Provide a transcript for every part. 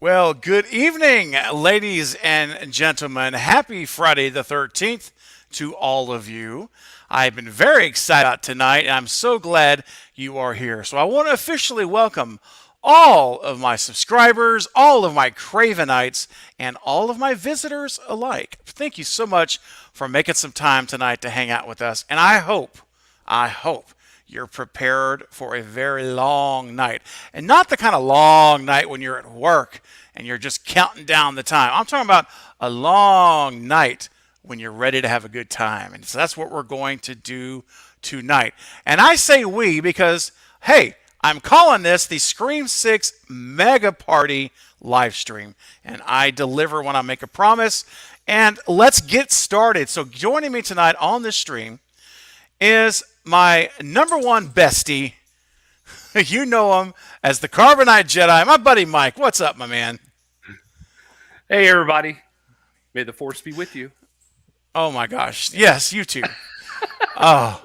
Well, good evening, ladies and gentlemen. Happy Friday the 13th to all of you. I've been very excited about tonight, and I'm so glad you are here. So I want to officially welcome all of my subscribers, all of my Cravenites, and all of my visitors alike. Thank you so much for making some time tonight to hang out with us. And I hope you're prepared for a very long night. And not the kind of long night when you're at work and you're just counting down the time. I'm talking about a long night when you're ready to have a good time. And so that's what we're going to do tonight. And I say we because, hey, I'm calling this the Scream 6 Mega Party live stream. And I deliver when I make a promise. And let's get started. So joining me tonight on this stream is my number one bestie. You know him as the Carbonite Jedi, my buddy Mike. What's up, my man? Hey, everybody. May the force be with you. Oh, my gosh. Yes, you too. Oh,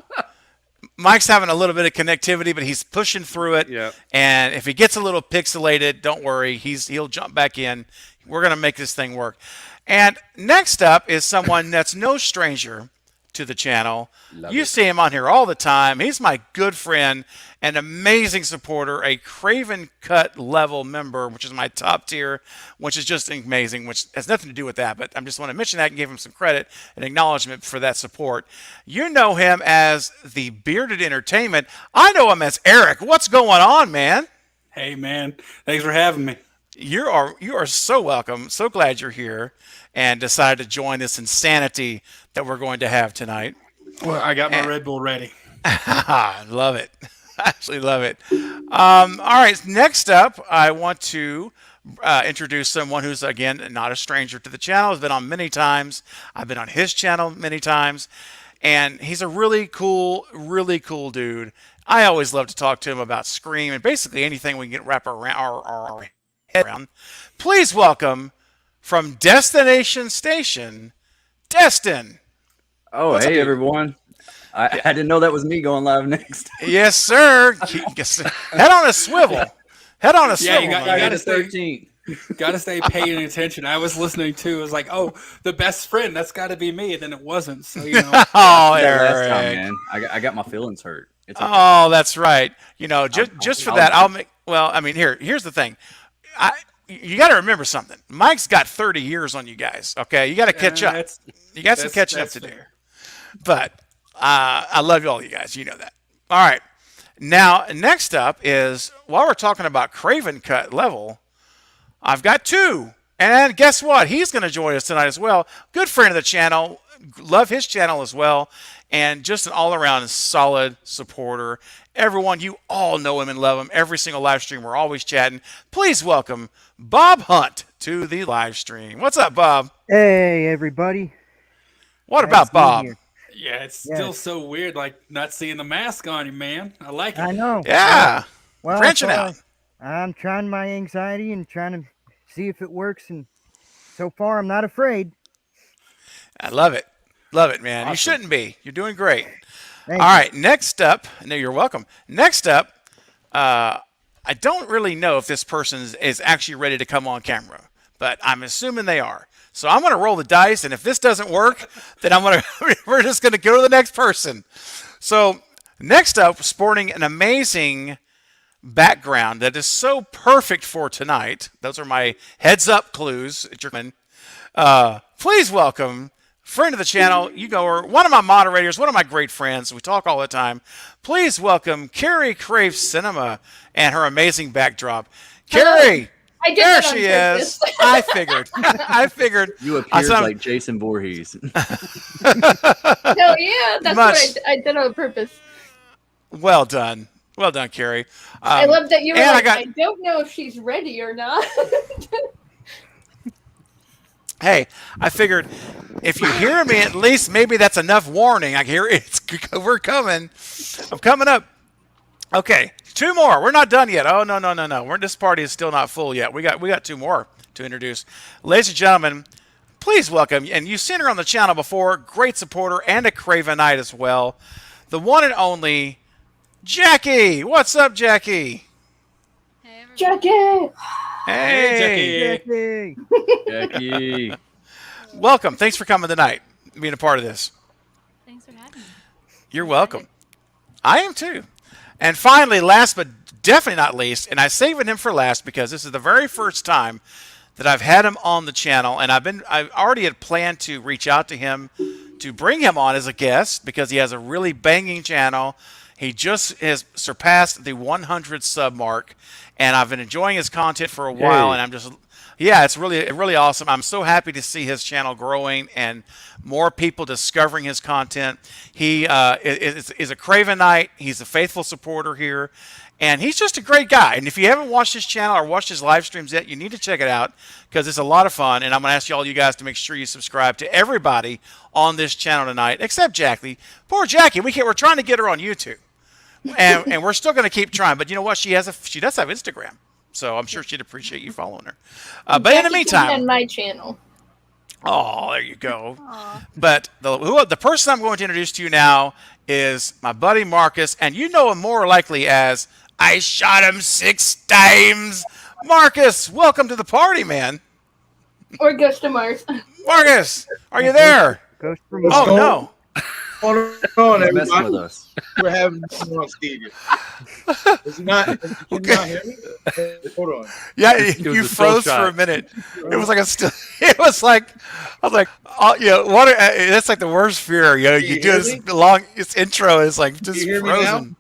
Mike's having a little bit of connectivity, but he's pushing through it. Yep. And if he gets a little pixelated, don't worry. He'll jump back in. We're going to make this thing work. And next up is someone that's no stranger to the channel. You see him on here all the time. He's my good friend, an amazing supporter, a Craven Cut level member, which is my top tier, which is just amazing, which has nothing to do with that, but I just want to mention that and give him some credit and acknowledgement for that support. You know him as the Bearded Entertainment. I know him as Eric. What's going on, man? Hey, man. Thanks for having me. You are so welcome. So glad you're here and decided to join this insanity that we're going to have tonight. Well, I got my Red Bull ready. Love it. Actually love it. All right. Next up, I want to introduce someone who's, again, not a stranger to the channel. Has been on many times. I've been on his channel many times. And he's a really cool dude. I always love to talk to him about Scream and basically anything we can get wrap around our head around. Please welcome from Destination Station, Destin. Oh, hey, everyone. I didn't know that was me going live next. Yes, sir. Head on a swivel. Head on a swivel. You gotta stay paying attention. I was listening too. It was like, oh, the best friend. That's got to be me. And then it wasn't. So, you know. Oh, Eric. Last time, man. I got my feelings hurt. It's okay. Oh, that's right. You know, just for that, I'll make. Well, I mean, here's the thing. you got to remember something. Mike's got 30 years on you guys. Okay, you got to catch up. You got some catching up to do. But I love all you guys. You know that. All right. Now, next up is, while we're talking about Craven Cut level, I've got two. And guess what? He's going to join us tonight as well. Good friend of the channel. Love his channel as well. And just an all-around solid supporter. Everyone, you all know him and love him. Every single live stream, we're always chatting. Please welcome Bob Hunt to the live stream. What's up, Bob? Hey, everybody. What about Bob? Yeah, it's still so weird, like not seeing the mask on you, man. I like it. I know. Yeah. Well, Branching out. I'm trying my anxiety and trying to see if it works, and so far I'm not afraid. I love it. Love it, man. Awesome. You shouldn't be. You're doing great. Thank All you. right, next up. No, you're welcome. Next up, I don't really know if this person is actually ready to come on camera, but I'm assuming they are. So I'm going to roll the dice, and if this doesn't work, then we're just going to go to the next person. So next up, sporting an amazing background that is so perfect for tonight. Those are my heads-up clues. Please welcome friend of the channel, one of my moderators, one of my great friends. We talk all the time. Please welcome Carrie Crave Cinema and her amazing backdrop. Carrie, I did there that on she purpose. is. I figured. I figured. You appeared like Jason Voorhees. No, yeah, that's Much. what I did on purpose. Well done. Well done, Carrie. I love that you were and like, I don't know if she's ready or not. Hey, I figured if you hear me, at least maybe that's enough warning. I hear we're coming. I'm coming up. Okay, two more. We're not done yet. Oh no. This party is still not full yet. We got two more to introduce. Ladies and gentlemen, please welcome, and you've seen her on the channel before, great supporter and a Cravenite as well, the one and only Jackie. What's up, Jackie? Hey, everybody. Jackie! Hey, Yay. Jackie. welcome. Thanks for coming tonight, being a part of this. Thanks for having me. You're welcome. I am too. And finally, last but definitely not least, and I'm saving him for last because this is the very first time that I've had him on the channel, and I already had planned to reach out to him to bring him on as a guest because he has a really banging channel. He just has surpassed the 100 sub mark, and I've been enjoying his content for a while, and I'm just, it's really awesome. I'm so happy to see his channel growing and more people discovering his content. He is a Cravenite. He's a faithful supporter here, and he's just a great guy. And if you haven't watched his channel or watched his live streams yet, you need to check it out because it's a lot of fun. And I'm going to ask all you guys to make sure you subscribe to everybody on this channel tonight, except Jackie. Poor Jackie. We're trying to get her on YouTube. And we're still going to keep trying, but you know what? She does have Instagram, so I'm sure she'd appreciate you following her. But in the meantime, on my channel. oh, there you go. Aw. But the person I'm going to introduce to you now is my buddy Marcus, and you know him more likely as I shot him 6 times. Marcus, welcome to the party, man. Or Ghost of Mars. Marcus, are you there? Ghost from Oh no. Hold on, You're messing with everybody. us. We're having someone on stage. Is he not? Can you not hear me? Hold on. Yeah, was you a still froze for shot. a minute. It was like a still. It was like I was like, oh, what? That's like the worst fear. Can You you do hear this me? long. Its intro is like just you hear me frozen.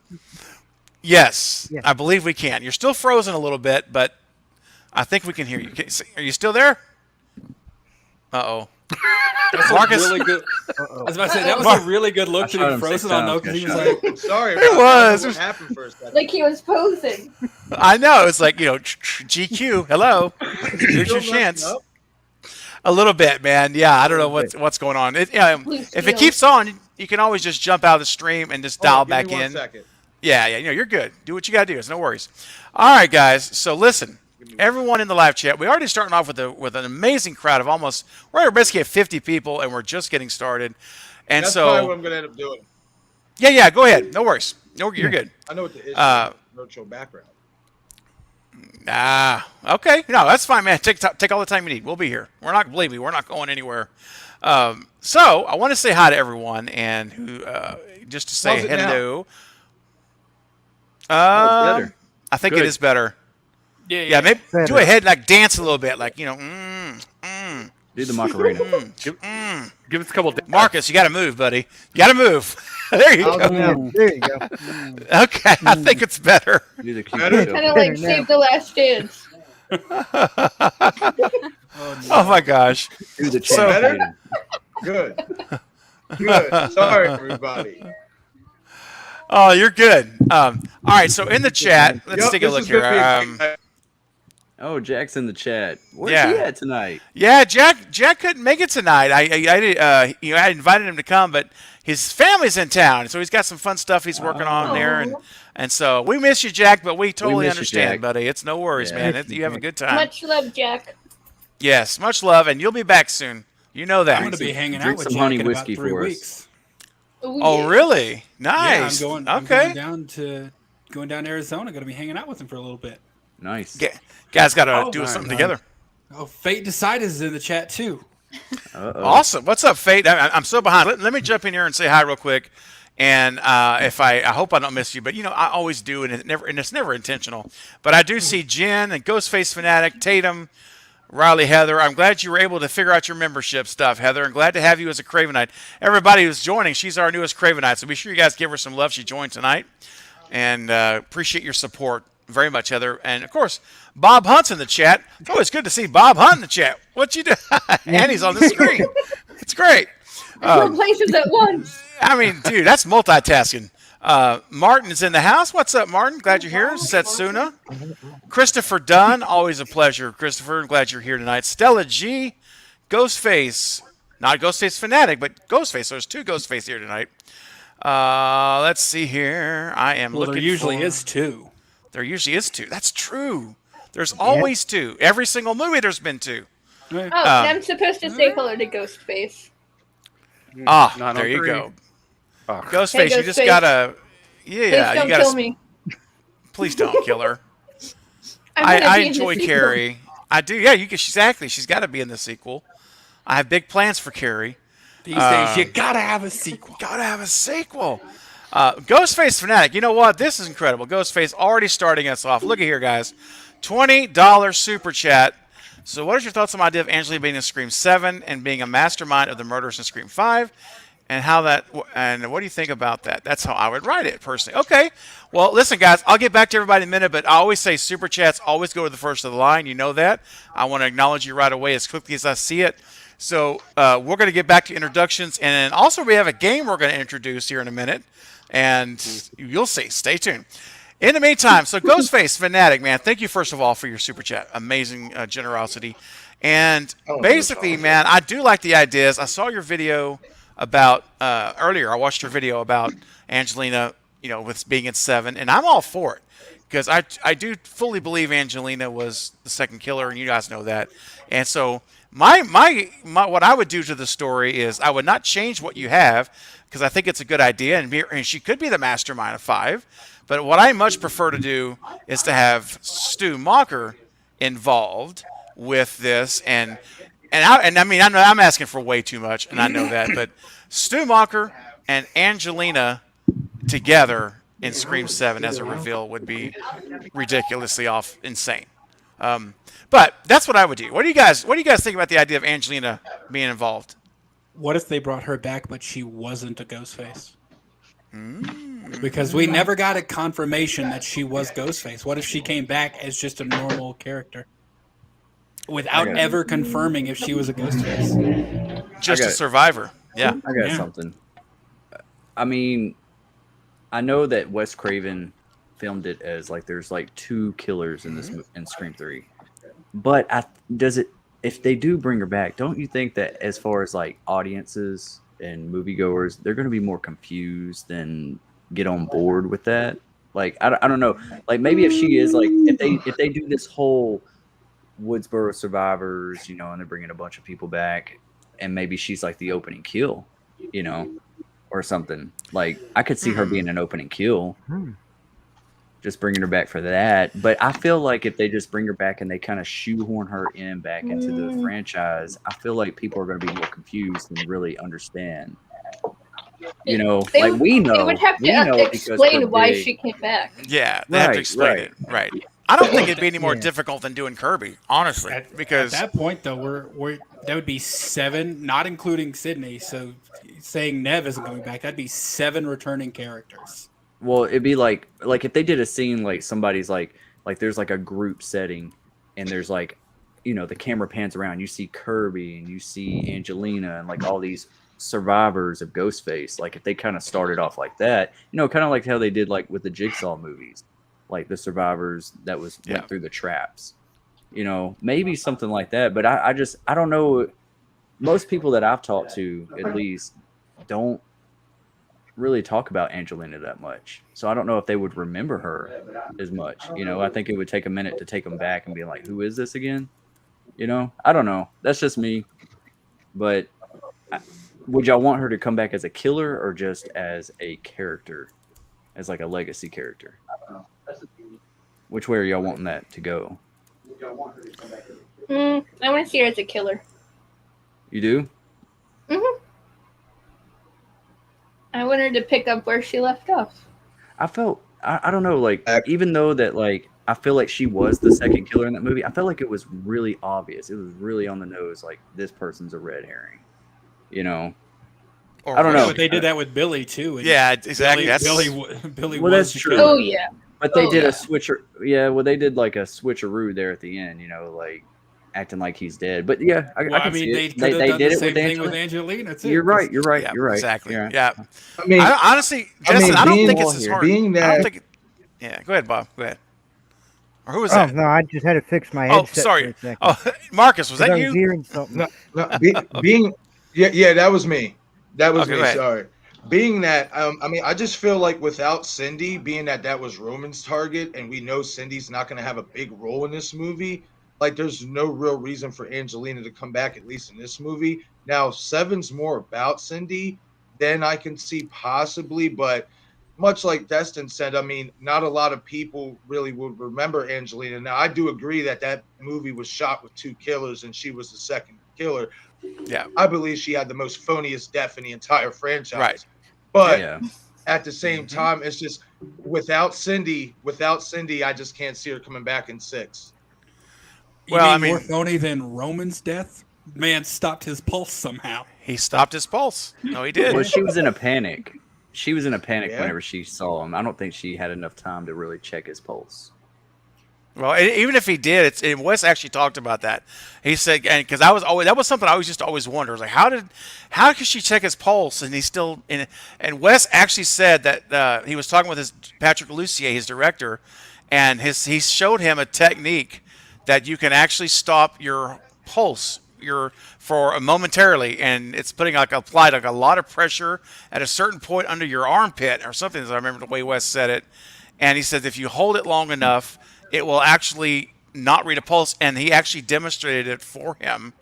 Yes, Yeah. I believe we can. You're still frozen a little bit, but I think we can hear you. Are you still there? Uh-oh. That's Marcus. a really good. I was about to say that was Mar- a really good look I to shot be him frozen 6 on though, times, because he was got like, I'm sorry. It about that. was. What happened for a second? Like he was posing. I know. It's like, GQ. Hello. Here's your Still chance. messing up? A little bit, man. Yeah, I don't know what's going on. If it keeps on, you can always just jump out of the stream and just dial Hold on, back give me 1 in. second. Yeah, you're good. Do what you got to do. It's no worries. All right, guys. So listen, everyone in the live chat, we already starting off with an amazing crowd of we're basically at 50 people, and we're just getting started. And That's probably what so, I'm going to end up doing. yeah, go ahead. No worries. No, you're good. I know what the issue Uh, is. Virtual background. Okay. No, that's fine, man. Take all the time you need. We'll be here. Believe me, we're not going anywhere. So I want to say hi to everyone, and who just to say How's it now? hello. Oh, it's better. I think it Good. is better. Yeah, maybe do a head like dance a little bit, like Do the Macarena. Give us a couple. Marcus, you got to move, buddy. You got to move. There you I'll go. do There you go. Okay, I think it's better. Do the Better? Kind of like Now. Save the Last Dance. Oh my gosh. Do the So- Macarena. Good. Good. Sorry, everybody. Oh, you're good. All right, so in the chat, let's Yep, take a this look is gonna be a here. great night. Oh, Jack's in the chat. Where's Yeah. he at tonight? Yeah, Jack couldn't make it tonight. I invited him to come, but his family's in town, so he's got some fun stuff he's working on there, and so we miss you, Jack, but we totally miss you, understand, Jack. buddy. It's no worries, Yeah. man. You have a good time. Much love, Jack. Yes, much love, and you'll be back soon. You know I'm that. going to be hanging out Drink with some Jack honey in whiskey about 3 for us. weeks. Oh, yeah. really? Nice. Yeah, I'm okay. going down to Arizona. Going to be hanging out with him for a little bit. Nice. Guys got to Oh, do my something God. together. Oh, Fate Decided is in the chat too. Uh-oh. Awesome. What's up, Fate? I'm so behind. Let me jump in here and say hi real quick. And if I hope I don't miss you, but I always do, and it's never intentional. But I do see Jen and Ghostface Fanatic, Tatum, Riley, Heather. I'm glad you were able to figure out your membership stuff, Heather. I'm glad to have you as a Cravenite. Everybody who's joining, she's our newest Cravenite, so be sure you guys give her some love. She joined tonight, and appreciate your support very much, Heather. And of course, Bob Hunt's in the chat. It's always good to see Bob Hunt in the chat. What you do? And he's on the screen. It's great. Four places at once. I mean, dude, that's multitasking. Martin is in the house. What's up, Martin? Glad you're here. Setsuna. Christopher Dunn. Always a pleasure, Christopher. I'm glad you're here tonight. Stella G. Ghostface. Not Ghostface Fanatic, but Ghostface. So there's 2 Ghostface here tonight. Let's see here. I am looking There usually for... is 2. There usually is 2. That's true. There's always 2. Every single movie there's been 2. Oh, and I'm supposed to say hello to Ghostface. Ah, Not there on you 3. go. Oh, Ghostface, Hey, you just Ghostface. gotta... Please Yeah, don't you gotta... kill me. Please don't kill her. I'm gonna I be in the enjoy sequel. Carrie. I do. Yeah, exactly. She's got to be in the sequel. I have big plans for Carrie. These days, you gotta have a sequel. Gotta have a sequel. Ghostface Fanatic. You know what? This is incredible. Ghostface already starting us off. Look at here, guys. $20 super chat. So what is your thoughts on my idea of Angelina being in Scream 7 and being a mastermind of the murders in Scream 5? And what do you think about that? That's how I would write it, personally. Okay. Well, listen, guys, I'll get back to everybody in a minute, but I always say super chats always go to the first of the line. You know that. I want to acknowledge you right away as quickly as I see it. So we're going to get back to introductions. And then also we have a game we're going to introduce here in a minute. And you'll see. Stay tuned. In the meantime, so Ghostface Fanatic, man, thank you, first of all, for your super chat. Amazing generosity. And basically, man, I do like the ideas. I saw your video about earlier. I watched your video about Angelina, with being in 7, and I'm all for it because I do fully believe Angelina was the second killer, and you guys know that. And so my what I would do to the story is I would not change what you have because I think it's a good idea, and she could be the mastermind of 5. But what I much prefer to do is to have Stu Macher involved with this, and I mean I'm asking for way too much, and I know that, but Stu Macher and Angelina together in Scream 7 as a reveal would be ridiculously insane. But that's what I would do. What do you guys think about the idea of Angelina being involved? What if they brought her back, but she wasn't a Ghostface? Because we never got a confirmation that she was Ghostface. What if she came back as just a normal character without ever confirming if she was a Ghostface? Just a survivor. Yeah. I got something. I mean, I know that Wes Craven filmed it as there's 2 killers in this in Scream 3. But if they do bring her back, don't you think that as far as audiences and moviegoers, they're going to be more confused than get on board with that? I don't know. Maybe if she is if they do this whole Woodsboro survivors, and they're bringing a bunch of people back, and maybe she's the opening kill, or something. I could see her being an opening kill. Just bringing her back for that. But I feel like if they just bring her back and they kind of shoehorn her back into the franchise, I feel like people are going to be more confused and really understand. We know. They would have to explain why she came back. Yeah, they have to explain it. Right. I don't think it'd be any more Yeah. difficult than doing Kirby, honestly, At because that point, though, we're that would be 7, not including Sydney. So saying Nev isn't coming back, that'd be 7 returning characters. Well, it'd be like if they did a scene like somebody's like there's like a group setting, and there's like, the camera pans around, you see Kirby and you see Angelina and like all these survivors of Ghostface. Like if they kind of started off like that, kind of like how they did like with the Jigsaw movies, like the survivors that went through the traps. Maybe something like that. But I don't know. Most people that I've talked to, at least, don't really talk about Angelina that much. So I don't know if they would remember her as much. I think it would take a minute to take them back and be like, who is this again? I don't know. That's just me. But would y'all want her to come back as a killer or just as a character, as like a legacy character? Which way are y'all wanting that to go? I want to see her as a killer. You do? I want her to pick up where she left off. I felt, I don't know, like, even though that, like, I feel like she was the second killer in that movie, I felt like it was really obvious. It was really on the nose, like, this person's a red herring. Or I don't know. But they did that with Billy too. and Yeah, exactly. Billy Well, was that's the true. killer. Oh yeah. But they Oh, did yeah. a switcher. Yeah, well, they did like a switcheroo there at the end, like acting like he's dead. But yeah, I Well, I can mean, see they it. could have done did the it same with thing with Angelina. Angelina too. You're right. You're right. Yeah, You're right. exactly. Yeah. Yeah. I mean, Honestly, Justin, I don't being- think it's as hard. being I don't that- think it, yeah, go ahead, Bob. Go ahead. Or who was Oh that? no, I just had to fix my Oh, headset sorry. for a second. Oh, Marcus, was 'Cause I that was you? hearing something. No, being yeah, that was me. That was Okay, go me. ahead. Sorry. Being that, I mean, I just feel like without Cindy, being that was Roman's target, and we know Cindy's not going to have a big role in this movie. Like, there's no real reason for Angelina to come back, at least in this movie. Now, Seven's more about Cindy than I can see possibly, but much like Destin said, I mean, not a lot of people really would remember Angelina. Now, I do agree that movie was shot with 2 killers, and she was the second killer. Yeah. I believe she had the most phoniest death in the entire franchise. Right. But Yeah. at the same time, it's just without Cindy, I just can't see her coming back in 6. You Well, mean I mean- more phony than Roman's death? Man stopped his pulse somehow. He stopped his pulse. No, he did. Well, she was in a panic. She was in a panic Yeah. whenever she saw him. I don't think she had enough time to really check his pulse. Well, even if he did, and Wes actually talked about that. He said, and because that was something I always wondered. I was like, how could she check his pulse and he's still in it? And Wes actually said that he was talking with Patrick Lussier, his director, and he showed him a technique that you can actually stop your pulse for momentarily, and it's applied a lot of pressure at a certain point under your armpit or something. As I remember the way Wes said it, and he said if you hold it long enough, it will actually not read a pulse, and he actually demonstrated it for him.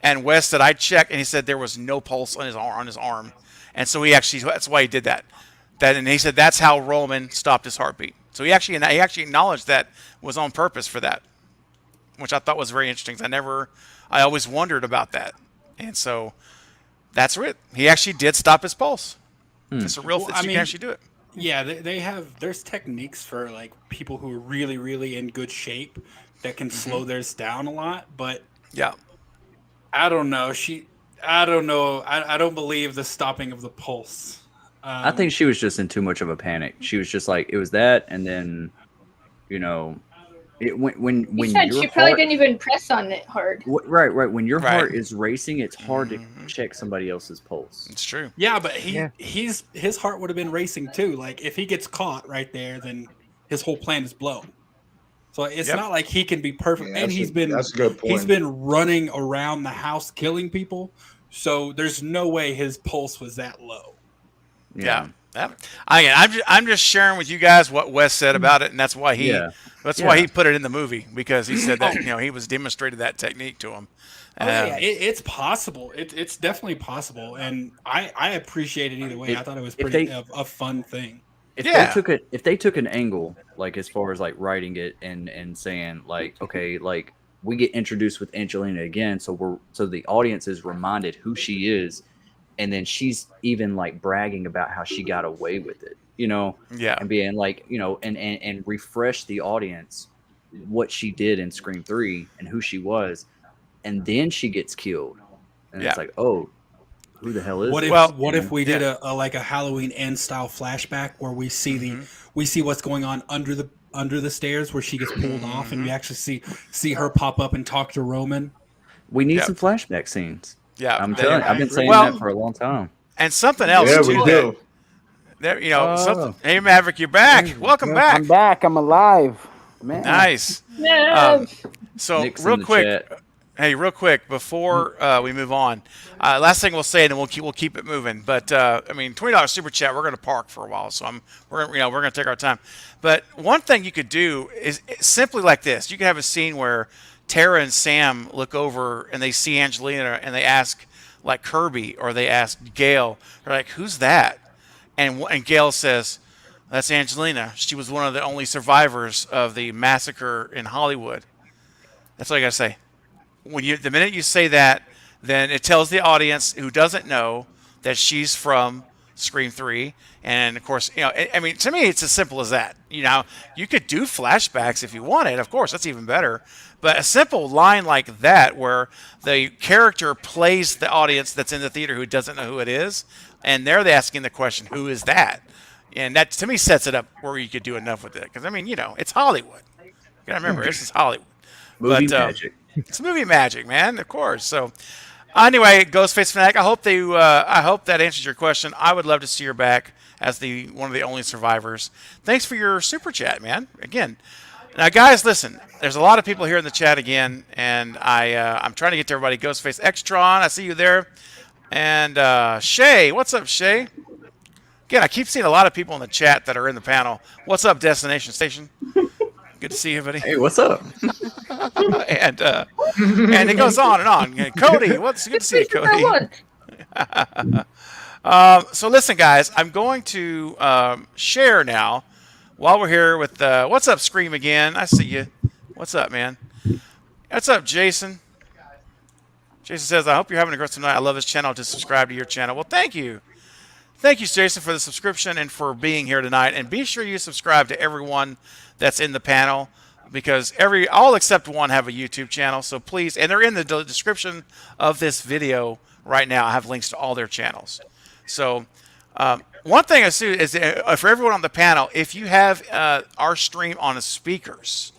And Wes said, I checked, and he said there was no pulse on his arm. And so that's why he did that. And he said that's how Roman stopped his heartbeat. So he actually acknowledged that was on purpose for that, which I thought was very interesting. I always wondered about that. And so that's it. He actually did stop his pulse. It's a real Well, thing. I You mean- can actually do it. Yeah, there's techniques for like people who are really, really in good shape that can slow theirs down a lot, but Yeah. I don't know. I don't know. I don't believe the stopping of the pulse. I think she was just in too much of a panic. She was just like, it was that, and then, when You said your she probably heart, didn't even press on it hard. right. When your Right. heart is racing, it's hard to check somebody else's pulse. It's true. Yeah, but Yeah. his heart would have been racing too. Like if he gets caught right there, then his whole plan is blown. So it's Yep. not like he can be perfect. Yeah, And that's a good point. he's been running around the house killing people. So there's no way his pulse was that low. Yeah. I'm just sharing with you guys what Wes said about it, and that's why he Yeah. put it in the movie, because he said that he was demonstrated that technique to him. Oh, yeah, it's possible. It's definitely possible, and I appreciate it either way. I thought it was pretty a fun thing. If they took an angle, like as far as like writing it and saying like, okay, like we get introduced with Angelina again, so the audience is reminded who she is, and then she's even like bragging about how she got away with it, Yeah. and being like, and refresh the audience what she did in Scream 3 and who she was, and then she gets killed, and Yeah. it's like, oh, who the hell is What this? if Well, we did yeah. a like a Halloween end style flashback where we see we see what's going on under the stairs where she gets pulled off, and we actually see her pop up and talk to Roman. We need Yep. some flashback scenes. Yeah, I'm they- telling you, I've been saying Well- that for a long time. and something else Yeah, too. we that- do. There, you know, Oh. something. Hey, Maverick, you're back. Welcome back. I'm back. I'm alive. Man. Nice. No. So Nick's in real the quick, chat. hey, real quick before we move on, last thing we'll say, and then we'll keep it moving. But I mean, $20 super chat. We're going to park for a while, so we're going to take our time. But one thing you could do is simply like this: you could have a scene where Tara and Sam look over and they see Angelina, and they ask like Kirby, or they ask Gail, they're like, "Who's that?" And Gail says, "That's Angelina. She was one of the only survivors of the massacre in Hollywood." That's all you gotta say. The minute you say that, then it tells the audience who doesn't know that she's from Scream 3. And of course, you know, I mean, to me, it's as simple as that. You know, you could do flashbacks if you wanted. Of course, that's even better. But a simple line like that, where the character plays the audience that's in the theater who doesn't know who it is, and they're asking the question, "Who is that?" And that, to me, sets it up where you could do enough with it. Because, I mean, you know, it's Hollywood. You gotta remember, this is Hollywood. Movie But, magic. It's movie magic, man, of course. So, anyway, Ghostface Fanatic, I hope that answers your question. I would love to see her back as one of the only survivors. Thanks for your super chat, man. Again, now, guys, listen. There's a lot of people here in the chat again, and I'm trying to get to everybody. Ghostface Extron, I see you there, and Shay, what's up, Shay? Again, I keep seeing a lot of people in the chat that are in the panel. What's up, Destination Station? Good to see you, buddy. Hey, what's up? And it goes on and on. Cody, what's good to see you, Cody? So listen, guys, I'm going to share now while we're here with what's up, Scream again. I see you. What's up, man? What's up, Jason? Jason says, I hope you're having a great tonight. I love this channel. To subscribe to your channel. Well, thank you. Thank you, Jason, for the subscription and for being here tonight. And be sure you subscribe to everyone that's in the panel, because all except one have a YouTube channel. So please, and they're in the description of this video right now. I have links to all their channels. So one thing I see is for everyone on the panel, if you have our stream on speakers,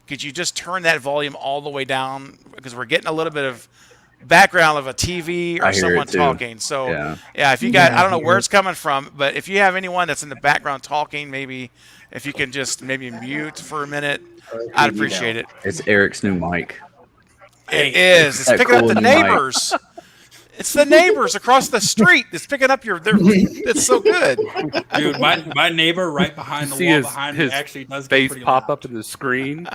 could you just turn that volume all the way down? Because we're getting a little bit of background of a TV I or hear someone it too. talking. So Yeah. if you got, I don't know where it's coming from, but if you have anyone that's in the background talking, maybe if you can just maybe mute for a minute, I'd appreciate it. It's Eric's new mic. It is. It's That picking up cool the new mic. neighbors. It's the neighbors across the street. It's picking up it's so good. Dude, my neighbor right behind the See wall his- behind me his actually does get Face pretty pop loud. up in the screen.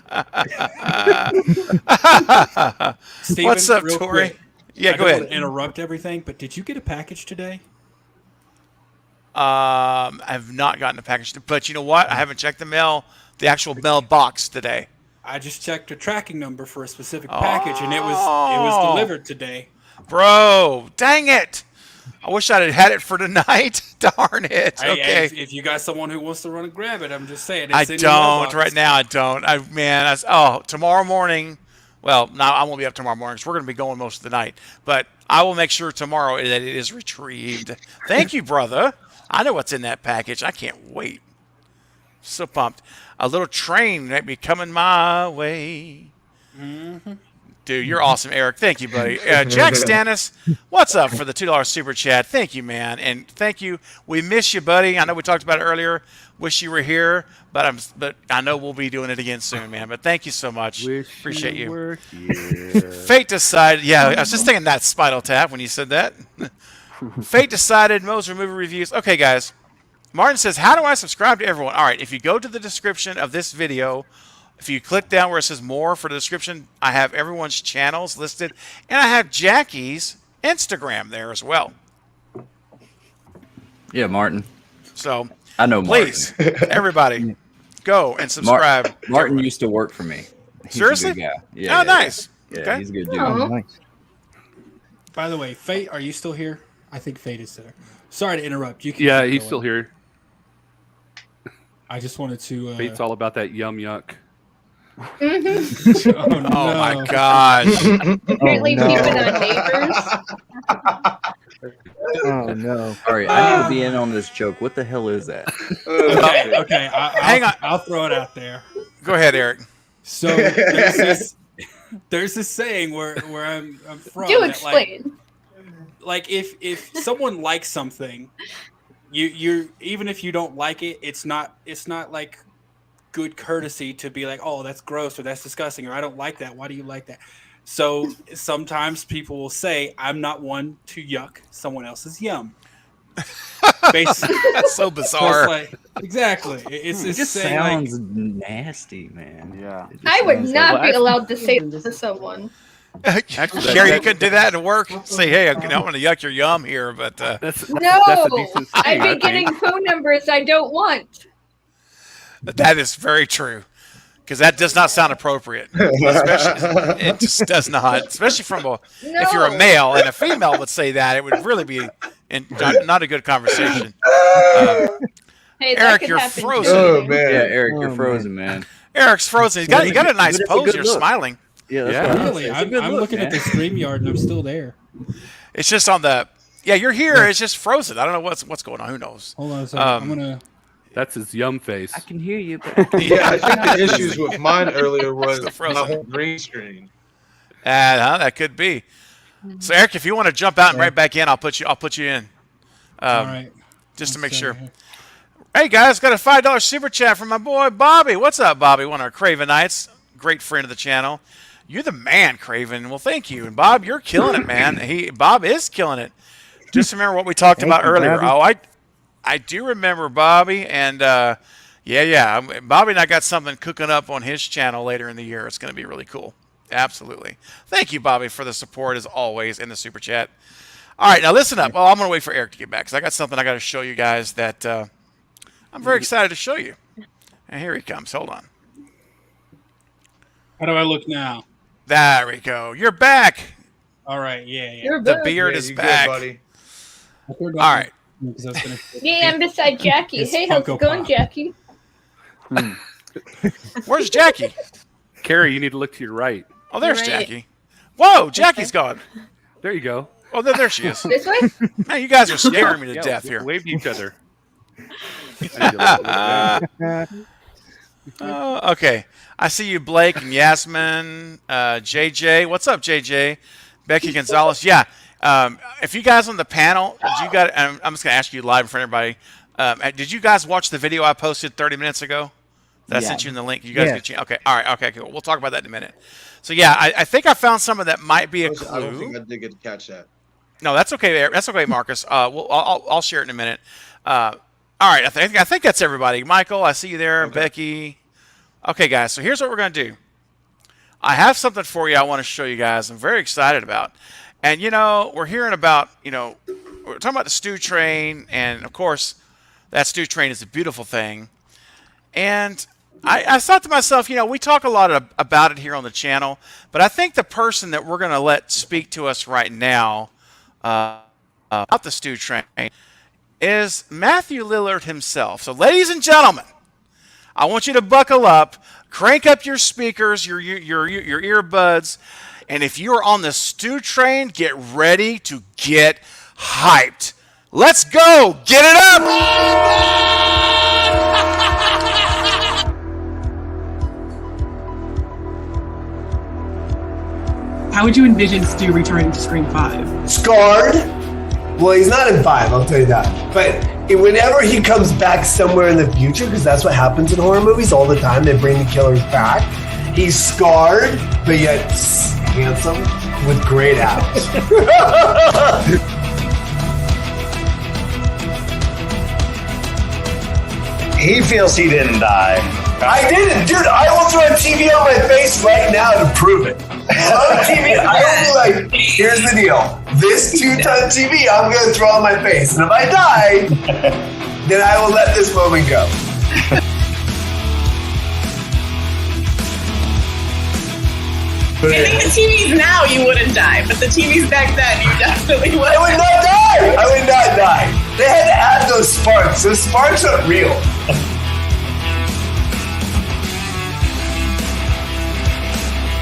Steven, What's up, real Tori? quick, Yeah, I go don't ahead. want to interrupt everything, but did you get a package today? I've not gotten a package, but you know what? I haven't checked the actual mail box today. I just checked a tracking number for a specific package, and it was Oh. delivered today. Bro, dang it! I wish I'd had it for tonight. Darn it. Hey, Okay. if you got someone who wants to run and grab it, I'm just saying. I It's in your mailbox. don't right now. I don't. Tomorrow morning. Well, no, I won't be up tomorrow morning because we're going to be going most of the night. But I will make sure tomorrow that it is retrieved. Thank you, brother. I know what's in that package. I can't wait. So pumped. A little train might be coming my way. Dude, you're awesome, Eric. Thank you, buddy. Jack Stannis, what's up for the $2 super chat? Thank you, man, and thank you. We miss you, buddy. I know we talked about it earlier. Wish you were here, but I know we'll be doing it again soon, man. But thank you so much. Appreciate you. Were here. Fate decided. Yeah, I was just thinking that Spinal Tap when you said that. Fate decided. Moser movie reviews. Okay, guys. Martin says, "How do I subscribe to everyone?" All right, if you go to the description of this video. If you click down where it says more for the description, I have everyone's channels listed, and I have Jackie's Instagram there as well. Yeah, Martin. So I know please, everybody, go and Martin. subscribe. Martin used to work for me. He's Seriously? a good guy. Oh, Yeah, nice. Yeah, Okay. he's a good dude. Aw. By the way, Fate, are you still here? I think Fate is there. Sorry to interrupt. You can Yeah, keep he's going. still here. I just wanted to. Fate's all about that yum yuck. Mm-hmm. Oh my gosh. Apparently no. peeping on neighbors. Oh no. All right, I need to be in on this joke. What the hell is that? Okay. Hang on. I'll throw it out there. Go ahead, Eric. So there's this saying where I'm from. Do that, explain. like if someone likes something, you even if you don't like it, it's not like good courtesy to be like, oh, that's gross or that's disgusting or I don't like that. Why do you like that? So sometimes people will say, I'm not one to yuck someone else's yum. Basically, That's so so bizarre. it's like, exactly. It's It just saying, like, sounds nasty, man. Yeah. It just I would sounds not like- be allowed to say this to someone. Gary, you could do that at work. Say, hey, I'm going to yuck your yum here, but That's No, a decent I'd thing, I be think. getting phone numbers I don't want. that is very true. Because that does not sound appropriate. Especially, it just does not. Especially if you're a No. male and a female would say that, it would really be not a good conversation. Hey, that Eric, could you're happen frozen. too. Oh Yeah, man. Eric, Oh, you're man. frozen, man. Eric's frozen. You got a nice But it's a pose. good You're look. smiling. Yeah, that's Yeah. what I'm really, saying. It's a I'm, good I'm look, looking at the man. StreamYard and I'm still there. It's just on the. Yeah, you're here. It's just frozen. I don't know what's going on. Who knows? Hold on a second. I'm Um, gonna. That's his yum face. I can hear you, but Yeah, I think the issues with mine earlier was Still my frozen. whole green screen. That could be. So Eric, if you want to jump out and right back in, I'll put you in. All right. Just to One make sure. second. Hey guys, got a $5 super chat from my boy Bobby. What's up, Bobby? One of our Cravenites, great friend of the channel. You're the man, Craven. Well, thank you. And Bob, you're killing it, man. Bob is killing it. Just remember what we talked Thank about you, earlier. Bobby. Oh, I do remember Bobby, and yeah. Bobby and I got something cooking up on his channel later in the year. It's going to be really cool. Absolutely. Thank you, Bobby, for the support as always in the super chat. All right, now listen up. Oh, I'm going to wait for Eric to get back because I got something I got to show you guys that I'm very excited to show you. And here he comes. Hold on. How do I look now? There we go. You're back. All right. Yeah. You're The good. beard Yeah, is you back. good, buddy. All right. Yeah, I'm beside Jackie. It's Hey, how's Funko it going, Pop. Jackie? Where's Jackie? Carrie, you need to look to your right. Oh, there's Right. Jackie. Whoa, Jackie's gone. There you go. Oh, there she is. This way? Man, you guys are scaring me to Yeah, death here. Wave to each other. I need to look. Okay. I see you, Blake and Yasmin, JJ. What's up, JJ? Becky Gonzalez. Yeah. If you guys on the panel, I'm just going to ask you live in front of everybody. Did you guys watch the video I posted 30 minutes ago? That I sent you in the link. You guys Yeah. get a chance. Okay. All right. Okay. Cool. We'll talk about that in a minute. So yeah, I think I found someone that might be a I don't think clue. I did get to catch that. No, that's okay. That's okay, Marcus. I'll share it in a minute. All right. I think that's everybody. Michael, I see you there. Okay. Becky. Okay, guys. So here's what we're gonna do. I have something for you. I want to show you guys. I'm very excited about. And we're hearing about we're talking about the stew train, and of course, that stew train is a beautiful thing. And I thought to myself, we talk a lot about it here on the channel, but I think the person that we're going to let speak to us right now about the stew train is Matthew Lillard himself. So, ladies and gentlemen, I want you to buckle up, crank up your speakers, your earbuds, and if you're on the stew train, get ready to get hyped. Let's go! Get it up! How would you envision Stu returning to Scream 5? Scarred. Well, he's not in 5, I'll tell you that. But whenever he comes back somewhere in the future, because that's what happens in horror movies all the time, they bring the killers back. He's scarred, but yet handsome with great abs. He feels he didn't die. I didn't, dude. I will throw a TV on my face right now to prove it. On TV, I will be like, here's the deal. This 2-ton TV, I'm going to throw on my face. And if I die, then I will let this moment go. I think the TVs now you wouldn't die, but the TVs back then you definitely would. I would not die. I would not die. They had to add those sparks. Those sparks aren't real.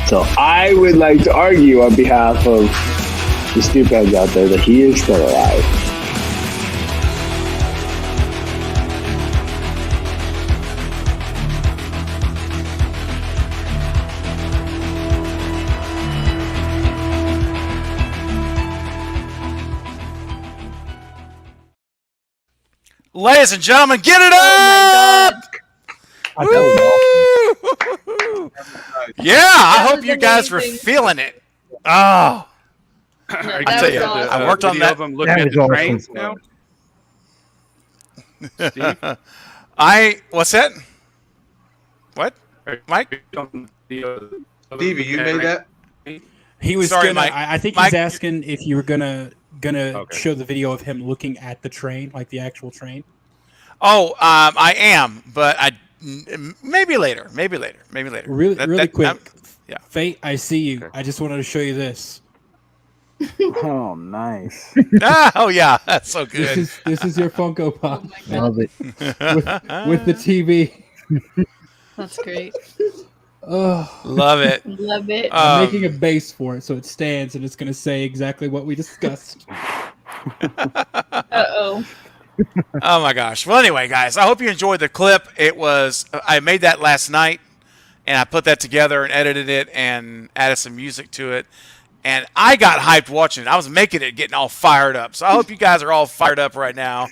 So I would like to argue on behalf of the stupids out there that he is still alive. Ladies and gentlemen, get it up! Woo! Yeah, I hope you guys were feeling it. Oh, I tell you, I worked on that. Of them looking at the trains now. Steve? What's that? What? Mike? Stevie, you made that? He was Sorry, gonna. Mike. I think Mike. he's asking if you were gonna Okay. show the video of him looking at the train, like the actual train. Oh, I am, but maybe later. Really quick. Yeah. Fate, I see you. Okay. I just wanted to show you this. Oh, nice. Oh yeah, that's so good. This is your Funko Pop Love it. with the TV. That's great. Oh, Love it. Love it. I'm making a base for it so it stands and it's going to say exactly what we discussed. Uh-oh. Oh my gosh. Well, anyway, guys, I hope you enjoyed the clip. I made that last night, and I put that together and edited it and added some music to it. And I got hyped watching it. I was making it, getting all fired up. So I hope you guys are all fired up right now.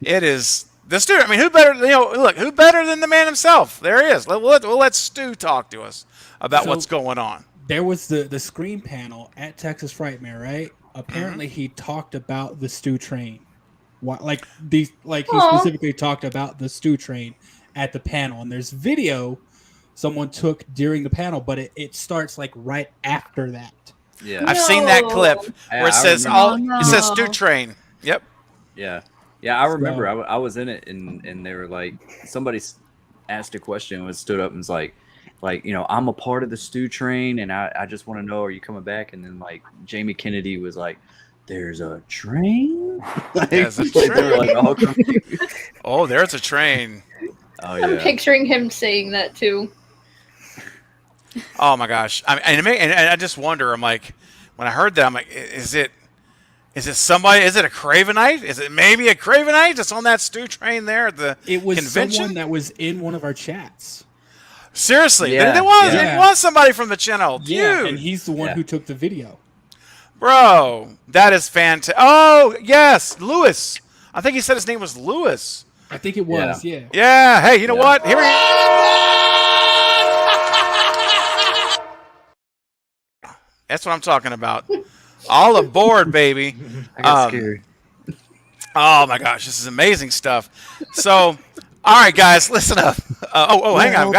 It is the Stu. I mean, who better? Who better than the man himself? There he is. We'll let Stu talk to us about what's going on. There was the Scream panel at Texas Frightmare, right? Apparently, he talked about the Stu train. He specifically talked about the Stu train at the panel, and there's video someone took during the panel, but it starts like right after that. Yeah, I've seen that clip where it says it says Stu Train. Yep. Yeah, I remember. I was in it, and they were like, somebody asked a question and stood up and was like, I'm a part of the Stu Train, and I just want to know, are you coming back? And then like Jamie Kennedy was like, there's a train. There's a They were like, train. all confused. Oh, there's a train. Oh I'm yeah. picturing him saying that too. Oh my gosh! And I just wonder. I'm like, when I heard that, I'm like, is it somebody? Is it a Cravenite? Is it maybe a Cravenite that's on that Stu Train there at the It was convention? someone that was in one of our chats. Seriously, Yeah, it was somebody from the channel. Yeah, Dude. and he's the one who took the video. Bro, that is fantastic. Oh yes, Lewis. I think he said his name was Lewis. I think it was. Yeah. Yeah. Hey, you know what? Here we That's what I'm talking about. All aboard, baby. I got scared. Oh my gosh, this is amazing stuff. So, all right, guys, listen up. Hang on,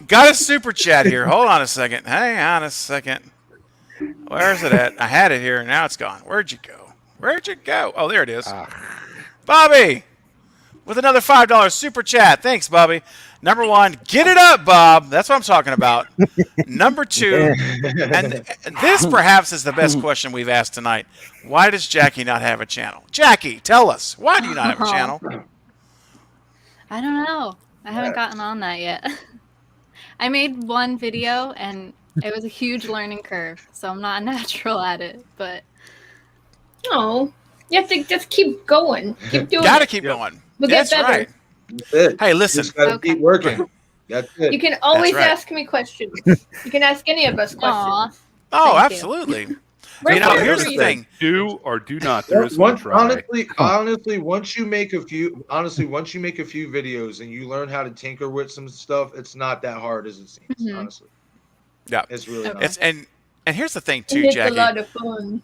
got a super chat here. Hold on a second. Hang on a second. Where's it at? I had it here, and now it's gone. Where'd you go? Oh, there it is. Bobby, with another $5 super chat. Thanks, Bobby. Number one, get it up, Bob. That's what I'm talking about. Number two, and this perhaps is the best question we've asked tonight. Why does Jackie not have a channel? Jackie, tell us. Why do you not have a channel? I don't know. I haven't gotten on that yet. I made one video, and it was a huge learning curve, so I'm not natural at it, but... No. You have to just keep going. Keep doing Gotta it. keep going. We'll That's get better. right. That's it. Hey, listen. Just gotta keep working. That's it. You can always That's right. ask me questions. You can ask any of us questions. Aw. Oh, Thank you. absolutely. We're You know, here here's for the you. thing. Do or do not. There is no Once, try. honestly, once you make a few videos and you learn how to tinker with some stuff, it's not that hard as it seems. Mhm. Honestly, Yeah. it's really not. It's and here's the thing And too, it's a Jackie. lot of fun.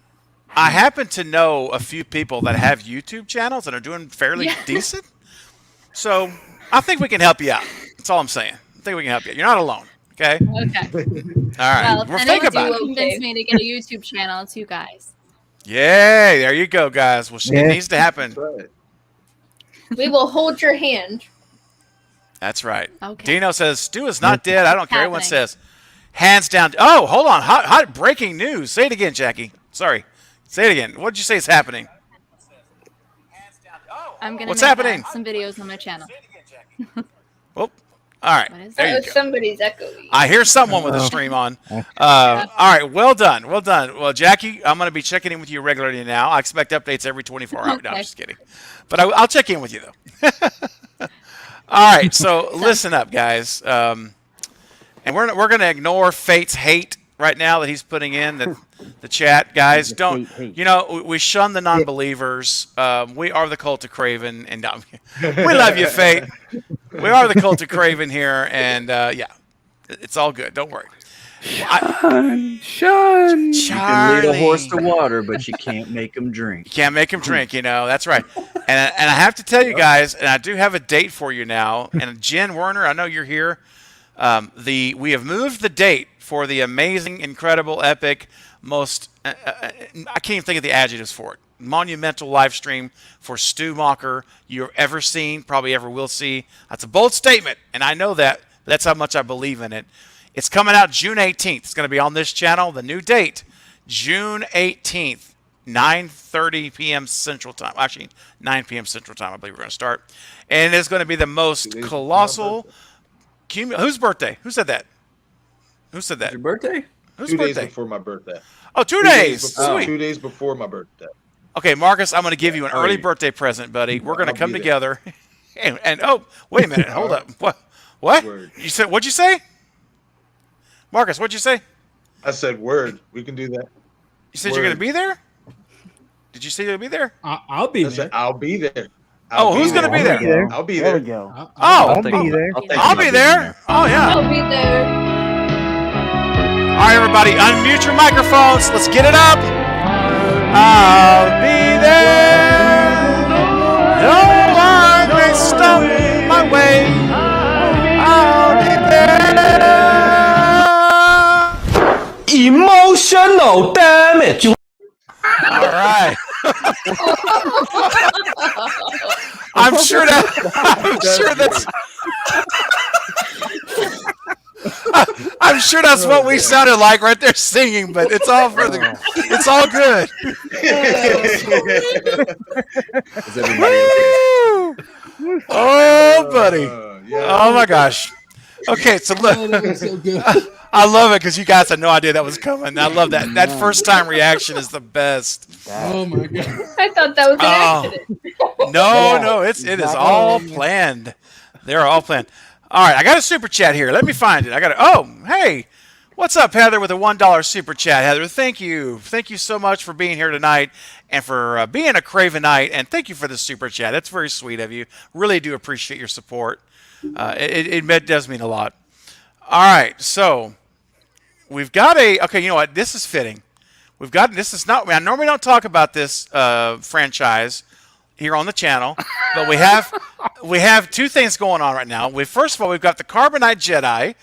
I happen to know a few people that have YouTube channels and are doing fairly Yeah. decent. So I think we can help you out. That's all I'm saying. I think we can help you. You're not alone. Okay. Okay. All right. Well, if Well, think anyone about it. do convince me to get a YouTube channel, it's you guys. Yay! There you go, guys. Well, it needs to happen. That's right. We will hold your hand. That's right. Okay. Dino says Stu is not dead. I don't care. Everyone Happening. says, hands down. Oh, hold on. Hot breaking news. Say it again, Jackie. Sorry. Say it again. What did you say is happening? I'm gonna What's make happening? some videos on my channel. Well, All right. What is There you go. Somebody's echoing. I hear someone with a stream on. All right. Well done. Well done. Well, Jackie, I'm going to be checking in with you regularly now. I expect updates every 24 hours. No, I'm just kidding. But I'll check in with you, though. All right. So listen up, guys. And we're going to ignore Fate's hate right now that he's putting in the chat. Guys, don't, we shun the non-believers. We are the cult of Craven. And we love you, Fate. We are the cult of Craven here, and it's all good. Don't worry. Shun. You can lead a horse to water, but you can't make him drink. You can't make him drink, That's right. And I have to tell you guys, and I do have a date for you now. And Jen Werner, I know you're here. We have moved the date for the amazing, incredible, epic, most I can't even think of the adjectives for it. Monumental live stream for Stu Macher you've ever seen, probably ever will see. That's a bold statement, and I know that. That's how much I believe in it. It's coming out June 18th. It's going to be on this channel. The new date, June 18th, 9:30 p.m. Central Time. Actually, 9 p.m. Central Time, I believe we're going to start. And it's going to be the most colossal... Whose birthday? Who said that? Who said that? Your birthday? Whose 2 birthday? days before my birthday. Oh, 2 days. Sweet. 2 days before my birthday. Okay, Marcus, I'm going to give you an early birthday present, buddy. We're going to come together. And oh, wait a minute. Hold up. What? Word. You said? What'd you say? Marcus, what'd you say? I said word. We can do that. You said you're going to be there? Did you say you're going to be there? I'll be there. I'll be there. Who's going to be there? I'll be there. There we go. I'll be there. I'll be there. Oh, yeah. I'll be there. All right, everybody, unmute your microphones. Let's get it up. I'll be there. No one may stop my way. I'll be there. Emotional damage. All right. I'm sure that's I'm sure that's what we sounded like right there singing, but it's all good. Is everybody okay? Oh, buddy. Yeah. Oh my gosh. Okay, so look. That was so good. I love it because you guys had no idea that was coming. I love that. That first time reaction is the best. Oh my god. I thought that was an accident. No, it is all planned. They're all planned. All right, I got a super chat here. Let me find it. Hey, what's up, Heather, with a $1 super chat? Heather, thank you. Thank you so much for being here tonight and for being a Cravenite, and thank you for the super chat. That's very sweet of you. Really do appreciate your support. It does mean a lot. All right, so we've got okay, you know what? This is fitting. I normally don't talk about this franchise here on the channel, but we have two things going on right now. First of all, we've got the Carbonite Jedi,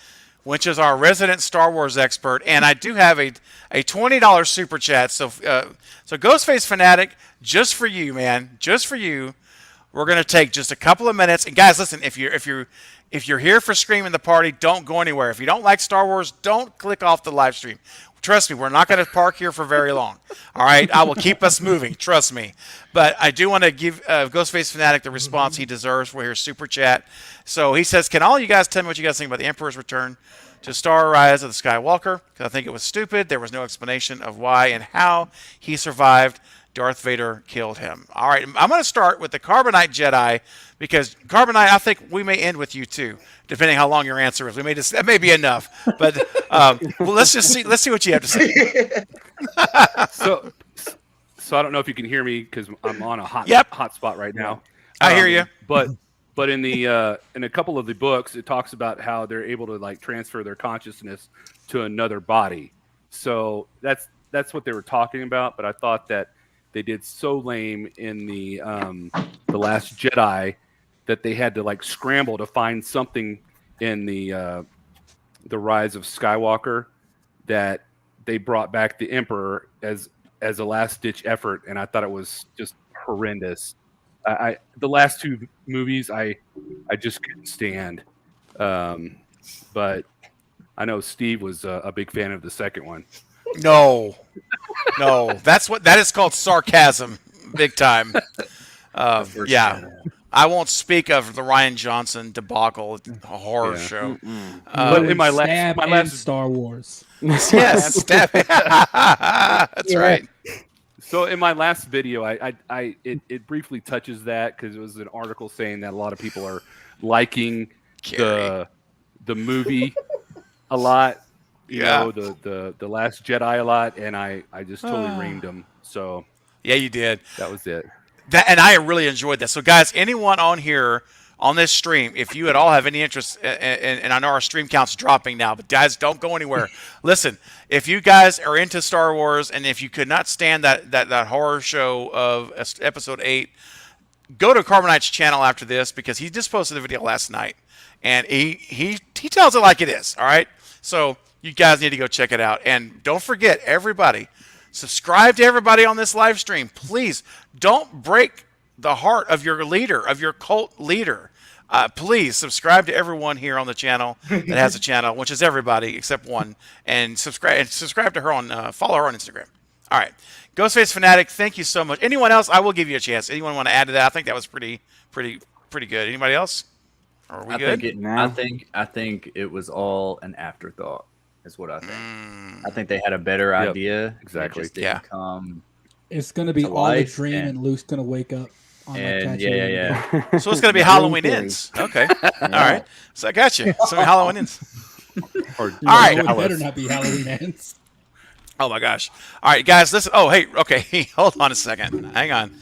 which is our resident Star Wars expert, and I do have a $20 super chat. So Ghostface Fanatic, just for you, man, just for you. We're gonna take just a couple of minutes, and guys, listen. If you're here for Screaming the Party, don't go anywhere. If you don't like Star Wars, don't click off the live stream. Trust me, we're not going to park here for very long. All right, I will keep us moving. Trust me. But I do want to give Ghostface Fanatic the response he deserves for his super chat. So he says, "Can all you guys tell me what you guys think about the Emperor's return to Star Rise of the Skywalker? Because I think it was stupid. There was no explanation of why and how he survived. Darth Vader killed him." All right, I'm going to start with the Carbonite Jedi because Carbonite, I think we may end with you too, depending how long your answer is. That may be enough, but well, let's see what you have to say. So I don't know if you can hear me because I'm on a hot spot right now. I hear you. But in a couple of the books, it talks about how they're able to like transfer their consciousness to another body. So that's what they were talking about. But I thought that they did so lame in the Last Jedi that they had to like scramble to find something in the Rise of Skywalker that they brought back the Emperor as a last ditch effort, and I thought it was just horrendous. The last two movies I just couldn't stand, but I know Steve was a big fan of the second one. No, that is called sarcasm, big time. Yeah, I won't speak of the Ryan Johnson debacle horror show. But in my last Star Wars. Yes, stab. That's right. So in my last video, it briefly touches that because it was an article saying that a lot of people are liking the movie a lot. You know, the Last Jedi a lot, and I just totally reamed them. So yeah, you did. That was it. And I really enjoyed that. So guys, anyone on here on this stream, if you at all have any interest, and I know our stream count's dropping now, but guys, don't go anywhere. Listen, if you guys are into Star Wars, and if you could not stand that horror show of Episode 8, go to Carbonite's channel after this, because he just posted a video last night, and he tells it like it is. All right, so you guys need to go check it out, and don't forget, everybody, subscribe to everybody on this live stream. Please don't break the heart of your leader, of your cult leader. Please subscribe to everyone here on the channel that has a channel, which is everybody except one, and subscribe to her on, follow her on Instagram. All right, Ghostface Fanatic, thank you so much. Anyone else? I will give you a chance. Anyone want to add to that? I think that was pretty good. Anybody else? Are we good? I think it was all an afterthought. Is what I think. I think they had a better idea. Exactly. It just didn't come It's going to be to all a life, dream, and Luke's going to wake up on and that yeah. So it's going to be Halloween Ends. Okay. All right. So I got you. So Halloween Ends. All right. It better not be Halloween Ends. Oh my gosh. All right, guys, listen. Oh, hey, okay. Hold on a second. Hang on.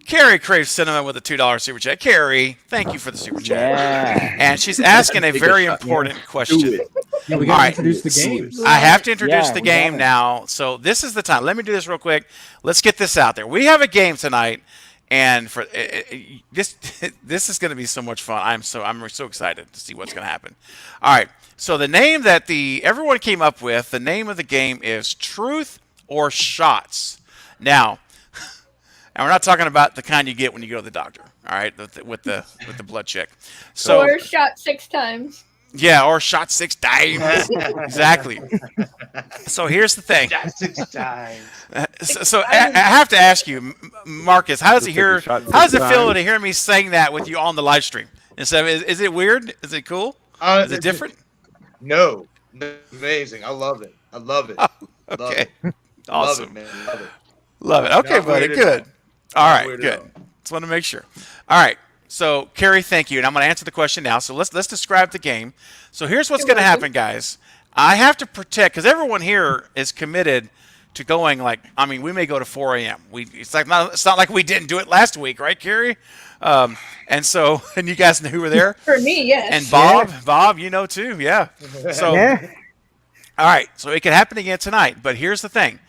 Carrie craves cinnamon with a $2 super chat. Carrie, thank you for the super chat. Yeah. And she's asking a very important question. Yeah, we got to All right. introduce the games. I have to introduce Yeah, the we game got it. now. So this is the time. Let me do this real quick. Let's get this out there. We have a game tonight, and for this is going to be so much fun. I'm so excited to see what's going to happen. All right. So the name that everyone came up with, the name of the game is Truth or Shots. Now, and we're not talking about the kind you get when you go to the doctor. All right, with the blood check. So Or shot 6 times. yeah, or shot 6 times. Exactly. So here's the thing. Shot 6 times. So I have to ask you, Marcus, how does it feel times. to hear me saying that with you on the live stream? And so, is it weird? Is it cool? Is it different? No, amazing. I love it. I love it. Okay. Love it. Awesome. Love it, man. Love it. Love it. Okay, Not buddy. weird at Good. all. All Not right. weird at Good. all. Just want to make sure. All right. So, Carrie, thank you, and I'm going to answer the question now. So let's describe the game. So here's what's going to happen, guys. I have to protect, because everyone here is committed to going. We may go to 4 a.m. It's not like we didn't do it last week, right, Carrie? And you guys know who were there. For me, yes. And Bob, you know too, yeah. So, Yeah. all right, so it can happen again tonight. But here's the thing: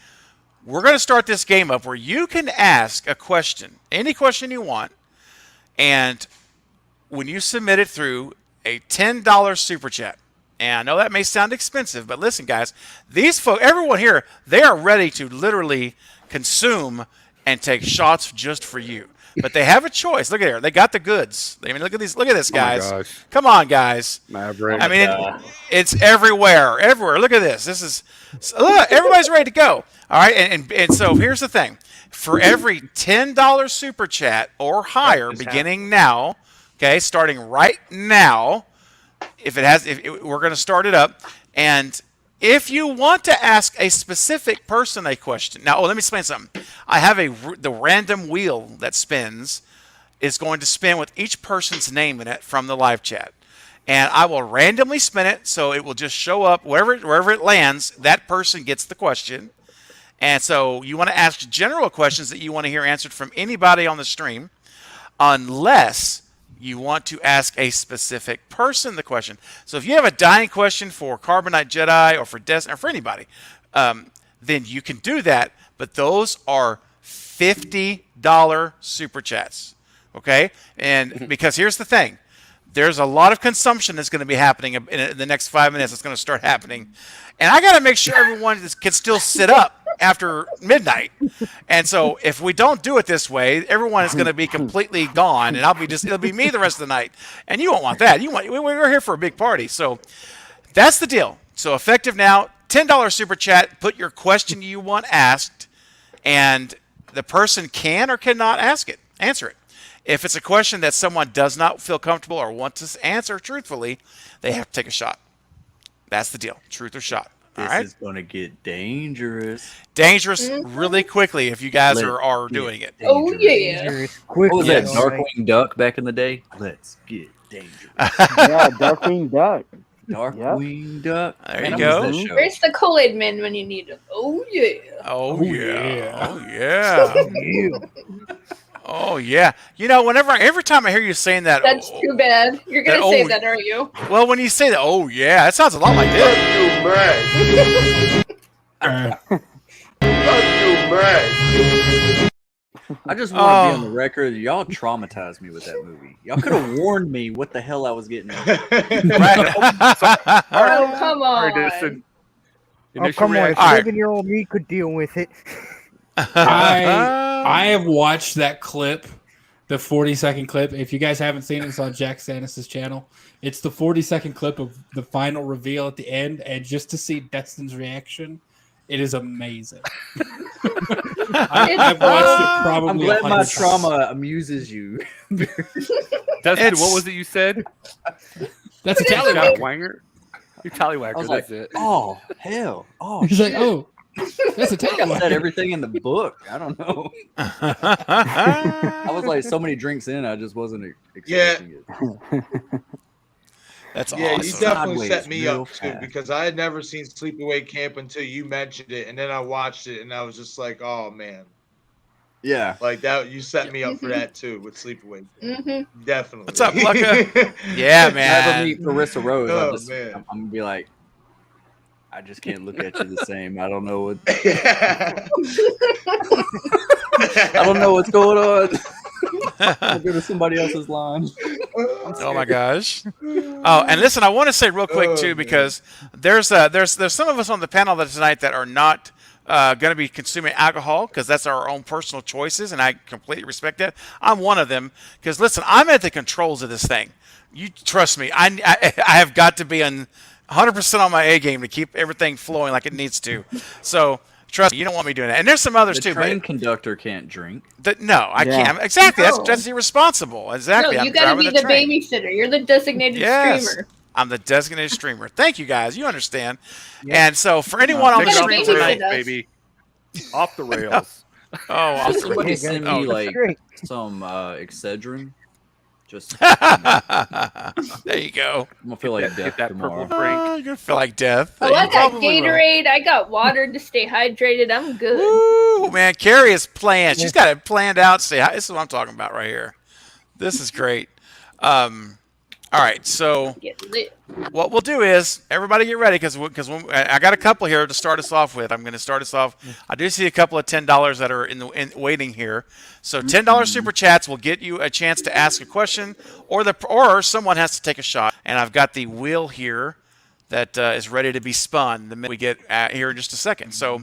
we're going to start this game up where you can ask a question, any question you want, and when you submit it through a $10 super chat. And I know that may sound expensive, but listen, guys, these folks, everyone here, they are ready to literally consume and take shots just for you. But they have a choice. Look at here. They got the goods. I mean, look at these. Look at this, guys. Oh my gosh. Come on, guys. Maverick. I mean, it's everywhere. Everywhere. Look at this. This is look. Everybody's ready to go. All right. And so here's the thing. For every $10 super chat or higher, beginning now, okay, starting right now, we're going to start it up, and if you want to ask a specific person a question, now, let me explain something. I have the random wheel that spins is going to spin with each person's name in it from the live chat, and I will randomly spin it, so it will just show up wherever it lands. That person gets the question, and so you want to ask general questions that you want to hear answered from anybody on the stream, unless you want to ask a specific person the question. So if you have a dying question for Carbonite Jedi or for Destiny or for anybody, then you can do that. But those are $50 super chats. Okay? And because here's the thing. There's a lot of consumption that's going to be happening in the next 5 minutes. It's going to start happening. And I got to make sure everyone can still sit up after midnight. And so if we don't do it this way, everyone is going to be completely gone, and it'll be me the rest of the night. And you won't want that. We're here for a big party. So that's the deal. So effective now, $10 super chat, put your question you want asked, and the person can or cannot answer it. If it's a question that someone does not feel comfortable or want to answer truthfully, they have to take a shot. That's the deal. Truth or shot. All right? This is going to get dangerous. Dangerous really quickly if you guys are doing it. Oh yeah. What was that, Darkwing Duck back in the day? Let's get dangerous. Yeah, Darkwing Duck. Darkwing Duck. There you go. Where's the Kool-Aid Man when you need him? Oh yeah. Oh yeah. Oh yeah. Oh yeah. You know, every time I hear you saying that, That's too bad. You're gonna say that, aren't you? Well, when you say that, oh yeah, that sounds a lot like this. I just want to be on the record. Y'all traumatized me with that movie. Y'all could have warned me what the hell I was getting. Oh come on. Oh come on! If 11-year-old me could deal with it. I have watched that clip, the 40-second clip. If you guys haven't seen it, it's on Jack Stannis' channel. It's the 40-second clip of the final reveal at the end, and just to see Destin's reaction, it is amazing. I've watched it probably. I'm glad my trauma amuses you. Destin, what was it you said? That's a tallywhacker. Wanger? You tallywhacker, that's it. Oh, hell. Oh, he's like, oh. That's a I think I said everything in the book. I don't know. I was like so many drinks in, I just wasn't expecting it. That's yeah, awesome. you definitely set me real up too fast. because I had never seen Sleepaway Camp until you mentioned it, and then I watched it and I was just like, oh man. Yeah, like that. You set me up for that too with Sleepaway. Definitely. What's up, Lucca? Yeah, man. If I ever meet Marissa Rose, man. I'm gonna be like, I just can't look at you the same. I don't know what. I don't know what's going on. I'll go to somebody else's line. Oh my gosh! Oh, and listen, I want to say real quick too, because there's some of us on the panel tonight that are not going to be consuming alcohol because that's our own personal choices, and I completely respect that. I'm one of them because listen, I'm at the controls of this thing. You trust me. I have got to be on 100% on my A game to keep everything flowing like it needs to. So. Trust me, you don't want me doing that. And there's some others too. The train conductor can't drink. No, I can't. Exactly. No. That's irresponsible. Exactly. No, you gotta be the babysitter. You're the designated streamer. I'm the designated streamer. Thank you guys. You understand. Yeah. And so for anyone on the stream tonight, baby, off the rails. Off the somebody rails. send me like some Excedrin. Just there you go. I'm gonna feel like death tomorrow. You're gonna feel like death. Oh, I got Gatorade. I got water to stay hydrated. I'm good. Ooh, man, Carrie is planned. She's got it planned out. This is what I'm talking about right here. This is great. All right, so what we'll do is everybody get ready because I got a couple here to start us off with. I'm going to start us off. I do see a couple of $10 that are in waiting here. So $10 super chats will get you a chance to ask a question, or someone has to take a shot. And I've got the wheel here that is ready to be spun the minute we get here in just a second. So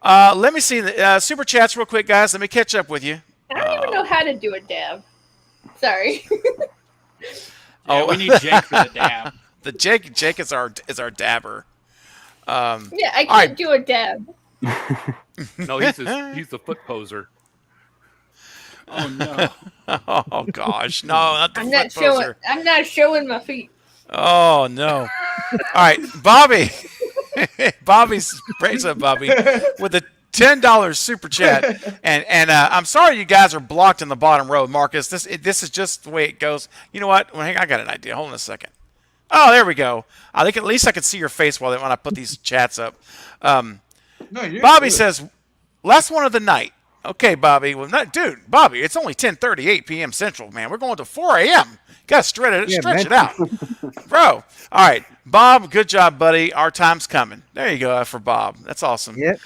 let me see the super chats real quick, guys. Let me catch up with you. I don't even know how to do a dab. Sorry. Yeah, we need Jake for the dab. Jake is our dabber. Yeah, I can't do a dab. No, he's the foot poser. Oh no! Oh gosh, no, not the foot poser. I'm not showing my feet. Oh no! All right, Bobby. Bobby's praise up, Bobby, with a $10 super chat, and I'm sorry you guys are blocked in the bottom row, Marcus. This is just the way it goes. You know what? I got an idea. Hold on a second. Oh, there we go. I think at least I can see your face when I put these chats up. Bobby says, last one of the night. Okay, Bobby. Well, Bobby, it's only 10:38 p.m. Central, man. We're going to 4 a.m. Got to stretch it out, bro. All right, Bob. Good job, buddy. Our time's coming. There you go for Bob. That's awesome. Yep.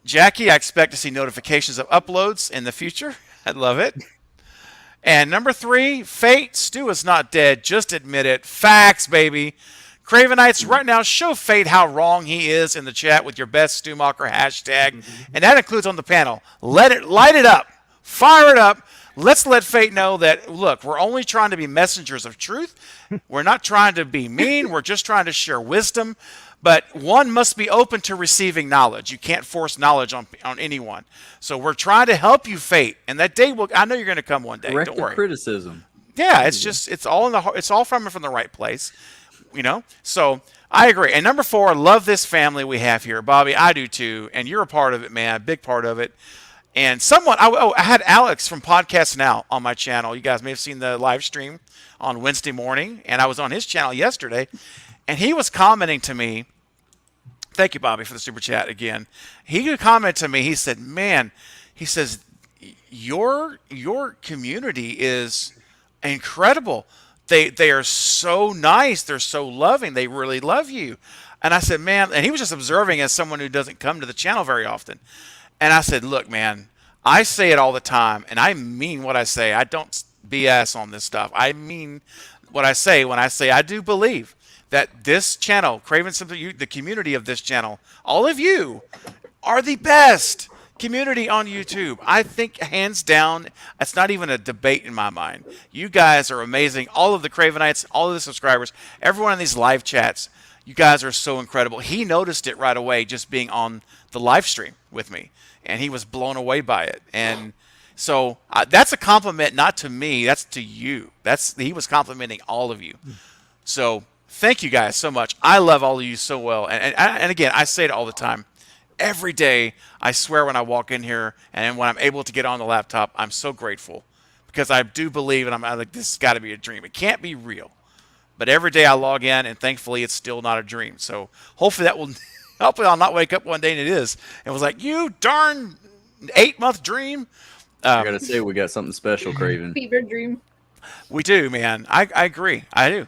Jackie, I expect to see notifications of uploads in the future. I love it. And number 3, Fate, Stu is not dead. Just admit it. Facts, baby. Cravenites, right now, show Fate how wrong he is in the chat with your best Stu Macher hashtag. And that includes on the panel. Light it up. Fire it up. Let's let Fate know that, look, we're only trying to be messengers of truth. We're not trying to be mean. We're just trying to share wisdom. But one must be open to receiving knowledge. You can't force knowledge on anyone. So we're trying to help you, Fate, and that day will. I know you're going to come one day. Corrective Don't worry. criticism. Yeah, it's all it's all from the right place, So I agree. And number 4, love this family we have here, Bobby. I do too, and you're a part of it, man, a big part of it. And I had Alex from Podcast Now on my channel. You guys may have seen the live stream on Wednesday morning, and I was on his channel yesterday, and he was commenting to me. Thank you, Bobby, for the super chat again. He commented to me. He said, "Man," he says, "your community is incredible. They are so nice. They're so loving. They really love you." And I said, "Man," and he was just observing as someone who doesn't come to the channel very often. And I said, "Look, man, I say it all the time, and I mean what I say. I don't BS on this stuff. I mean what I say when I say I do believe that this channel, Craven Simply, the community of this channel, all of you are the best community on YouTube. I think hands down, it's not even a debate in my mind. You guys are amazing. All of the Cravenites, all of the subscribers, everyone in these live chats, you guys are so incredible." He noticed it right away just being on the live stream with me, and he was blown away by it. And so that's a compliment, not to me, that's to you. He was complimenting all of you. So thank you guys so much. I love all of you so well. And again, I say it all the time. Every day, I swear when I walk in here and when I'm able to get on the laptop, I'm so grateful because I do believe, and I'm like, this has got to be a dream. It can't be real. But every day I log in, and thankfully it's still not a dream. So hopefully I'll not wake up one day and it is. And was like, you darn 8-month dream. I got to say, we got something special, Craven. Fever dream. We do, man. I agree. I do.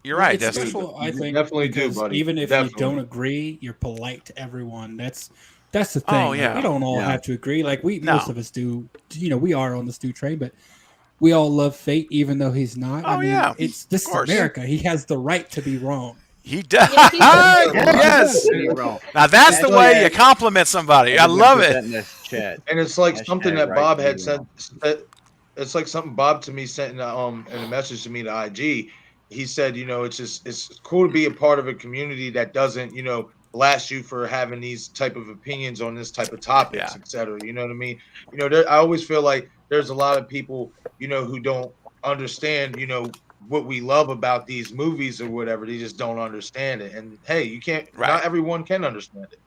You're right. It's special, I think, definitely do, buddy. Even if Definitely. you don't agree, you're polite to everyone. That's the thing. Oh, yeah. Like, we don't all Yeah. have to agree. Like No. most of us do. We are on the Stu train, but we all love Fate, even though he's not. Oh, yeah. This is America. He has the right to be wrong. He does. Yeah, he does. Yes. Now that's the way you compliment somebody. I love it. And it's like something that right Bob to had be sent. It's like something Bob to me sent in a message to me to IG. He said, it's cool to be a part of a community that doesn't, blast you for having these type of opinions on this type of topics, Yeah. et cetera. You know what I mean? I always feel like there's a lot of people, who don't understand, what we love about these movies or whatever. They just don't understand it. And hey, you can't. Right. Not everyone can understand it.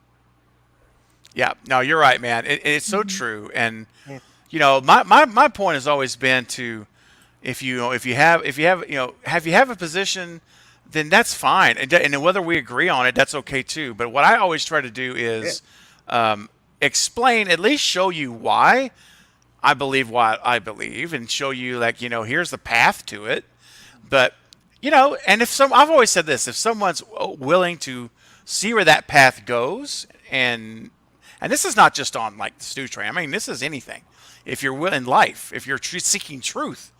Yeah, no, you're right, man. It's so true. And my point has always been to, if you have a position, then that's fine. And whether we agree on it, that's okay too. But what I always try to do is explain, at least show you why I believe what I believe, and show you here's the path to it. But and I've always said this: if someone's willing to see where that path goes, and this is not just on like the Stu train. I mean, this is anything. If you're in life, if you're seeking truth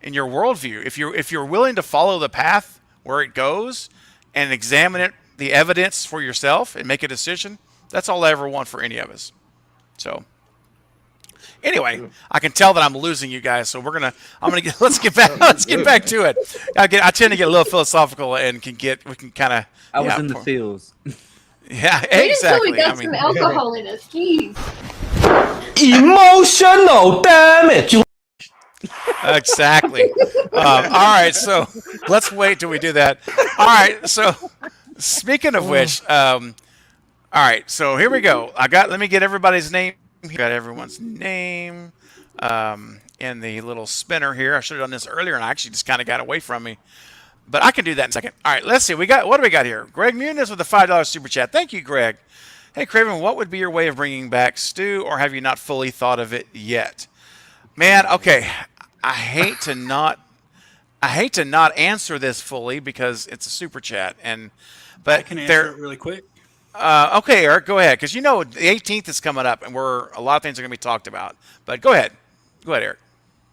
in your worldview, if you're willing to follow the path where it goes and examine the evidence for yourself and make a decision, that's all I ever want for any of us. So. Anyway, I can tell that I'm losing you guys, so let's get back to it. I tend to get a little philosophical and we can kind of. I was in the fields. Yeah, Wait exactly. until we got some alcohol in us. Jeez. Emotional damage. Exactly. All right, so let's wait till we do that. All right, so speaking of which, all right, so here we go. Let me get everybody's name. Got everyone's name in the little spinner here. I should have done this earlier, and I actually just kind of got away from me. But I can do that in a second. All right, let's see. What do we got here? Greg Muniz with a $5 super chat. Thank you, Greg. Hey, Craven, what would be your way of bringing back Stu, or have you not fully thought of it yet? Man, okay. I hate to not answer this fully because it's a super chat, but I can answer it really quick. Okay, Eric, go ahead, because the 18th is coming up, and a lot of things are going to be talked about. But go ahead, Eric.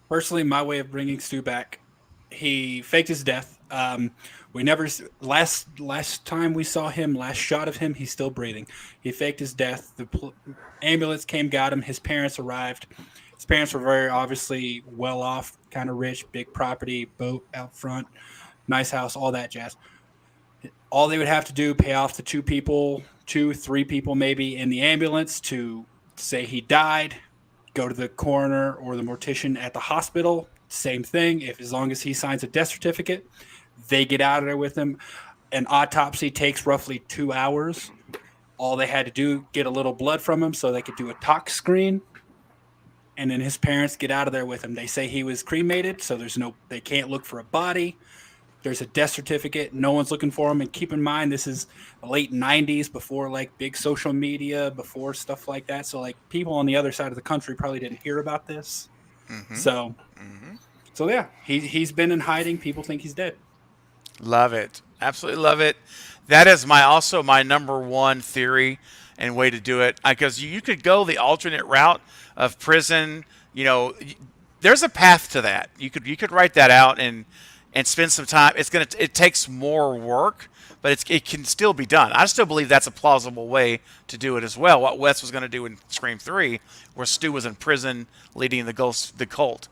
Personally, my way of bringing Stu back, he faked his death. We never last time we saw him, last shot of him, he's still breathing. He faked his death. The ambulance came, got him. His parents arrived. His parents were very obviously well off, kind of rich, big property, boat out front, nice house, all that jazz. All they would have to do, pay off the 2 people, 2, 3 people maybe in the ambulance to say he died, go to the coroner or the mortician at the hospital, same thing. If as long as he signs a death certificate, they get out of there with him. An autopsy takes roughly 2 hours. All they had to do, get a little blood from him so they could do a tox screen. And then his parents get out of there with him. They say he was cremated, so they can't look for a body. There's a death certificate. No one's looking for him. And keep in mind, this is the late 90s, before like big social media, before stuff like that. So like people on the other side of the country probably didn't hear about this. Mm-hmm. So yeah, he's been in hiding. People think he's dead. Love it. Absolutely love it. That is also my number one theory and way to do it. Because you could go the alternate route of prison. You know, there's a path to that. You could write that out and spend some time. It takes more work, but it can still be done. I still believe that's a plausible way to do it as well. What Wes was going to do in Scream 3, where Stu was in prison leading the cult.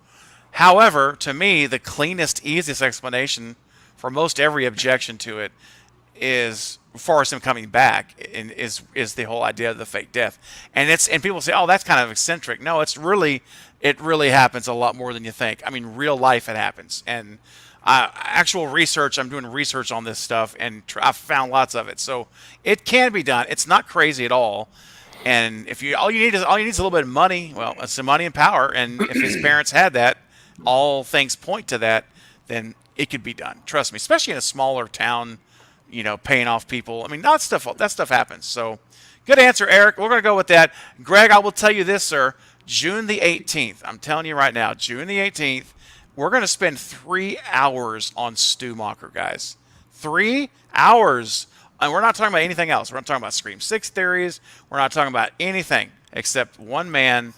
However, to me, the cleanest, easiest explanation for most every objection to it is, as far as him coming back, is the whole idea of the fake death. And people say, oh, that's kind of eccentric. No, it really happens a lot more than you think. I mean, real life it happens. And actual research, I'm doing research on this stuff, and I've found lots of it. So it can be done. It's not crazy at all. And if all you need is a little bit of money. Well, it's some money and power. And if his parents had that, all things point to that, then it could be done. Trust me, especially in a smaller town, paying off people. I mean, that stuff happens. So good answer, Eric. We're going to go with that. Greg, I will tell you this, sir. June the 18th. I'm telling you right now, June the 18th, we're going to spend 3 hours on Stu Macher, guys. 3 hours. And we're not talking about anything else. We're not talking about Scream 6 theories. We're not talking about anything except one man,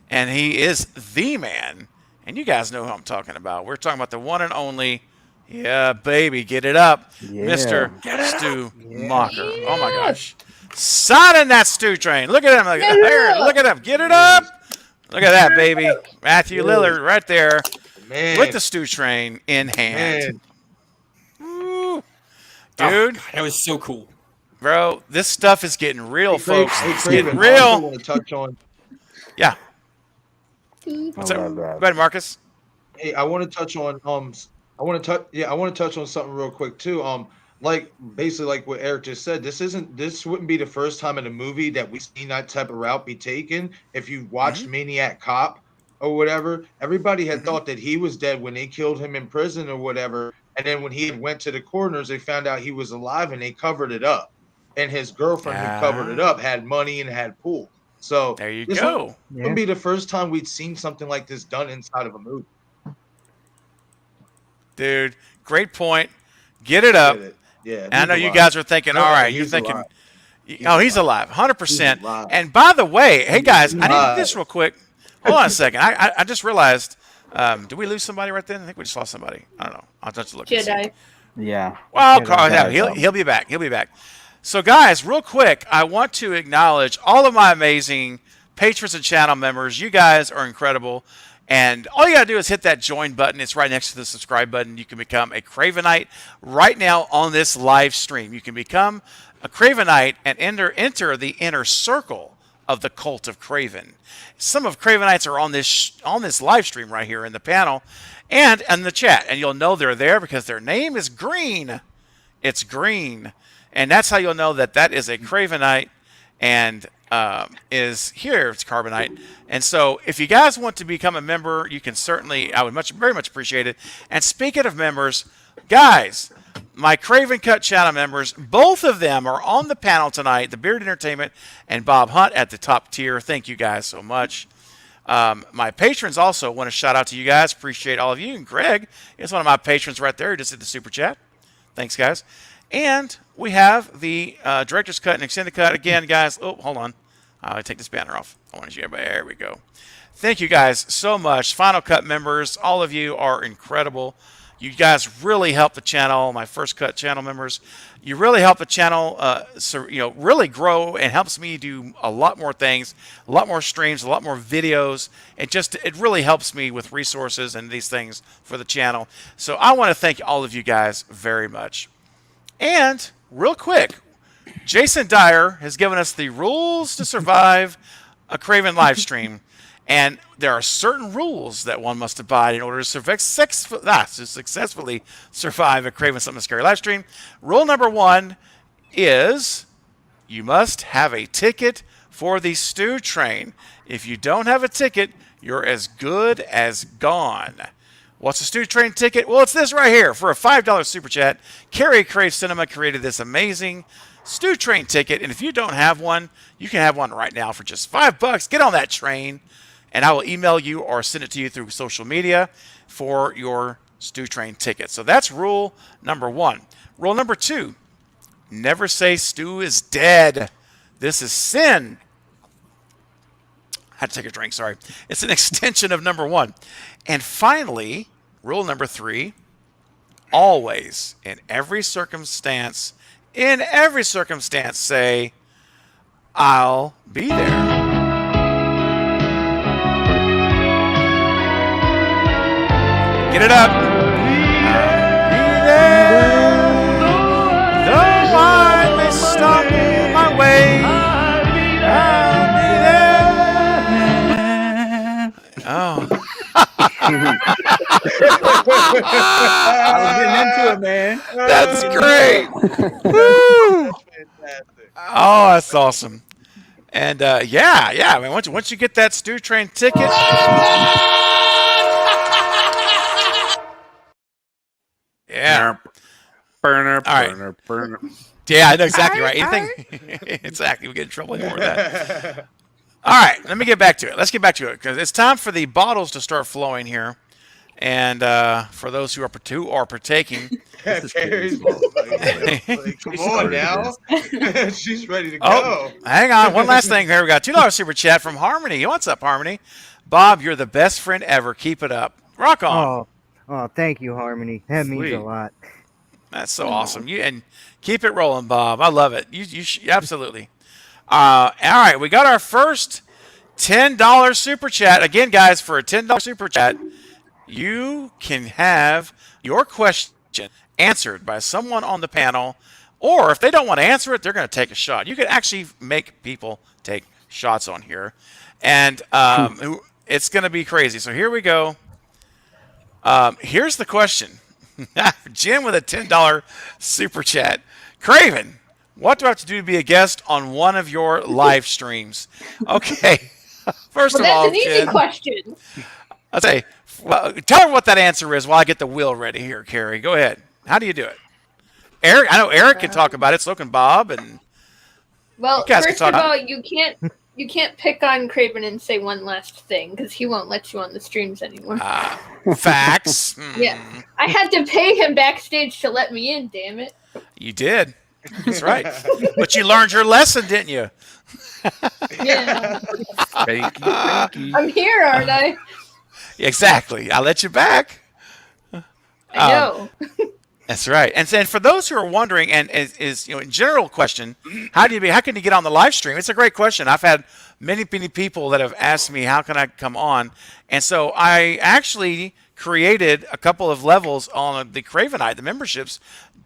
and he is the man. And you guys know who I'm talking about. We're talking about the one and only, yeah, baby, get it up, Mr. Stu Macher. Yeah. Oh, my gosh. Signing that Stu train. Look at him. Look at him. Get it up. Look at that, baby. Matthew Lillard right there. Man. With the Stu train in hand. Dude. Oh, God, that was so cool. Bro, this stuff is getting real, folks. It's getting real. I want to touch on. Yeah. What's up? Go ahead, Marcus. Hey, I want to touch on I want to touch on something real quick too. Basically like what Eric just said, this wouldn't be the first time in a movie that we've seen that type of route be taken. If you watched Maniac Cop or whatever, everybody had thought that he was dead when they killed him in prison or whatever. And then when he went to the coroners, they found out he was alive and they covered it up. And his girlfriend who covered it up had money and had pool. So there you go. This would be the first time we'd seen something like this done inside of a movie. Dude, great point. Get it up. Yeah. And I know you guys are thinking, all right, you're thinking, he's alive, 100%. And by the way, hey guys, I need to do this real quick. Hold on a second. I just realized, did we lose somebody right then? I think we just lost somebody. I don't know. I'll have to look. Jedi. Yeah. Well, he'll be back. He'll be back. So guys, real quick, I want to acknowledge all of my amazing patrons and channel members. You guys are incredible. And all you got to do is hit that join button. It's right next to the subscribe button. You can become a Cravenite right now on this live stream. You can become a Cravenite and enter the inner circle of the cult of Craven. Some of Cravenites are on this live stream right here in the panel and in the chat. And you'll know they're there because their name is green. It's green. And that's how you'll know that is a Cravenite and is here. It's Carbonite. And so if you guys want to become a member, you can certainly, I would very much appreciate it. And speaking of members, guys, my Craven Cut channel members, both of them are on the panel tonight, the Beard Entertainment and Bob Hunt at the top tier. Thank you guys so much. My patrons also want to shout out to you guys. Appreciate all of you. And Greg is one of my patrons right there. He just did the super chat. Thanks, guys. And we have the Director's Cut and Extended Cut. Again, guys, oh, hold on. I'll take this banner off. I want to show everybody. There we go. Thank you guys so much. Final Cut members, all of you are incredible. You guys really help the channel. My First Cut channel members, you really help the channel really grow and helps me do a lot more things, a lot more streams, a lot more videos. It really helps me with resources and these things for the channel. So I want to thank all of you guys very much. And real quick, Jason Dyer has given us the rules to survive a Craven live stream. And there are certain rules that one must abide in order to successfully survive a Craven Something Scary live stream. Rule number 1 is you must have a ticket for the Stu Train. If you don't have a ticket, you're as good as gone. What's a Stu Train ticket? Well, it's this right here. For a $5 super chat, Carrie Crave Cinema created this amazing Stu Train ticket. And if you don't have one, you can have one right now for just $5. Get on that train, and I will email you or send it to you through social media for your Stu Train ticket. So that's rule number 1. Rule number 2, never say Stu is dead. This is sin. I had to take a drink, sorry. It's an extension of number 1. And finally, rule number 3, always, in every circumstance, say, I'll be there. Get it up. I'll be there. Though I may stumble my way, I'll be there. Oh. I was getting into it, man. That's great. Woo. Oh, that's awesome. And yeah. I mean, once you get that Stu Train ticket. Yeah. Burner. Yeah, I know exactly right. Anything? Exactly. We get in trouble anymore with that. All right, let me get back to it. Let's get back to it because it's time for the bottles to start flowing here. And for those who are partaking, Carrie's like, come on now. She's ready to go. Oh, hang on. One last thing here. We got $2 super chat from Harmony. What's up, Harmony? Bob, you're the best friend ever. Keep it up. Rock on. Oh, thank you, Harmony. That means a lot. That's so awesome. And keep it rolling, Bob. I love it. You absolutely. All right, we got our first $10 super chat. Again, guys, for a $10 super chat, you can have your question answered by someone on the panel, or if they don't want to answer it, they're going to take a shot. You can actually make people take shots on here, and it's going to be crazy. So here we go. Here's the question. Jim with a $10 super chat. Craven, what do I have to do to be a guest on one of your live streams? Okay. First of all, that's an easy question. I'll say, well, tell her what that answer is while I get the wheel ready here, Carrie. Go ahead. How do you do it? Eric, I know Eric can talk about it. So can Bob. And well, first of all, you can't pick on Craven and say one last thing because he won't let you on the streams anymore. Facts. Yeah, I had to pay him backstage to let me in. Damn it. You did. That's right. But you learned your lesson, didn't you? Yeah. Thank you. I'm here, aren't I? Exactly. I'll let you back. I know. That's right. And for those who are wondering, and is in general question, how can you get on the live stream? It's a great question. I've had many people that have asked me how can I come on, and so I actually created a couple of levels on the Cravenite, the memberships,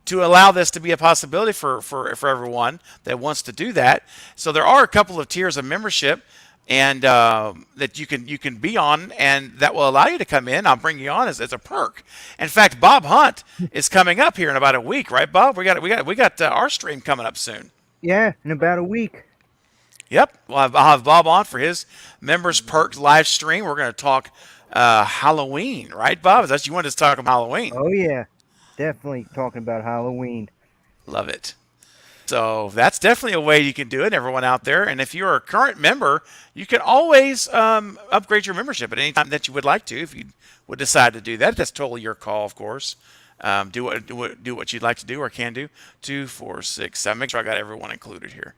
to allow this to be a possibility for everyone that wants to do that. So there are a couple of tiers of membership, and that you can be on, and that will allow you to come in. I'll bring you on as a perk. In fact, Bob Hunt is coming up here in about a week, right, Bob? We got our stream coming up soon. Yeah, in about a week. Yep, I'll have Bob on for his members perks live stream. We're going to talk Halloween, right, Bob? Is that you wanted to talk about Halloween? Oh yeah, definitely talking about Halloween. Love it. So that's definitely a way you can do it, everyone out there. And if you're a current member, you can always upgrade your membership at any time that you would like to. If you would decide to do that, that's totally your call, of course. Do what you'd like to do or can do. 2, 4, 6, 7. Make sure I got everyone included here.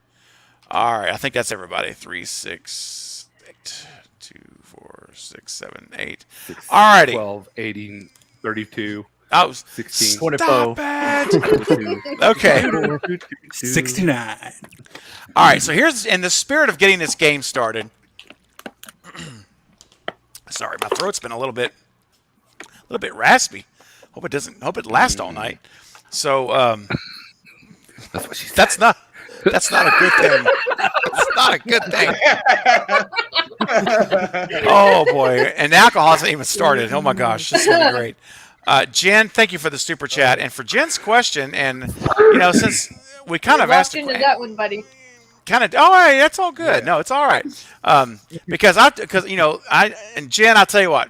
All right, I think that's everybody. 3, 6, 8, 2, 4, 6, 7, 8. All righty. 12, 18, 32. Oh, 16, stop it. Okay. 69. All right, so here's, in the spirit of getting this game started. Sorry, my throat's been a little bit raspy. Hope it lasts all night. So That's what she said. That's not a good thing. It's not a good thing. Oh boy, and the alcohol hasn't even started. Oh my gosh, this is gonna be great. Jen, thank you for the super chat, and for Jen's question. And since we kind of asked into that one, buddy. All right, that's all good. No, it's all right. Because and Jen, I'll tell you what,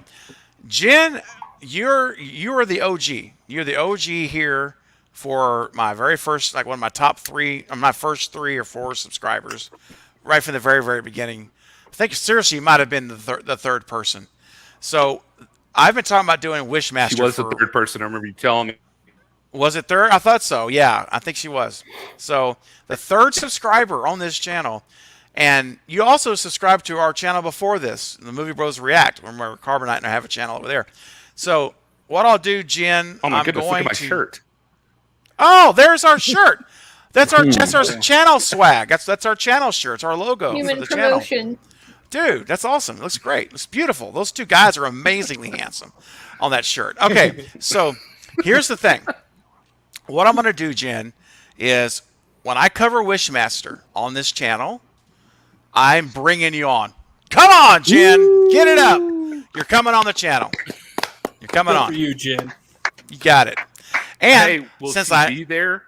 Jen, you are the OG. You're the OG here for my very first, like one of my top 3, or my first 3 or 4 subscribers, right from the very, very beginning. I think seriously, you might have been the third person. So I've been talking about doing Wishmaster. She was the third person. I remember you telling me. Was it third? I thought so. Yeah, I think she was. So the third subscriber on this channel, and you also subscribed to our channel before this, the Movie Bros React, where Carbonite and I have a channel over there. So what I'll do, Jen, oh my I'm goodness, going look at my to. Shirt. Oh, there's our shirt. That's our channel swag. That's our channel shirt. It's our logo Human for the promotion. channel. Dude, that's awesome. It looks great. It looks beautiful. Those 2 guys are amazingly handsome on that shirt. Okay, so here's the thing. What I'm going to do, Jen, is when I cover Wishmaster on this channel, I'm bringing you on. Come on, Jen. Get it up. You're coming on the channel. You're coming on. For you, Jen. You got it. And hey, will since she be there?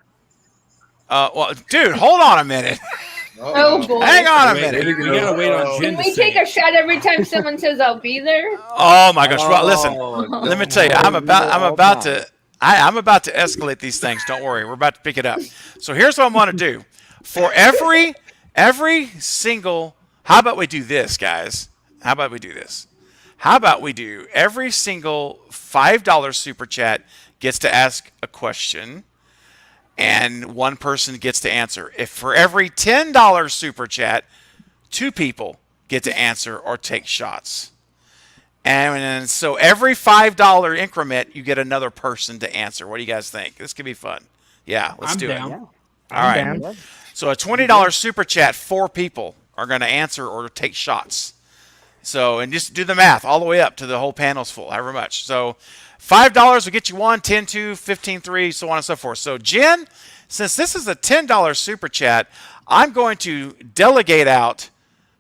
Well, dude, hold on a minute. Oh boy. Hang on a minute. We gotta wait on Jen. Can we take a shot every time someone says I'll be there? Oh my gosh! Well, listen. Let me tell you, I'm about to escalate these things. Don't worry, we're about to pick it up. So here's what I'm going to do. For every single, how about we do this, guys? How about we do this? How about we do every single $5 super chat gets to ask a question, and one person gets to answer. If for every $10 super chat, 2 people get to answer or take shots. And so every $5 increment, you get another person to answer. What do you guys think? This could be fun. Yeah, let's do it. Yeah. All right. So a $20 super chat, 4 people are going to answer or take shots. So, and just do the math all the way up to the whole panel's full, however much. So $5 will get you 1, 10, 2, 15, 3, so on and so forth. So Jen, since this is a $10 super chat, I'm going to delegate out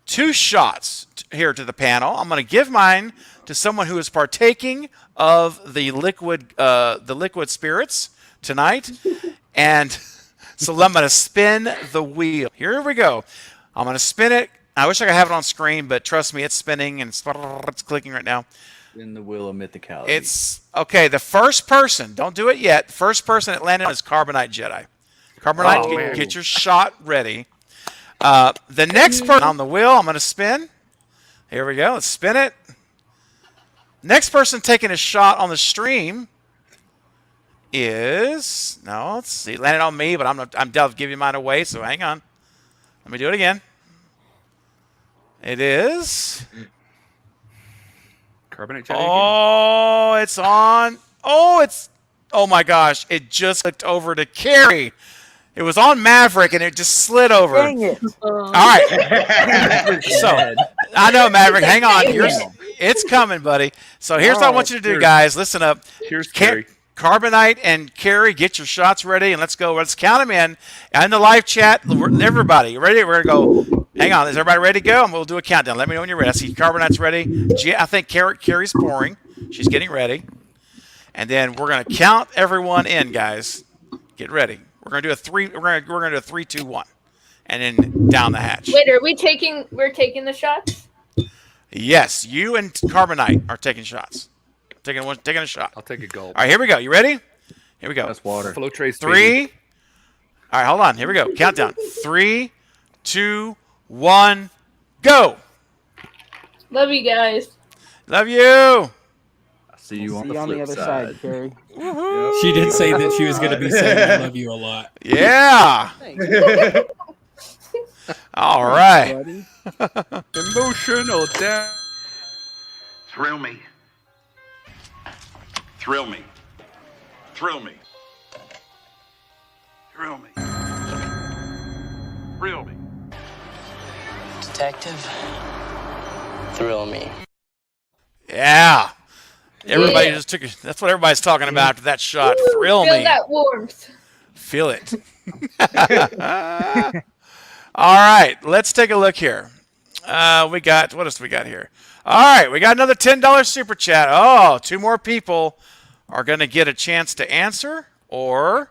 2 shots here to the panel. I'm going to give mine to someone who is partaking of the liquid spirits tonight. And so I'm going to spin the wheel. Here we go. I'm going to spin it. I wish I could have it on screen, but trust me, it's spinning and it's clicking right now. Spin the wheel of mythicality. It's okay. The first person, don't do it yet. The first person that landed on is Carbonite Jedi. Carbonite, get your shot ready. The next person on the wheel, I'm going to spin. Here we go. Let's spin it. Next person taking a shot on the stream is let's see, landed on me, but I'm giving mine away. So hang on. Let me do it again. It is Carbonite Jedi. Oh, it's on. Oh my gosh! It just clicked over to Carrie. It was on Maverick and it just slid over. Dang it! All right. So I know Maverick. Hang on. It's coming, buddy. So here's what I want you to do, guys. Listen up. Here's Carrie. Carbonite and Carrie, get your shots ready and let's go. Let's count them in. And in the live chat, everybody, ready? We're going to go. Hang on. Is everybody ready to go? And we'll do a countdown. Let me know when you're ready. I see Carbonite's ready. I think Carrie's pouring. She's getting ready. And then we're going to count everyone in, guys. Get ready. We're going to do a 3. We're going to do a 3, 2, 1, and then down the hatch. Wait, we're taking the shots? Yes, you and Carbonite are taking shots. Taking a shot. I'll take a gulp. All right, here we go. You ready? Here we go. That's water. Flow trace. 3. All right, hold on. Here we go. Countdown. 3, 2, 1, go. Love you guys. Love you. See you on the other flip side, Carrie. She did say that she was going to be saying I love you a lot. Yeah. All right. Emotional death. Thrill me. Thrill me. Thrill me. Thrill me. Thrill me. Detective, thrill me. Yeah. Everybody just took. That's what everybody's talking about after that shot. Thrill Feel me. that warmth. Feel it. All right, let's take a look here. What else do we got here? All right, we got another $10 super chat. Oh, 2 more people are going to get a chance to answer or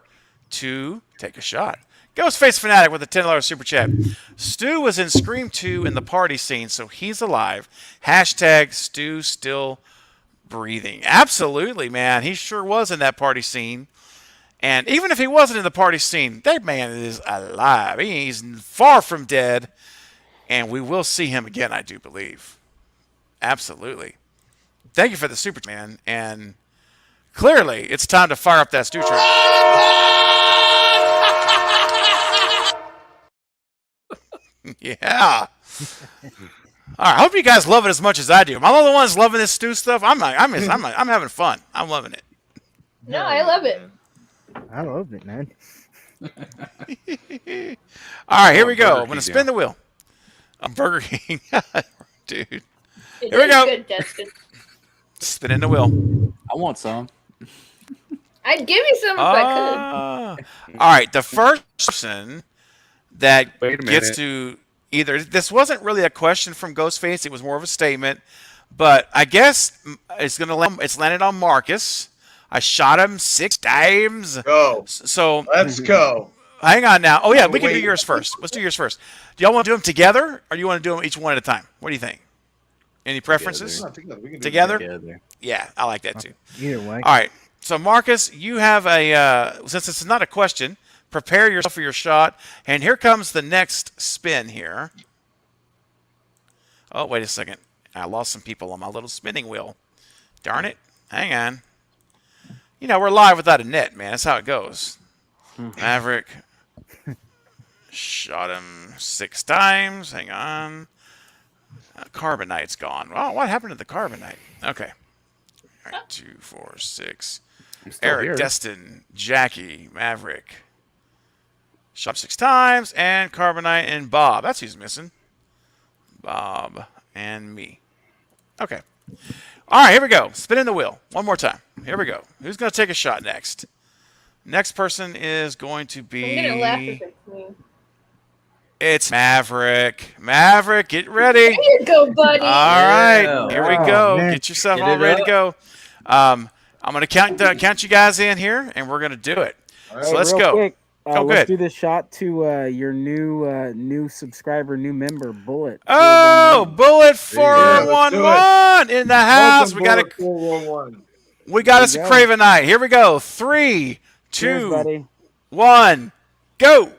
to take a shot. Ghostface Fanatic with a $10 super chat. Stu was in Scream 2 in the party scene, so he's alive. Hashtag Stu still breathing. Absolutely, man. He sure was in that party scene. And even if he wasn't in the party scene, that man is alive. He's far from dead. And we will see him again, I do believe. Absolutely. Thank you for the super, man. And clearly, it's time to fire up that Stu train. Yeah. All right. I hope you guys love it as much as I do. Am I the only ones loving this Stu stuff? I'm having fun. I'm loving it. No, I love it. I love it, man. All right, here we go. I'm going to spin the wheel. Burger King. Dude. Here we go. Good, Destin. Spinning the wheel. I want some. I'd give you some if I could. All right, the first person that gets to either, this wasn't really a question from Ghostface, it was more of a statement, but I guess it's landed on Marcus. I shot him 6 times. Go. So let's go. Hang on now. Oh yeah, we can do yours first. Let's do yours first. Do y'all want to do them together, or do you want to do them each one at a time? What do you think? Any preferences? Together? Yeah, I like that too. Either way. All right. So Marcus, you have since this is not a question, prepare yourself for your shot. And here comes the next spin here. Oh, wait a second. I lost some people on my little spinning wheel. Darn it. Hang on. You know, we're live without a net, man. That's how it goes. Maverick. Shot him 6 times. Hang on. Carbonite's gone. Oh, what happened to the Carbonite? Okay. All right, 2, 4, 6. Eric, here. Destin, Jackie, Maverick. Shot 6 times, and Carbonite and Bob. That's who's missing. Bob and me. Okay. All right, here we go. Spinning the wheel. One more time. Here we go. Who's going to take a shot next? Next person is going to be... I'm going to laugh if it's me. It's Maverick. Maverick, get ready. There you go, buddy. All right, here we go. Get yourself all ready to go. I'm going to count you guys in here, and we're going to do it. Right, so let's go. Quick, let's good. Do the shot to your new subscriber, new member, Bullet. Oh, Bullet 411 in the house. We got it. We got us a Cravenite. Here we go. 3, 2, 1, go.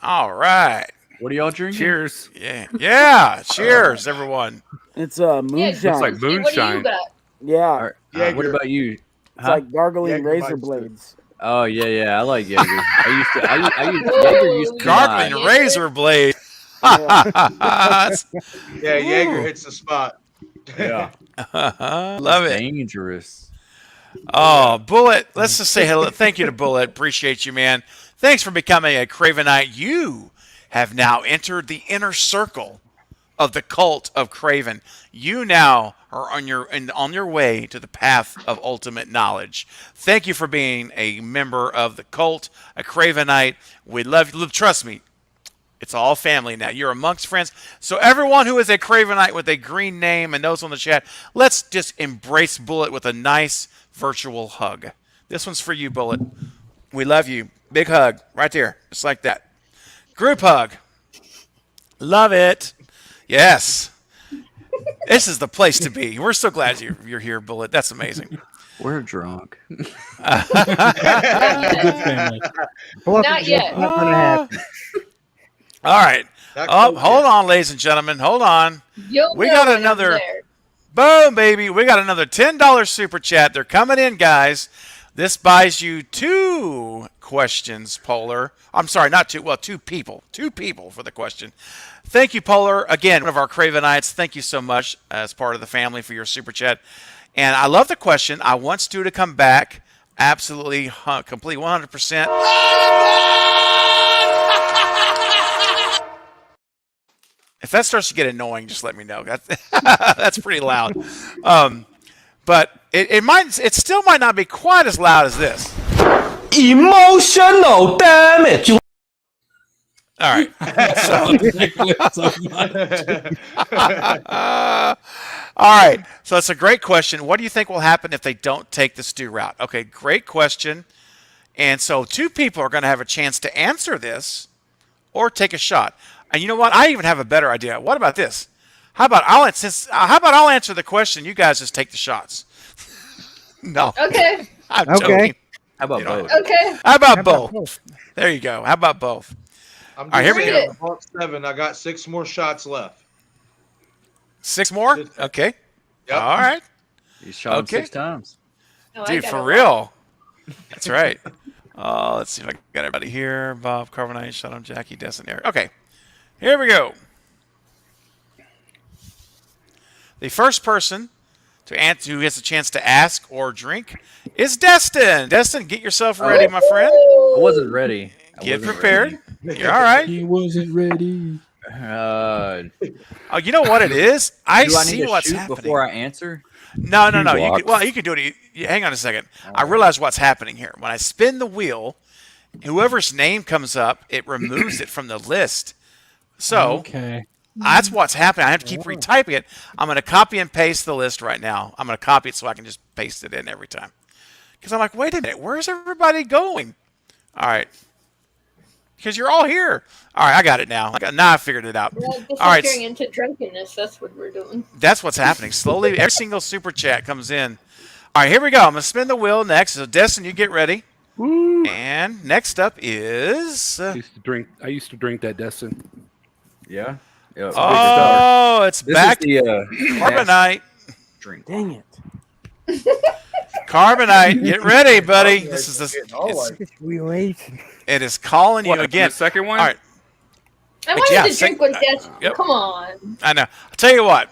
All right. What are y'all drinking? Cheers. Yeah. Cheers, everyone. It's moonshine. Looks like moonshine. Yeah. What about you? It's like gargling razor blades. Oh yeah, I like Jaeger. Jaeger used to gargling razor blade. Yeah, Jaeger hits the spot. Yeah. Love it. Dangerous. Oh, Bullet. Let's just say hello. Thank you to Bullet. Appreciate you, man. Thanks for becoming a Cravenite. You have now entered the inner circle of the cult of Craven. You now are on your way to the path of ultimate knowledge. Thank you for being a member of the cult, a Cravenite. We love you. Trust me, it's all family now. You're amongst friends. So everyone who is a Cravenite with a green name and those on the chat, let's just embrace Bullet with a nice virtual hug. This one's for you, Bullet. We love you. Big hug right there, just like that. Group hug. Love it. Yes. This is the place to be. We're so glad you're here, Bullet. That's amazing. We're drunk. Good family. Not yet. All right. Hold on, ladies and gentlemen. Hold on. We got another. Boom, baby. We got another $10 super chat. They're coming in, guys. This buys you 2 questions, Polar. I'm sorry, not 2. Well, 2 people. 2 people for the question. Thank you, Polar. Again, one of our Cravenites. Thank you so much as part of the family for your super chat. And I love the question. I want Stu to come back. Absolutely, complete 100%. If that starts to get annoying, just let me know. That's pretty loud. But it still might not be quite as loud as this. Emotional damage. All right. All right. So it's a great question. What do you think will happen if they don't take the Stu route? Okay, great question. And so 2 people are going to have a chance to answer this or take a shot. And you know what? I even have a better idea. What about this? How about I'll answer the question, you guys just take the shots. No. Okay. I'm Okay. joking. How about both? Okay. How about both? There you go. How about both? I'm All right, here we doing go. about 7. I got 6 more shots left. 6 more? Okay. Yep. All right. You shot him 6 times. Oh, I Dude, got for a lot. real. That's right. Let's see if I got everybody here. Bob, Carbonite, shot him, Jackie, Destin, Eric. Okay. Here we go. The first person to answer who gets a chance to ask or drink is Destin. Destin, get yourself ready, my friend. I wasn't ready. Get prepared. You're all right. He wasn't ready. Oh, you know what it is? I Do I see need to what's shoot happening. before I answer? No. You blocks. can do it. Hang on a second. I realize what's happening here. When I spin the wheel, whoever's name comes up, it removes it from the list. So Okay. that's what's happening. I have to keep retyping it. I'm going to copy and paste the list right now. I'm going to copy it so I can just paste it in every time. Because I'm like, wait a minute, where's everybody going? All right. Because you're all here. All right, I got it now. Now I figured it out. We're All right. disappearing into drunkenness. That's what we're doing. That's what's happening. Slowly, every single super chat comes in. All right, here we go. I'm going to spin the wheel next. So, Destin, you get ready. Woo. And next up is... I used to drink that, Destin. Yeah. Oh, it's This back. is the Carbonite. drink. Dang it. Carbonite, get ready, buddy. This is it is calling you What, again. the second one? All right. I wanted Yeah, to drink with Destin. Yep. Come on. I know. I'll tell you what.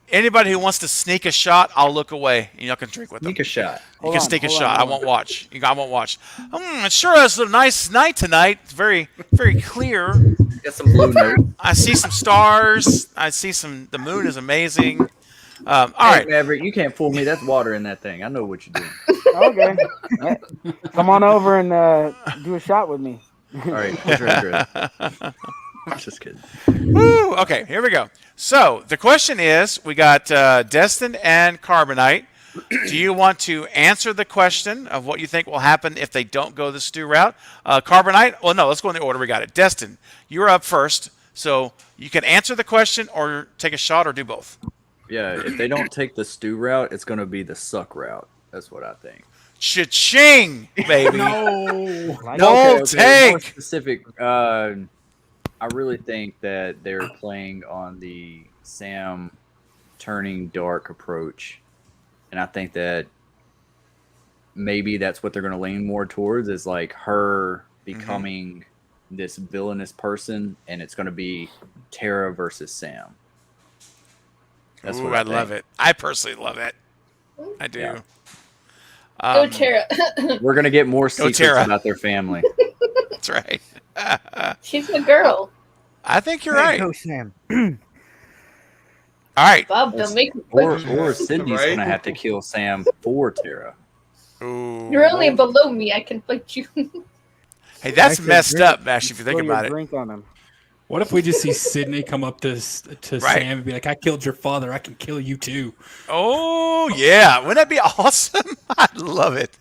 Anybody who wants to sneak a shot, I'll look away, and y'all can drink with them. Sneak a shot. You can sneak a shot. I won't watch. I won't watch. It sure is a nice night tonight. It's very, very clear. Got some blue note. I see some stars. I see some. The moon is amazing. All Hey, right. Maverick, you can't fool me. That's water in that thing. I know what you're doing. Okay. Come on over and do a shot with me. All right. Drink. Just kidding. Woo! Okay, here we go. So the question is, we got Destin and Carbonite. Do you want to answer the question of what you think will happen if they don't go the Stu route? Carbonite? Well, no, let's go in the order we got it. Destin, you're up first, so you can answer the question or take a shot or do both. Yeah, if they don't take the stew route, it's going to be the suck route. That's what I think. Cha-ching, baby. No. Bold More take. specific. I really think that they're playing on the Sam turning dark approach, and I think that maybe that's what they're going to lean more towards is like her becoming this villainous person, and it's going to be Tara versus Sam. That's what I love it. I personally love it. I do. Yeah. Go Tara. We're going to get more secrets Tara. about their family. That's right. She's the girl. I think you're right. Go, Sam. All right. Bob, don't make me Or quit. Sydney's Right? going to have to kill Sam for Tara. Ooh. You're only below me. I can fight you. Hey, that's Actually, messed drink- up, actually, if you think Spill your about it. drink on him. What if we just see Sydney come up to Right. Sam and be like, "I killed your father. I can kill you too." Oh, yeah. Wouldn't that be awesome? I love it.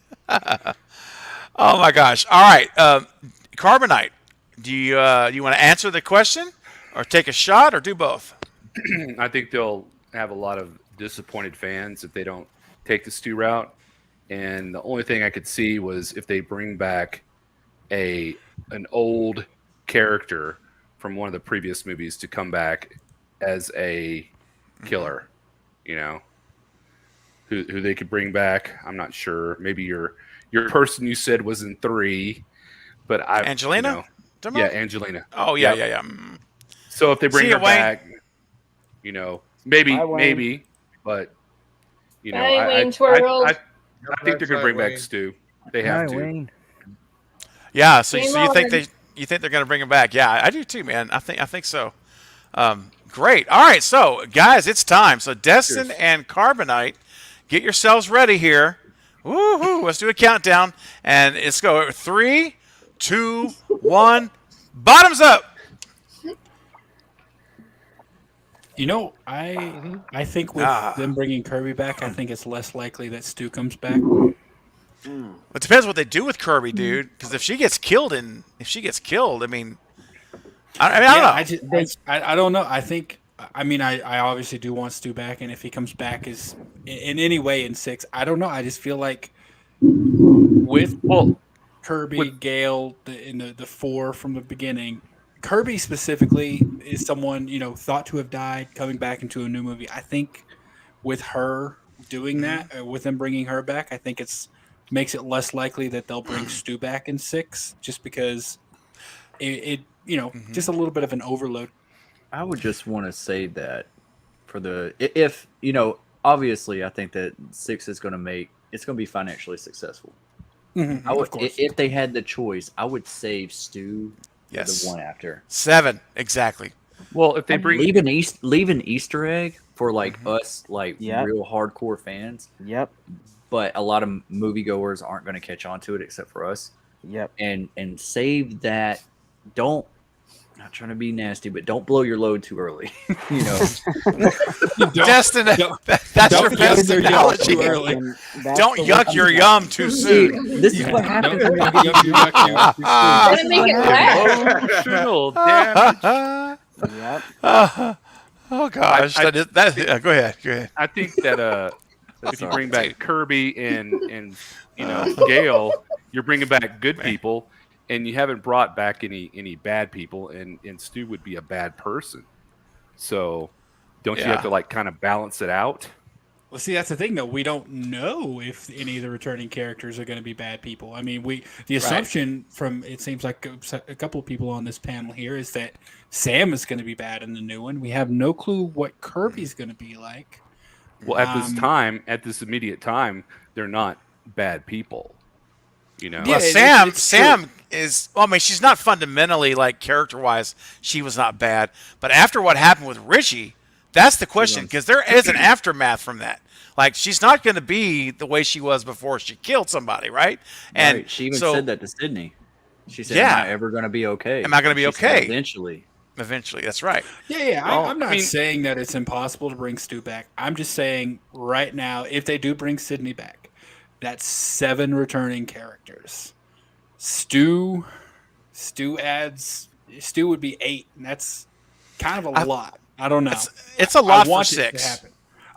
Oh, my gosh. All right. Carbonite, do you want to answer the question or take a shot or do both? I think they'll have a lot of disappointed fans if they don't take the Stu route. And the only thing I could see was if they bring back an old character from one of the previous movies to come back as a killer, you know, who they could bring back. I'm not sure. Maybe your person you said was in 3, but Angelina? Yeah, Angelina. Oh, yeah, Yep. yeah. So if they bring See ya, her Wayne. back, you know, maybe, Bye, Wayne. but you know, Bye, I Wayne's World. think they're going to bring back Stu. They have Hi, to. Wayne. Yeah, so Game you think on. you think they're going to bring him back? Yeah, I do too, man. I think so. Great. All right, so guys, it's time. So Destin and Carbonite, get yourselves ready here. Woohoo! Let's do a countdown, and let's go. 3, 2, 1. Bottoms up. You know, I think with them bringing Kirby back, I think it's less likely that Stu comes back. It depends what they do with Kirby, dude. Because if she gets killed, I mean, I don't know. I don't know. I obviously do want Stu back, and if he comes back is in any way in 6, I don't know. I just feel like with Kirby, Gale, the 4 from the beginning, Kirby specifically is someone, thought to have died, coming back into a new movie. I think with her doing that, with them bringing her back, I think makes it less likely that they'll bring Stu back in 6, just because it just a little bit of an overload. I would just want to say that obviously I think that 6 is going to be financially successful. Mm-hmm, if they had the choice, I would save Stu. Yes. The one after 7, exactly. Well, if they leave an Easter egg for us, real hardcore fans. Yep. But a lot of moviegoers aren't going to catch on to it except for us. Yep. And save that. Not trying to be nasty, but don't blow your load too early. Destin, that's your best analogy. Don't yuck your yum too soon. This is what happens. Gotta make it last. Yep. Oh gosh, go ahead. I think that if you bring back Kirby and Gale, you're bringing back good people. And you haven't brought back any bad people, and Stu would be a bad person. So don't you have to kind of balance it out? Well, see, that's the thing, though. We don't know if any of the returning characters are going to be bad people. I mean, the assumption from it seems like a couple of people on this panel here is that Sam is going to be bad in the new one. We have no clue what Kirby's going to be like. Well, at this immediate time, they're not bad people. Well, Sam is. Well, I mean, she's not fundamentally character-wise. She was not bad, but after what happened with Richie, that's the question, because there is an aftermath from that. She's not going to be the way she was before she killed somebody, right? And she even said that to Sydney. She said, "Am I ever going to be okay? Am I going to be okay?" Eventually, that's right. Yeah. I'm not saying that it's impossible to bring Stu back. I'm just saying right now, if they do bring Sydney back, that's 7 returning characters. Stu would be 8, and that's kind of a lot. I don't know. It's a lot for 6.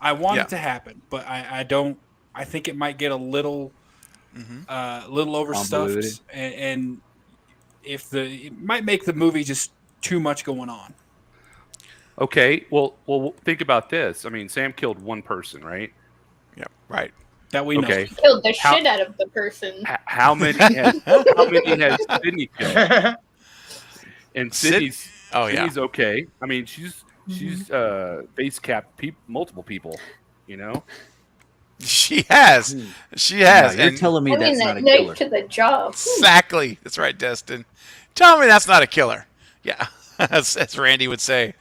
I want it to happen, but I don't. I think it might get a little overstuffed, and it might make the movie just too much going on. Okay, well, think about this. I mean, Sam killed one person, right? Yeah, right. That we know. He killed the shit out of the person. How many has Sydney killed? And Sydney's okay. I mean, she's face capped multiple people. She has. Yeah, you're telling me that's not a killer. To the job. Exactly. That's right, Destin. Tell me that's not a killer. Yeah, as Randy would say.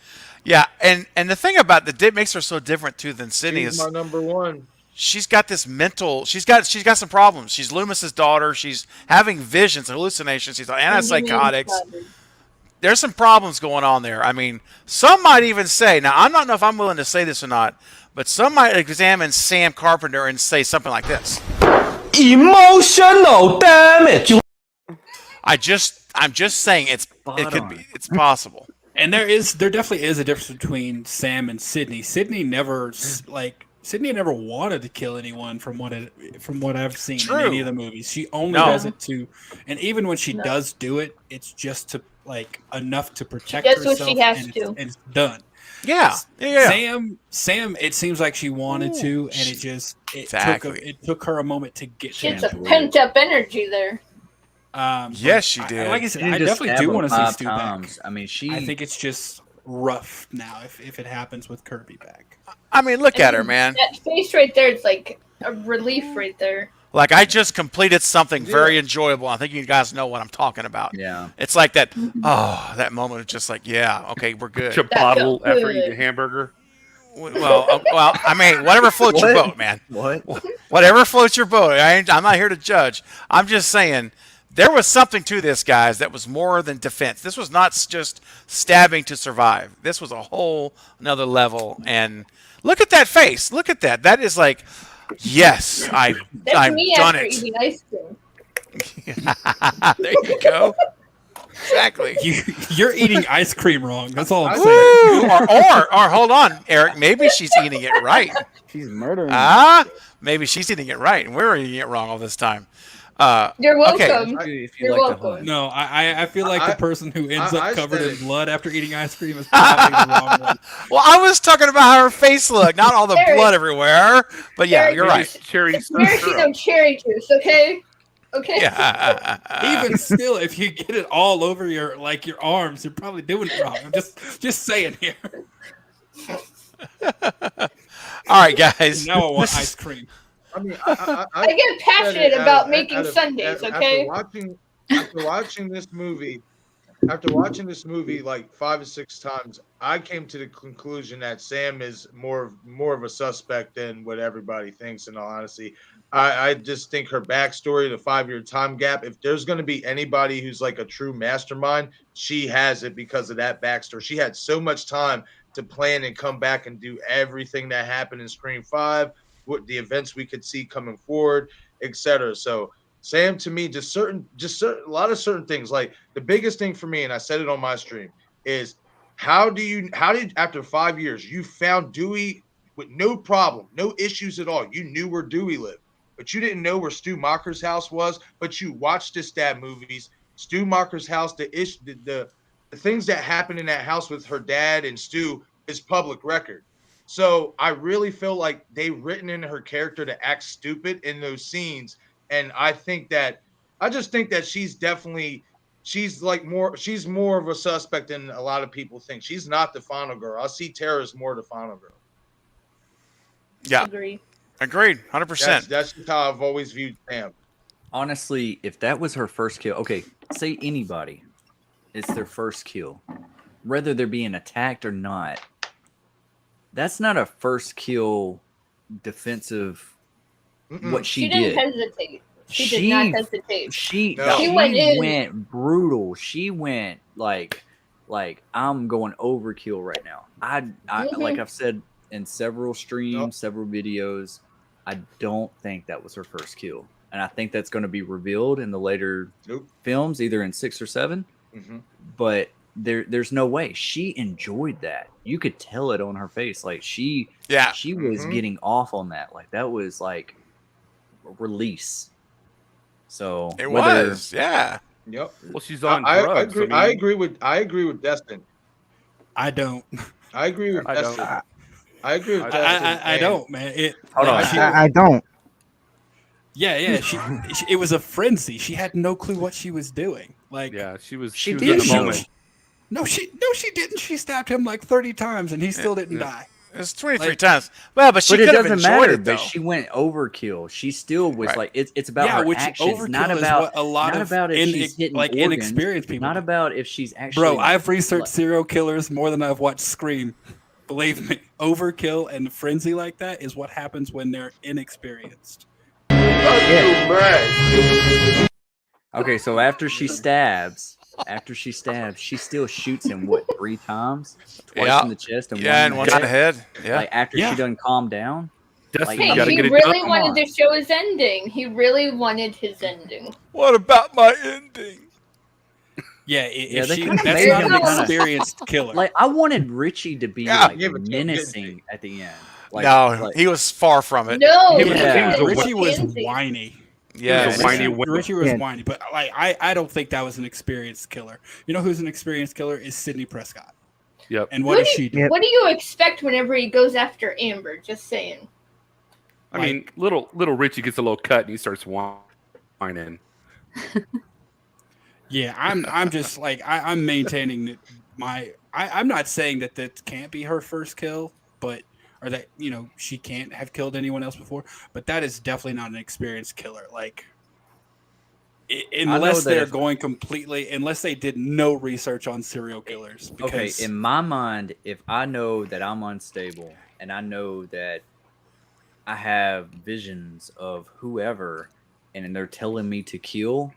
Yeah, and the thing about that makes her so different too than Sydney is my number one. She's got this mental. She's got some problems. She's Loomis's daughter. She's having visions, hallucinations. She's on antipsychotics. There's some problems going on there. I mean, some might even say. Now, I don't know if I'm willing to say this or not, but some might examine Sam Carpenter and say something like this: emotional damage. I'm just saying it's possible. And there definitely is a difference between Sam and Sydney. Sydney never wanted to kill anyone from what I've seen in any of the movies. She only does it and even when she does do it, it's just to enough to protect herself. That's what she has to. And it's done. Yeah. Sam, it seems like she wanted to, and it took her a moment to get to that. It's a pent up energy there. Yes, she did. Like I said, I definitely do want to see Stu back. I mean, I think it's just rough now if it happens with Kirby back. I mean, look at her, man. That face right there is like a relief right there. I just completed something very enjoyable. I think you guys know what I'm talking about. Yeah. It's like that. Oh, that moment was just okay, we're good. Chipotle after eating a hamburger. Well, I mean, whatever floats your boat, man. What? Whatever floats your boat. I'm not here to judge. I'm just saying there was something to this, guys, that was more than defense. This was not just stabbing to survive. This was a whole another level. And look at that face. Look at that. That is like, yes, I've me done after it. eating ice cream. There you go. Exactly. You're eating ice cream wrong. That's all I'm saying. Or hold on, Eric. Maybe she's eating it right. She's murdering. Maybe she's eating it right, and we're eating it wrong all this time. You're welcome. Okay. You're welcome. No, I feel like the person who ends up covered in blood after eating ice cream is probably the wrong one. Well, I was talking about how her face looked, not all the blood everywhere. But yeah, you're right. It's maraschino cherry juice, okay? Okay. Yeah. Even still, if you get it all over your arms, you're probably doing it wrong. I'm just saying here. All right, guys. Now I want ice cream. I mean, I get passionate about making sundaes, okay? After watching this movie like 5 or 6 times, I came to the conclusion that Sam is more of a suspect than what everybody thinks. In all honesty, I just think her backstory, the 5-year time gap. If there's going to be anybody who's like a true mastermind, she has it because of that backstory. She had so much time to plan and come back and do everything that happened in Scream 5, what the events we could see coming forward, etc. So Sam, to me, just a lot of certain things. Like the biggest thing for me, and I said it on my stream, is how did after 5 years you found Dewey with no problem, no issues at all. You knew where Dewey lived, but you didn't know where Stu Macher's house was. But you watched the stab movies, Stu Macher's house, the things that happened in that house with her dad and Stu is public record. So I really feel like they written in her character to act stupid in those scenes. And I just think that she's more of a suspect than a lot of people think. She's not the final girl. I see Tara as more the final girl. Yeah. Agreed. 100%. That's just how I've always viewed Sam. Honestly, if that was her first kill, okay, say anybody, it's their first kill, whether they're being attacked or not. That's not a first kill defensive. What she did. Didn't hesitate. She did not hesitate. She went brutal. She went like I'm going overkill right now. Like I've said in several streams, several videos, I don't think that was her first kill. And I think that's going to be revealed in the later films, either in 6 or 7. Mm-hmm. But there's no way. She enjoyed that. You could tell it on her face. Like she was getting off on that. Like that was like release. So it was. Yep. Well, she's on drugs. I agree with Destin. I don't. I agree with Destin. I agree with Destin. I don't, man. I don't. Yeah. It was a frenzy. She had no clue what she was doing. Like, yeah, she was did. in the moment. No, she didn't. She stabbed him like 30 times, and he still didn't die. It's 23 times. Well, but she could have enjoyed it, though. But she went overkill. She still was like, it's about her actions, not is about what a lot not of about if she's hitting organs, inexperienced people. Not about if she's actually. Bro, I've researched serial killers more than I've watched Scream. Believe me, overkill and frenzy like that is what happens when they're inexperienced. Okay, so after she stabs, she still shoots him 3 times, twice in the chest and once in the head. Yeah, like after she doesn't calm down. Hey, he really wanted to show his ending. He really wanted his ending. What about my ending? Yeah, that's not an experienced killer. Like I wanted Richie to be menacing at the end. Like, he was far from it. No, Richie was whiny. Yeah, Richie was whiny, but like I don't think that was an experienced killer. You know who's an experienced killer is Sidney Prescott. Yep. And what does she do? What do you expect whenever he goes after Amber? Just saying. I mean, little Richie gets a little cut and he starts whining. Yeah, I'm just like I'm maintaining that I'm not saying that can't be her first kill, but or that she can't have killed anyone else before, but that is definitely not an experienced killer. Like Unless they're going completely, unless they did no research on serial killers. Okay, in my mind, if I know that I'm unstable and I know that I have visions of whoever and they're telling me to kill,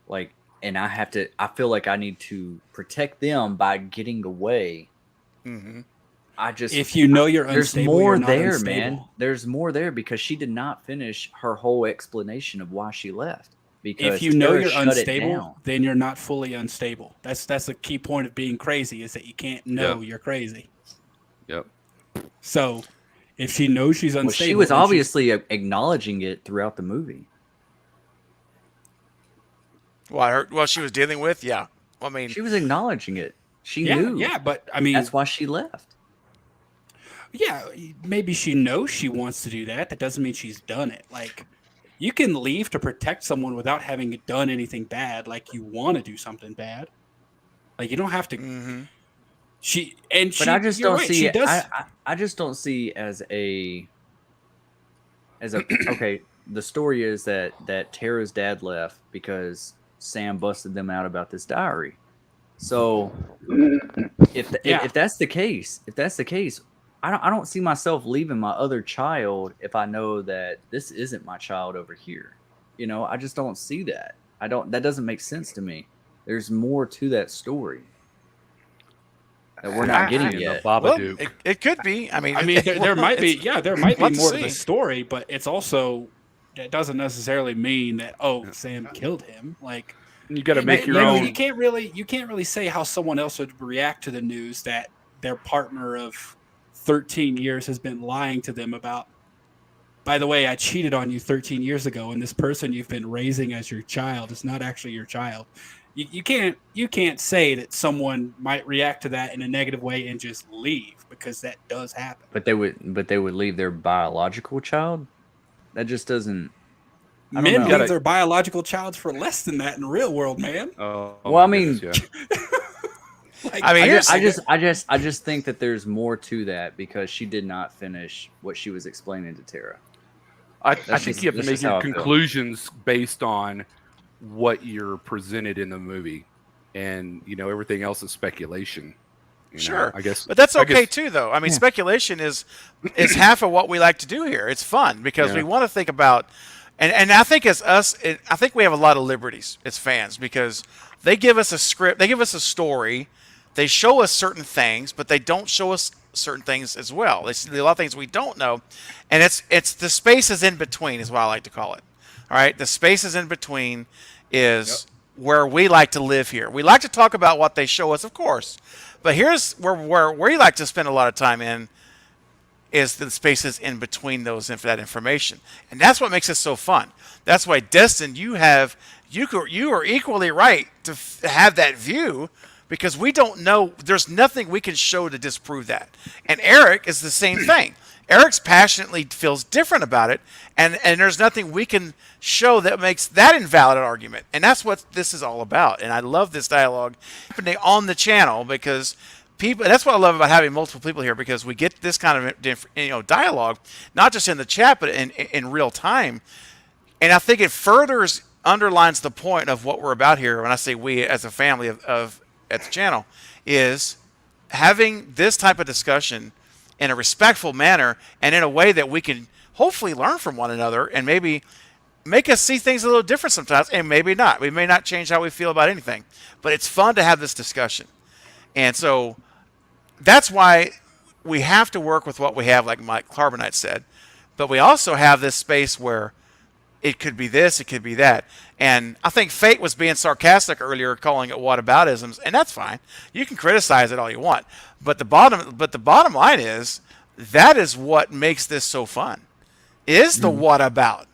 like, and I feel like I need to protect them by getting away. Mm-hmm. If you know you're unstable, there's more you're not there, unstable. man. There's more there because she did not finish her whole explanation of why she left. Because if you know Tara you're shut it unstable, down. then you're not fully unstable. That's a key point of being crazy, is that you can't know you're crazy. Yep. So if she knows she's unstable, Well, she was obviously acknowledging it throughout the movie. What she was dealing with, yeah. I mean, she was acknowledging it. She Yeah, knew. yeah, but I mean, that's why she left. Yeah, maybe she knows she wants to do that. That doesn't mean she's done it. Like, you can leave to protect someone without having done anything bad. Like, you want to do something bad. Like, you don't have to. Mm-hmm. But I just don't see it. I just don't see as a okay. The story is that Tara's dad left because Sam busted them out about this diary. So if that's the case, I don't see myself leaving my other child if I know that this isn't my child over here. You know, I just don't see that. That doesn't make sense to me. There's more to that story that we're not getting yet. Well, it could be. I mean, there might be. Yeah, there might be let's more to see. the story, but it's also that doesn't necessarily mean that Sam killed him. Like, you got to make your own. You can't really say how someone else would react to the news that their partner of 13 years has been lying to them about, by the way, I cheated on you 13 years ago, and this person you've been raising as your child is not actually your child. You can't say that someone might react to that in a negative way and just leave, because that does happen. But they would leave their biological child? That just doesn't. Men leave their biological child for less than that in the real world, man. Well, I mean, like, I just think that there's more to that because she did not finish what she was explaining to Tara. I think you have to make your conclusions based on what you're presented in the movie, and everything else is speculation. Sure, I guess, but that's okay too, though. I mean, speculation is half of what we like to do here. It's fun because we want to think about, and I think as us, I think we have a lot of liberties as fans because they give us a script, they give us a story, they show us certain things, but they don't show us certain things as well. They see a lot of things we don't know, and it's the spaces in between is what I like to call it. All right, the spaces in between is where we like to live here. We like to talk about what they show us, of course, but here's where we like to spend a lot of time in is the spaces in between those for that information, and that's what makes it so fun. That's why, Destin, you are equally right to have that view because we don't know. There's nothing we can show to disprove that, and Eric is the same thing. Eric's passionately feels different about it, and there's nothing we can show that makes that invalid argument. And that's what this is all about. And I love this dialogue happening on the channel because people. That's what I love about having multiple people here because we get this kind of dialogue, not just in the chat, but in real time. And I think it underlines the point of what we're about here. When I say we as a family of at the channel, is having this type of discussion in a respectful manner and in a way that we can hopefully learn from one another and maybe make us see things a little different sometimes, and maybe not. We may not change how we feel about anything, but it's fun to have this discussion. And so that's why we have to work with what we have, like Mike Carbonite said, but we also have this space where it could be this, it could be that. And I think Fate was being sarcastic earlier, calling it whataboutisms, and that's fine. You can criticize it all you want. But the bottom line is that is what makes this so fun. Is the what about?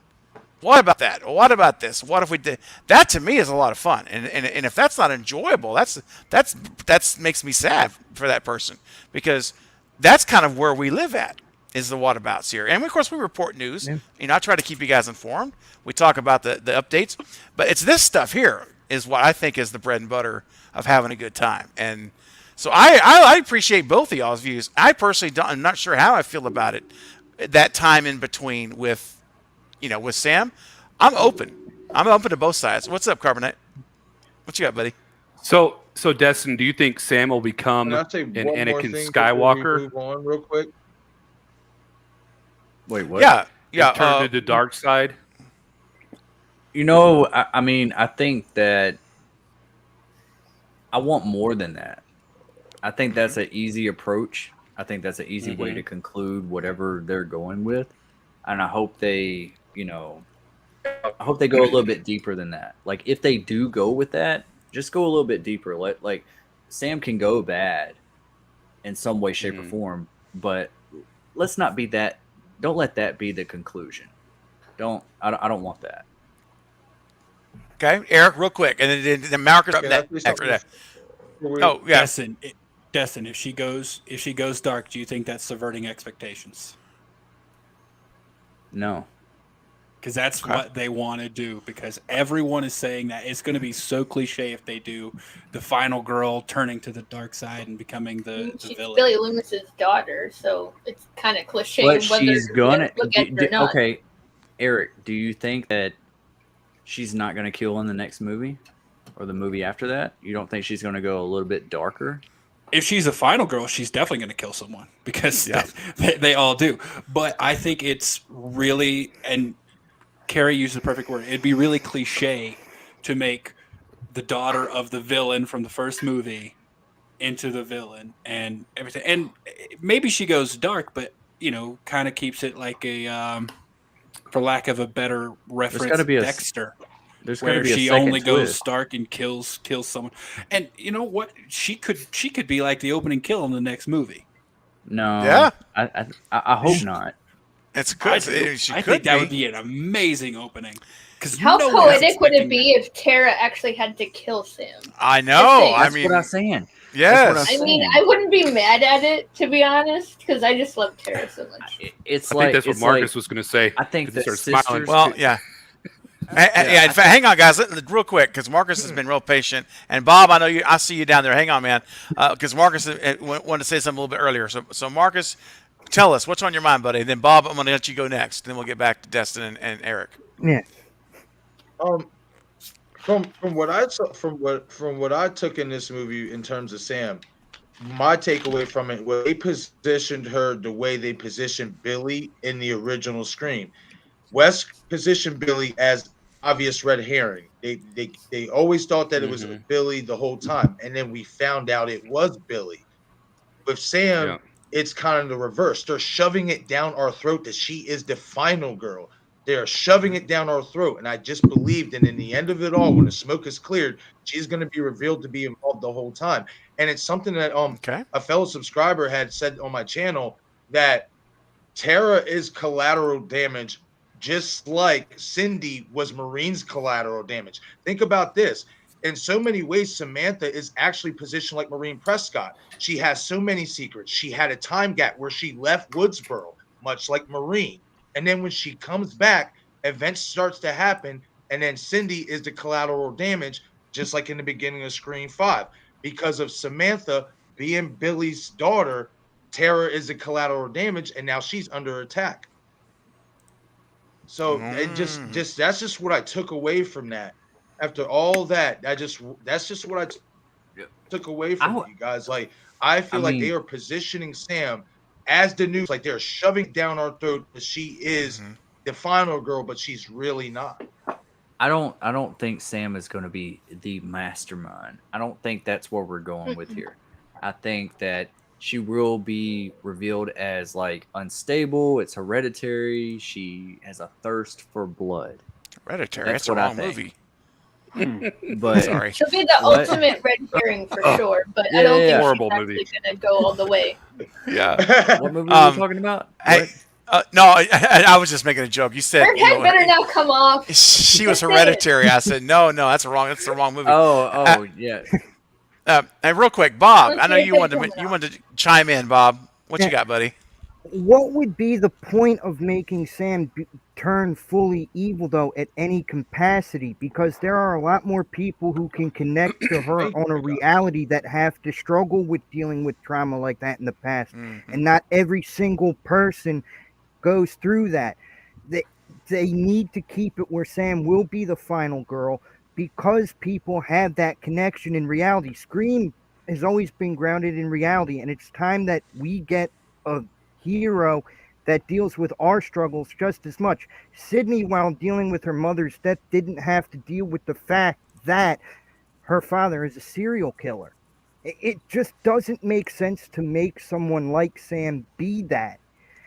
What about that? What about this? What if we did that? To me is a lot of fun. And if that's not enjoyable, that's makes me sad for that person because that's kind of where we live at. Is the whatabouts here. And of course we report news. Yeah. I try to keep you guys informed. We talk about the updates. But it's this stuff here is what I think is the bread and butter of having a good time. And so I appreciate both of y'all's views. I personally I'm not sure how I feel about it. That time in between with Sam. I'm open. I'm open to both sides. What's up, Carbonite? What you got, buddy? So Destin, do you think Sam will become Can I an say one more Anakin thing before we Skywalker? move on real quick? Wait, what? Yeah. Turned to the dark side. You know, I mean, I think that I want more than that. I think that's an easy approach. I think that's an easy way to conclude whatever they're going with. And I hope they, I hope they go a little bit deeper than that. Like, if they do go with that, just go a little bit deeper. Like Sam can go bad in some way, shape, or form, but let's not be that. Don't let that be the conclusion. I don't want that. Okay, Eric, real quick, and then Marcus up next after that. Oh yeah, Destin, if she goes dark, do you think that's subverting expectations? No, because that's what they want to do. Because everyone is saying that it's going to be so cliche if they do the final girl turning to the dark side and becoming the villain. Billy Loomis's daughter, so it's kind of cliche. But she's gonna. Not. Okay, Eric, do you think that she's not going to kill in the next movie or the movie after that? You don't think she's going to go a little bit darker? If she's a final girl, she's definitely going to kill someone because they all do. But I think it's really, and Carrie used the perfect word, it'd be really cliche to make the daughter of the villain from the first movie into the villain and everything. And maybe she goes dark, but, kind of keeps it like a... for lack of a better reference, Dexter. There's where be a she second only goes twist. dark and kills someone. And you know what? She could be like the opening kill in the next movie. No. Yeah. I hope not. It's good. I think that would be an amazing opening. How poetic would it be if Tara actually had to kill Sam? I know. That's what I'm saying. Yes. I mean, I wouldn't be mad at it, to be honest, because I just love Tara so much. I think that's what Marcus was going to say. I think that smiling. Well, yeah. In fact, hang on, guys, real quick, because Marcus has been real patient. And Bob, I know you. I see you down there. Hang on, man, because Marcus wanted to say something a little bit earlier. So Marcus, tell us what's on your mind, buddy. Then Bob, I'm going to let you go next. Then we'll get back to Destin and Eric. Yeah. From what I took in this movie in terms of Sam, my takeaway from it was they positioned her the way they positioned Billy in the original Scream. Wes positioned Billy as obvious red herring. They always thought that it was Billy the whole time, and then we found out it was Billy. With Sam, it's kind of the reverse. They're shoving it down our throat that she is the final girl. They're shoving it down our throat, and I just believed. And in the end of it all, when the smoke is cleared, she's going to be revealed to be involved the whole time. And it's something that a fellow subscriber had said on my channel, that Tara is collateral damage, just like Cindy was Marine's collateral damage. Think about this. In so many ways, Samantha is actually positioned like Marine Prescott. She has so many secrets. She had a time gap where she left Woodsboro, much like Marine. And then when she comes back, events starts to happen, and then Cindy is the collateral damage, just like in the beginning of Scream 5. Because of Samantha being Billy's daughter, Tara is the collateral damage, and now she's under attack. So it just that's just what I took away from that. After all that, that's just what I took away from you guys. Like, I feel like they are positioning Sam as the news, like they're shoving down our throat that she is the final girl, but she's really not. I don't think Sam is going to be the mastermind. I don't think that's where we're going with here. I think that she will be revealed as like unstable. It's hereditary. She has a thirst for blood. Hereditary. That's a wrong movie. But sorry, she'll be the ultimate red herring for sure. But I don't think horrible she's movie. actually gonna go all the way. Yeah. What movie are you talking about? No, I was just making a joke. You said her head better now come off. She was hereditary. I said no, that's the wrong movie. Yeah. And real quick, Bob, I know you wanted to chime in, Bob. What you got, buddy? What would be the point of making Sam turn fully evil, though, at any capacity? Because there are a lot more people who can connect to her on a reality that have to struggle with dealing with trauma like that in the past. And not every single person goes through that. they need to keep it where Sam will be the final girl because people have that connection in reality. Scream has always been grounded in reality, and it's time that we get a hero that deals with our struggles just as much. Sydney, while dealing with her mother's death, didn't have to deal with the fact that her father is a serial killer. It just doesn't make sense to make someone like Sam be that.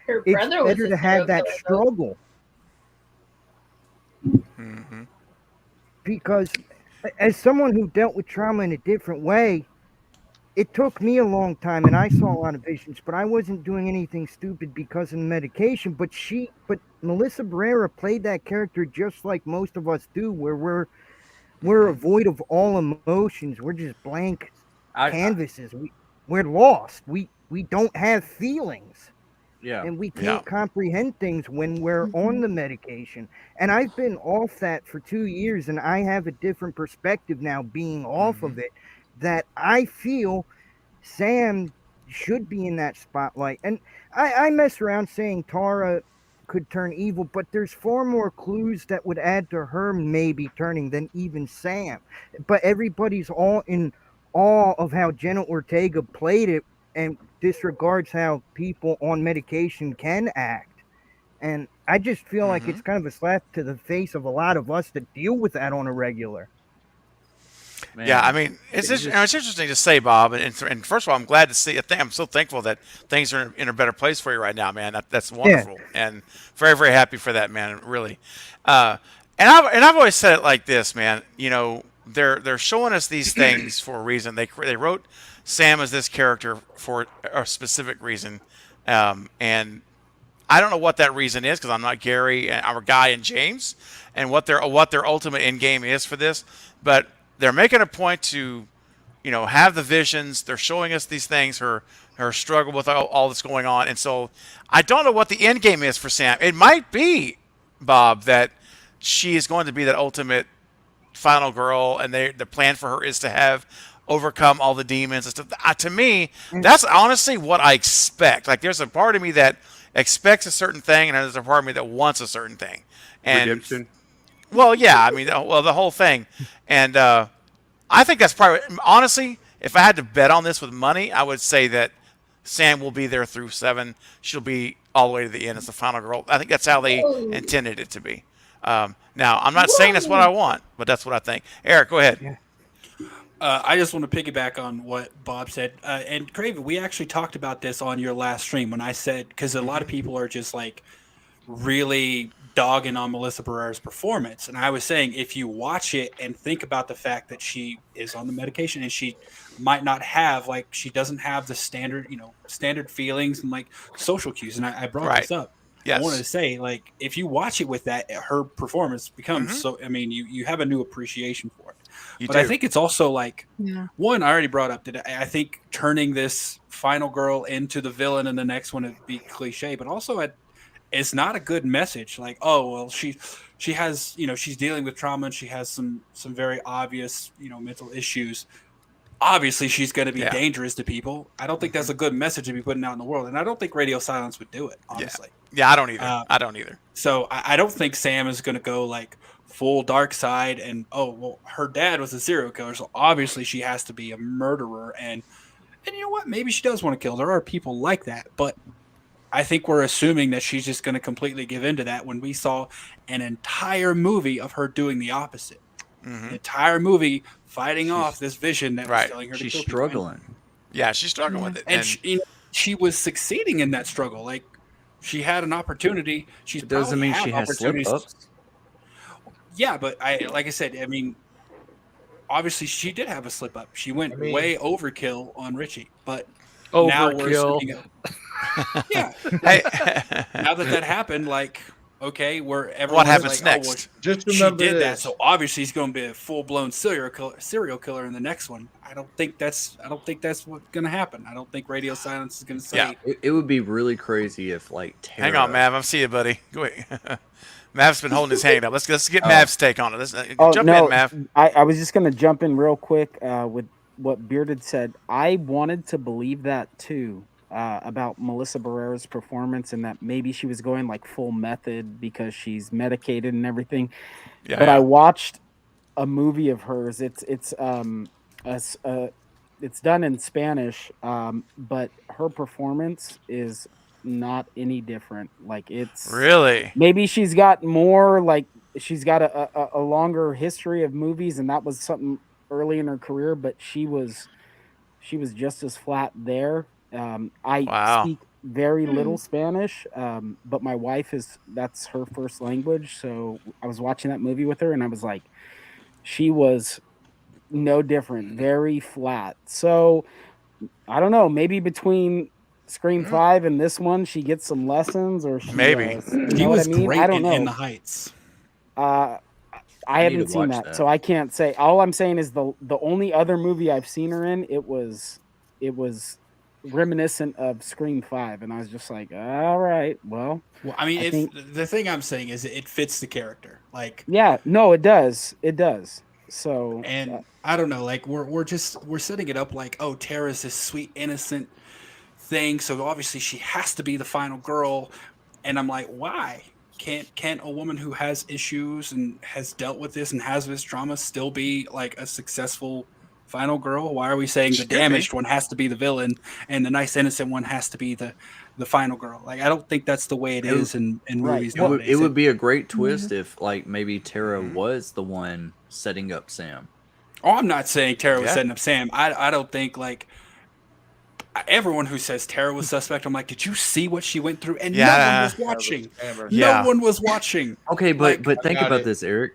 Her It's brother was better a to have serial that killer, though. struggle. Mm-hmm. Because as someone who dealt with trauma in a different way, it took me a long time and I saw a lot of visions, but I wasn't doing anything stupid because of the medication. But Melissa Barrera played that character just like most of us do, where we're void of all emotions. We're just blank canvases. We're lost. We don't have feelings. Yeah. And we can't comprehend things when we're on the medication. And I've been off that for 2 years, and I have a different perspective now being off of it, that I feel Sam should be in that spotlight. And I mess around saying Tara could turn evil, but there's far more clues that would add to her maybe turning than even Sam. But everybody's all in awe of how Jenna Ortega played it and disregards how people on medication can act. And I just feel like it's kind of a slap to the face of a lot of us that deal with that on a regular. Man. Yeah, I mean, it's interesting to say, Bob. And first of all, I'm glad to see. I'm so thankful that things are in a better place for you right now, man. That's wonderful, and very, very happy for that, man. Really. And I've always said it like this, man. You know, they're showing us these things for a reason. They wrote Sam as this character for a specific reason, and I don't know what that reason is because I'm not Gary, our Guy, and James, and what their ultimate end game is for this, but they're making a point to, you know, have the visions. They're showing us these things, her struggle with all that's going on. And so I don't know what the end game is for Sam. It might be, Bob, that she is going to be that ultimate final girl, and the plan for her is to have overcome all the demons and stuff. To me, that's honestly what I expect. Like, there's a part of me that expects a certain thing, and there's a part of me that wants a certain thing. And redemption. Well, yeah, I mean, the whole thing. And I think that's probably, honestly, if I had to bet on this with money, I would say that Sam will be there through 7. She'll be all the way to the end as the final girl. I think that's how they intended it to be. Now, I'm not saying that's what I want, but that's what I think. Eric, go ahead. Yeah. I just want to piggyback on what Bob said. And Craven, we actually talked about this on your last stream when I said, because a lot of people are just like really dogging on Melissa Barrera's performance. And I was saying, if you watch it and think about the fact that she is on the medication and she might not have, like, she doesn't have the standard feelings and like social cues. And I brought this up. Yes. I wanted to say, like, if you watch it with that, her performance becomes so, I mean, you have a new appreciation for it. But I think it's also like, one, I already brought up that I think turning this final girl into the villain in the next one would be cliche, but also it's not a good message. Like, oh, well, she has, she's dealing with trauma and she has some very obvious, mental issues. Obviously, she's going to be dangerous to people. I don't think that's a good message to be putting out in the world. And I don't think Radio Silence would do it, honestly. Yeah, I don't either. I don't either. So I don't think Sam is going to go like full dark side and, oh, well, her dad was a serial killer, so obviously she has to be a murderer. And you know what? Maybe she does want to kill. There are people like that. But I think we're assuming that she's just going to completely give into that when we saw an entire movie of her doing the opposite. An entire movie fighting off this vision that was telling her to kill She's struggling. people. Yeah, she's struggling with it. And she was succeeding in that struggle. Like, she had an opportunity. It doesn't mean she has slip-ups. Yeah, but like I said, I mean, obviously she did have a slip-up. She went way overkill on Richie. But now we're assuming yeah. Now that happened, like, okay, what happens like, next? Oh, well, just remember she did this. that, so obviously he's going to be a full-blown serial killer in the next one. I don't think that's what's going to happen. I don't think Radio Silence is going to say. Yeah, it would be really crazy if, like, Tara... Hang on, Mav. I'm seeing you, buddy. Go ahead. Mav's been holding his hand up. Let's get Mav's take on it. Jump in, Mav. I was just going to jump in real quick with what Bearded said. I wanted to believe that too about Melissa Barrera's performance and that maybe she was going like full method because she's medicated and everything. Yeah, but yeah. I watched a movie of hers. It's done in Spanish, but her performance is not any different. Like it's Really? maybe she's got more like she's got a longer history of movies, and that was something early in her career. But she was just as flat there. I Wow. speak very little Spanish, but my wife that's her first language. So I was watching that movie with her, and I was like, she was no different, very flat. So I don't know, maybe between Scream 5 and this one, she gets some lessons, or she, Maybe. you know He what was I mean? great I don't know. in The Heights. I I need haven't to seen watch that, that. so I can't say. All I'm saying is the only other movie I've seen her in, it was reminiscent of Scream 5, and I was just like, all right, well, Well, I mean, think, the thing I'm saying is it fits the character. Like, yeah, no, it does. So, and I don't know, like we're setting it up like, oh, Tara's this sweet innocent thing, so obviously she has to be the final girl, and I'm like, why can't a woman who has issues and has dealt with this and has this trauma still be like a successful final girl? Why are we saying She the could be. damaged one has to be the villain and the nice innocent one has to be the final girl? Like, I don't think that's the way it is in movies nowadays. It would be a great twist if like maybe Tara was the one setting up Sam. Oh, I'm not saying Tara was Yeah. setting up Sam. I don't think, like, everyone who says Tara was suspect, I'm like, did you see what she went through? And no Yeah. one was watching. Yeah. No one was watching. Okay, Like, but think got about it. this, Eric.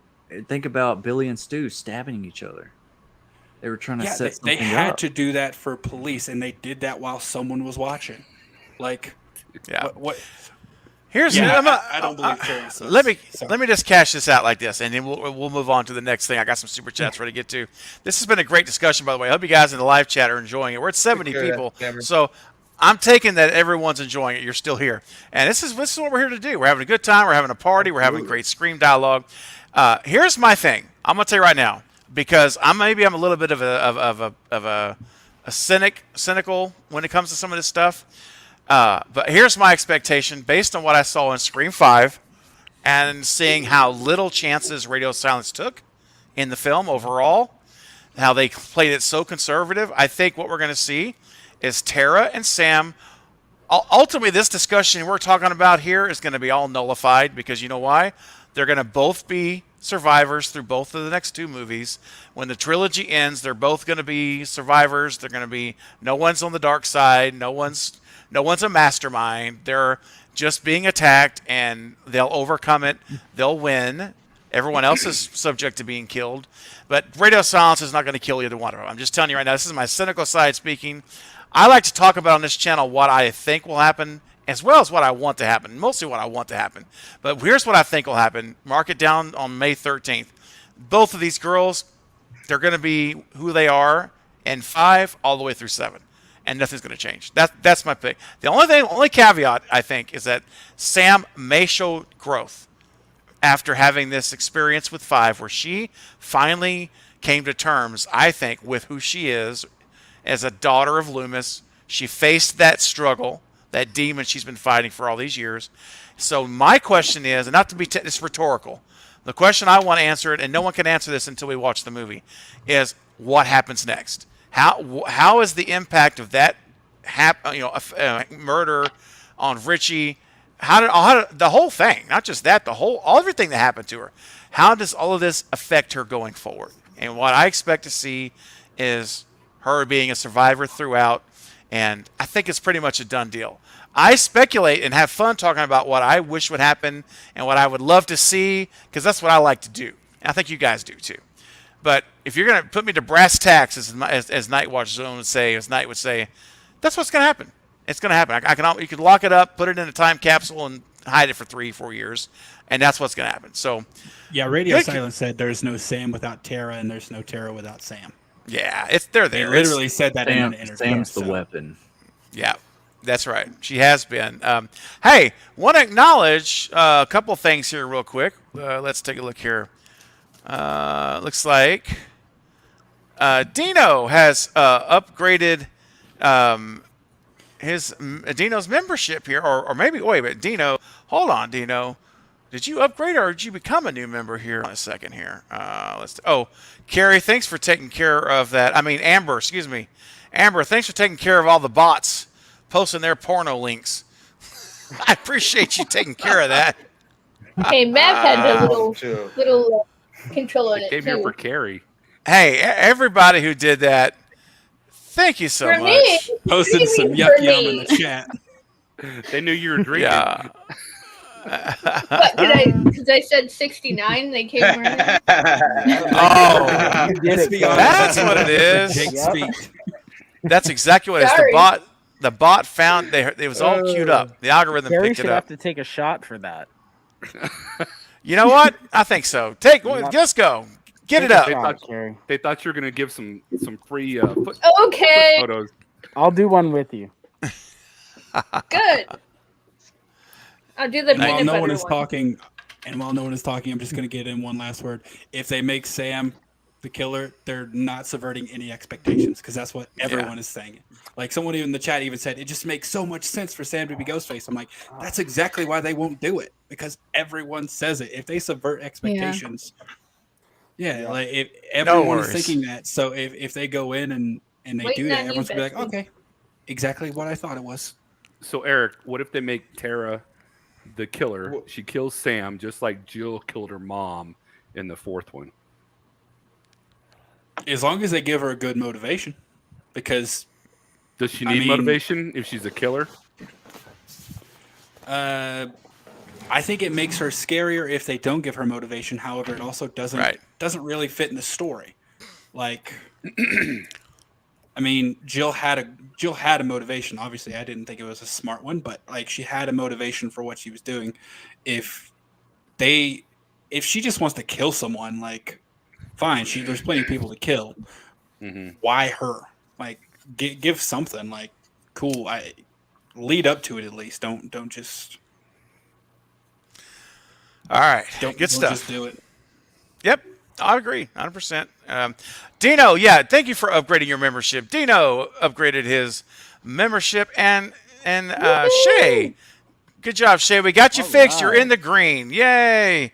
Think about Billy and Stu stabbing each other. They were trying to Yeah, set they something had up. to do that for police, and they did that while someone was watching. Like, Yeah. what Here's Yeah, I'm I don't believe Tara was let me so. let me just cash this out like this, and then we'll move on to the next thing. I got some super chats ready to get to. This has been a great discussion, by the way. I hope you guys in the live chat are enjoying it. We're at 70 Take care, people, Cameron. so I'm taking that everyone's enjoying it. You're still here, and this is what we're here to do. We're having a good time. We're having a party. We're having great Scream dialogue. Here's my thing. I'm gonna tell you right now, because I'm a little bit of a cynical when it comes to some of this stuff. But here's my expectation based on what I saw in Scream 5 and seeing how little chances Radio Silence took in the film overall, how they played it so conservative. I think what we're going to see is Tara and Sam. Ultimately, this discussion we're talking about here is going to be all nullified because you know why? They're going to both be survivors through both of the next two movies. When the trilogy ends, they're both going to be survivors. They're going to be no one's on the dark side. No one's a mastermind. They're just being attacked, and they'll overcome it. They'll win. Everyone else is subject to being killed. But Radio Silence is not going to kill either one of them. I'm just telling you right now, this is my cynical side speaking. I like to talk about on this channel what I think will happen as well as what I want to happen. Mostly what I want to happen. But here's what I think will happen. Mark it down on May 13th. Both of these girls, they're going to be who they are in 5 all the way through 7. And nothing's going to change. That's my pick. The only caveat, I think, is that Sam may show growth after having this experience with 5, where she finally came to terms, I think, with who she is as a daughter of Loomis. She faced that struggle, that demon she's been fighting for all these years. So my question is, and not to be it's rhetorical, the question I want to answer it, and no one can answer this until we watch the movie, is what happens next? How is the impact of that murder on Richie? How did the whole thing, not just that, everything that happened to her, how does all of this affect her going forward? And what I expect to see is her being a survivor throughout, and I think it's pretty much a done deal. I speculate and have fun talking about what I wish would happen and what I would love to see, because that's what I like to do. And I think you guys do too. But if you're going to put me to brass tacks, as Nightwatch Zone would say, as Night would say, that's what's going to happen. It's going to happen. You could lock it up, put it in a time capsule, and hide it for 3-4 years, and that's what's going to happen. So, yeah, Radio Silence said there's no Sam without Tara, and there's no Tara without Sam. Yeah, they're there. They literally said that in an interview. Sam's the weapon. Yeah, that's right. She has been. Hey, want to acknowledge a couple things here real quick. Let's take a look here. Looks like Dino has upgraded Dino's membership here, or maybe wait a minute, Dino. Hold on, Dino. Did you upgrade or did you become a new member here? In a second here. Carrie, thanks for taking care of that. I mean, Amber, excuse me. Amber, thanks for taking care of all the bots posting their porno links. I appreciate you taking care of that. Hey, Matt had a little control on it Came here for Carrie. Hey, everybody who did that, thank you so For much. me. Posted some yuck yum in the chat. They knew you were drinking. Yeah. Because I said 69, they came running. Oh, That's what it is. Jake's speech. That's exactly what it is. Sorry. The bot found it was all queued up. The algorithm Gary picked it should up. have to take a shot for that. You know what? I think so. Let's go. Get it up. They thought you were going to give some free foot Okay. photos. I'll do one with you. Good. I'll do the And while peanut no one butter is one. talking, I'm just going to get in one last word. If they make Sam the killer, they're not subverting any expectations because that's what everyone is saying. Like someone in the chat even said, it just makes so much sense for Sam to be Ghostface. I'm like, that's exactly why they won't do it because everyone says it. If they subvert expectations, like if everyone is thinking that. So if they go in and they do that, everyone's gonna be like, okay, exactly what I thought it was. So Eric, what if they make Tara the killer? She kills Sam just like Jill killed her mom in the fourth one. As long as they give her a good motivation, because does she need motivation if she's a killer? I think it makes her scarier if they don't give her motivation. However, it also doesn't really fit in the story. Like, I mean, Jill had a motivation. Obviously, I didn't think it was a smart one, but like she had a motivation for what she was doing. If she just wants to kill someone, like, fine. There's plenty of people to kill. Mm-hmm. Why her? Like, give something. Like, cool. Lead up to it at least. Don't just. All right. Don't Good stuff. Just do it. Yep. I agree. 100%. Dino, thank you for upgrading your membership. Dino upgraded his membership and Shay. Good job, Shay. We got you fixed. You're in the green. Yay.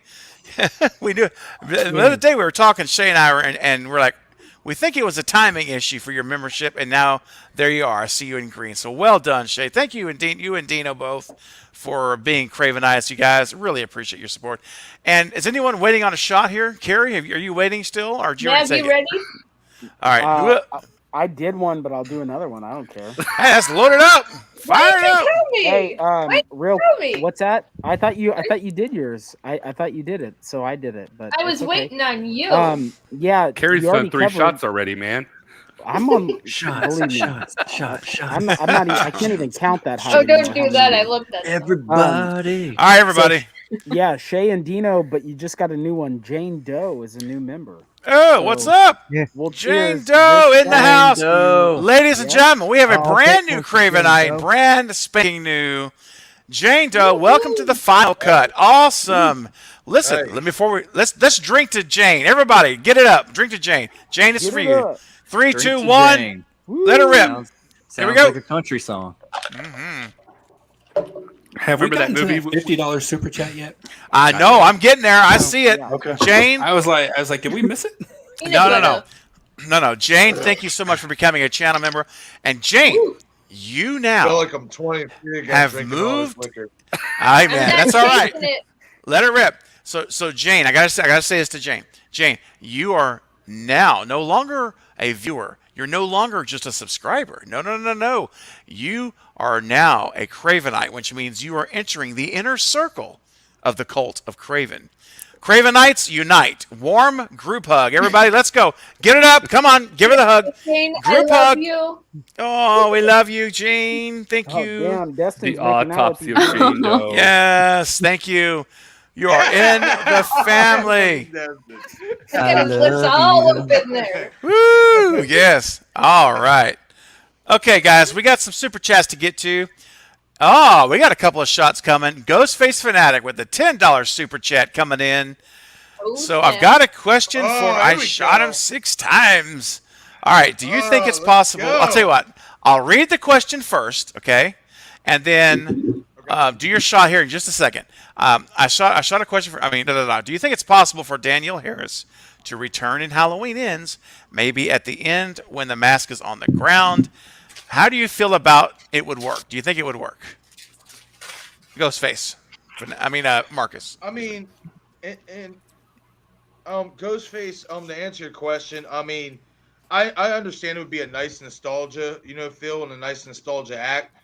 We do. The other day we were talking, Shay and I and we're like, we think it was a timing issue for your membership, and now there you are. I see you in green. So well done, Shay. Thank you, and you and Dino both for being Cravenites. You guys really appreciate your support. And is anyone waiting on a shot here? Carrie, are you waiting still, or did you already take it? ready? All right. I did one, but I'll do another one. I don't care. Hey, let's load it up. Fire it up. Hey, what's that? I thought you did yours. I thought you did it, so I did it. But I was waiting on you. Yeah. Carrie's done 3 shots already, man. I'm on shots. I'm not even, I can't even count that high. Oh, don't do that. I love that. Everybody. All right, everybody. Yeah, Shay and Dino, but you just got a new one. Jane Doe is a new member. Oh, what's up? Yeah. Well, Jane Doe in the house. Doe. Ladies and gentlemen, we have a brand new thank you, Cravenite, Jane Doe. brand spanking new. Jane Doe, welcome to the final cut. Awesome. Listen, let's drink to Jane. Everybody, get it up. Drink to Jane. Jane, this is for you. 3, 2, 1. Let her rip. Here we go. Like a country song. Have we Remember that gotten to movie? that $50 super chat yet? I know. I'm getting there. I see it. Okay. Jane. I was like, did we miss it? No. Jane, thank you so much for becoming a channel member. And Jane, you I now feel like I'm 23 again. have drinking all this moved. liquor. All right, man. That's all right. Tasting it. Let her rip. So Jane, I gotta say this to Jane. Jane, you are now no longer a viewer. You're no longer just a subscriber. No. You are now a Cravenite, which means you are entering the inner circle of the cult of Craven. Cravenites, unite. Warm group hug. Everybody, let's go. Get it up. Come on. Give her the hug. Jane, Group I love hug. you. Oh, we love you, Jane. Thank you. Damn, Destin's The making out autopsy with of you. Jane Doe. Yes, thank you. You are in the family. He's got his lips all up in there. Woo! Yes. All right. Okay, guys, we got some super chats to get to. Oh, we got a couple of shots coming. Ghostface Fanatic with the $10 super chat coming in. Oh, So yeah. I've got a question for here I we shot go. him 6 times. All right. Do you think it's let's possible? go. I'll tell you what. I'll read the question first, okay, and then do your shot here in just a second. I shot a question for. No. Do you think it's possible for Danielle Harris to return in Halloween Ends, maybe at the end when the mask is on the ground? How do you feel about it would work? Do you think it would work? Ghostface. Marcus. Ghostface, to answer your question, I understand it would be a nice nostalgia, feel and a nice nostalgia act.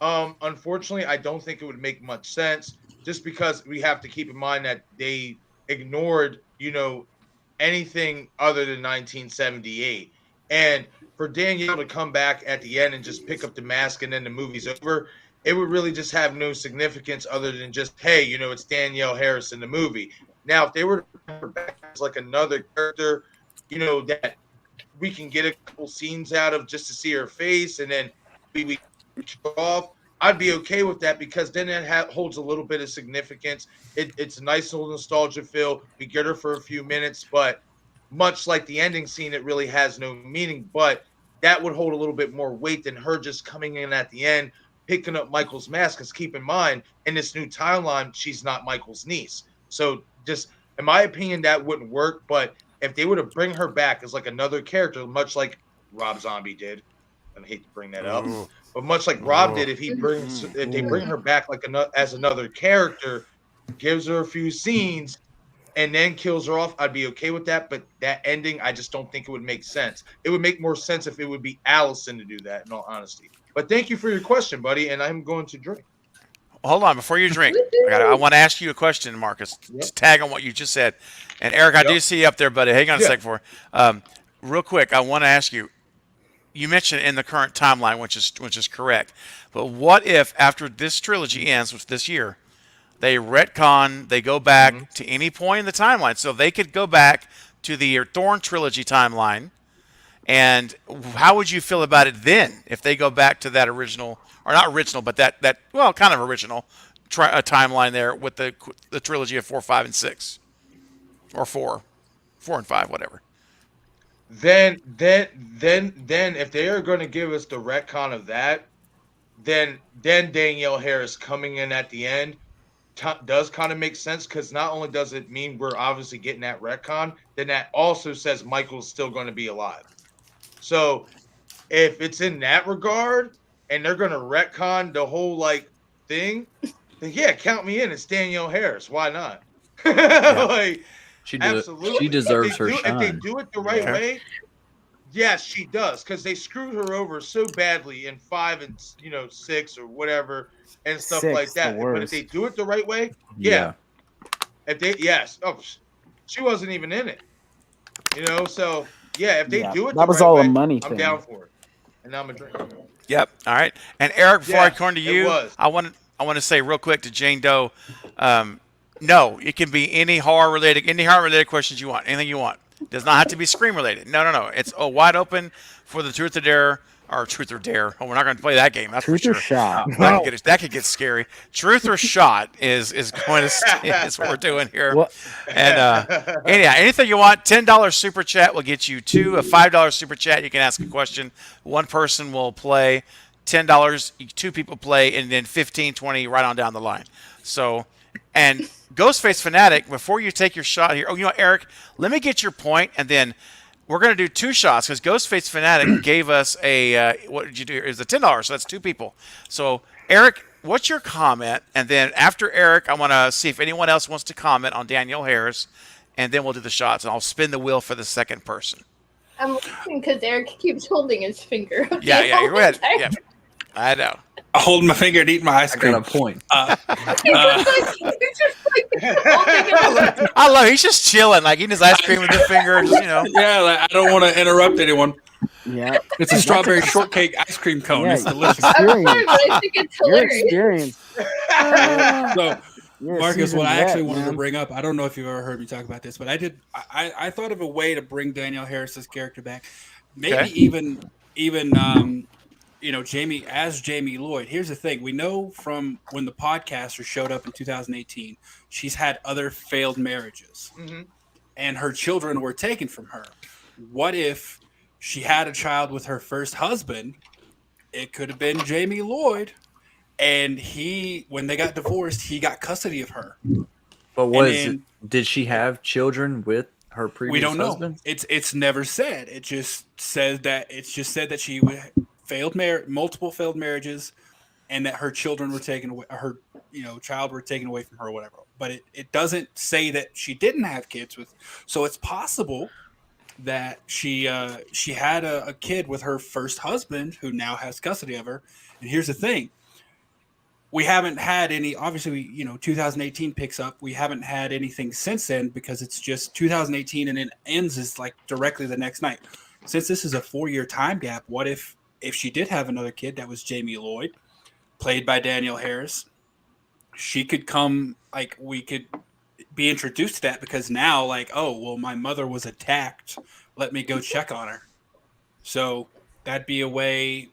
Unfortunately, I don't think it would make much sense just because we have to keep in mind that they ignored, anything other than 1978. And for Danielle to come back at the end and just pick up the mask and then the movie's over, it would really just have no significance other than just, hey, it's Danielle Harris in the movie. Now, if they were to bring her back as like another character, that we can get a couple scenes out of just to see her face and then we kill off, I'd be okay with that because then it holds a little bit of significance. It's a nice little nostalgia feel. We get her for a few minutes, but much like the ending scene, it really has no meaning. But that would hold a little bit more weight than her just coming in at the end, picking up Michael's mask. Because keep in mind, in this new timeline, she's not Michael's niece. So just, in my opinion, that wouldn't work. But if they were to bring her back as like another character, much like Rob Zombie did, I hate to bring that up, but much like Rob did, if they bring her back like as another character, gives her a few scenes, and then kills her off, I'd be okay with that. But that ending, I just don't think it would make sense. It would make more sense if it would be Allison to do that, in all honesty. But thank you for your question, buddy, and I'm going to drink. Hold on, before you drink, I want to ask you a question, Marcus, to tag on what you just said. And Eric, I do see you up there, buddy. Hang on a second real quick, I want to ask you. You mentioned in the current timeline, which is correct. But what if after this trilogy ends, which this year, they retcon, they go back to any point in the timeline, so they could go back to the Thorn trilogy timeline, and how would you feel about it then if they go back to that original, or not original, but that kind of original timeline there with the trilogy of 4, 5, and 6, or 4 and 5, whatever. Then if they are going to give us the retcon of that, then Danielle Harris coming in at the end does kind of make sense, because not only does it mean we're obviously getting that retcon, then that also says Michael's still going to be alive. So if it's in that regard and they're going to retcon the whole thing, then yeah, count me in. It's Danielle Harris. Why not? Absolutely. She deserves her shine. If they do it the right way, yes, she does, because they screwed her over so badly in 5 and 6 or whatever and stuff like that. But if they do it the right way, yeah. She wasn't even in it. So yeah, if they do it, that was right all way, a money I'm thing. down for it, and I'm a drink. Yep. All right. And Eric, before I turn to you, I want to say real quick to Jane Doe. No, it can be any horror related questions you want, anything you want. It does not have to be Scream related. No. It's wide open for the Truth or Dare. Or Truth or Dare. Oh, we're not going to play that game. That's Truth for or sure. Shot. That could get scary. Truth or Shot is going to is what we're doing here. What? And anyhow, anything you want. $10 super chat will get you 2. A $5 super chat, you can ask a question. One person will play. $10, 2 people play, and then 15, 20 right on down the line. So, and Ghostface Fanatic, before you take your shot here. Oh, Eric, let me get your point, and then we're going to do 2 shots because Ghostface Fanatic gave us what did you do? It was a $10, so that's 2 people. So, Eric, what's your comment? And then after Eric, I want to see if anyone else wants to comment on Danielle Harris, and then we'll do the shots, and I'll spin the wheel for the second person. I'm laughing because Eric keeps holding his finger. Yeah, go ahead. Yeah, I know. I hold my finger and eat my ice cream. I got a point. I love it. He's just chilling, eating his ice cream with his finger. Yeah, I don't want to interrupt anyone. Yeah, it's a strawberry shortcake ice cream cone. Yeah, it's delicious. I think it's hilarious. Your experience. So, Marcus, what I actually wanted to bring up, I don't know if you've ever heard me talk about this, but I thought of a way to bring Danielle Harris's character back. Maybe even Jamie Lloyd. Here's the thing. We know from when the podcaster showed up in 2018, she's had other failed marriages, and her children were taken from her. What if she had a child with her first husband, it could have been Jamie Lloyd, and when they got divorced, he got custody of her. But did she have children with her previous we don't husband? know. It's never said. It just said that she multiple failed marriages, and that her children were taken away, her child were taken away from her or whatever. But it doesn't say that she didn't have kids with. So it's possible that she had a kid with her first husband who now has custody of her. And here's the thing. We haven't had any, obviously, 2018 picks up. We haven't had anything since then because it's just 2018 and it ends is like directly the next night. Since this is a 4-year time gap, what if she did have another kid that was Jamie Lloyd, played by Danielle Harris? She could come, like, we could be introduced to that because now, like, oh, well, my mother was attacked. Let me go check on her. So that'd be a way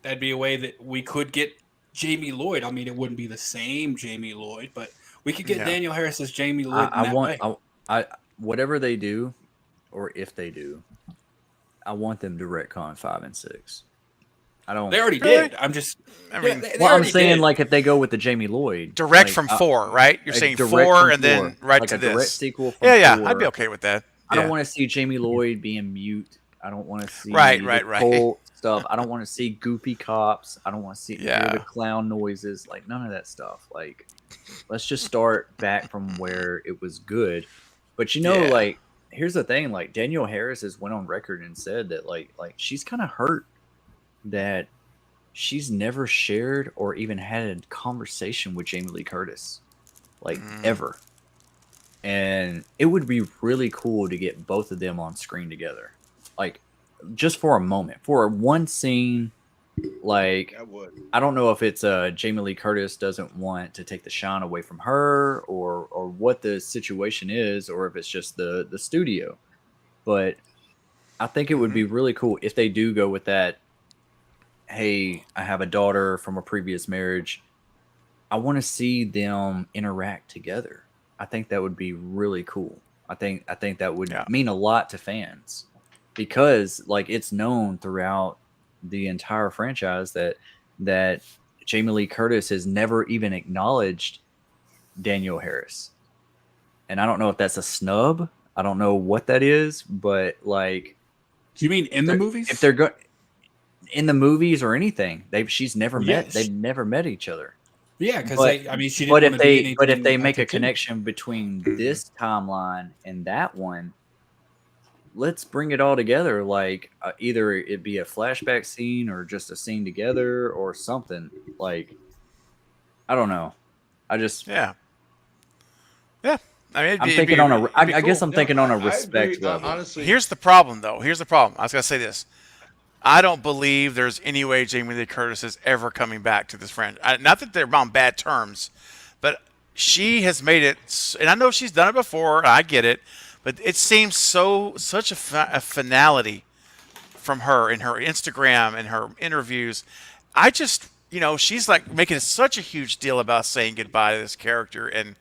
that we could get Jamie Lloyd. I mean, it wouldn't be the same Jamie Lloyd, but we could get Danielle Harris as Jamie Lloyd. Whatever they do, or if they do, I want them to retcon 5 and 6. I don't. They already did. I'm saying, like, if they go with the Jamie Lloyd direct from 4, right? You're saying 4 and then right like to a this direct sequel. From 4. I'd be okay with that. I don't want to see Jamie Lloyd being mute. I don't want to see right cult stuff. I don't want to see goofy cops. I don't want to see hear the clown noises. Like, none of that stuff. Like, let's just start back from where it was good. But like, here's the thing. Like, Danielle Harris has went on record and said that like she's kind of hurt that she's never shared or even had a conversation with Jamie Lee Curtis, like ever. And it would be really cool to get both of them on screen together, like just for a moment, for one scene. Like, I don't know if it's Jamie Lee Curtis doesn't want to take the shine away from her, or what the situation is, or if it's just the studio. But I think it would be really cool if they do go with that. Hey, I have a daughter from a previous marriage. I want to see them interact together. I think that would be really cool. I think that would mean a lot to fans, because like it's known throughout the entire franchise that Jamie Lee Curtis has never even acknowledged Danielle Harris. And I don't know if that's a snub. I don't know what that is, but like, do you mean in the movies? If they're in the movies or anything, she's never met. They've never met each other. Yeah, because she didn't. But if they make a connection between this timeline and that one, let's bring it all together. Like either it be a flashback scene or just a scene together or something. Like, I don't know. I just yeah. I mean, I'm thinking on a. I guess I'm thinking on a respect level. Honestly, here's the problem, though. Here's the problem. I was gonna say this. I don't believe there's any way Jamie Lee Curtis is ever coming back to this franchise. Not that they're on bad terms, but she has made it, and I know she's done it before. I get it, but it seems such a finality from her in her Instagram and her interviews. I just, she's like making such a huge deal about saying goodbye to this character, and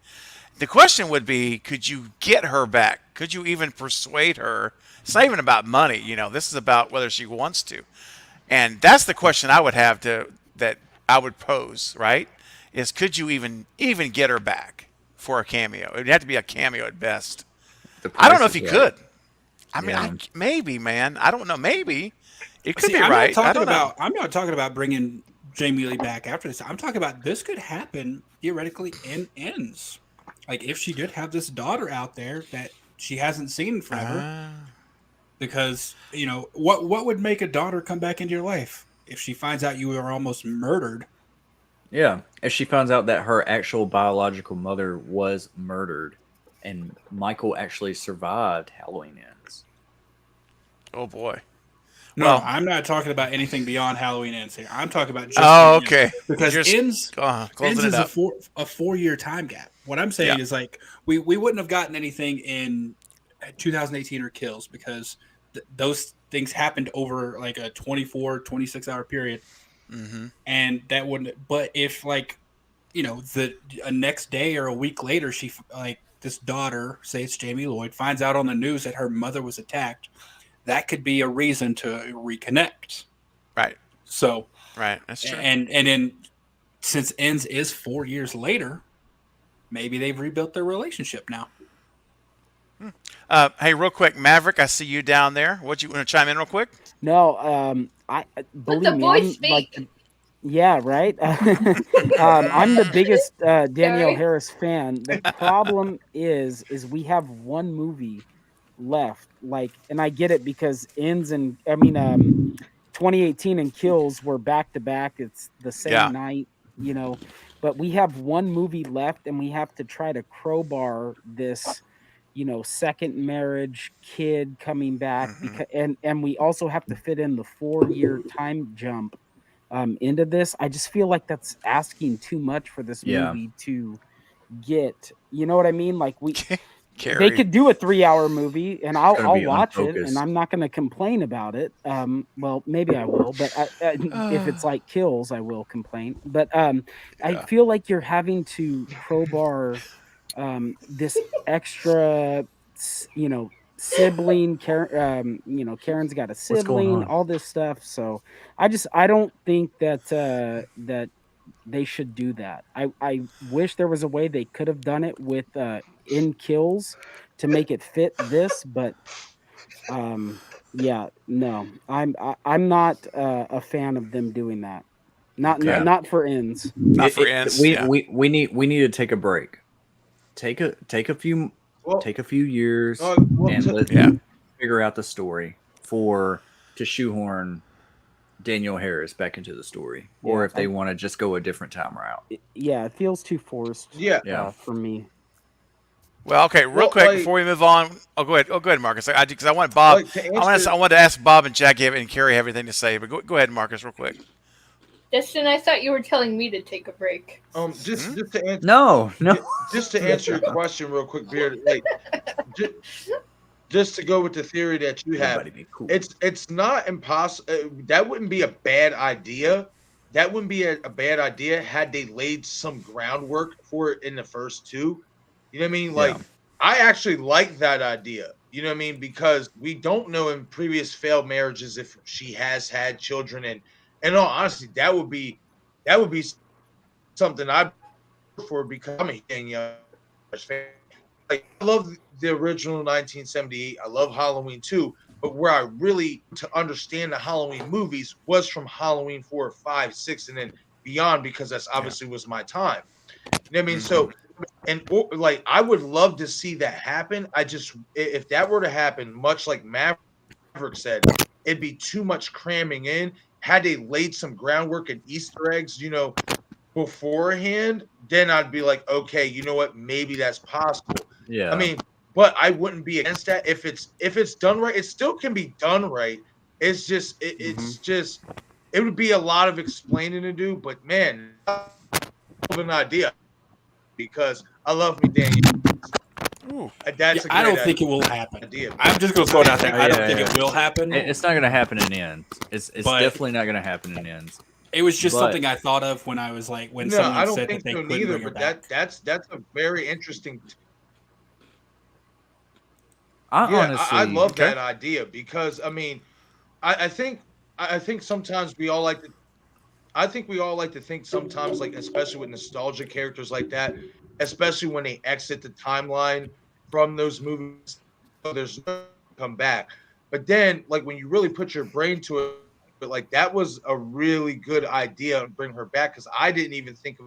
the question would be, could you get her back? Could you even persuade her? It's not even about money, This is about whether she wants to, and that's the question I would have that I would pose. Right? Is could you even get her back for a cameo? It would have to be a cameo at best. I don't know if you could. I mean, maybe, man. I don't know. Maybe it could be right. I'm not talking about bringing Jamie Lee back after this. I'm talking about this could happen theoretically in ends. Like if she did have this daughter out there that she hasn't seen forever. Because, what would make a daughter come back into your life if she finds out you were almost murdered? Yeah, if she finds out that her actual biological mother was murdered and Michael actually survived Halloween Ends. Oh, boy. No, I'm not talking about anything beyond Halloween Ends here. I'm talking about just... Oh, okay. Because Ends is a 4-year time gap. What I'm saying is, like, we wouldn't have gotten anything in 2018 or Kills because those things happened over like a 24, 26 hour period. Mm-hmm. And that wouldn't, but if like, a next day or a week later, she like this daughter, say it's Jamie Lloyd, finds out on the news that her mother was attacked, that could be a reason to reconnect. Right. So Right, that's true. And then since Ends is 4 years later, maybe they've rebuilt their relationship now. Hey, real quick, Maverick, I see you down there. What you want to chime in real quick? No, I believe me, I'm like, yeah, right. I'm the biggest Danielle Harris fan. The problem is we have one movie left. Like, and I get it because Ends and 2018 and Kills were back to back. It's the same night, but we have one movie left, and we have to try to crowbar this. Second marriage, kid coming back, because and we also have to fit in the 4-year time jump into this. I just feel like that's asking too much for this movie to get. You know what I mean? Like they could do a 3-hour movie, and I'll watch it, and I'm not going to complain about it. Well, maybe I will, but if it's like Kills, I will complain. But I feel like you're having to crowbar. This extra, sibling, Karen's got a sibling, all this stuff. So I don't think that that they should do that. I wish there was a way they could have done it with in Kills to make it fit this, but no, I'm not a fan of them doing that. Not for Ends. Not for Ends. We need to take a break. Take a few years and let's figure out the story to shoehorn Danielle Harris back into the story, or if they want to just go a different time route. It feels too forced. For me. Well, okay, real quick before we move on. Oh, go ahead, Marcus. Because I want Bob. I wanted to ask Bob and Jackie and Carrie have anything to say, but go ahead, Marcus, real quick. Justin, I thought you were telling me to take a break. Just to answer. No. Just to answer your question real quick, Beard. Like, just to go with the theory that you have, it's not impossible. That wouldn't be a bad idea. That wouldn't be a bad idea had they laid some groundwork for it in the first two. You know what I mean? Like, I actually like that idea. You know what I mean? Because we don't know in previous failed marriages if she has had children, and in all honesty, that would be something I'd for because I'm a young fan. Like, I love the original 1978. I love Halloween 2, but where I really to understand the Halloween movies was from Halloween 4, 5, 6, and then beyond, because that's obviously was my time. You know what I mean? So, like, I would love to see that happen. If that were to happen, much like Maverick said, it'd be too much cramming in. Had they laid some groundwork and Easter eggs, beforehand, then I'd be like, okay, you know what? Maybe that's possible. Yeah. I mean, but I wouldn't be against that if it's done right. It still can be done right. It's just it would be a lot of explaining to do. But man, an idea because I love me, Daniel. That's I don't think it will happen. I'm just going to throw it out there. I don't think it will happen. It's not going to happen in Ends. It's definitely not going to happen in Ends. It was just something I thought of when I was like, when someone said that they couldn't neither, bring her but back. that's a very interesting. I love that idea because I mean, I think sometimes we all like to. I think we all like to think sometimes, like especially with nostalgia characters like that, especially when they exit the timeline from those movies, there's no come back. But then, like when you really put your brain to it, but like that was a really good idea to bring her back because I didn't even think of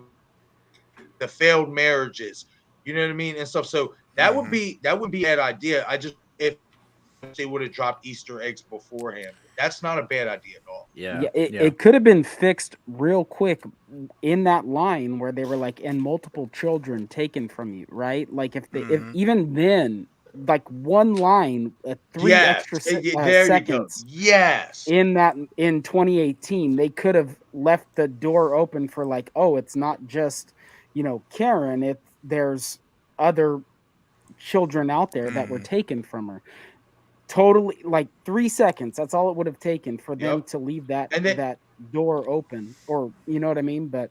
the failed marriages, you know what I mean, and stuff. So that would be a bad idea. If they would have dropped Easter eggs beforehand, that's not a bad idea at all. It could have been fixed real quick in that line where they were like, and multiple children taken from you, right? Like if even then, like one line, 3 extra seconds. In 2018, they could have left the door open for like, oh, it's not just Karen. There's other children out there that were taken from her. Totally, like 3 seconds. That's all it would have taken for them to leave that door open, or you know what I mean. But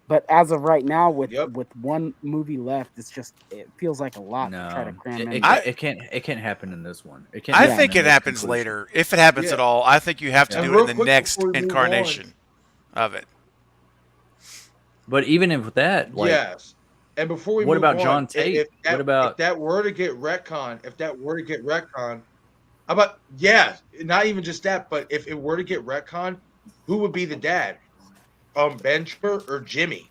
but as of right now, with one movie left, it feels like a lot to try to cram in. It can't happen in this one. It can't. I think it happens later, if it happens at all. I think you have to do it in the next incarnation of it. But even with that, like, yes. And before we what move about on, John Tate? If that were to get retcon, how about not even just that, but if it were to get retcon, who would be the dad? Benjamin or Jimmy?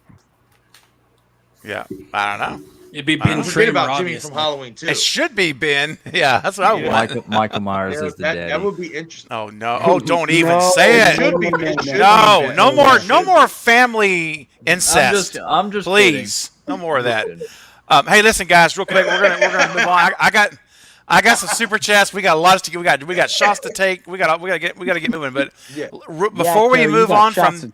Yeah, I don't know. It'd be Ben Forget Tramer, about Jimmy obviously. from Halloween too. It should be Ben. Yeah, that's what I want. Michael Myers is the daddy. That would be interesting. Oh no! Oh, don't even say it. Should be. No more family incest. I'm just please. kidding. No more of that. Hey, listen, guys, real quick. We're gonna move on. I got some super chats. We got a lot to get. We got shots to take. We gotta get moving. But before we move on from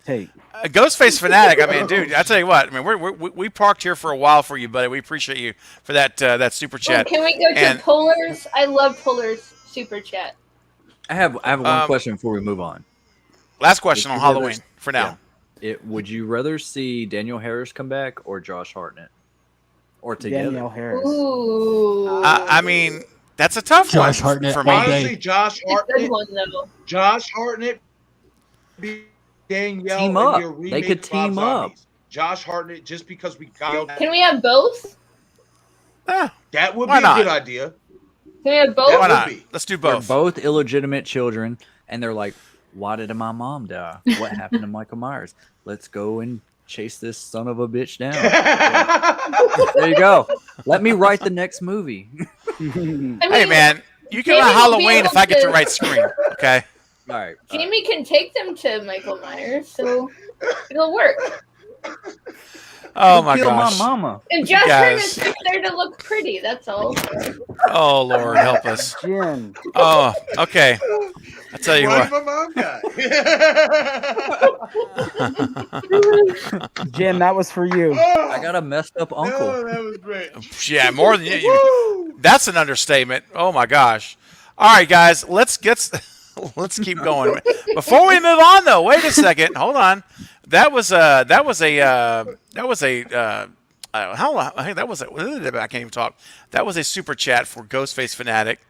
Ghostface Fanatic, I mean, dude, I tell you what. I mean, we parked here for a while for you, buddy. We appreciate you for that super chat. Can we go to Polar's? I love Polar's super chat. I have one question before we move on. Last question on Halloween for now. Would you rather see Daniel Harris come back or Josh Hartnett, or together? Daniel Harris. Ooh. I mean, that's a tough one Hartnett for me. Honestly, Josh Hartnett. Josh Hartnett. Danielle team up. They could team up. Josh Hartnett, just because we got. Can we have both? That would be a good idea. Can we have both? Why not? Let's do both. They're both illegitimate children, and they're like, "Why did my mom die? What happened to Michael Myers? Let's go and chase this son of a bitch down." There you go. Let me write the next movie. Hey man, you can have Halloween if I get to write screen. Okay. All right. Jamie can take them to Michael Myers, so it'll work. Oh my gosh. My mama. And Josh Hartnett's just there to look pretty. That's all. Oh Lord, help us. Jim. Oh, okay. I tell you what. My mom died. Jim, that was for you. I got a messed up uncle. Oh, that was great. Yeah, more than you. That's an understatement. Oh my gosh. All right, guys, let's keep going. Before we move on, though, wait a second. Hold on. I think that was I can't even talk. That was a super chat for Ghostface Fanatic,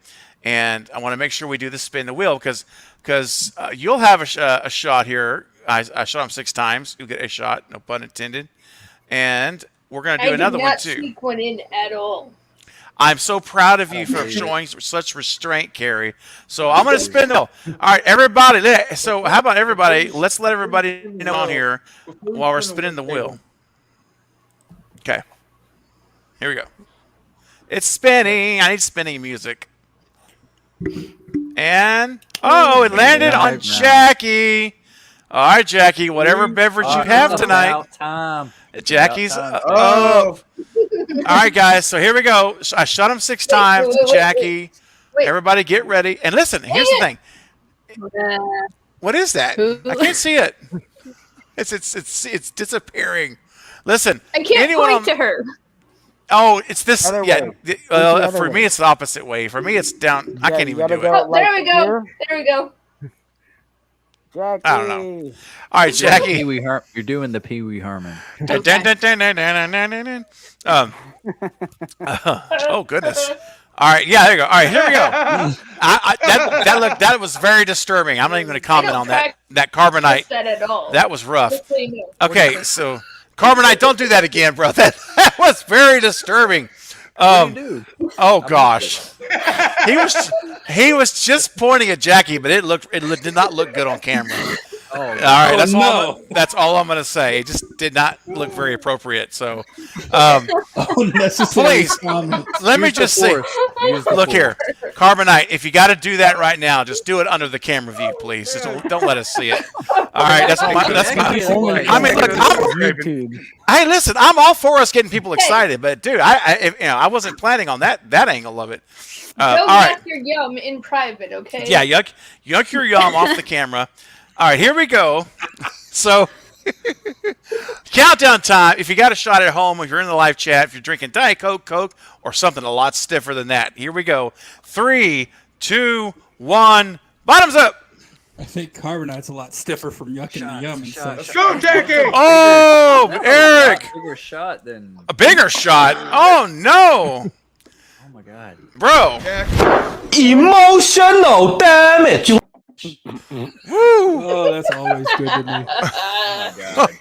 and I want to make sure we do the spin the wheel because you'll have a shot here. I shot him 6 times. You'll get a shot, no pun intended, and we're gonna do another one too. I did not sneak one in at all. I'm so proud of you for showing such restraint, Carrie. So I'm going to spin the wheel. All right, everybody. So how about everybody? Let's let everybody know on here while we're spinning the wheel. Okay. Here we go. It's spinning. I need spinning music. And, it landed on Jackie. All right, Jackie, whatever beverage you have tonight. Jackie's up. All right, guys. So here we go. I shot him 6 times. Jackie, everybody get ready. And listen, here's the thing. What is that? I can't see it. It's disappearing. Listen. I can't point to her. Oh, it's this. Yeah. For me, it's the opposite way. For me, it's down. I can't even do it. Oh, there we go. There we go. Jackie. I don't know. All right, Jackie. You're doing the Pee Wee Herman. Oh goodness. All right, yeah, there you go. All right, here we go. That was very disturbing. I'm not even going to comment on that carbonite. That was rough. Okay, so carbonite, don't do that again, bro. That was very disturbing. Oh gosh, he was just pointing at Jackie, but it did not look good on camera. All right, that's all I'm gonna say. It just did not look very appropriate. So, please let me just say, look here, Carbonite. If you got to do that right now, just do it under the camera view, please. Just don't let us see it. All right, that's my. I mean, look, hey, listen, I'm all for us getting people excited, but dude, I wasn't planning on that angle of it. Go yuck your yum in private, okay? Yeah, yuck your yum off the camera. All right, here we go. So, countdown time. If you got a shot at home, if you're in the live chat, if you're drinking Diet Coke, or something a lot stiffer than that, here we go. 3, 2, 1. Bottoms up. I think Carbonite's a lot stiffer from yucking the yum and such. Let's go, Jackie! Oh, Eric! Bigger shot than A bigger shot? Oh, no. Oh my god. Bro. Emotional damage. Woo. Oh, that's always good to me.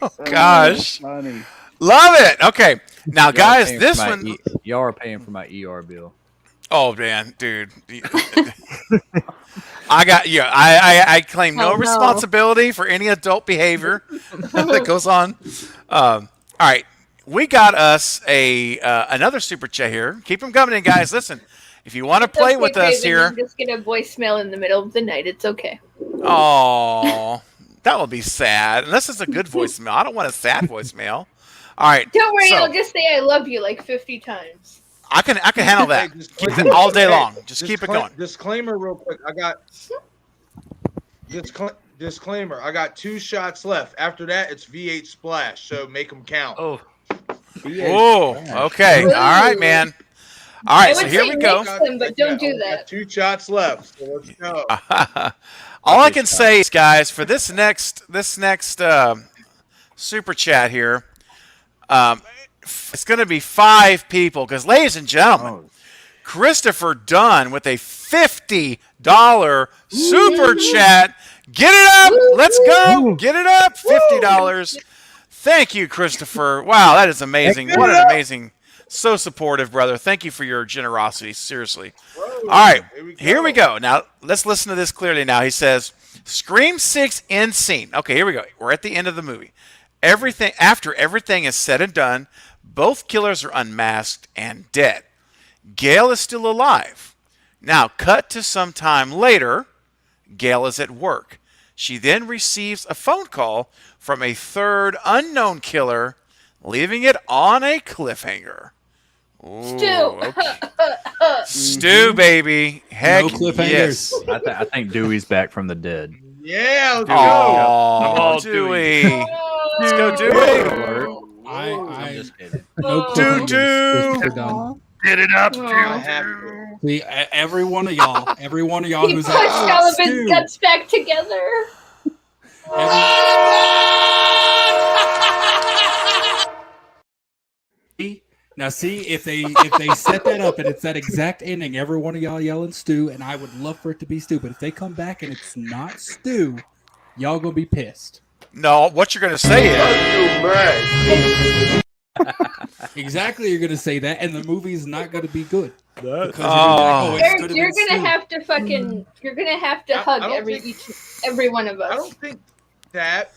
Oh, gosh. Funny. Love it. Okay. Now, guys, this one. Y'all are paying for my ER bill. Oh, man, dude. I claim no responsibility for any adult behavior that goes on. All right. We got us another super chat here. Keep them coming in, guys. Listen, if you want to play with us here. You just get a voicemail in the middle of the night. It's okay. Oh, that will be sad. Unless it's a good voicemail. I don't want a sad voicemail. All right. Don't worry. I'll just say I love you like 50 times. I can handle that. Keep it all day long. Just keep it going. Disclaimer, real quick. I got disclaimer. I got 2 shots left. After that, it's V8 splash. So make them count. Oh, okay. All right, man. All right, so here we go. Them, but don't do that. Got 2 shots left. So let's go. All I can say is, guys, for this next super chat here, it's going to be 5 people because, ladies and gentlemen, Christopher Dunn with a $50 super chat. Get it up. Let's go. Get it up. $50. Thank you, Christopher. Wow, that is amazing. What an amazing, so supportive, brother. Thank you for your generosity. Seriously. All right, here we go. Now, let's listen to this clearly now. He says, Scream 6 end scene. Okay, here we go. We're at the end of the movie. After everything is said and done, both killers are unmasked and dead. Gail is still alive. Now, cut to some time later, Gail is at work. She then receives a phone call from a third unknown killer, leaving it on a cliffhanger. Ooh, Stu. Okay. Stu, baby. Heck No cliffhangers. yes. I think Dewey's back from the dead. Yeah, let's go. Oh, Dewey. Let's go, Dewey. I'm just kidding. No Doo-doo. Get it up, I have to. See, every one of y'all He who's pushed like, all of Stu. his guts back together. Now, see if they set that up and it's that exact ending, every one of y'all yelling Stu, and I would love for it to be Stu. But if they come back and it's not Stu, y'all gonna be pissed. No, what you're going to say is... Exactly, you're gonna say that, and the movie's not gonna be good. Because Eric, you're gonna have to hug every one of us. I don't think that.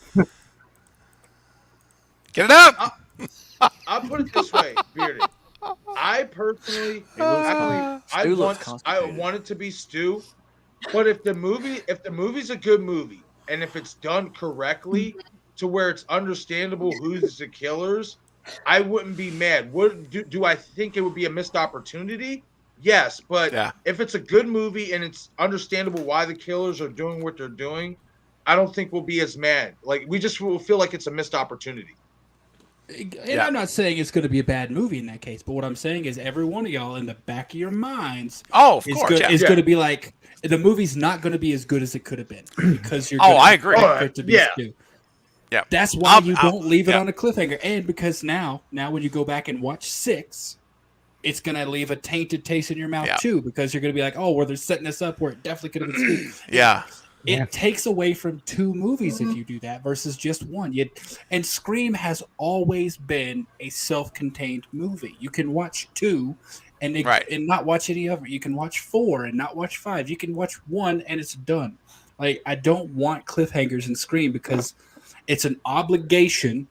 Get it up. I'll put it this way, Bearded. I personally, I want it to be Stu, but if the movie's a good movie and if it's done correctly to where it's understandable who's the killers, I wouldn't be mad. Do I think it would be a missed opportunity? Yes, but if it's a good movie and it's understandable why the killers are doing what they're doing, I don't think we'll be as mad. Like, we just will feel like it's a missed opportunity. And I'm not saying it's going to be a bad movie in that case, but what I'm saying is every one of y'all in the back of your minds is going to be like, the movie's not going to be as good as it could have been because you're I agree. it to be Stu. Yeah. That's why you don't leave it on a cliffhanger. And because now when you go back and watch 6, it's going to leave a tainted taste in your mouth too, because you're going to be like, oh, well, they're setting this up where it definitely could have been Stu. It takes away from 2 movies if you do that versus just 1. And Scream has always been a self-contained movie. You can watch 2 and not watch any of it. You can watch 4 and not watch 5. You can watch 1 and it's done. Like, I don't want cliffhangers in Scream because it's an obligation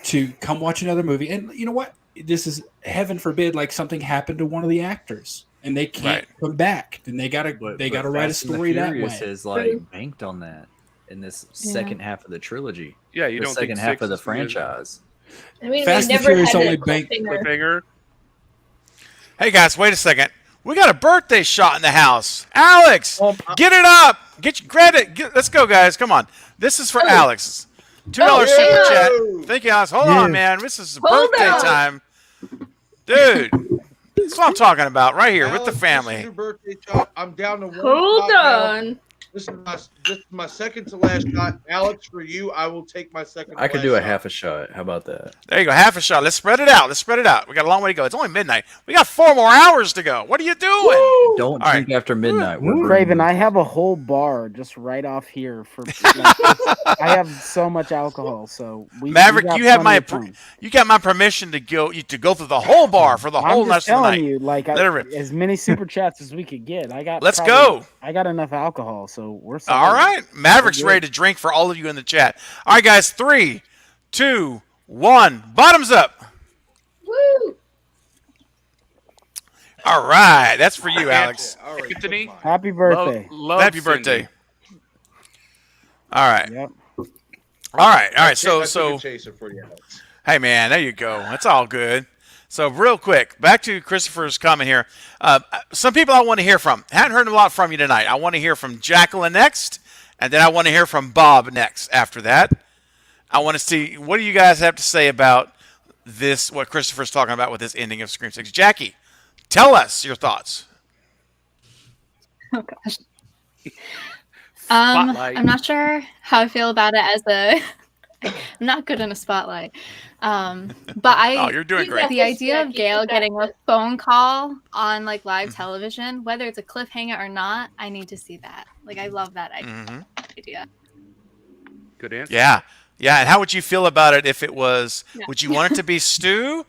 to come watch another movie. And you know what? This is, heaven forbid, like something happened to one of the actors and they can't come back. And they gotta write a story that way. Is like banked on that in this second half of the trilogy. Yeah, you the don't second think half of the 6 franchise. I mean, Fast we and never Furious had only a banked cliffhanger. Hey, guys, wait a second. We got a birthday shot in the house. Alex, get it up. Get your credit. Let's go, guys. Come on. This is for Alex. $2 super chat. Thank you, Alex. Hold on, man. This is birthday time. Dude, that's what I'm talking about right here with the family. Birthday shot. I'm down to 1. Hold on. This is my second to last shot. Alex, for you, I will take my second. I could do a half a shot. How about that? There you go, half a shot. Let's spread it out. We got a long way to go. It's only midnight. We got 4 more hours to go. What are you doing? Woo! Don't drink after midnight. Craven, I have a whole bar just right off here for. I have so much alcohol, so Maverick, you got my permission to go through the whole bar for the whole rest of the night. You, as many super chats as we could get. Let's go. I got enough alcohol, so we're solid. All right. Maverick's ready to drink for all of you in the chat. All right, guys. 3, 2, 1. Bottoms up. Woo! All right. That's for you, Alex. All right, Anthony, happy birthday. Happy birthday. All right. Yep. All right. So hey, man, there you go. That's all good. So real quick, back to Christopher's comment here. Some people I want to hear from. Haven't heard a lot from you tonight. I want to hear from Jacqueline next, and then I want to hear from Bob next. After that, I want to see what do you guys have to say about this, what Christopher's talking about with this ending of Scream 6. Jackie, tell us your thoughts. Oh, gosh. I'm not sure how I feel about it as a... I'm not good in a spotlight. But you're doing great. The idea of Gail getting a phone call on live television, whether it's a cliffhanger or not, I need to see that. I love that idea. Good answer. Yeah. And how would you feel about it if it was? Yeah. Would you want it to be Stu?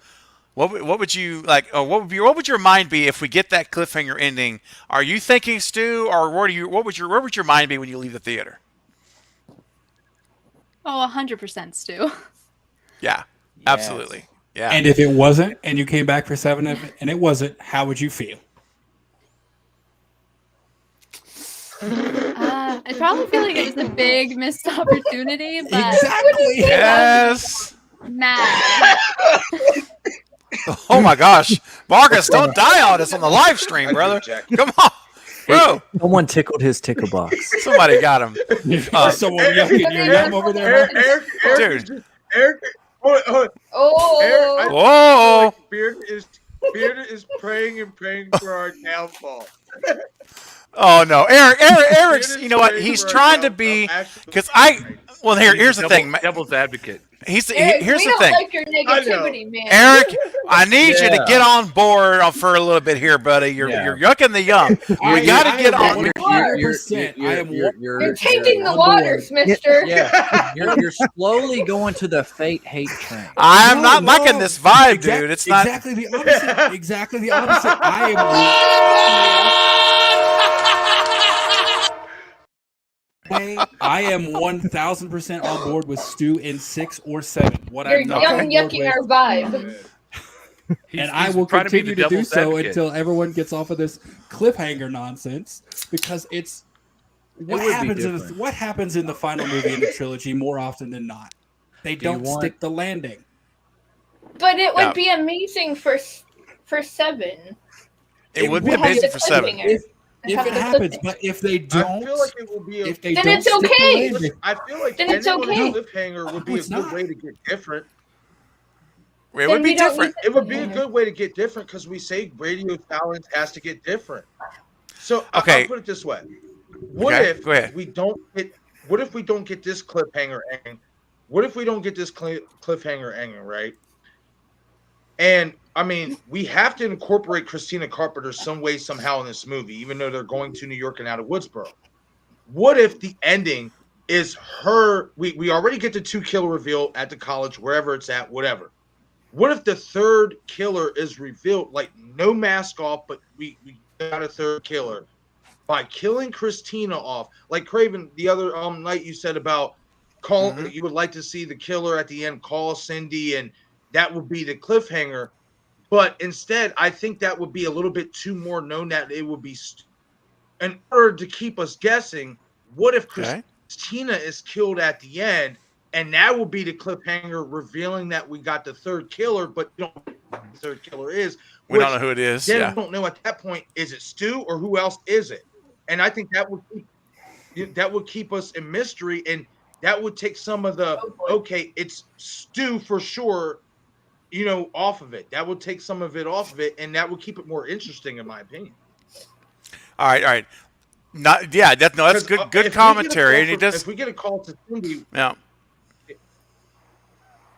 What would you like? Or what would your mind be if we get that cliffhanger ending? Are you thinking Stu, or where would your mind be when you leave the theater? Oh, 100% Stu. Yeah, absolutely. Yeah. And if it wasn't, and you came back for 7 and it wasn't, how would you feel? I probably feel like it was a big missed opportunity, but exactly. Yes. Mad. Oh my gosh, Marcus, don't die on us on the live stream, brother. Come on. Bro, someone tickled his tickle box. Somebody got him. Someone yucking your yum over there, dude. Eric, hold on. Whoa! Beard is praying for our downfall. Oh no, Eric's. You know what? He's trying to be because Well, here's the thing. Devil's advocate. Here's the We don't thing. like your negativity, man. Eric, I need you to get on board for a little bit here, buddy. You're yucking the yum. We got to get on. You're tainting the waters, mister. Yeah, you're slowly going to the hate train. I'm not liking this vibe, dude. It's not exactly the opposite. Exactly the opposite. I am 1,000% on board with Stu in 6 or 7. You're yucking our vibe. And I will continue to do so until everyone gets off of this cliffhanger nonsense, because it's what happens in the final movie in the trilogy more often than not. They don't stick the landing. But it would be amazing for 7. It would be amazing for 7. If it happens, but if they don't, I feel like it will be. Then it's okay. I feel like then it's okay. Cliffhanger would be a good way to get different. It would be different. It would be a good way to get different because we say radio silence has to get different. So I'll put it this way: What if we don't get this cliffhanger ending? What if we don't get this cliffhanger ending, right? And I mean, we have to incorporate Christina Carpenter some way, somehow in this movie, even though they're going to New York and out of Woodsboro. What if the ending is her? We already get the 2 killer reveal at the college, wherever it's at, whatever. What if the 3rd killer is revealed, like no mask off, but we got a 3rd killer by killing Christina off? Like Craven, the other night you said about calling, you would like to see the killer at the end call Cindy, and that would be the cliffhanger. But instead, I think that would be a little bit too more known that it would be in order to keep us guessing. What if Christina is killed at the end, and that will be the cliffhanger, revealing that we got the 3rd killer, but you don't know who the 3rd killer is. We don't know who it is. Then we don't know at that point, is it Stu or who else is it? And I think that would keep us in mystery, and that would take some of the it's Stu for sure. Off of it. That would take some of it off of it, and that would keep it more interesting, in my opinion. All right. That's good commentary, and he does. If we get a call to Cindy,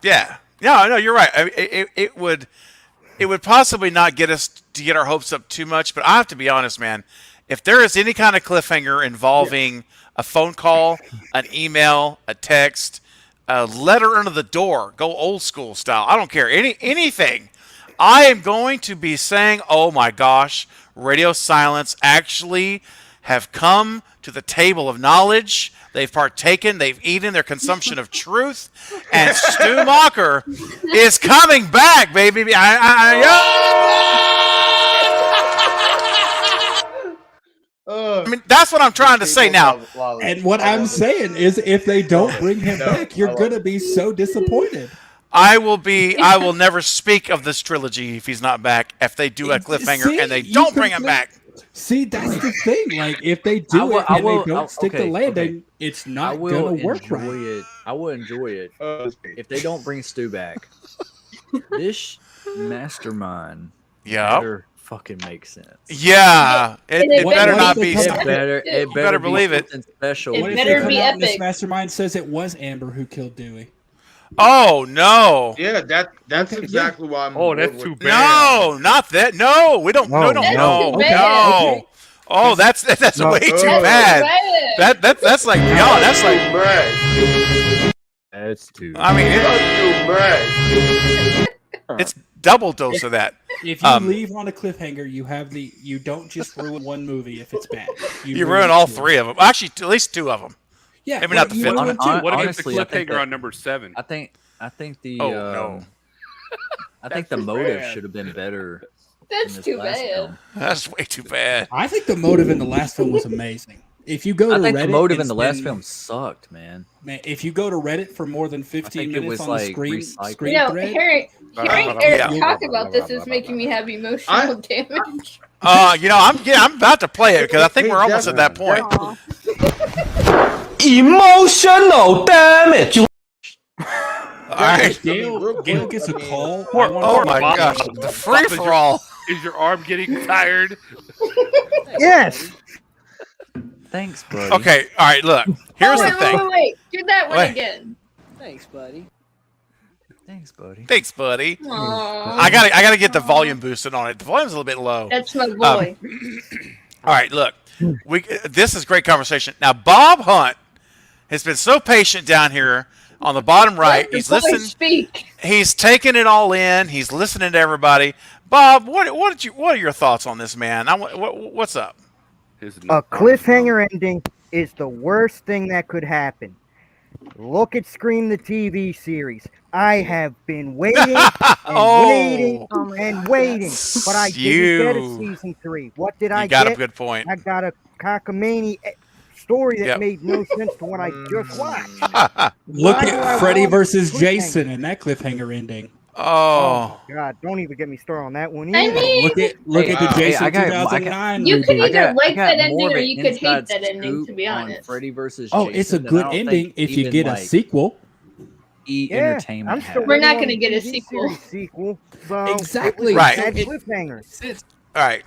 yeah, no, you're right. I mean, it would possibly not get us to get our hopes up too much, but I have to be honest, man. If there is any kind of cliffhanger involving a phone call, an email, a text, a letter under the door, go old school style. I don't care anything. I am going to be saying, "Oh my gosh, Radio Silence actually have come to the table of knowledge. They've partaken. They've eaten their consumption of truth, and Stu Macher is coming back, baby." I mean, that's what I'm trying to say now. And what I'm saying is, if they don't bring him back, you're gonna be so disappointed. I will never speak of this trilogy if he's not back. If they do a cliffhanger and they don't bring him back. See, that's the thing. Like, if they do it and they don't stick the landing, it's not going to work right. I will enjoy it if they don't bring Stu back. This mastermind better fucking make sense. Yeah, it better not be. It better believe it. Special. What if they come out and this mastermind says it was Amber who killed Dewey? Oh no! Yeah, that's exactly why I'm. Oh, that's too bad. No, not that. No, we don't. No. Oh, that's way too bad. That's like beyond. That's like. That's too. I mean, it's double dose of that. If you leave on a cliffhanger, you don't just ruin one movie if it's bad. You ruin all three of them. Actually, at least two of them. Yeah, maybe not the fifth. What if the cliffhanger on number 7? I think the. Oh no. I think the motive should have been better. That's too bad. Film. That's way too bad. I think the motive in the last film was amazing. If you go to Reddit, the motive in the last film sucked, man. If you go to Reddit for more than 15 minutes on the screen thread, hearing Eric talk about this is making me have emotional damage. I'm about to play it because I think we're almost at that point. Emotional damage. All right, Gail gets a call. Oh my gosh, the free for all. Is your arm getting tired? Yes. Thanks, buddy. Okay, all right. Look, here's the thing. Wait, do that one again. Thanks, buddy. Thanks, buddy. I gotta get the volume boosted on it. The volume's a little bit low. That's my boy. All right, look, this is great conversation. Now, Bob Hunt has been so patient down here on the bottom right. He's listening. He's taking it all in. He's listening to everybody. Bob, what are your thoughts on this, man? What's up? A cliffhanger ending is the worst thing that could happen. Look at Scream the TV series. I have been waiting and waiting, but I didn't get a season 3. What did I get? You got a good point. I got a cockamamie story that made no sense to what I just watched. Look at Freddy versus Jason and that cliffhanger ending. Oh God! Don't even get me started on that one either. I mean, look at the Jason 2009. You could either like that ending or you could hate that ending. To be honest, Freddy versus Jason. It's a good ending if you get a sequel. Entertainment. We're not going to get a sequel. So exactly right. Cliffhangers. All right.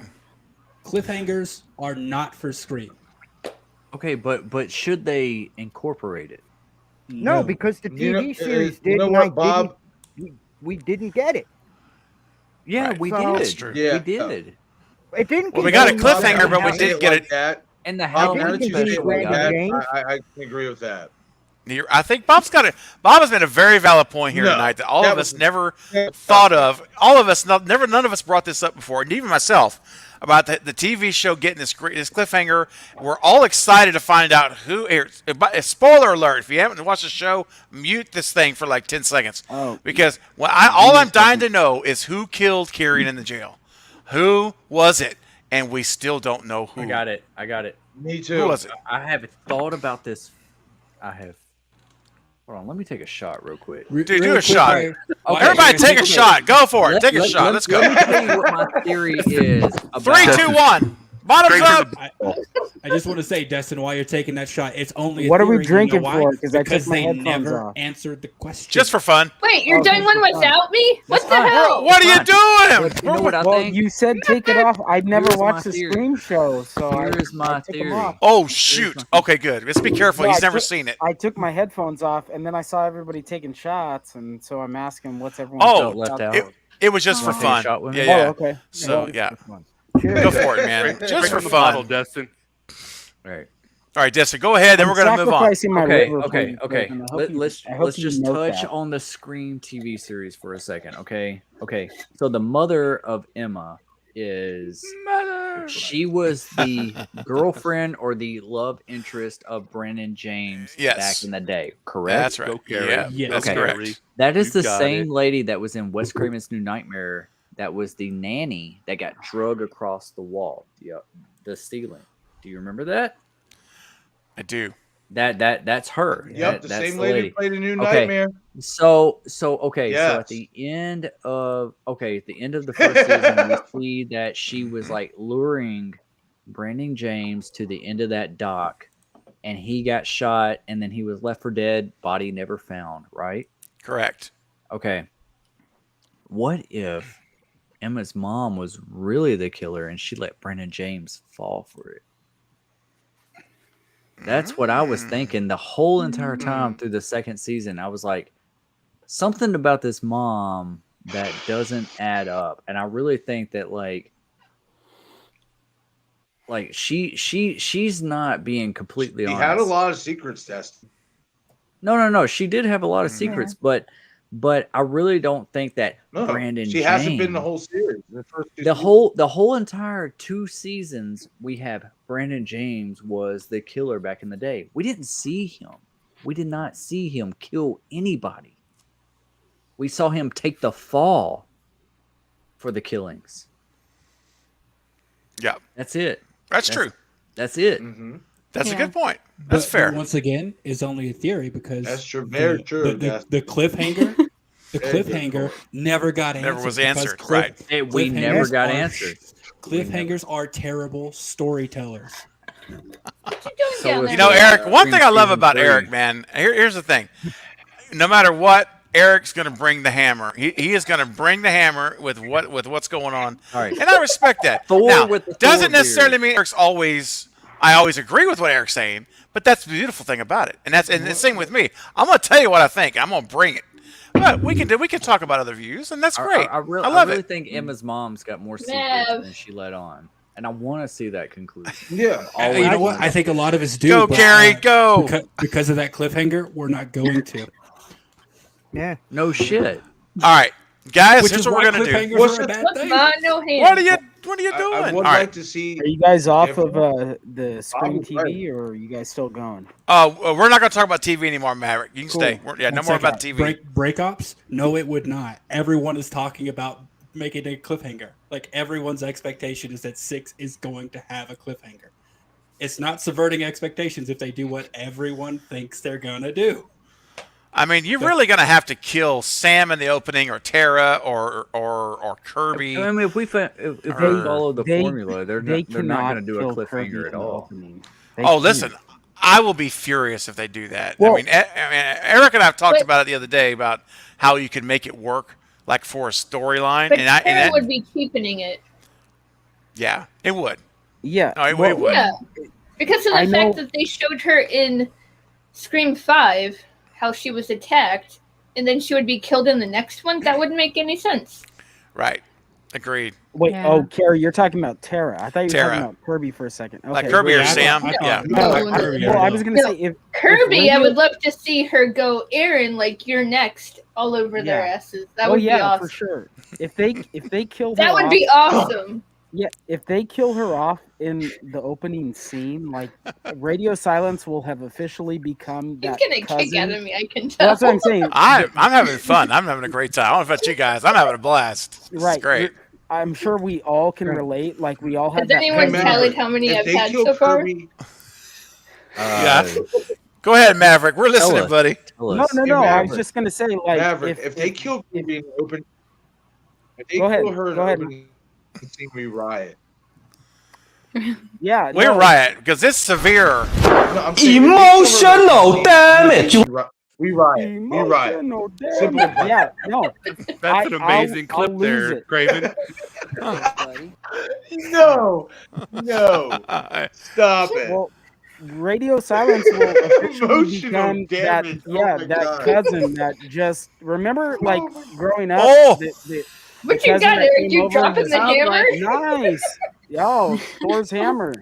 Cliffhangers are not for Scream. Okay, but should they incorporate it? No, because the TV series did. Bob? We didn't get it. Yeah, we did. That's true. Yeah, we did. It didn't. Well, we got a cliffhanger, but we didn't get it. And the Halloween special. I can agree with that. I think Bob has made a very valid point here tonight that all of us never thought of. All of us, none of us brought this up before, and even myself, about the TV show getting this cliffhanger. We're all excited to find out who. Spoiler alert! If you haven't watched the show, mute this thing for like 10 seconds. Because all I'm dying to know is who killed Kieran in the jail. Who was it? And we still don't know who. I got it. Me too. Who was it? I have thought about this. Hold on, let me take a shot real quick. Dude, do a shot. Okay, everybody take a shot. Go for it. Take a shot. Let's go. Let me tell you what my theory is. 3, 2, 1. Bottoms up. I just want to say, Destin, while you're taking that shot, it's only a What are we theory. drinking You know why? for? 'Cause I took Because my they headphones never off. answered the question. Just for fun. Wait, you're doing just one for fun. without me? What the fine. hell? What are you doing? But you know what I Well, think? you said take it off. I'd never Here's watched my the theory. Scream show, so Here's my I took 'em theory. off. Oh shoot. Okay, good. Let's be careful. No, He's I never took- seen it. I took my headphones off, and then I saw everybody taking shots, and so I'm asking, what's everyone Oh, felt left out. It was just for Wanna take a fun. shot with me? Yeah, yeah. Oh, okay. So Yeah. yeah, Cheers. go for it, man. Just Drink for from the bottle, fun. Destin. Right. All right, Destin, go ahead. Then I'm we're gonna move on. sacrificing my Okay, liver for okay, you, okay. Craven. I hope Let's I hope let's you just note touch that. on the Scream TV series for a second, okay? Okay. So the mother of Emma is she was the girlfriend or the love interest of Brennan James Yes. back in the day, correct? That's right. Go, Carrie. Yeah, Yes. that's Okay. correct. That is You the got same it. lady that was in Wes Craven's New Nightmare. That was the nanny that got drug across the wall. Yep, the ceiling. Do you remember that? I do. That's her. Yep, That's the same the lady lady. played a New Okay. Nightmare. So okay. So Yes. at the end of the first season, we see that she was like luring Brandon James to the end of that dock, and he got shot, and then he was left for dead, body never found. Right? Correct. Okay. What if Emma's mom was really the killer and she let Brandon James fall for it? That's what I was thinking the whole entire time through the second season. I was like, something about this mom that doesn't add up. And I really think that like she's not being completely He honest. had a lot of secrets, Destin. No. She did have a lot of secrets, but I really don't think that No, Brandon she hasn't been James- the whole series. The first two the seasons. whole entire 2 seasons we have Brandon James was the killer back in the day. We didn't see him. We did not see him kill anybody. We saw him take the fall for the killings. Yeah, That's it. that's true. That's it. Mm-hmm. That's a Yeah. good point. That's But fair. once again, it's only a theory because That's true. Very true. The cliffhanger, Very good. never got answered. Never was because answered, right. We never cliffhangers got are- answered. Cliffhangers are terrible storytellers. What you doing So down if- there? You know, Eric, one Scream thing I love season about 3. Eric, man, here's the thing. No matter what, Eric's going to bring the hammer. He is going to bring the hammer with what's going on. All right. And I respect that. Thor now, with the doesn't Thor necessarily beard. mean I always agree with what Eric's saying, but that's the beautiful thing about it. And the same with me. I'm going to tell you what I think. I'm going to bring it. But we can talk about other views, and that's great. I I love really it. think Emma's mom's got more secrets Nev. than she let on. And I want to see that conclusion. Yeah. You know what? I think a lot of us do. Go, but, Carrie, go. Because of that cliffhanger, we're not going to. Yeah. No shit. All right, guys, Which here's is what why we're going to do. cliffhangers What's are a the- bad What's thing. mine? No hands. What are you doing? I All would right. like to see. Are you guys off if- of the Scream would like- TV, or are you guys still going? We're not going to talk about TV anymore, Maverick. You can Cool. stay. No One more about second. TV. Breakups? No, it would not. Everyone is talking about making a cliffhanger. Like everyone's expectation is that 6 is going to have a cliffhanger. It's not subverting expectations if they do what everyone thinks they're gonna do. I mean, you're really going to have to kill Sam in the opening, or Tara, or Kirby. I mean, if we follow the formula, they're not going to do a cliffhanger at all. Listen, I will be furious if they do that. Well- I mean, Eric and I have talked about it the other day about how you could make it work, like for a storyline, But and Tara would be cheapening it. yeah, it would. Yeah. No, it would. Yeah. Because of the I know- fact that they showed her in Scream 5 how she was attacked, and then she would be killed in the next one, that wouldn't make any sense. Right. Agreed. Wait, Yeah. oh, Carrie, you're talking about Tara. I thought you were Tara. talking about Kirby for a second. Okay. Like Kirby or Yeah, I Sam. thought- Yeah. No, like Kirby, Well, I was gonna No. say if Kirby, I radio- would love to see her go Aaron, like you're next, all over their Yeah. asses. That would be yeah, awesome. for sure. If they kill her That would off, be awesome. yeah, if they kill her off in the opening scene, like Radio Silence will have officially become He's that gonna cousin. kick out of me, I can Well, tell. that's what I'm saying. I'm having fun. I'm having a great time. I don't know about you guys. I'm having a blast. This is Right. great. I'm sure we all can relate. Like we all have Has that. anyone cousin- tallied how many If I've they had kill so far? Kirby, Yeah. Go ahead, Maverick. We're listening, us. buddy. Tell No, us. no, Hey, no. I was Maverick. just gonna say, like, Maverick, if they kill Kirby in the open, if they Go ahead, kill her in go the ahead. opening scene, we riot. Yeah, We're right because it's severe. No, I'm saying Emotional damage. We riot. Emotional Simple damage. plan. Yeah, no. That's an amazing clip I'll there, lose it. Craven. No. Stop it. Well, radio silence will officially Emotional become damage. that. Yeah, Oh my that God. cousin that just remember, like growing up. Oh! The What you cousin got, that Eric? came You over dropping and the was- hammer? Nice. Yo, Thor's hammer.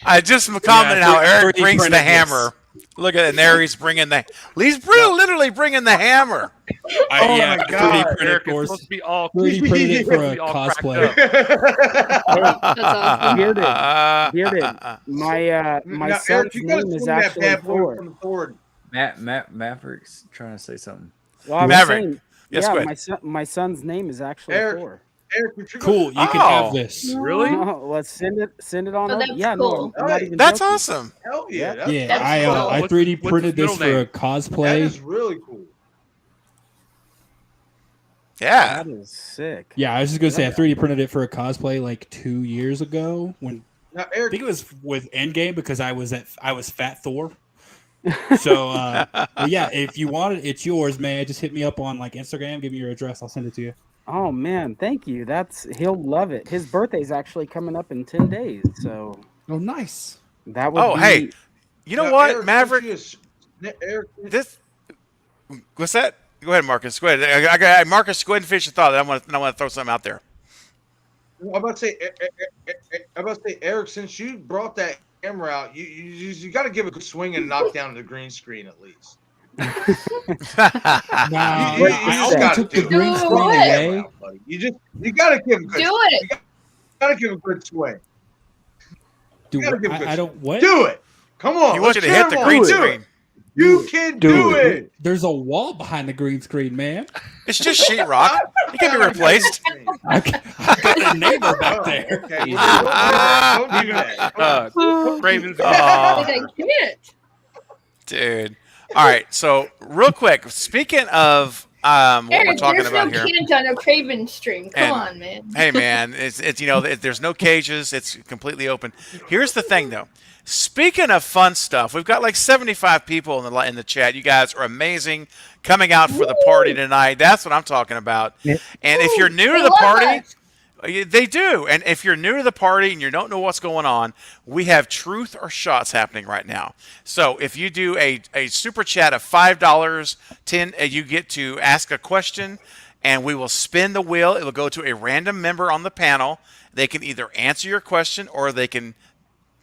I just commented how Eric 3D brings the printed hammer. Look at it, and there he's bringing literally bringing the hammer. Oh my God. 3D printed Eric, it's for supposed to be all 3D printed it for a be all cracked cosplay. up. That's awesome. Bearded. My Now, son's Eric, you gotta name is swing that actually bad boy Thor. from the forward. Maverick's trying to say something. Well, I was Maverick. saying, Yes, go yeah, ahead. my son's name is actually Eric. Thor. Eric, Cool. You can Oh. have this. Really? No, let's send it on Oh, up. that's Yeah, cool. no, I'm not even That's joking. awesome. Hell yeah. Yeah. Yeah, That's I cool. I What's 3D his printed this middle for a name? That cosplay. is really cool. Yeah. That is sick. Yeah, I was just gonna say I 3D printed it for a cosplay like 2 years ago when Now, I Eric, think it was with Endgame because I was Fat Thor. So but yeah, if you want it, it's yours, man. Just hit me up on like Instagram, give me your address, I'll send it to you. Oh man, thank you. He'll love it. His birthday's actually coming up in 10 days, so Oh, nice. that would Oh, be hey, you know now, what, Eric, Maverick? Eric, This. What's that? Go ahead, Marcus. Go ahead. I got Marcus. Go ahead and finish your thought. I want to throw something out there. I'm about to say, Eric, since you brought that camera out, you got to give it a swing and knock down the green screen at least. Nah, You I just also gotta took the do green it. screen Do it. away. Buddy. You got to give him good. Do it. You got to give him a good swing. Do gotta give it a I don't what? Do it. Come on. He wants you let's to hit the him green on. Do it. screen. You can do it. There's a wall behind the green screen, man. It's just sheetrock. It can be replaced. I got the neighbor back there. Okay, well, don't do that. Raven's I can't. Dude. All right. So real quick, speaking of what we're Eric, talking there's about no here. can't on a Craven stream. Come And- on, man. Hey man, it's there's no cages. It's completely open. Here's the thing though. Speaking of fun stuff, we've got like 75 people in the chat. You guys are amazing, coming out for the party tonight. That's what I'm talking about. And if you're new to They the love party, us. they do. And if you're new to the party and you don't know what's going on, we have truth or shots happening right now. So if you do a super chat of $5, you get to ask a question, and we will spin the wheel. It will go to a random member on the panel. They can either answer your question or they can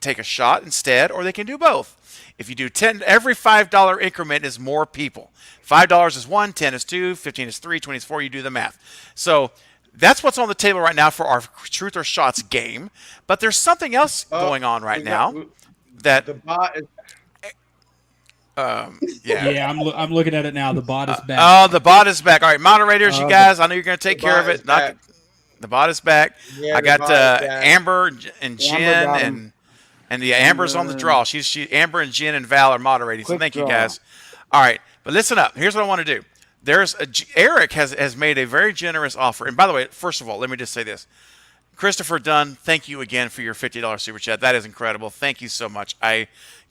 take a shot instead, or they can do both. If you do 10, every $5 increment is more people. $5 is 1, 10 is 2, 15 is 3, 20 is 4. You do the math. So that's what's on the table right now for our Truth or Shots game. But there's something else going on right now that the bot is. Yeah, I'm looking at it now. The bot is back. Oh, the bot is back. All right, moderators, you guys, I know you're going to take care of bot it. is back. The bot is back. Yeah, I the got bot is back. Amber and Jen got him. and the Amber's on the draw. Amber and Jen and Val are moderating. So Quick thank you draw. guys. All right, but listen up. Here's what I want to do. Eric has made a very generous offer. And by the way, first of all, let me just say this. Christopher Dunn, thank you again for your $50 super chat. That is incredible. Thank you so much.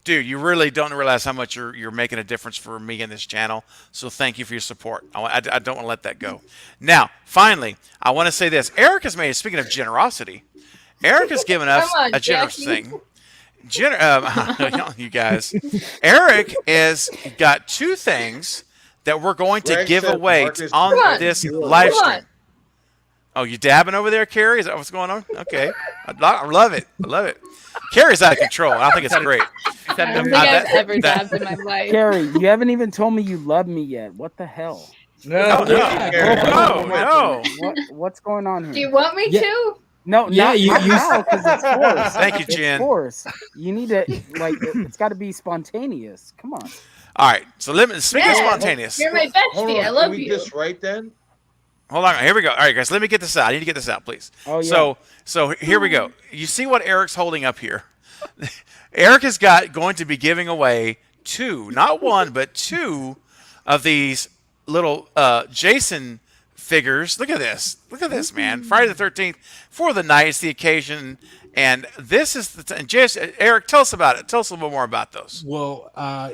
Dude, you really don't realize how much you're making a difference for me and this channel. So thank you for your support. I don't want to let that go. Now, finally, I want to say this. Eric has made, speaking of generosity, Eric has given us Come on, a generous Jackie. thing. You guys. Eric has got two things that we're going to Greg give said away Marcus- on Come on. this Come live stream. on. Oh, you dabbing over there, Carrie? Is that what's going on? Okay. I love it. I love it. Carrie's out of control. I think it's great. I don't think I've ever dabbed in my life. Carrie, you haven't even told me you love me yet. What the hell? No, No. What's going on here? Do you want me Yeah. to? No, Yeah, not you- now because it's forced. Thank you, It's Jen. forced. You need to it's got to be spontaneous. Come on. All right. So speaking of Yeah. spontaneous. You're my Hold bestie. on, I love can we you. just right then? Hold on. Here we go. All right, guys. Let me get this out. I need to get this out, please. Oh, yeah. So here we go. You see what Eric's holding up here? Eric is going to be giving away two, not one, but two of these little Jason figures. Look at this. Look at this, man. Friday the 13th for the night. It's the occasion. And this is and just Eric, tell us about it. Tell us a little bit more about those. Well, I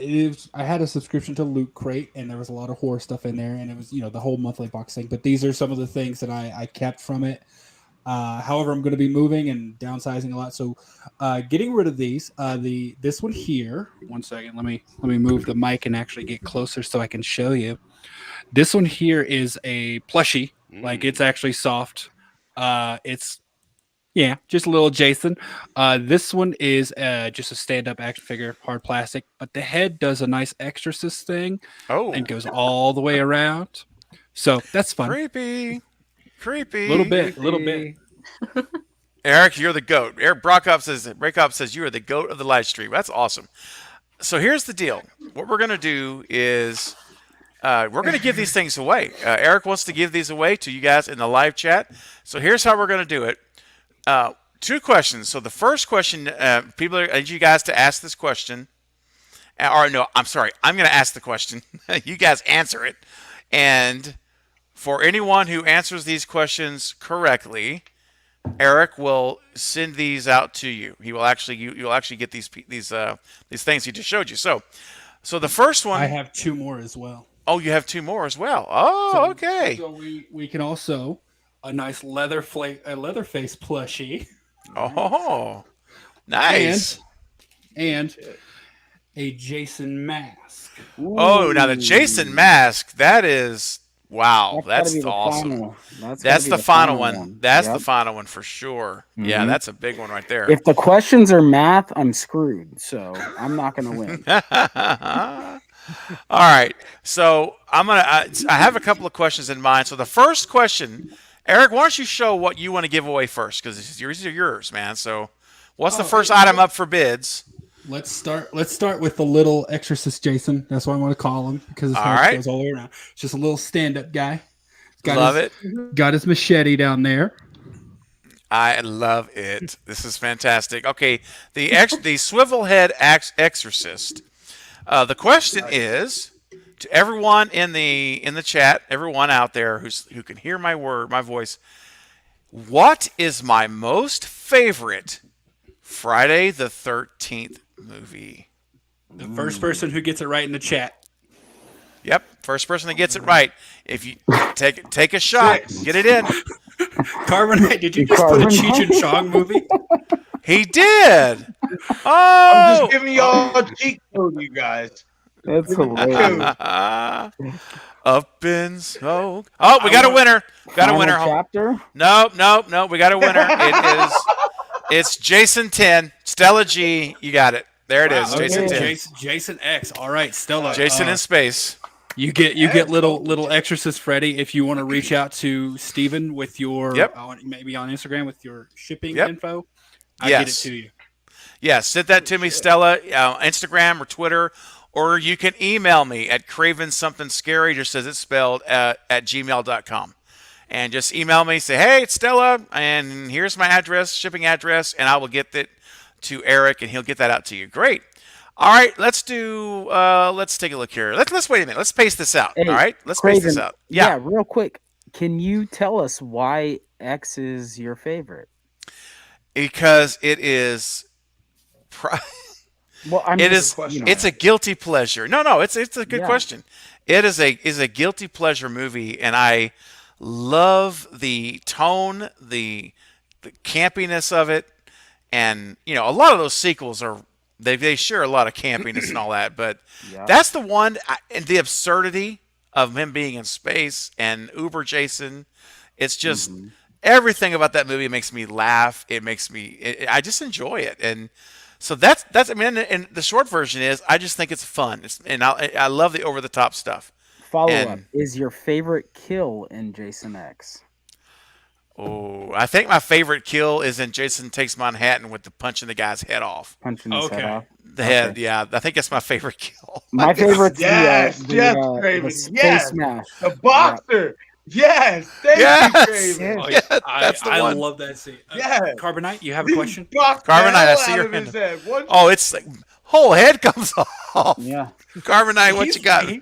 had a subscription to Loot Crate, and there was a lot of horror stuff in there, and it was the whole monthly box thing. But these are some of the things that I kept from it. However, I'm going to be moving and downsizing a lot, so getting rid of these. This one here. One second. Let me move the mic and actually get closer so I can show you. This one here is a plushie. Like it's actually soft. It's just a little Jason. This one is just a stand-up action figure, hard plastic, but the head does a nice exorcist thing. And goes all the way around. So that's fun. Creepy. A little bit. Eric, you're the goat. Eric Brockhoff says you are the goat of the live stream. That's awesome. So here's the deal. What we're gonna do is we're gonna give these things away. Eric wants to give these away to you guys in the live chat. So here's how we're gonna do it. 2 questions. So the first question, I need you guys to ask this question. Or no, I'm sorry. I'm going to ask the question. You guys answer it. And for anyone who answers these questions correctly, Eric will send these out to you. He will actually, you'll actually get these things he just showed you. So the first one. I have 2 more as well. Oh, you have 2 more as well. Oh, okay. So we can also a nice Leatherface plushie. Oh, nice. And a Jason mask. Ooh. Oh, now the Jason mask, that is, wow, that's awesome. That's the final one. That's the final one for sure. Mm-hmm. Yeah, that's a big one right there. If the questions are math, I'm screwed. So I'm not going to win. All right. So I have a couple of questions in mind. So the first question, Eric, why don't you show what you want to give away first? Because these are yours, man. So what's the first item up for bids? Let's start with the little exorcist Jason. That's what I want to call him because his head goes all the way around. It's just a little stand-up guy. Love it. Got his machete down there. I love it. This is fantastic. Okay, the swivel head exorcist. The question is to everyone in the chat, everyone out there who can hear my voice. What is my most favorite Friday the 13th movie? The first person who gets it right in the chat. Yep, first person that gets it right. If you take a shot, get it in. Carbonite, did you just put a Cheech and Chong movie? He did. Oh, I'm just giving y'all a cheat code, you guys. That's hilarious. Up in smoke. Oh, we got a winner. Got a winner. Chapter? No. We got a winner. It's Jason 10, Stella G. You got it. There it is. Okay. Jason 10. Jason X. All right, Stella. Jason in space. You get little exorcist Freddy if you want to reach out to Steven with your maybe on Instagram with your shipping info. I'll get it to you. Yeah, send that to me, Stella, Instagram or Twitter, or you can email me at cravenssomethingscary, just as it's spelled, at gmail.com. And just email me, say, hey, it's Stella, and here's my address, shipping address, and I will get it to Eric, and he'll get that out to you. Great. All right, let's take a look here. Let's wait a minute. Let's pace this out. Hey, all right, let's Craven, pace this out. Yeah, real quick. Can you tell us why X is your favorite? Because it is... Well, I mean, it's a guilty pleasure. No, it's a good question. It is a guilty pleasure movie, and I love the tone, the campiness of it, and a lot of those sequels are they share a lot of campiness and all that, but that's the one, and the absurdity of him being in space and Uber Jason. It's just everything about that movie makes me laugh. I just enjoy it, and. So that's I mean, and the short version is I just think it's fun, and I love the over the top stuff. Follow up: is your favorite kill in Jason X? Oh, I think my favorite kill is in Jason Takes Manhattan with the punching the guy's head off. Punching his head off. The head, yeah. I think that's my favorite kill. My favorite's the space smash. The boxer. Yes, thank you, Craven. Oh, yeah. That's the one. I love that scene. Carbonite, you have a question? Carbonite, I see your hand. Oh, it's like whole head comes off. Yeah. Carbonite, what you got?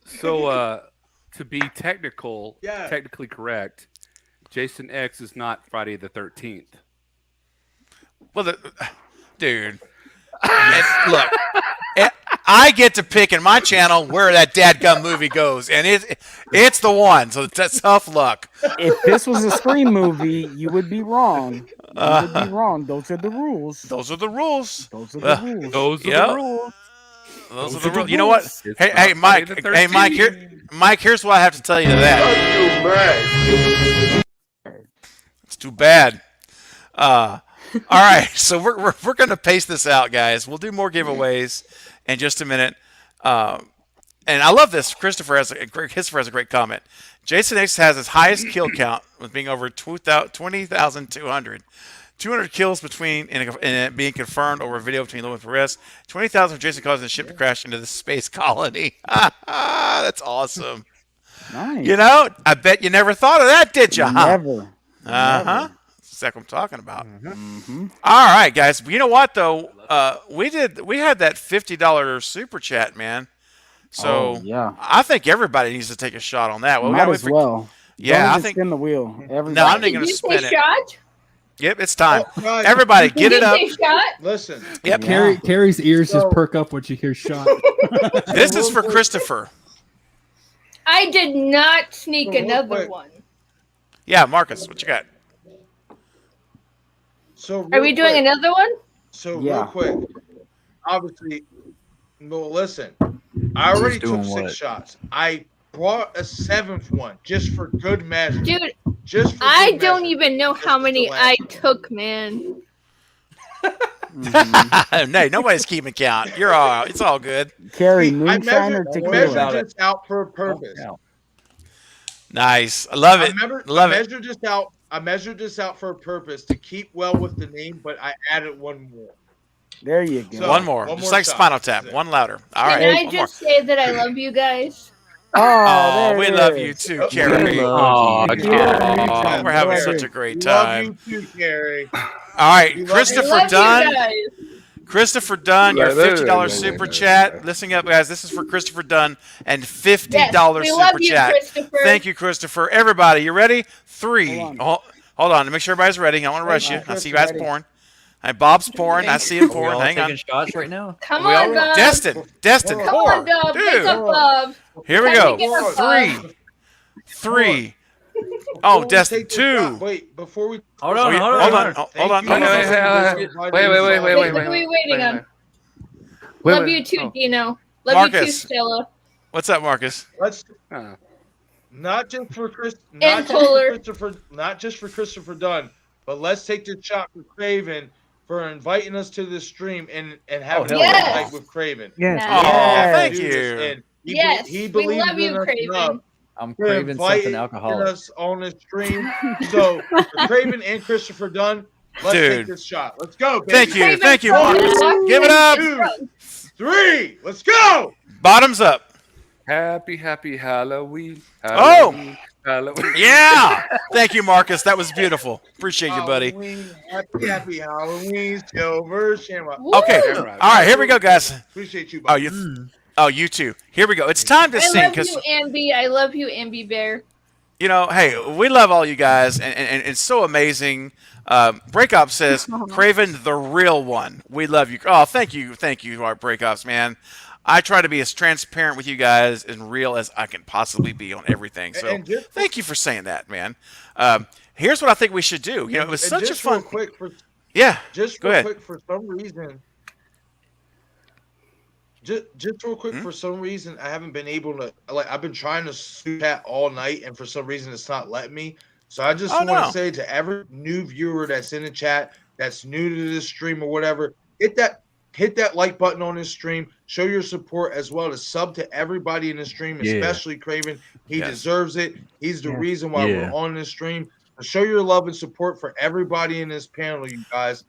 So to be technically correct, Jason X is not Friday the 13th. Well, dude, look, I get to pick in my channel where that dadgum movie goes, and it's the one. So that's tough luck. If this was a Scream movie, you would be wrong. You would be wrong. Those are the rules. Those are the rules. Those are the rules. Those are the rules. Those are the rules. You know what? Hey, Mike. Hey, Mike. Mike. Here's what I have to tell you to that. It's too bad. All right, so we're going to pace this out, guys. We'll do more giveaways in just a minute. And I love this. Christopher has a great comment. Jason X has his highest kill count with being over 20,200. 200 kills between and it being confirmed over a video between Lillard and Perez. 20,000 for Jason causing the ship to crash into the space colony. That's awesome. Nice. You know, I bet you never thought of that, did you? Never. That's exactly what I'm talking about. Mm-hmm. All right, guys. You know what though? We had that $50 super chat, man. So yeah, I think everybody needs to take a shot on that. Well, might as well. Yeah, I think spin the wheel. Everybody. No, I'm not going to spin it. Shot? Yep, it's time. Everybody, get it up. Listen. Yep. Carrie's ears just perk up when she hears shot. This is for Christopher. I did not sneak another one. Yeah, Marcus, what you got? So are we doing another one? So real quick, obviously, well, listen. I already took 6 shots. I brought a 7th one just for good measure. Dude, I don't even know how many I took, man. No, nobody's keeping count. You're all. It's all good. Carrie, moonshine or tequila? I measured this out for a purpose. Nice. I love it. I measured this out for a purpose to keep well with the name, but I added one more. There you go. So, one more. Just like Spinal Tap. One louder. All right. Can I just say that I love you guys? Oh, we love you too, Carrie. Carrie. We're having such a great time. Love you too, Carrie. All right, Christopher Dunn. Christopher Dunn, your $50 super chat. Listen up, guys. This is for Christopher Dunn and $50 super chat. Thank you, Christopher. Everybody, you ready? 3. Hold on. To make sure everybody's ready. I don't want to rush you. I see you guys pouring. Hey, Bob's pouring. I see him pouring. Hang on. Shots right now. Come on, Bob. Destin, Come pour. on, Bob. Dude. Pick up, Bob. Here we go. 3. Oh, Destin, 2. Wait, before we hold on. Wait. What are we waiting on? Love you too, Dino. Love you too, Stella. What's up, Marcus? Let's not just for Christopher Dunn, but let's take the shot for Craven for inviting us to this stream and having a fight with Craven. Yes. Thank you. He believes we love you, Craven. I'm craving something alcoholic. Us on the stream. So for Craven and Christopher Dunn, let's take this shot. Let's go, baby. Thank you, Marcus. Give it up. 2, 3, let's go. Bottoms up. Happy Halloween. Halloween. Yeah. Thank you, Marcus. That was beautiful. Appreciate you, buddy. Happy Halloween, Silver Shamrock. Okay. All right, here we go, guys. Appreciate you, buddy. You too. Here we go. It's time to sing. I love you, Ambi. I love you, Ambi Bear. You know, hey, we love all you guys, and it's so amazing. Breakup says, Craven, the real one. We love you. Oh, thank you, our Breakups, man. I try to be as transparent with you guys and real as I can possibly be on everything. So thank you for saying that, man. Here's what I think we should do. You know, it was such a fun. Go ahead. Quick, for some reason. Just real quick, for some reason, I haven't been able to, I've been trying to shoot that all night, and for some reason, it's not letting me. So I just want to say to every new viewer that's in the chat, that's new to this stream or whatever, hit that like button on this stream. Show your support as well as sub to everybody in the stream, especially Craven. He deserves it. He's the reason why we're on this stream. So show your love and support for everybody in this panel, you guys.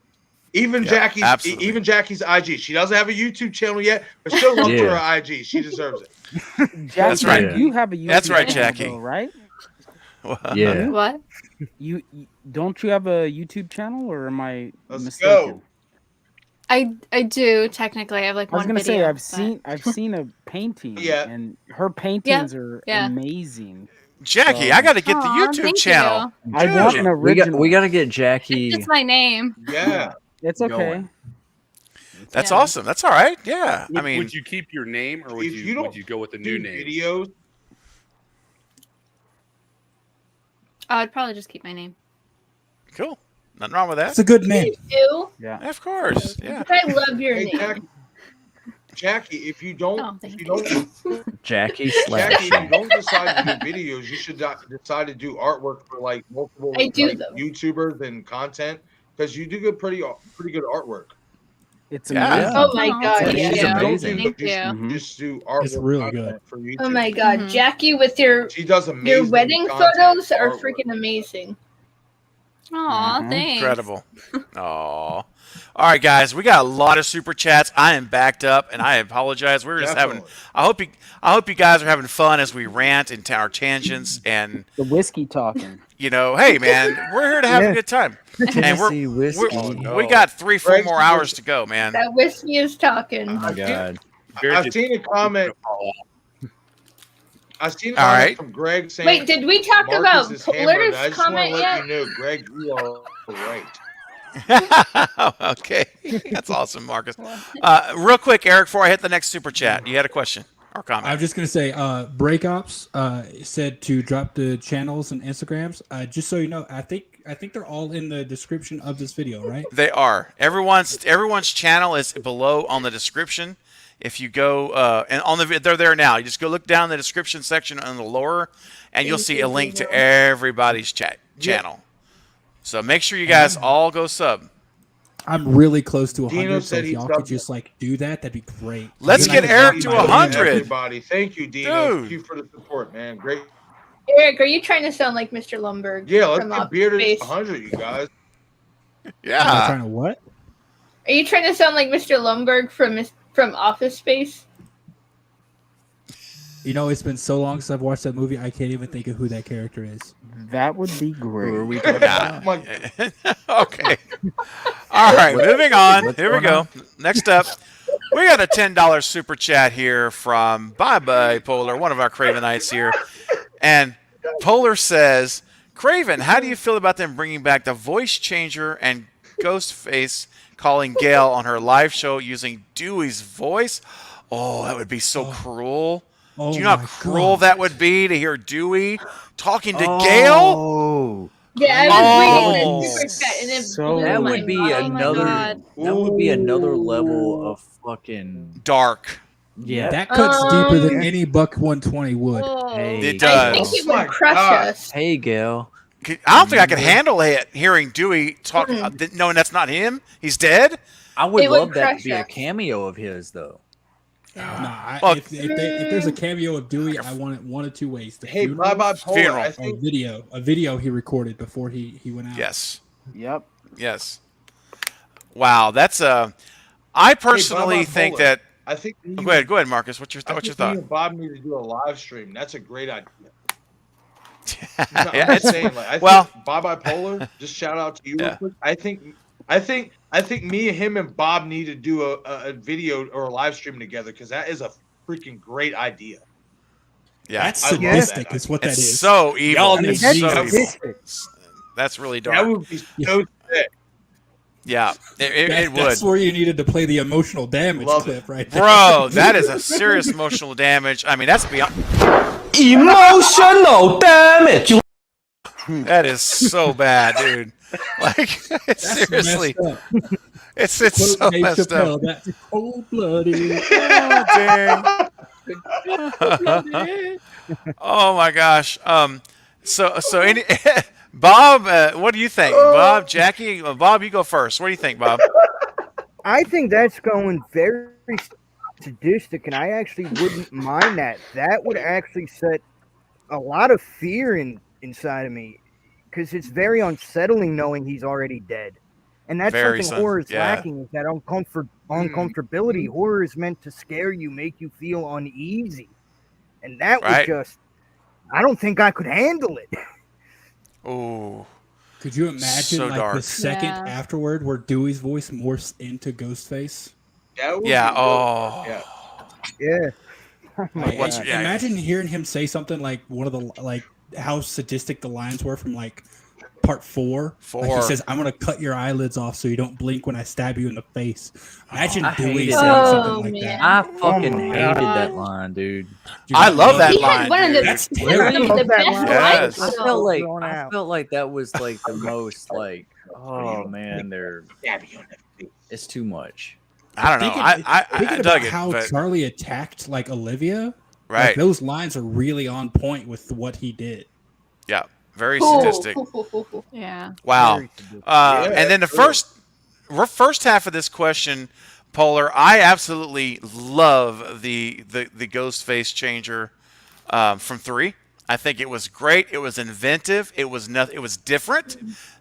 Even Jackie's IG. She doesn't have a YouTube channel yet, but still love for her IG. She deserves it. Jackie, that's right. You have a YouTube That's right, channel, Jackie. though, right? Yeah. What? You don't you have a YouTube channel, or am I Let's mistaken? go. I do technically. I have like I was one gonna video. say but- I've seen a painting, Yeah. and her paintings are yeah. amazing. Jackie, So- I got to get the Aw, YouTube thank channel. you. I want an original. We got to get Jackie. It's just my name. Yeah. It's okay. going. That's Yeah. awesome. That's all right. Yeah. I Would, mean, would you keep your name, or would If you would don't you go with the do new name? videos. I'd probably just keep my name. cool. Nothing wrong with that. That's a good name. You Yeah. Of course. Yeah. I love your Hey, name. Jackie, if you Oh, don't, thank if you don't, Jackie Jackie, if slash. you don't decide to do videos, you should decide to do artwork for like multiple I do like, them. YouTubers and content because you do good, pretty good artwork. It's Yeah. amazing. Oh my Oh, god, thank yeah. She's you. amazing. Thank Just, you. just do artwork. It's really content good. for YouTube. Oh my god, Mhm. Jackie with your She does amazing. wedding content photos are artwork. freaking amazing. Aw, Mhm. thanks. Incredible. Aw. All right, guys, we got a lot of super chats. I am backed up, and I apologize. We're just having. Definitely. I hope you guys are having fun as we rant and our tangents, and The whiskey talking. hey, man, we're here to have a good time, and Tennessee we whiskey. got 3-4 Greg's more hours to go, man. That whiskey is talking. Oh my god. I've seen a comment. I've seen a All comment right. from Greg saying. Wait, did we talk Marcus about is hammered. I Pollard's just want to comment let yet? you know, Greg, you are right. Okay, that's awesome, Marcus. Real quick, Eric, before I hit the next super chat, you had a question or comment? I'm just gonna say, Breakops said to drop the channels and Instagrams. Just so you know, I think they're all in the description of this video, right? They are. Everyone's channel is below on the description. If you go and on they're there now. You just go look down the description section on the lower, and you'll see a link to everybody's channel. So make sure you guys all go sub. I'm really close to 100, Dino so said if he y'all could subbed just do that, that'd be great. Let's Then I get can Eric drop to my 100. Everybody, thank you, Dino. Dude. Thank you for the support, man. Great. Eric, are you trying to sound like Mr. Lumberg? Yeah, let's from get Office bearded Space? 100, you guys. Am I Yeah. trying to what? Are you trying to sound like Mr. Lumberg from Office Space? You know, it's been so long since I've watched that movie, I can't even think of who that character is. That would be great. Who are we talking about? Okay. All right, moving on. Here we go. Next up, we got a $10 super chat here from Bye Bye Polar, one of our Cravenites here. And Polar says, Craven, how do you feel about them bringing back the voice changer and Ghostface calling Gail on her live show using Dewey's voice? Oh, that would be so cruel. Oh Do you know how my cruel God. that would be to hear Dewey talking to Gail? Oh, Yeah, I was reading Oh. this super chat and it So- blew that my would be mind. another. God. That would be another level of fucking. Dark. Yeah. That cuts deeper than Um, any Buck 120 would. Oh, Hey, It I does. think it Oh my would crush God. us. Hey, Gail. I don't think I could handle it hearing Dewey talk, knowing that's not him. He's dead. I would It would love that crush to be a us. cameo of his, though. Nah, Well, if there's a cameo of Dewey, I want it one of two ways. The Hey, funeral bye-bye, Polar. Funeral. I or think a video he recorded before he went out. Yes. Yep. Yes. Wow, that's I personally bye-bye, think Polar. that. I think. Oh, go ahead, Marcus. What's your I thought? think me and Bob need to do a live stream. That's a great idea. No, Yeah, I'm just it's- saying, I well- think Bob Bipolar, just shout out to you real Yeah. quick. I think me and him and Bob need to do a video or a live stream together because that is a freaking great idea. Yeah, That's I love sadistic. that Is what that it's is. so evil. Y'all It's need so to evil. sadistic. That's really That dark. would be so sick. Yeah, it would. That's where you needed to play the emotional damage Love clip, right there. Bro, that is a serious emotional damage. I mean, that's beyond. Emotional damage. That is so bad, dude. Like, That's seriously, messed up. it's Quote so Dave messed Chappelle, up. That's cold-blooded. Oh, dang. Oh my gosh. So any Bob, what do you think? Bob, Jackie, Bob, you go first. What do you think, Bob? I think that's going very sadistic, and I actually wouldn't mind that. That would actually set a lot of fear inside of me, because it's very unsettling knowing he's already dead. And that's Very something horror is yeah. lacking, is that uncomfortability. Horror is meant to scare you, make you feel uneasy. And that Right. would just, I don't think I could handle it. Ooh. Could you imagine So like dark. the second Yeah. afterward where Dewey's voice morphs into Ghostface? That would Yeah. be really Oh. good, yeah. Yeah. Like, What's- and yeah. imagine hearing him say something like one of the like how sadistic the lines were from like part 4. Like he 4. says, "I'm gonna cut your eyelids off so you don't blink when I stab you in the face." Imagine I Dewey hated saying that. something Oh, like man. that. I fucking my hated God. that line, dude. Dude, I love that He line. had one of the, dude. That's one of terrible. the best Yes. lines. I though. felt like that was like the most like, oh man, it's too much. I don't know. I Thinking dug about it. how But, Charlie attacked like Olivia. right. Like, those lines are really on point with what he did. Yeah. Very Cool. sadistic. Cool. Yeah. Wow. Very sadistic. And then the first half of this question, Polar, I absolutely love the ghost face changer from 3. I think it was great. It was inventive. It was different.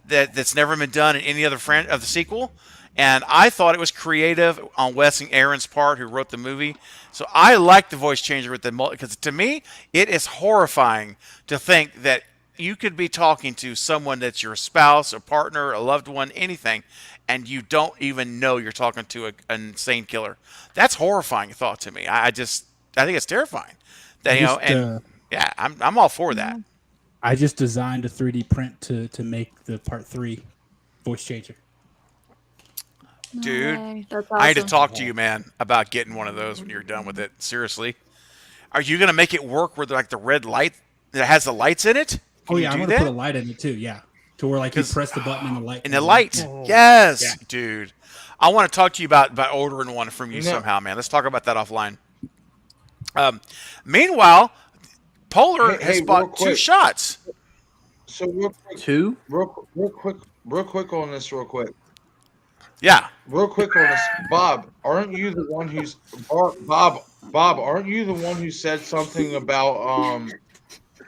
That's never been done in any other of the sequel. And I thought it was creative on Wes and Aaron's part, who wrote the movie. So I like the voice changer with the because to me it is horrifying to think that you could be talking to someone that's your spouse, a partner, a loved one, anything, and you don't even know you're talking to an insane killer. That's horrifying thought to me. I think it's terrifying. That yeah, I'm all for that. I just designed a 3D print to make the part 3 voice changer. Dude, Yay, that's I had to awesome. talk to you, man, about getting one of those when you're done with it. Seriously, are you gonna make it work with like the red light that has the lights in it? Can Oh you yeah, I'm do gonna that? put a light in it too. Yeah, to where like you press the button and the light. And the comes on. light, Oh. yes, Yeah. dude. I want to talk to you about ordering one from you No. somehow, man. Let's talk about that offline. Meanwhile, Polar Hey, has real bought 2 quick. shots. So real quick, 2? real quick on this, real quick. Yeah. Real quick on this, Bob. Aren't you the one who's Bob? Aren't you the one who said something about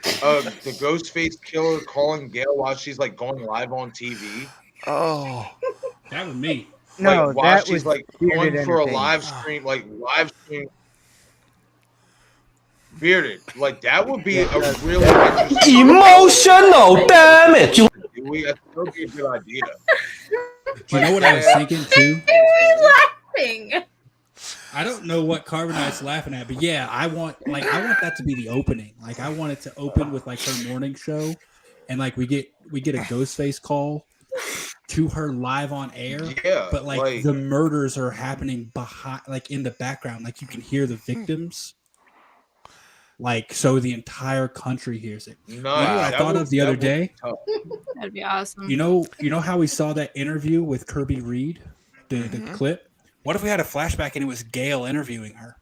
the Ghostface killer calling Gail while she's like going live on TV? Oh, That was me. No, Like, while that she's was like Bearded going for a Entertainment. live stream. Bearded, like that would be a really interesting. Emotional damage. That would be a good idea. Do you know what I was thinking too? Laughing. I don't know what Carbonite's laughing at, but yeah, I want that to be the opening. Like I want it to open with like her morning show, and like we get a Ghostface call to her live on air. Yeah, but like the murders are happening behind, like in the background, like you can hear the victims. Like so, the entire country hears it. No, You know what I that thought would- of the that other would be day? tough. That'd be awesome. You know how we saw that interview with Kirby Reed, the clip. What if we had a flashback and it was Gail interviewing her?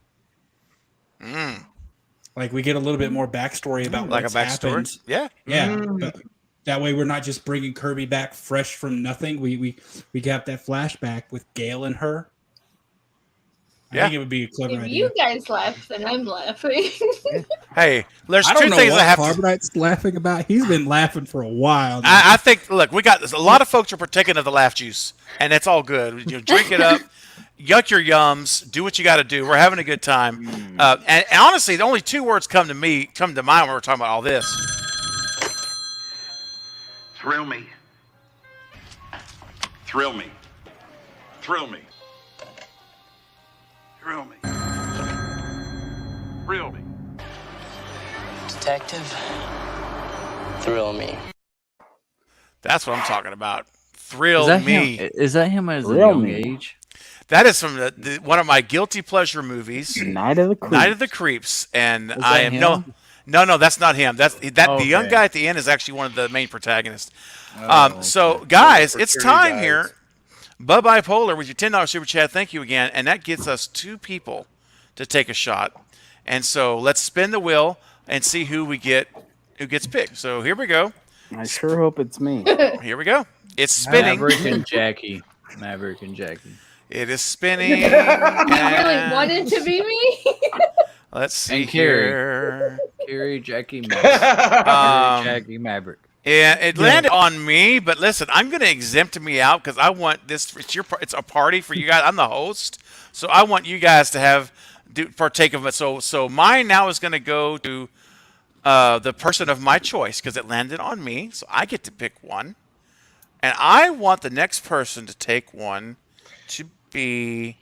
Like we get a little bit more backstory about like what's a backstory. happened. Yeah. Yeah. But that way we're not just bringing Kirby back fresh from nothing. We got that flashback with Gail and her. I think it would be a clever If idea. you guys laugh, then I'm laughing. Hey, there's I 2 don't know things what I have to. Carbonite's laughing about. He's been laughing for a while. now. I think. Look, we got a lot of folks are partaking of the laugh juice, and it's all good. You drink it up, yuck your yums, do what you got to do. We're having a good time. And honestly, the only 2 words come to mind when we're talking about all this. Thrill me. Thrill me. Thrill me. Thrill me. Thrill me. Detective, thrill me. That's what I'm talking about. Thrill Is that me. him? Is that him as a Thrill young me. age? That is from one of my guilty pleasure movies, Night of the Creeps. Night of the Creeps, and Is I that am him? no, that's not him. That's the young Okay. guy at the end is actually one of the main protagonists. Oh, So okay. guys, For it's Curie time guys. here. Bye bye Polar with your $10 super chat. Thank you again, and that gets us 2 people to take a shot. And so let's spin the wheel and see who gets picked. So here we go. I sure hope it's me. Here we go. It's spinning. Maverick and Jackie. Maverick and Jackie. It is spinning. You really and wanted to be me? let's see And Carrie. here. Carrie, Jackie, Maverick. Um, Jackie, Maverick. Yeah, it landed on me, but listen, I'm going to exempt me out because I want this. It's a party for you guys. I'm the host, so I want you guys to partake of it. So mine now is going to go to the person of my choice because it landed on me, so I get to pick one. And I want the next person to take one to be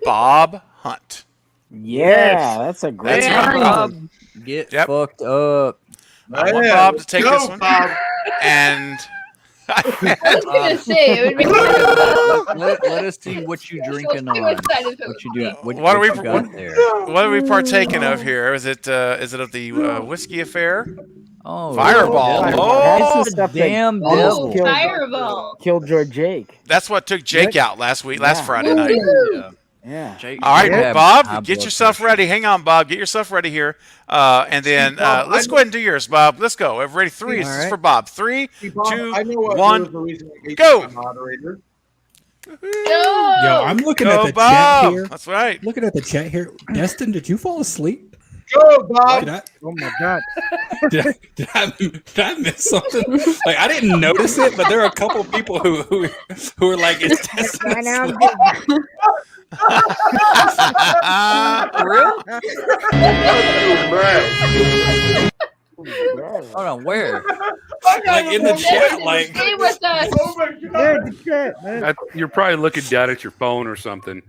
Bob Hunt. Yeah, that's a great That's right, Bob. Get fucked up. I want Bob to take this one. And I was gonna say it would be. Let us see what you drinking on. What you do? What are we? you got there? What are we partaking of here? Is it of the whiskey affair? Oh, Fireball! That's Oh, the stuff that damn devil! Fireball. Killjoy Jake. that's what took Jake out last Friday night. Yeah. All right, Yeah. Bob, High get blood yourself ready. Hang on, Bob. Get yourself ready here. And then let's go ahead and do yours, Bob. Let's go. Everybody, three. This is for Bob. 3, 2, 1, go. Moderator. Yo, I'm looking Go, at the Bob. chat here. That's right. Looking at the chat here. Destin, did you fall asleep? Go, Bob. Oh my god. Did I miss something? Like I didn't notice it, but there are a couple people who are like, "It's Destin asleep?" For real? Hold on, where? Like in the chat, like. Stay with us. Oh my Yeah, god. the chat, man. You're probably looking down at your phone or something.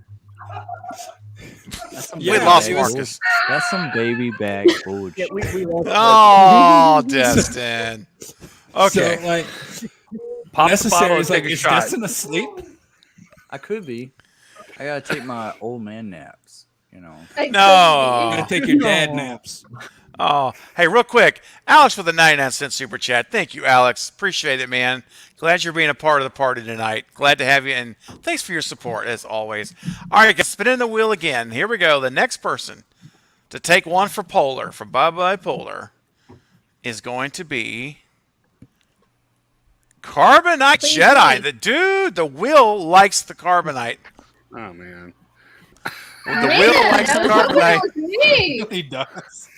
We lost baby. Marcus. That's some baby bag bullshit. Yeah, we lost Oh, Destin. Okay. So, like, Pop the necessary bottle and is like, take a is shot. Destin asleep? I could be. I gotta take my old man naps. You know. I You No. gotta take your dad naps. Oh, hey, real quick, Alex with the 99-cent super chat. Thank you, Alex. Appreciate it, man. Glad you're being a part of the party tonight. Glad to have you, and thanks for your support as always. All right, guys, spinning the wheel again. Here we go. The next person to take one for Polar, for Bye-Bye Polar, is going to be Carbonite Jedi. The dude, the wheel likes the Carbonite. Oh man. The wheel likes the Carbonite. Me. He does.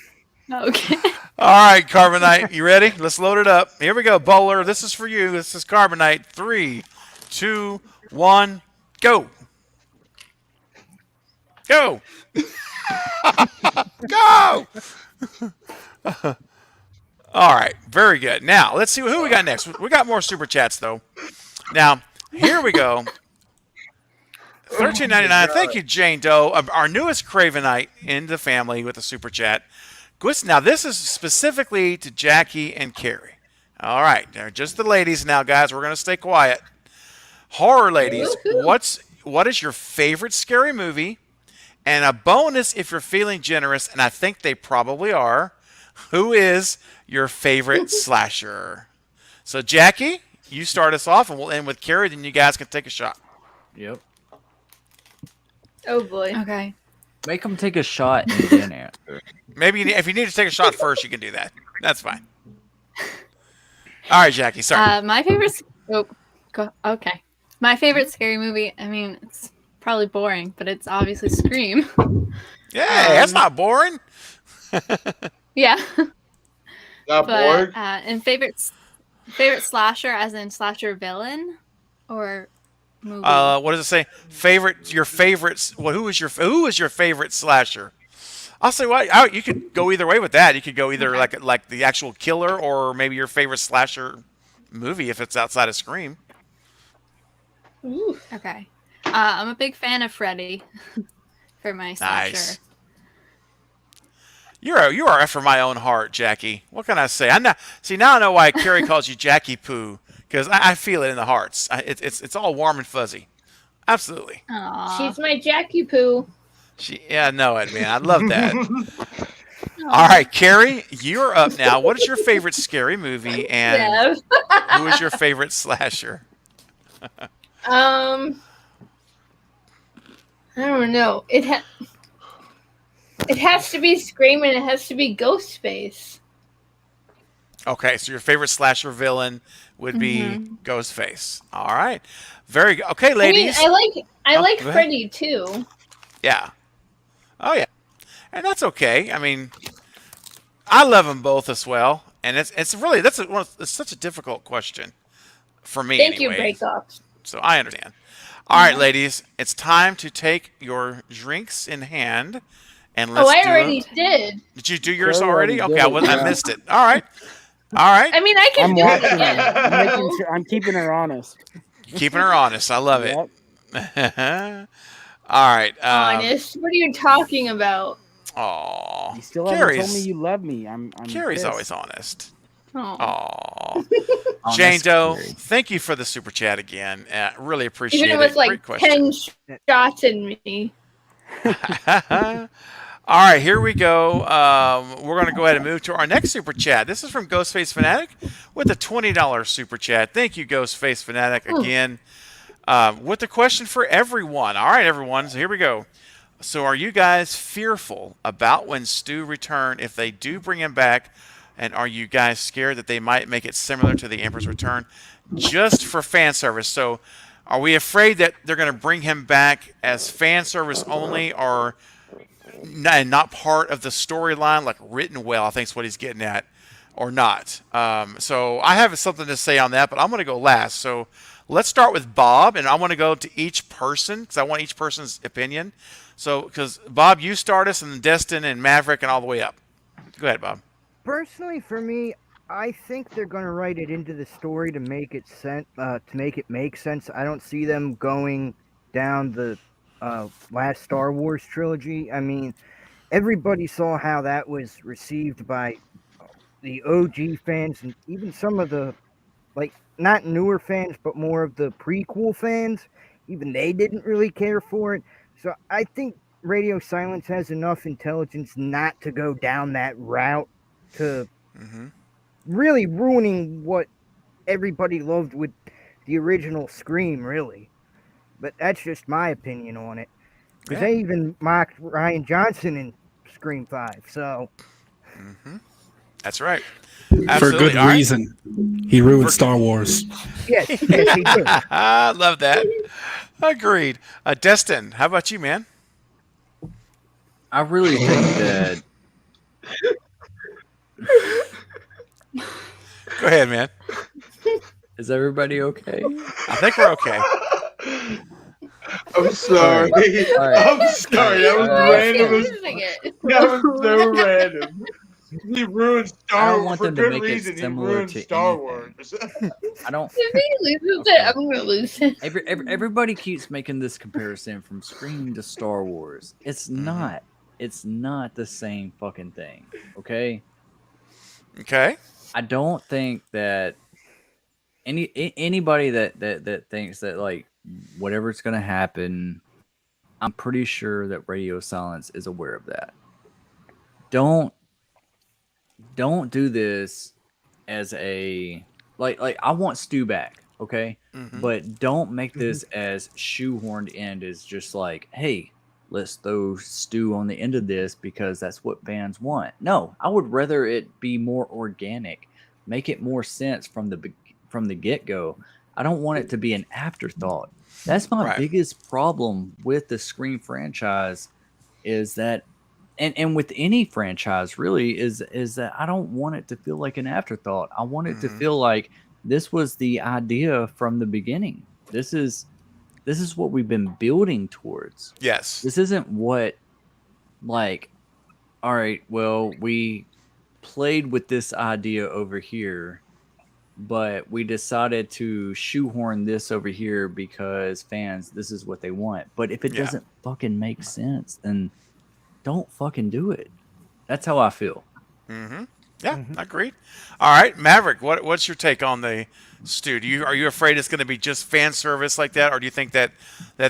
Okay. All right, Carbonite, you ready? Let's load it up. Here we go, Bowler. This is for you. This is Carbonite. 3, 2, 1, go. Go. Go. All right, very good. Now, let's see who we got next. We got more super chats, though. Now, here we go. $13.99. Thank you, Jane Doe, our newest Cravenite in the family with a super chat. Now, this is specifically to Jackie and Carrie. All right, they're just the ladies now, guys. We're going to stay quiet. Horror ladies, what is your favorite scary movie? And a bonus if you're feeling generous, and I think they probably are, who is your favorite slasher? So, Jackie, you start us off, and we'll end with Carrie, then you guys can take a shot. Yep. Oh boy. Okay. Make them take a shot and then answer. Maybe if you need to take a shot first, you can do that. That's fine. All right, Jackie, sorry. My favorite. Okay. My favorite scary movie. I mean, it's probably boring, but it's obviously Scream. Yeah, that's not boring. Yeah. Not bored. And favorite slasher, as in slasher villain, or movie. What does it say? Your favorites. Well, who is your favorite slasher? I'll say what you could go either way with that. You could go either like the actual killer, or maybe your favorite slasher movie if it's outside of Scream. Ooh. Okay. I'm a big fan of Freddy for my slasher. Nice. You are after my own heart, Jackie. What can I say? Now I know why Carrie calls you Jackie Poo, because I feel it in the hearts. It's all warm and fuzzy. Absolutely. Aww. She's my Jackie Poo. I know it, man. I love that. All right, Carrie, you're up now. What is your favorite scary movie, and who is your favorite slasher? I don't know. It has to be Scream, and it has to be Ghostface. Okay, so your favorite slasher villain would be Ghostface. All right, very good. Okay, ladies. I mean, I like go ahead. Freddy too. Yeah. Oh yeah, and that's okay. I mean, I love them both as well, and it's such a difficult question for me. Thank you, anyway. Breakups. So I understand. All right, ladies, it's time to take your drinks in hand, and let's. I already did. Did you do yours already? Okay, I missed it. All right. All right. I mean, I can I'm do it watching again. her. I'm making sure. I'm keeping her honest. Keeping her honest. I love Yep. it. All right. Honest? What are you talking about? Aw. You still haven't told me Carrie's, you love me. I'm Carrie's pissed. always honest. Oh. Aw. Honest Jane Doe, Carrie. thank you for the super chat again. Really appreciate Even it. with like Great question. 10 shots in me. All right, here we go. We're going to go ahead and move to our next super chat. This is from Ghostface Fanatic with a $20 super chat. Thank you, Ghostface Fanatic, again. With the question for everyone. All right, everyone, so here we go. So are you guys fearful about when Stu return if they do bring him back? And are you guys scared that they might make it similar to the Emperor's Return just for fan service? So are we afraid that they're going to bring him back as fan service only or not part of the storyline, like written well, I think is what he's getting at, or not? So I have something to say on that, but I'm going to go last. So let's start with Bob, and I want to go to each person because I want each person's opinion. So, because Bob, you start us, and then Destin and Maverick, and all the way up. Go ahead, Bob. Personally, for me, I think they're going to write it into the story to make it make sense. I don't see them going down the last Star Wars trilogy. I mean, everybody saw how that was received by the OG fans and even some of the, like, not newer fans, but more of the prequel fans. Even they didn't really care for it. So I think Radio Silence has enough intelligence not to go down that route to really ruining what everybody loved with the original Scream, really. But that's just my opinion on it. Because they even mocked Ryan Johnson in Scream 5, so... That's right. For Absolutely. good All right. reason. He ruined Star Wars. Yes, he did. I love that. Agreed. Destin, how about you, man? I really think that. Go ahead, man. Is everybody okay? I think we're okay. I'm sorry. All right. I'm sorry. That was random. Losing it. That was so random. He ruined I Star don't Wars want for them to good make reason. it He similar ruined to Star anything. Wars. I don't. If he loses it, I'm gonna lose it. Everybody keeps making this comparison from Scream to Star Wars. It's not. It's not the same fucking thing. Okay. Okay. I don't think that anybody that thinks that like whatever's gonna happen, I'm pretty sure that Radio Silence is aware of that. Don't do this as a like I want Stu back, okay? But don't make this as shoehorned in as just like, hey, let's throw Stu on the end of this because that's what fans want. No, I would rather it be more organic, make it more sense from the get-go. I don't want it to be an afterthought. That's my biggest problem with the Scream franchise is that and with any franchise really is that I don't want it to feel like an afterthought. I want it to feel like this was the idea from the beginning. This is what we've been building towards. Yes. This isn't what like, all right, well, we played with this idea over here, but we decided to shoehorn this over here because fans, this is what they want. But if it doesn't fucking make sense, then don't fucking do it. That's how I feel. Yeah, agreed. All right, Maverick, what's your take on the Stu? Are you afraid it's going to be just fan service like that, or do you think that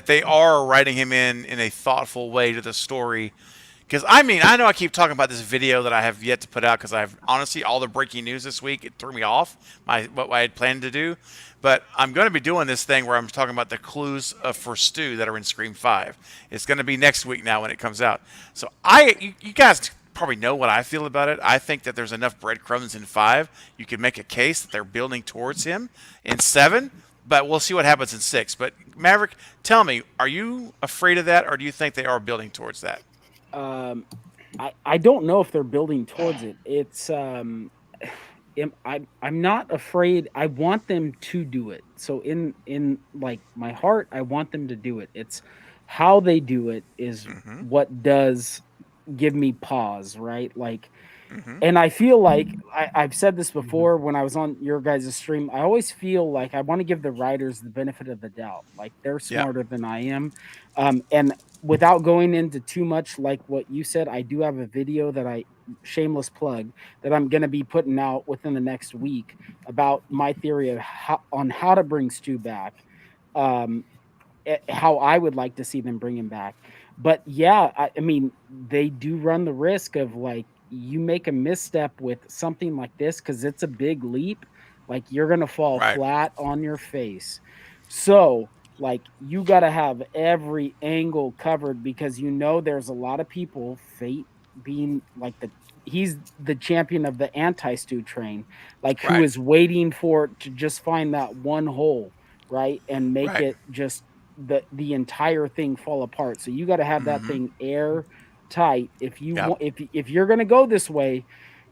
they are writing him in a thoughtful way to the story? Because I mean, I know I keep talking about this video that I have yet to put out because I've honestly all the breaking news this week it threw me off what I had planned to do. But I'm going to be doing this thing where I'm talking about the clues for Stu that are in Scream 5. It's going to be next week now when it comes out. So you guys probably know what I feel about it. I think that there's enough breadcrumbs in 5. You can make a case that they're building towards him in 7, but we'll see what happens in 6. But Maverick, tell me, are you afraid of that, or do you think they are building towards that? I don't know if they're building towards it. It's I'm not afraid. I want them to do it. So in like my heart, I want them to do it. It's how they do it is what does give me pause, right? Like And I feel like I've said this before when I was on your guys' stream. I always feel like I want to give the writers the benefit of the doubt. Like they're smarter than I am. And without going into too much, like what you said, I do have a video that shameless plug, that I'm going to be putting out within the next week about my theory of how to bring Stu back. How I would like to see them bring him back. But yeah, I mean, they do run the risk of like, you make a misstep with something like this, because it's a big leap, like you're going to fall flat on your face. So like, you got to have every angle covered, because you know there's a lot of people, Fate being like he's the champion of the anti-Stu train, like who is waiting to just find that one hole, right? And make it just the entire thing fall apart. So you got to have that thing airtight. If you want, if you're going to go this way,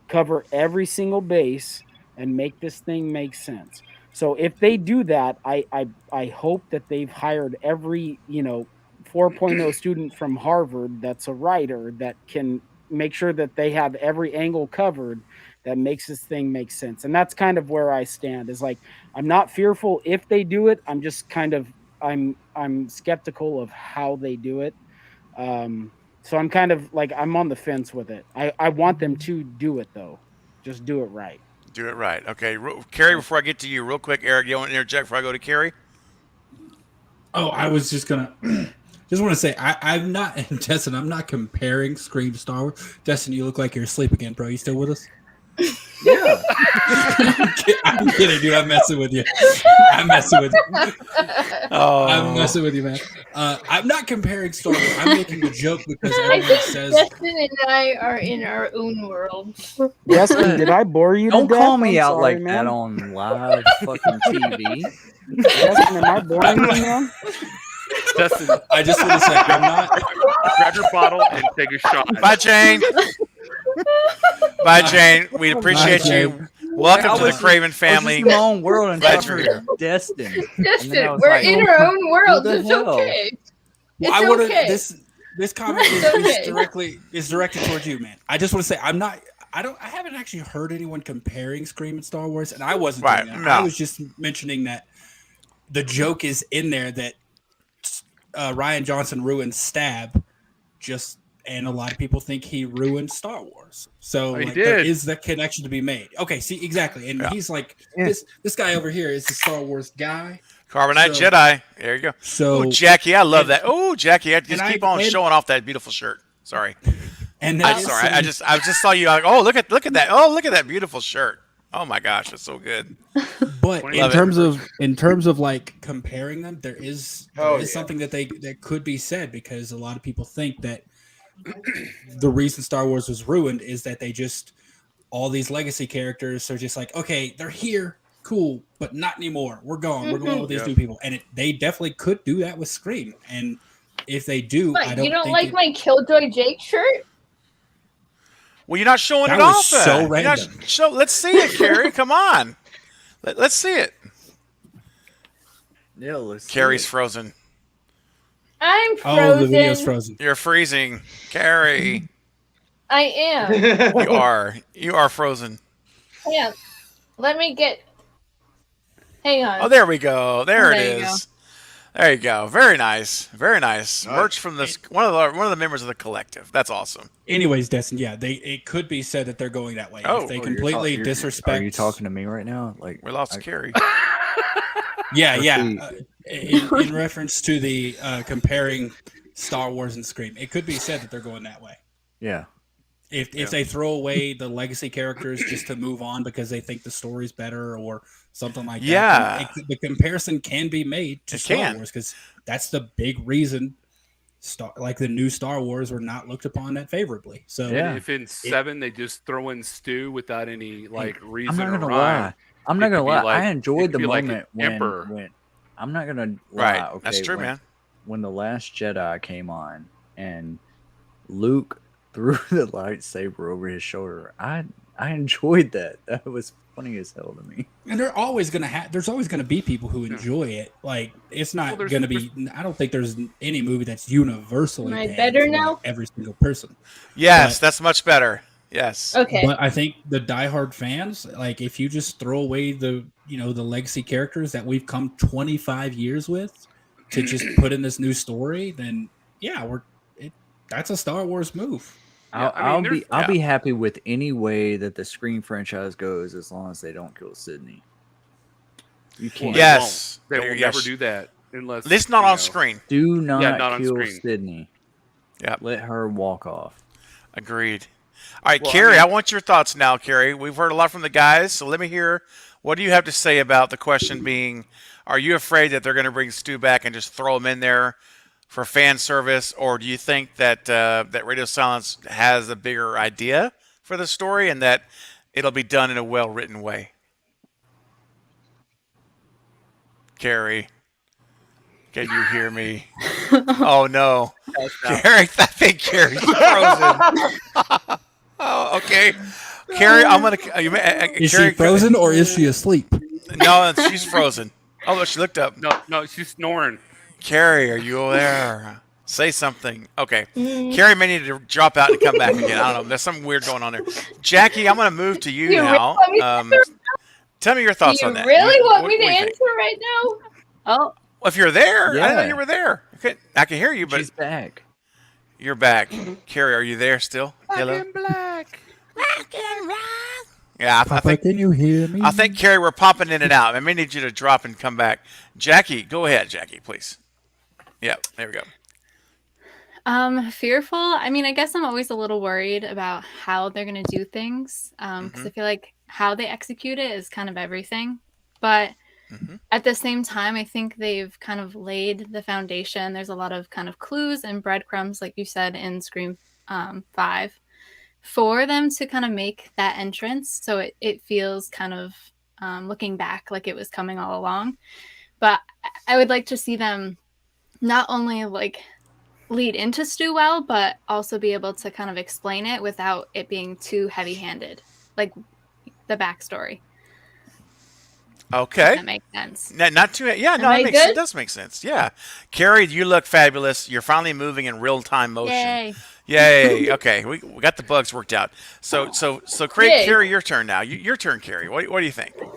cover every single base and make this thing make sense. So if they do that, I hope that they've hired every 4.0 student from Harvard that's a writer that can make sure that they have every angle covered that makes this thing make sense. And that's kind of where I stand, is like, I'm not fearful if they do it. I'm just kind of I'm skeptical of how they do it. So I'm kind of like, I'm on the fence with it. I want them to do it though. Just do it right. Do it right. Okay, Carrie, before I get to you, real quick, Eric, you want to interject before I go to Carrie? Oh, I was just gonna just want to say I'm not Destin. I'm not comparing Scream to Star Wars. Destin, you look like you're asleep again, bro. You still with us? Yeah. I'm kidding, dude. I'm messing with you. I'm messing with you. I'm messing with you, man. I'm not comparing Star Wars. I'm making a joke because I everyone think says Destin and I are in our own worlds. Destin, did I bore you? Don't to call death? me I'm out sorry, like man. that on live fucking TV. Destin, am I boring you, man? Dustin, I just want to say I'm not. grab your bottle and take a shot. Bye, Jane. Bye, Jane. We appreciate Bye, you. Jane. Welcome to the Craven family. I was just in my own world and Glad talking you're to here. Destin. And then I Destin, was we're like, in our own world. the It's hell? okay. Well, It's I want okay. to. This comment is directed towards you, man. I just want to say I'm not. I haven't actually heard anyone comparing Scream and Star Wars, and I wasn't doing that. No. I was just mentioning that the joke is in there that Ryan Johnson ruined Stab, and a lot of people think he ruined Star Wars. So He like, did. there is that connection to be made. Okay, see, exactly, and he's like this guy over here is the Star Wars guy. Carbonite So- Jedi. There you go. So Ooh, Jackie, I love that. Oh, Jackie, just and keep I- on and- showing off that beautiful shirt. Sorry. And I'm sorry. I just saw you. Like, oh, look at that. Oh, look at that beautiful shirt. Oh my gosh, that's so good. But in Love it. terms of like comparing them, there is Oh, yeah. something that could be said, because a lot of people think that the reason Star Wars was ruined is that they just all these legacy characters are just like, okay, they're here, cool, but not anymore. We're gone. We're going with these Yeah. new people, and they definitely could do that with Scream. And if they do, What, I don't. you don't think like my Killjoy Jake shirt? Well, you're not showing That it was off. so then. You're not random. let's see it, Carrie. Come on. Let's see it. Yeah, let's see Carrie's it. frozen. I'm Oh, frozen. the video's frozen. You're freezing, Carrie. I am. You are. You are frozen. Hang on. Let me get. Hang on. Oh, there we go. There it There you is. There you go. Very nice. Very nice. Nice. Merch from this one of the members of the collective. That's awesome. Anyways, Destin, yeah, it could be said that they're going that way. Oh. If they Oh, completely you're disrespect. Are you talking to me right now? Like We lost Carrie. Yeah, yeah. Proceed. In reference to the comparing Star Wars and Scream, it could be said that they're going that way. Yeah. If they throw away the legacy characters just to move on because they think the story's better or something like Yeah. that, the comparison can be made to It Star can. Wars, because that's the big reason. Like the new Star Wars were not looked upon that favorably. So Yeah. If in 7 they just throw in Stu without any like reason I'm not or gonna rhyme, lie. I'm not it gonna could be lie. like- I it enjoyed could the be like an moment emperor. when I'm not gonna lie. Right. Okay, That's true, man. When the Last Jedi came on and Luke threw the lightsaber over his shoulder, I enjoyed that. That was funny as hell to me. and there's always gonna be people who enjoy it. Like it's not Well, there's- gonna be. I don't think there's any movie that's universally Am I banned better for, like, now? every single person. Yes, But- that's much better. Yes. Okay. But I think the diehard fans, like, if you just throw away the legacy characters that we've come 25 years with to just put in this new story, then yeah, that's a Star Wars move. Yeah, I'll be happy with any way that the Scream franchise goes as long as they don't kill Sydney. You can't. Yes. They will never do that unless at least not on screen. Do not, not kill on screen. Sydney. Yep. Let her walk off. Agreed. All right, Carrie, I want your thoughts now, Carrie. We've heard a lot from the guys, so let me hear, what do you have to say about the question being, are you afraid that they're going to bring Stu back and just throw him in there for fan service, or do you think that that Radio Silence has a bigger idea for the story and that it'll be done in a well-written way? Carrie, can you hear me? Oh, no. Carrie, I think Carrie's frozen. Oh, okay. Carrie, I'm going to... Is she frozen or is she asleep? No, she's frozen. Oh, she looked up. No, she's snoring. Carrie, are you there? Say something. Okay. Carrie may need to drop out and come back again. I don't know. There's something weird going on there. Jackie, I'm going to move to you now. Tell me your thoughts on that. You really want me to answer right now? Oh. Well, if you're there, I didn't know Yeah. you were there. Okay, I can hear you, but She's back. you're back. Carrie, are you there still? Hello? Black. Yeah, I think. Can you hear me? I think, Carrie, we're popping in and out. I may need you to drop and come back. Jackie, go ahead, Jackie, please. Yeah, there we go. Fearful. I mean, I guess I'm always a little worried about how they're going to do things because I feel like how they execute it is kind of everything. But at the same time, I think they've kind of laid the foundation. There's a lot of kind of clues and breadcrumbs, like you said, in Scream 5, for them to kind of make that entrance. So it feels kind of, looking back, like it was coming all along. But I would like to see them not only like lead into Stu well, but also be able to kind of explain it without it being too heavy-handed, like the backstory. Okay. That makes sense. Not too. Yeah, no, it does make sense. Yeah, Carrie, you look fabulous. You're finally moving in real time motion. Yay! Okay, we got the bugs worked out. So Craig, Yay. Carrie, your turn now. Your turn, Carrie. What do you think? Are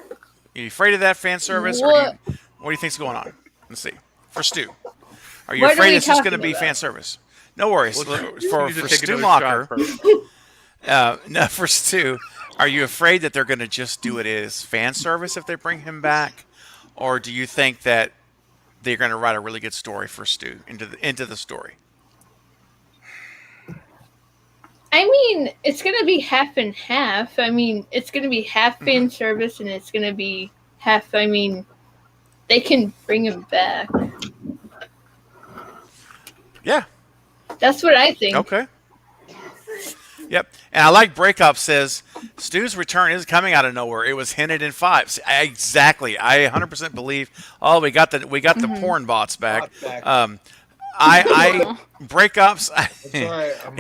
you afraid of that fan service, or what do you think's going on? Let's see. For Stu, are you afraid it's just going to be fan service? No worries. For Stu Macher, no, for Stu. Are you afraid that they're going to just do it as fan service if they bring him back, or do you think that they're going to write a really good story for Stu into the story? I mean, it's going to be half and half. I mean, it's going to be half fan service and it's going to be half, I mean, they can bring him back. Yeah. That's what I think. Okay. Yep. And I like Breakup says, Stu's return is coming out of nowhere. It was hinted in 5. See, exactly. I 100% believe. Oh, we got the porn bots back. I Breakups.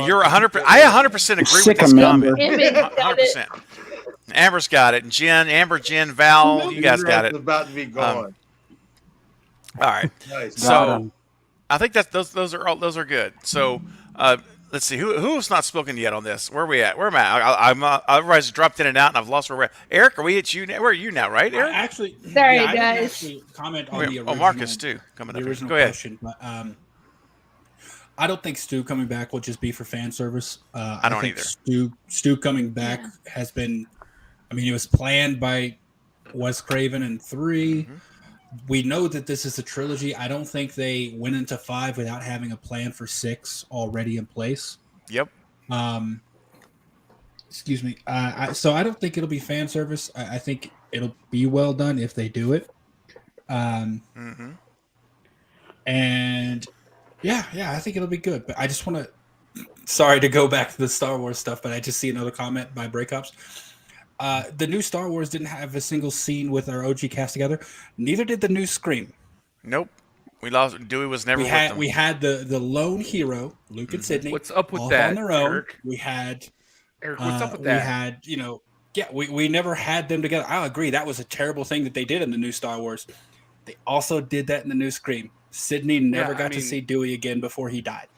You're 100%. I 100% agree with this comment. 100%. Amber's got it. And Amber, Jen, Val, you guys got it. About to be gone. All right. Nice. So I think that those are good. So let's see who's not spoken yet on this. Where are we at? Where am I? I've dropped in and out, and I've lost where we're at. Eric, are we at you? Where are you now? Right, Eric? Actually, sorry, I guys. didn't actually comment on the original. Marcus too coming up. The original Go ahead. question, but I don't think Stu coming back will just be for fan service. I don't think either. Stu coming back has been. I mean, it was planned by Wes Craven in 3. We know that this is a trilogy. I don't think they went into 5 without having a plan for 6 already in place. Yep. Excuse me. So I don't think it'll be fan service. I think it'll be well done if they do it. And yeah, I think it'll be good. But I just want to. Sorry to go back to the Star Wars stuff, but I just see another comment by Breakups. The new Star Wars didn't have a single scene with our OG cast together. Neither did the new Scream. Nope. We lost. Dewey was never with them. We had the lone hero, Luke and Sydney. What's up with all that, on their own. Eric? We had. Eric, what's up with that? We had, we never had them together. I'll agree. That was a terrible thing that they did in the new Star Wars. They also did that in the new Scream. Sydney never got to see Dewey again before he died.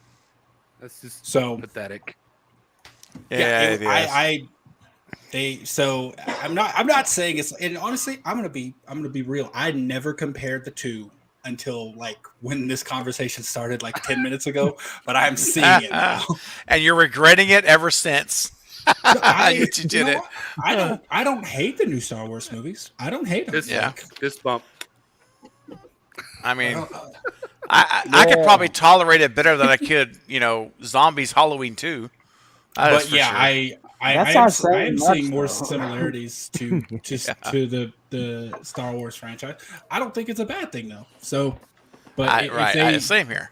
That's just so pathetic. Yeah, I'm not saying it's, and honestly, I'm gonna be real. I never compared the two until like when this conversation started like 10 minutes ago, but I'm seeing it now. And you're regretting it ever since. I you did it. I don't hate the new Star Wars movies. I don't hate them. This bump. I mean, I could probably tolerate it better than I could, Zombies Halloween 2. But sure. I am seeing more similarities to the Star Wars franchise. I don't think it's a bad thing though. So, but same here.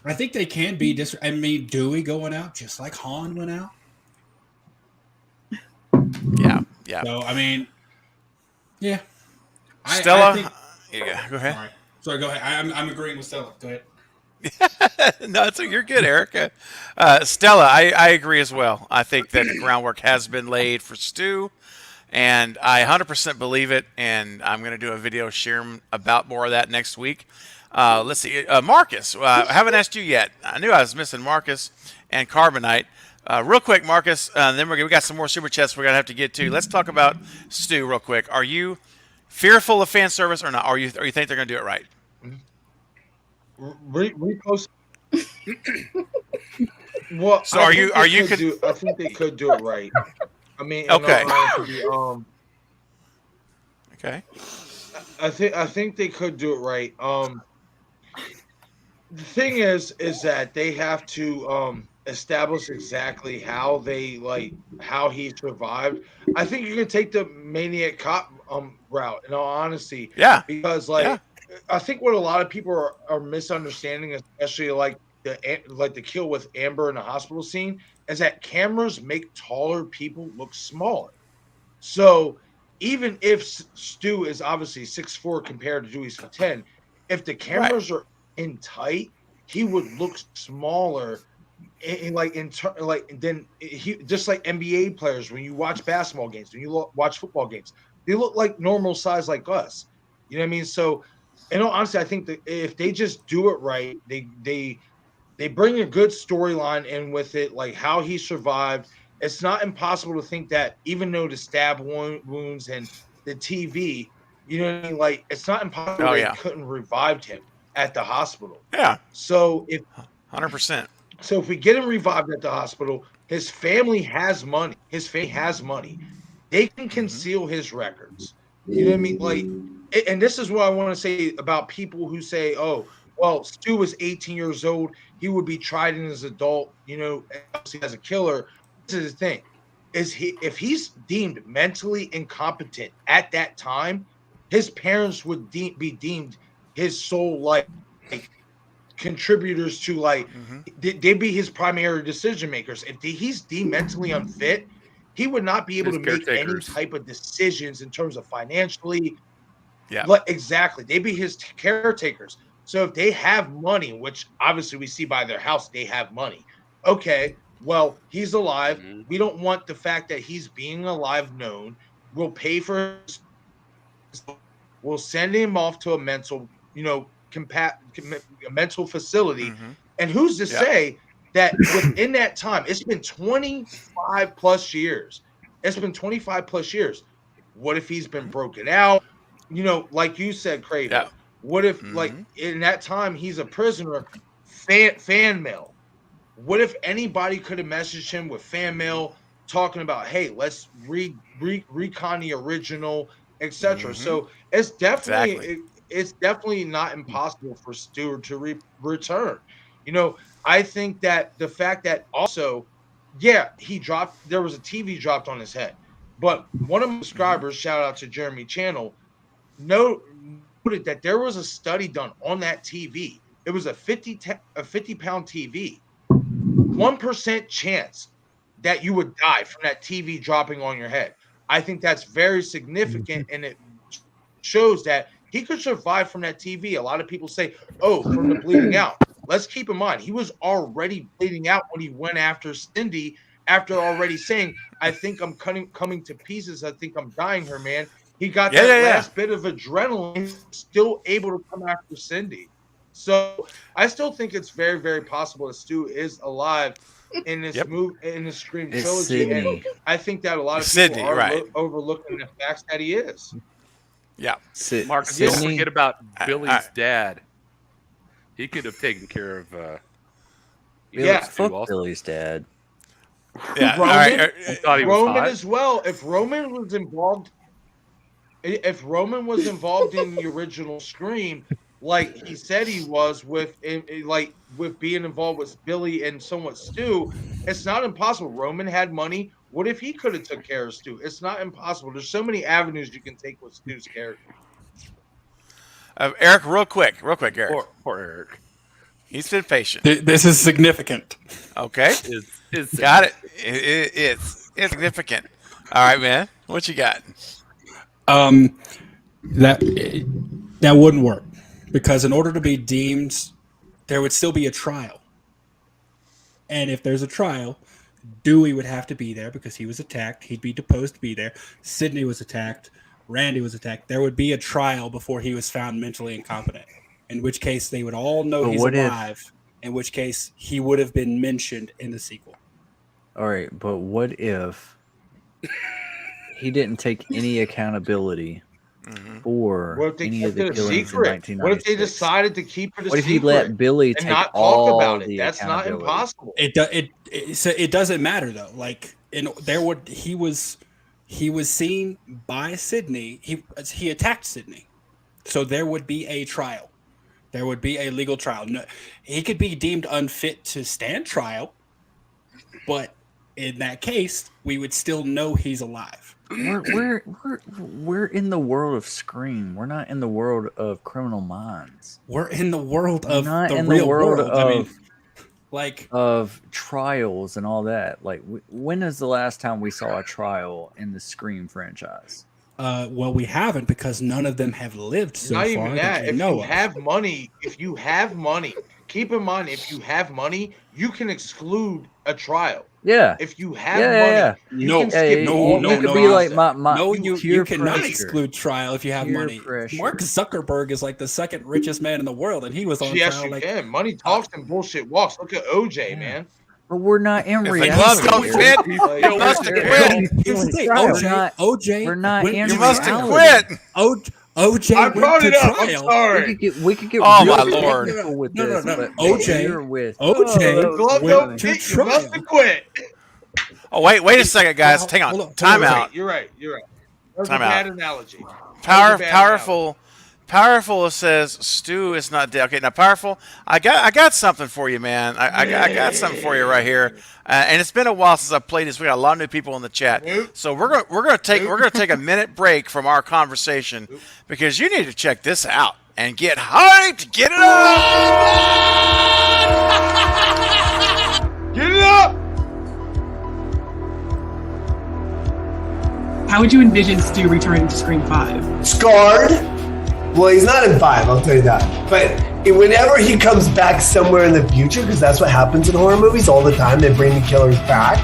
I think they can be I mean, Dewey going out just like Han went out. Yeah. So I mean, yeah. Stella, go ahead. Sorry, go ahead. I'm agreeing with Stella. Go ahead. No, you're good, Erica. Stella, I agree as well. I think that the groundwork has been laid for Stu, and I 100% believe it. And I'm going to do a video sharing about more of that next week. Let's see, Marcus. I haven't asked you yet. I knew I was missing Marcus and Carbonite. Real quick, Marcus. Then we got some more super chats we're gonna have to get to. Let's talk about Stu real quick. Are you fearful of fan service or not? Or you think they're gonna do it right? Repost. Well, so I think they could do it right. I mean, okay. Okay. I think they could do it right. The thing is that they have to establish exactly how he survived. I think you can take the Maniac Cop route, in all honesty. Yeah. Because I think what a lot of people are misunderstanding, especially like the kill with Amber in the hospital scene, is that cameras make taller people look smaller. So even if Stu is obviously 6'4" compared to Dewey's 5'10", if the cameras are in tight, he would look smaller. Then he, just like NBA players, when you watch basketball games, when you watch football games, they look like normal size like us. You know what I mean? So, honestly, I think that if they just do it right, they bring a good storyline in with it, like how he survived. It's not impossible to think that even though the stab wounds and the TV, you know what I mean? Like, it's not impossible they couldn't revive him at the hospital. Yeah. So if 100%. So if we get him revived at the hospital, his family has money. They can conceal his records. You know what I mean? Like, and this is what I want to say about people who say, "Oh, well, Stu was 18 years old. He would be tried as an adult. As a killer." This is the thing: if he's deemed mentally incompetent at that time, his parents would be deemed his sole contributors to they'd be his primary decision makers. If he's deemed mentally unfit, he would not be able to make any type of decisions in terms of financially. Yeah, exactly. They'd be his caretakers. So if they have money, which obviously we see by their house, they have money. Okay, well, he's alive. We don't want the fact that he's being alive known. We'll pay for we'll send him off to a mental, a mental facility. And who's to say that within that time, it's been 25 plus years. What if he's been broken out? Like you said, Craven. Yeah. What if, in that time, he's a prisoner? Fan mail. What if anybody could have messaged him with fan mail talking about, hey, let's recon the original, etc. So it's definitely it's definitely not impossible for Stewart to return. I think that the fact that also, there was a TV dropped on his head, but one of my subscribers, shout out to Jeremy Channel, noted that there was a study done on that TV. It was a 50-pound TV. 1% chance that you would die from that TV dropping on your head. I think that's very significant, and it shows that he could survive from that TV. A lot of people say, "Oh, from the bleeding out." Let's keep in mind, he was already bleeding out when he went after Cindy, after already saying, "I think I'm coming to pieces. I think I'm dying here, man." He got that last bit of adrenaline, still able to come after Cindy. So I still think it's very, very possible that Stu is alive in this in this Scream It's trilogy, Sydney. and I think that a lot of people Sydney, are right. overlooking the facts that he is. Yeah. Marcus, don't forget about Billy's dad. He could have taken care of. Fuck Billy's dad. Yeah, Roman, thought he was Roman hot. as well. If Roman was involved in the original Scream, like he said he was with being involved with Billy and somewhat Stu, it's not impossible. Roman had money. What if he could have took care of Stu? It's not impossible. There's so many avenues you can take with Stu's character. Eric, real quick, Eric. Poor Eric. He's been patient. This is significant. Okay. Got it. It's significant. All right, man. What you got? That wouldn't work because in order to be deemed, there would still be a trial. And if there's a trial, Dewey would have to be there because he was attacked. He'd be deposed to be there. Sydney was attacked. Randy was attacked. There would be a trial before he was found mentally incompetent, in which case they would all know he's alive, in which case he would have been mentioned in the sequel. All right, but what if he didn't take any accountability for any of the killings in 1996? What if they decided to keep it a secret? What if he let Billy and take not all talk about it? the That's not accountability? impossible. It doesn't matter though. Like he was seen by Sydney. He attacked Sydney, so there would be a trial. There would be a legal trial. No, he could be deemed unfit to stand trial, but in that case, we would still know he's alive. We're in the world of Scream. We're not in the world of Criminal Minds. We're in the world of not the in real the world world. of of trials and all that. Like, when is the last time we saw a trial in the Scream franchise? Well, we haven't because none of them have lived so Not far. even that. If know you of. have money, keep in mind, if you have money, you can exclude a trial. Yeah. If you have money, you can skip all the process. You cannot exclude trial if you have money. Mark Zuckerberg is like the second richest man in the world, and he was on Yes, trial. you can. Money talks and bullshit walks. Look at OJ, man. But we're not in reality. You must have quit. OJ, we're not in You must have reality. quit. OJ I brought went it to up. I'm trial. sorry. We could get Oh, real my Lord. technical with No, this. no. but OJ you're with Glove went don't to fit. You trial. must have quit. Oh, wait a second, guys. Hang Hold on. on. Time out. You're right. That was Time a bad out. analogy. Powerful says Stu is not dead. Okay, now Powerful, I got something for you, man. I got something for you right here, and it's been a while since I played this. We got a lot of new people in the chat, so we're gonna take a minute break from our conversation because you need to check this out and get hyped. Get it up! Get it up! How would you envision Stu returning to Scream 5? Scarred. Well, he's not in 5, I'll tell you that. But whenever he comes back somewhere in the future, because that's what happens in horror movies all the time, they bring the killers back.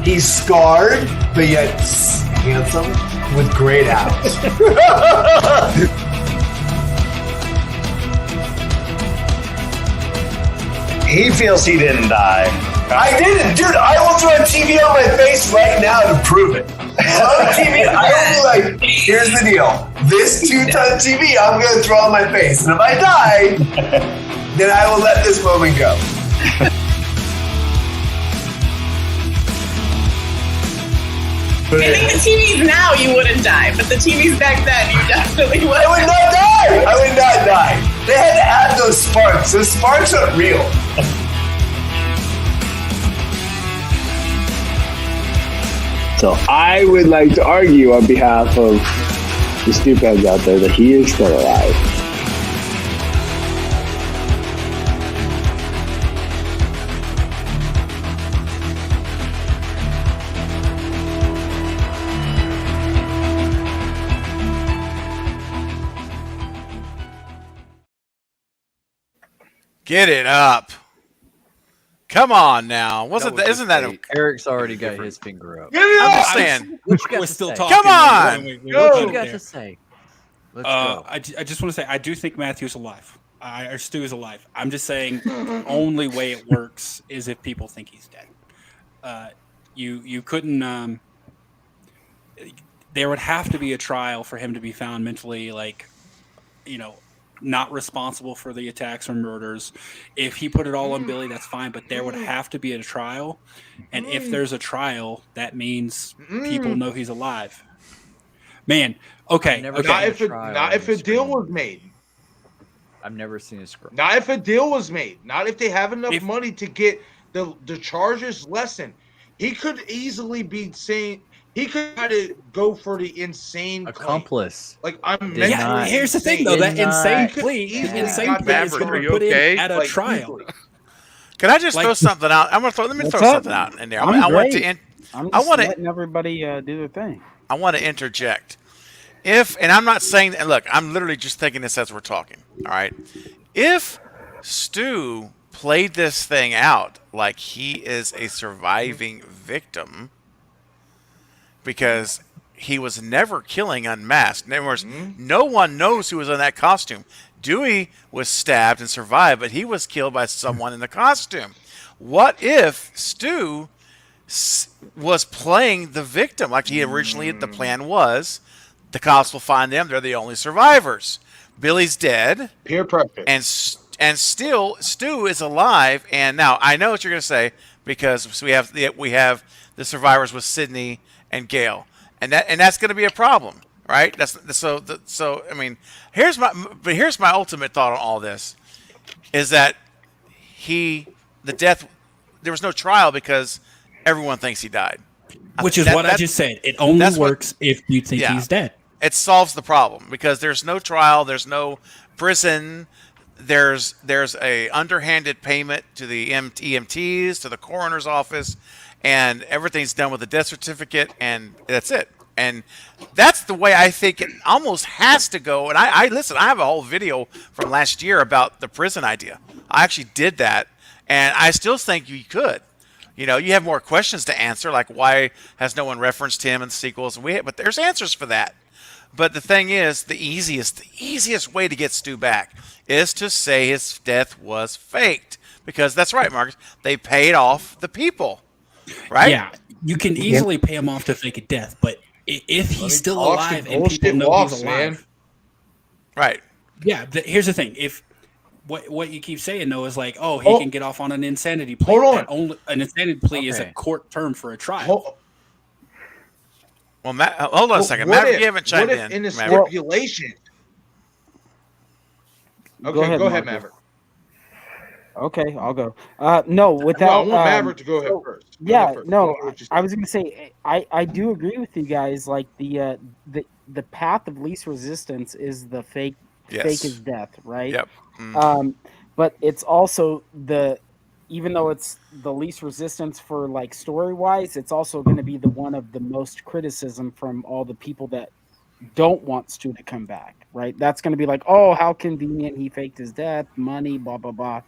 He's scarred, but yet handsome with great abs. He feels he didn't die. I didn't, dude. I will throw a TV on my face right now to prove it. On TV, I will be like, here's the deal. This 2-ton TV, I'm going to throw on my face. And if I die, then I will let this moment go. I think the TVs now you wouldn't die, but the TVs back then you definitely would. I would not die. I would not die. They had to add those sparks. Those sparks aren't real. So I would like to argue on behalf of the stupidheads out there that he is still alive. Get it up. Come on now. Isn't that Eric's already got his finger up. I'm just saying. We're still talking. Come on. We What you got to say? Let's go. I just want to say I do think Matthew's alive. Or Stu is alive. I'm just saying the only way it works is if people think he's dead. You couldn't. There would have to be a trial for him to be found mentally, not responsible for the attacks or murders. If he put it all on Billy, that's fine, but there would have to be a trial. And if there's a trial, that means people know he's alive. Man, okay. Not if a deal was made. I've never seen a script. Not if a deal was made. Not if they have enough money to get the charges lessened. He could easily be saying he could try to go for the insane accomplice. Like I'm. Here's the thing, though. That insane plea is going to be put in at a trial. Can I just throw something out? Let me throw something out in there. I want to letting everybody do their thing. I want to interject. And I'm not saying that, look, I'm literally just thinking this as we're talking. All right. If Stu played this thing out like he is a surviving victim because he was never killing unmasked. In other words, no one knows who was in that costume. Dewey was stabbed and survived, but he was killed by someone in the costume. What if Stu was playing the victim like he originally, the plan was? The cops will find them. They're the only survivors. Billy's dead. Peer pressure. And still, Stu is alive. And now I know what you're going to say because we have the survivors with Sydney and Gail, and that's going to be a problem, right? So I mean, here's my ultimate thought on all this, is that there was no trial because everyone thinks he died. Which is what I just said. It only works if you think he's dead. It solves the problem because there's no trial, there's no prison, there's a underhanded payment to the EMTs, to the coroner's office, and everything's done with a death certificate, and that's it. And that's the way I think it almost has to go. And I listen, I have a whole video from last year about the prison idea. I actually did that, and I still think you could. You have more questions to answer, like why has no one referenced him in sequels? But there's answers for that. But the thing is, the easiest way to get Stu back is to say his death was faked. Because that's right, Marcus. They paid off the people, right? Yeah, you can easily pay him off to fake a death, but if he's still alive and people know he's alive, right? Yeah. Here's the thing: if what you keep saying though is like, oh, he can get off on an insanity plea. Hold on, an insanity plea is a court term for a trial. Well, hold on a second. Maverick, you haven't chimed in. In the stipulation. Okay, go ahead, Maverick. Okay, I'll go. No, without. I want Maverick to go ahead first. I was going to say I do agree with you guys. Like the path of least resistance is the fake is death, right? Yep. But it's also even though it's the least resistance for like story wise, it's also going to be the one of the most criticism from all the people that don't want Stu to come back, right? That's going to be like, oh, how convenient, he faked his death, money, blah blah blah,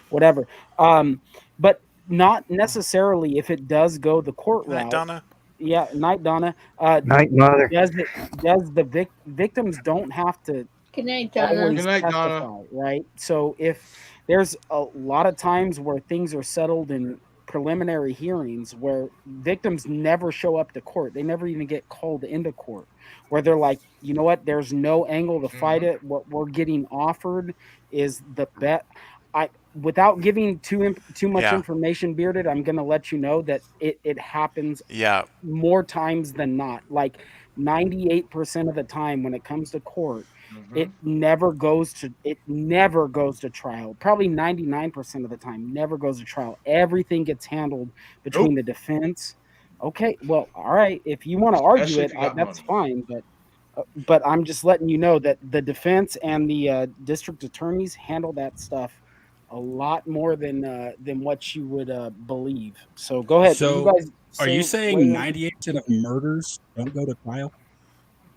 whatever. But not necessarily if it does go the court route. Night, Donna. Yeah, night, Donna. Night, Mother. Does the victims don't have to? Good night, Donna. Good night, Donna. Right. So if there's a lot of times where things are settled in preliminary hearings where victims never show up to court, they never even get called into court, where they're like, you know what, there's no angle to fight it. What we're getting offered is the bet. Without giving too much information, Bearded, I'm going to let you know that it happens more times than not. Like 98% of the time when it comes to court, it never goes to trial. Probably 99% of the time, never goes to trial. Everything gets handled between the defense. Okay, well, all right. If you want to argue it, that's fine. But I'm just letting you know that the defense and the district attorneys handle that stuff a lot more than what you would believe. So go ahead. So, are you saying 98% of murders don't go to trial?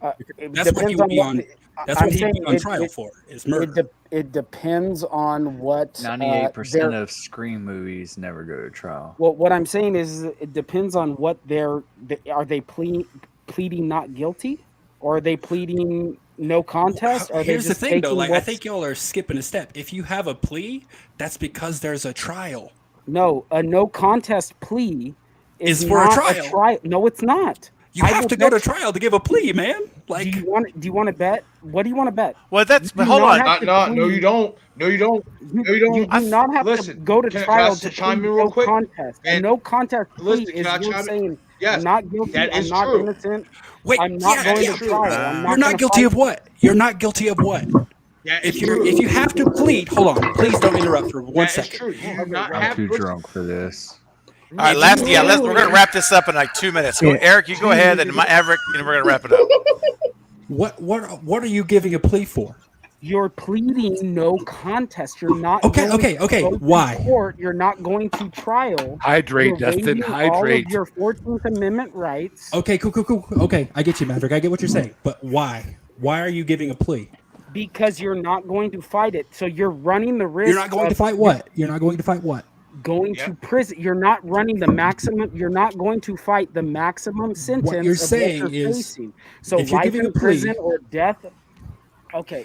That's what he would be on. That's what he'd be on trial for. Is murder. It depends on what 98% of Scream movies never go to trial. Well, what I'm saying is it depends on what are they pleading not guilty, or are they pleading no contest? Or Here's the thing, though. Like, I what's... think y'all are skipping a step. If you have a plea, that's because there's a trial. No, a no contest plea is for a trial. No, it's not. You have to go to trial to give a plea, man. Like, do you want to bet? What do you want to bet? Well, that's hold on. No, you don't. No, you don't. No, you don't. You do not have to go to trial to chime in plead real no quick? contest. A no contest plea is you saying, yes, I'm not guilty, I'm not innocent, wait, I'm not going to trial. You're not guilty of what? You're not guilty of what? Yeah, if you have to plead, hold on, please don't interrupt for 1 second. True. You do not I'm have too to. drunk for this. All right, we're gonna wrap this up in like 2 minutes. Go, Eric, you go ahead, and Maverick, and we're gonna wrap it up. What are you giving a plea for? You're pleading no contest. You're not. Okay. Why? Court. You're not going to trial. Hydrate, Dustin. Hydrate. All of your 14th Amendment rights. Okay, cool. Okay, I get you, Maverick. I get what you're saying, but why? Why are you giving a plea? Because you're not going to fight it. So you're running the risk. You're not going to fight what? You're not going to fight what? Going to prison. You're not running the maximum. You're not going to fight the maximum sentence. What you're saying what you're is, facing. So if you're life giving in a plea, prison or death. Okay.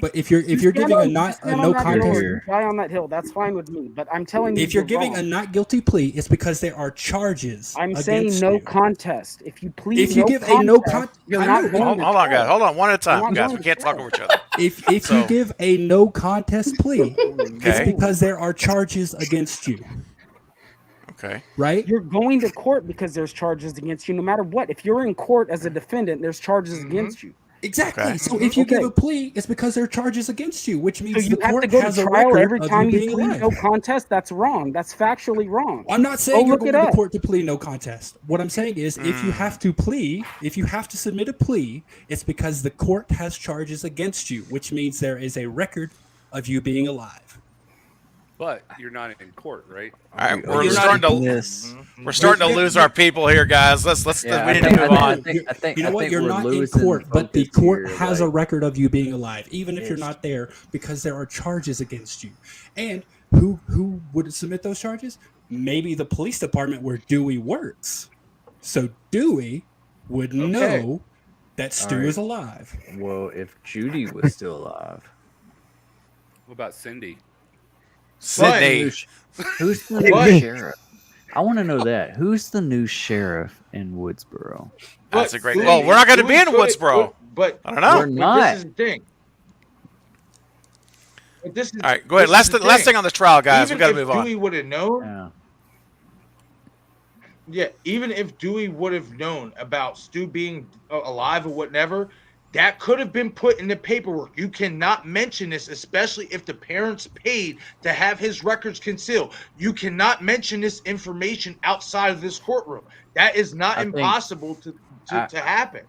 But if you're giving a no contest, die on that hill. That's fine with me. But I'm telling you, if you're giving a not guilty plea, it's because there are charges. I'm saying no contest. If you plead, if you give a no contest, you're not going. Hold on, guys. Hold on, one at a time, guys. We can't talk over each other. If you give a no contest plea, it's because there are charges against you. Okay. Right? You're going to court because there's charges against you no matter what. If you're in court as a defendant, there's charges against you. Exactly. Okay. So if you give a plea, it's because there are charges against you, which means the court has a trial every time you plead no contest. That's wrong. That's factually wrong. I'm not saying you're going to court to plead no contest. What I'm saying is if you have to plea, if you have to submit a plea, it's because the court has charges against you, which means there is a record of you being alive. But you're not in court, right? All right, we're starting to lose our people here, guys. Let's we need to move on. You know what? You're not in court, but the court has a record of you being alive, even if you're not there, because there are charges against you. And who would submit those charges? Maybe the police department where Dewey works. So Dewey would know that Stu is alive. Well, if Judy was still alive. What about Cindy? Sydney. Who's the new sheriff? I want to know that. Who's the new sheriff in Woodsboro? That's a great. Well, we're not going to be in Woodsboro. But I don't know. We're not. This is the thing. But this is, all right, go ahead. Last thing on the trial, guys. We got to move on. Dewey would have known. Yeah, even if Dewey would have known about Stu being alive or whatever, that could have been put in the paperwork. You cannot mention this, especially if the parents paid to have his records concealed. You cannot mention this information outside of this courtroom. That is not impossible to happen.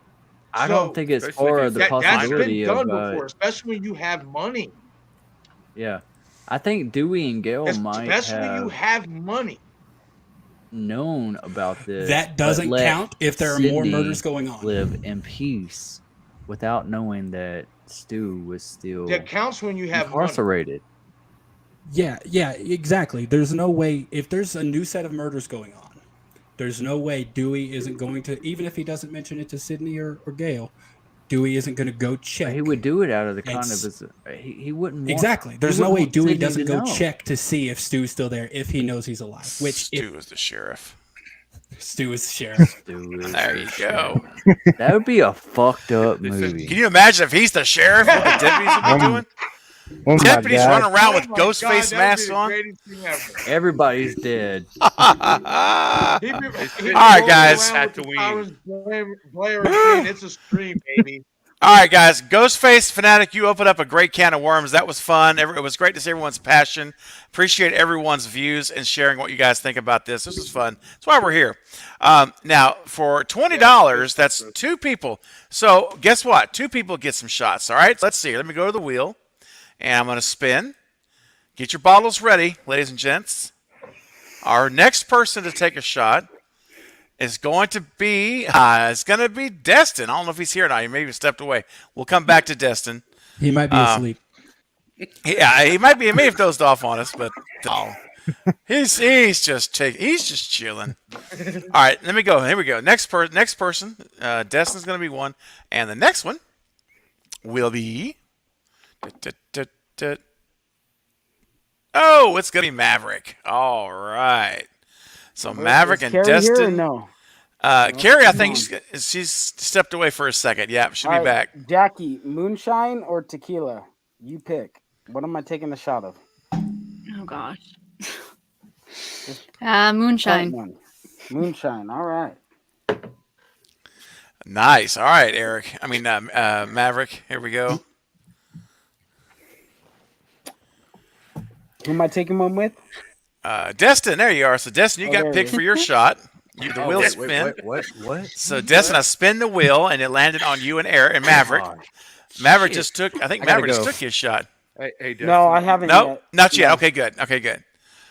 I don't think it's for the possibility that's been of done before, especially when you have money. Yeah, I think Dewey and Gail might especially have when you have money. known about this. That doesn't count if there are more murders going on. Live in peace without knowing that Stu was still that counts when you have incarcerated. Money. Yeah, exactly. There's no way, if there's a new set of murders going on, there's no way Dewey isn't going to, even if he doesn't mention it to Sydney or Gail, Dewey isn't going to go check. He would do it out of the kind of his, he wouldn't want, exactly. There's no way Dewey doesn't go check to see if Stu's still there if he knows he's alive. Which Stu is the sheriff. Stu is the sheriff. There you go. That would be a fucked up movie. Can you imagine if he's the sheriff? What the deputies would be doing? Deputies running around with ghost face masks on. Everybody's dead. All right, guys. It's a stream, baby. All right, guys. Ghostface Fanatic, you opened up a great can of worms. That was fun. It was great to see everyone's passion. Appreciate everyone's views and sharing what you guys think about this. This was fun. That's why we're here. Now, for $20, that's 2 people. So guess what? 2 people get some shots. All right, let's see. Let me go to the wheel, and I'm going to spin. Get your bottles ready, ladies and gents. Our next person to take a shot is going to be Destin. I don't know if he's here or not. He maybe stepped away. We'll come back to Destin. He might be asleep. Yeah, he might be. He may have dozed off on us, but he's just chilling. All right, let me go. Here we go. Next person. Destin's going to be one, and the next one will be. Oh, it's gonna be Maverick. All right. So Maverick and Carrie here or Destin. no? Carrie, I come think on. she's stepped away for a second. Yeah, she'll All be right, back. Jackie, moonshine or tequila? You pick. What am I taking a shot of? Oh gosh. Point Moonshine. one. Moonshine. All right. Nice. All right, Eric. I mean, Maverick. Here we go. Who am I taking one with? Destin, there you are. So, Destin, you Oh, got there picked he for is. your shot. The wheel wait, spin. What? So, Destin, I spin the wheel, and it landed on you and Eric and Maverick. Maverick just took. I think I gotta Maverick just go. took his shot. Hey, Dustin. No, I haven't Nope, yet. not yet. No. Okay, good. Okay, good.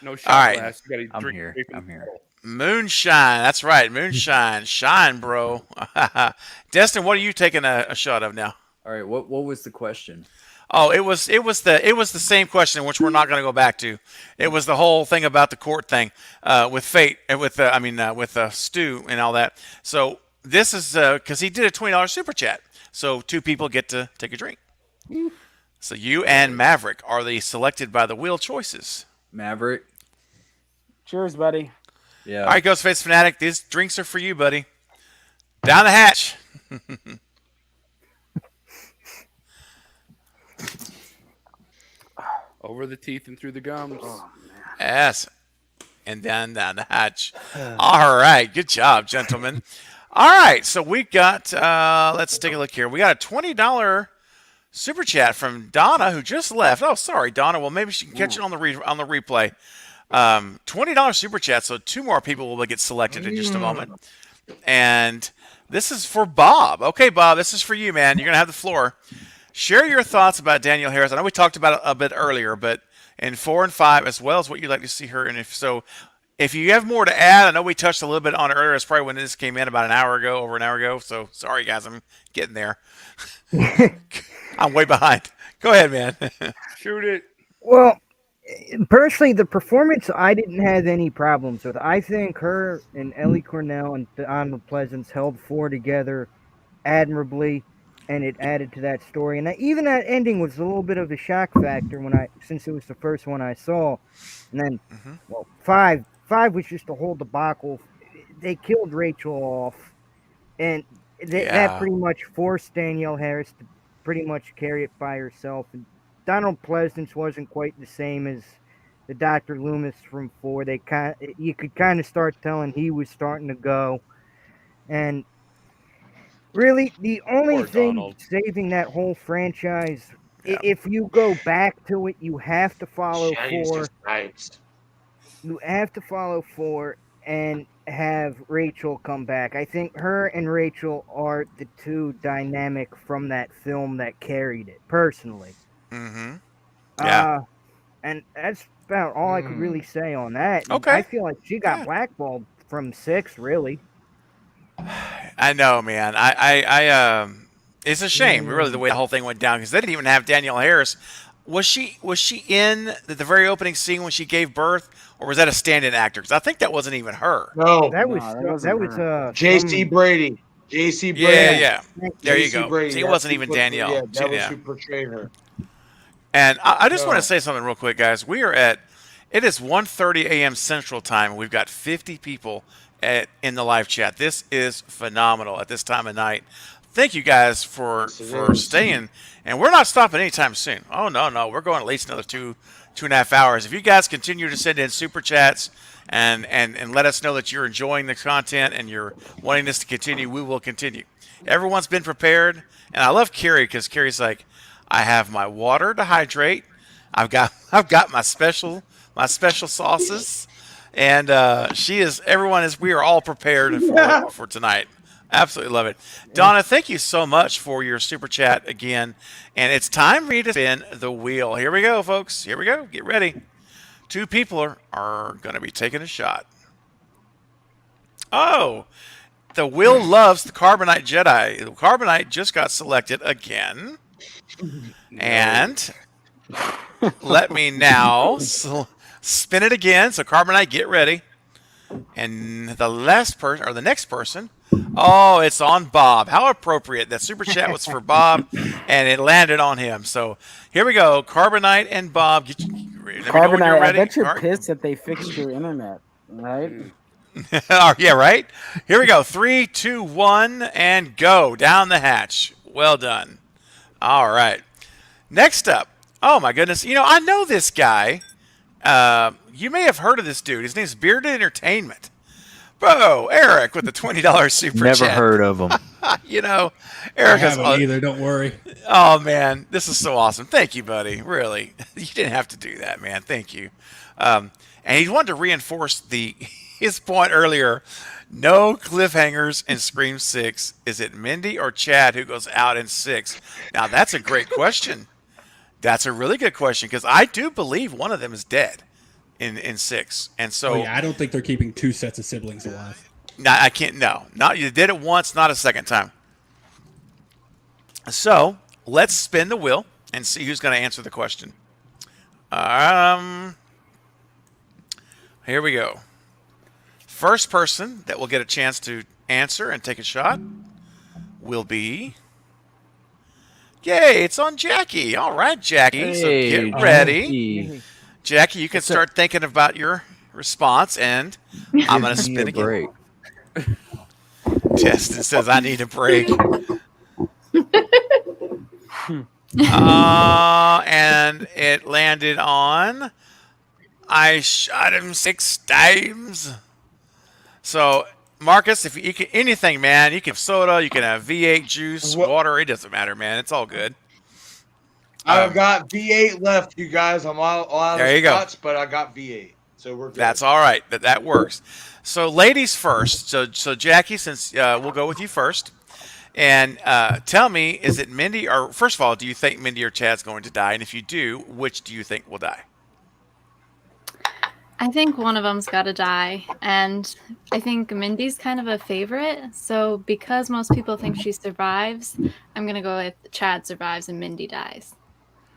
No shot All right. glass. You gotta I'm drink here. straight from I'm the here. bottle. Moonshine. That's right. Moonshine. Shine, bro. Destin, what are you taking a shot of now? All right. What was the question? Oh, it was the same question, which we're not going to go back to. It was the whole thing about the court thing with Fate and with Stu and all that. So this is because he did a $20 super chat. So 2 people get to take a drink. So you and Maverick are the selected by the wheel choices. Maverick. Cheers, buddy. Yeah. All right, Ghostface Fanatic, these drinks are for you, buddy. Down the hatch. Over the teeth and through the gums. Yes. And down the hatch. All right. Good job, gentlemen. All right. So we got, let's take a look here. We got a $20 super chat from Donna, who just left. Oh, sorry, Donna. Well, maybe she can catch it on the replay. $20 super chat. So 2 more people will get selected in just a moment. And this is for Bob. Okay, Bob, this is for you, man. You're going to have the floor. Share your thoughts about Danielle Harris. I know we talked about it a bit earlier, but in 4 and 5, as well as what you'd like to see her. And if you have more to add, I know we touched a little bit on it earlier. It's probably when this came in about over an hour ago. So sorry, guys, I'm getting there. I'm way behind. Go ahead, man. Shoot it. Well, personally, the performance I didn't have any problems with. I think her and Ellie Cornell and Donna Pleasance held 4 together admirably, and it added to that story. And even that ending was a little bit of a shock factor since it was the first one I saw. And then, well, five was just a whole debacle. They killed Rachel off, and that pretty much forced Danielle Harris to pretty much carry it by herself. And Donald Pleasance wasn't quite the same as the Dr. Loomis from 4. You could kind of start telling he was starting to go. And really, the only thing saving that whole franchise, if you go back to it, you have to follow 4. You have to follow 4 and have Rachel come back. I think her and Rachel are the 2 dynamic from that film that carried it, personally. Mm-hmm. Yeah. And that's about all I could really say on that. Okay. I feel like she got blackballed from 6, really. I know, man. It's a shame, really, the way the whole thing went down, because they didn't even have Danielle Harris. Was she in the very opening scene when she gave birth, or was that a stand-in actor? Because I think that wasn't even her. No, that was J.C. Brady. J.C. Brady. Yeah. There you go. Brady. See, it wasn't even Danielle. Yeah, that was who portrayed her. And I just want to say something real quick, guys. It is 1:30 a.m. Central Time, and we've got 50 people in the live chat. This is phenomenal at this time of night. Thank you guys for staying, and we're not stopping anytime soon. Oh no, we're going at least another 2.5 hours. If you guys continue to send in super chats and let us know that you're enjoying the content and you're wanting this to continue, we will continue. Everyone's been prepared, and I love Carrie because Carrie's like, I have my water to hydrate. I've got my special sauces, and we are all prepared for tonight. Absolutely love it. Donna, thank you so much for your super chat again. And it's time for you to spin the wheel. Here we go, folks. Here we go. Get ready. 2 people are going to be taking a shot. Oh, the wheel loves the Carbonite Jedi. The Carbonite just got selected again. And let me now spin it again. So Carbonite, get ready. And the next person Oh, it's on Bob. How appropriate. That super chat was for Bob, and it landed on him. So here we go. Carbonite and Bob. Let me know when you're Carbonite, I ready. bet you're pissed that they fixed your internet, right? Oh, yeah, right? Here we go. 3, 2, 1, and go. Down the hatch. Well done. All right. Next up. Oh, my goodness. You know, I know this guy. You may have heard of this dude. His name's Bearded Entertainment. Bro, Eric with the $20 super Never chat. heard of him. You know, I Eric has. haven't either. Don't worry. Oh, man. This is so awesome. Thank you, buddy. Really. You didn't have to do that, man. Thank you. And he wanted to reinforce his point earlier. No cliffhangers in Scream 6. Is it Mindy or Chad who goes out in 6? Now, that's a great question. That's a really good question because I do believe one of them is dead in 6. And so I don't think they're keeping 2 sets of siblings alive. no, I can't. No, not you did it once, not a second time. So let's spin the wheel and see who's going to answer the question. Here we go. First person that will get a chance to answer and take a shot will be. Yay! It's on Jackie. All right, Jackie. So Hey, get ready. Jackie. Jackie, you can start thinking about your response, and I'm going to Give me spin a again. break. Justin says, I need a break. And it landed on, I shot him 6 times. So, Marcus, if you can anything, man, you can have soda, you can have V8 juice, water, it doesn't matter, man. It's all good. I've got V8 left, you guys. I'm all out There of you go. shots, but I got V8, so we're good. That's all right. That works. So, ladies first. So Jackie, since we'll go with you first, and tell me, is it Mindy or first of all, do you think Mindy or Chad's going to die? And if you do, which do you think will die? I think one of them's got to die, and I think Mindy's kind of a favorite. So because most people think she survives, I'm gonna go with Chad survives and Mindy dies.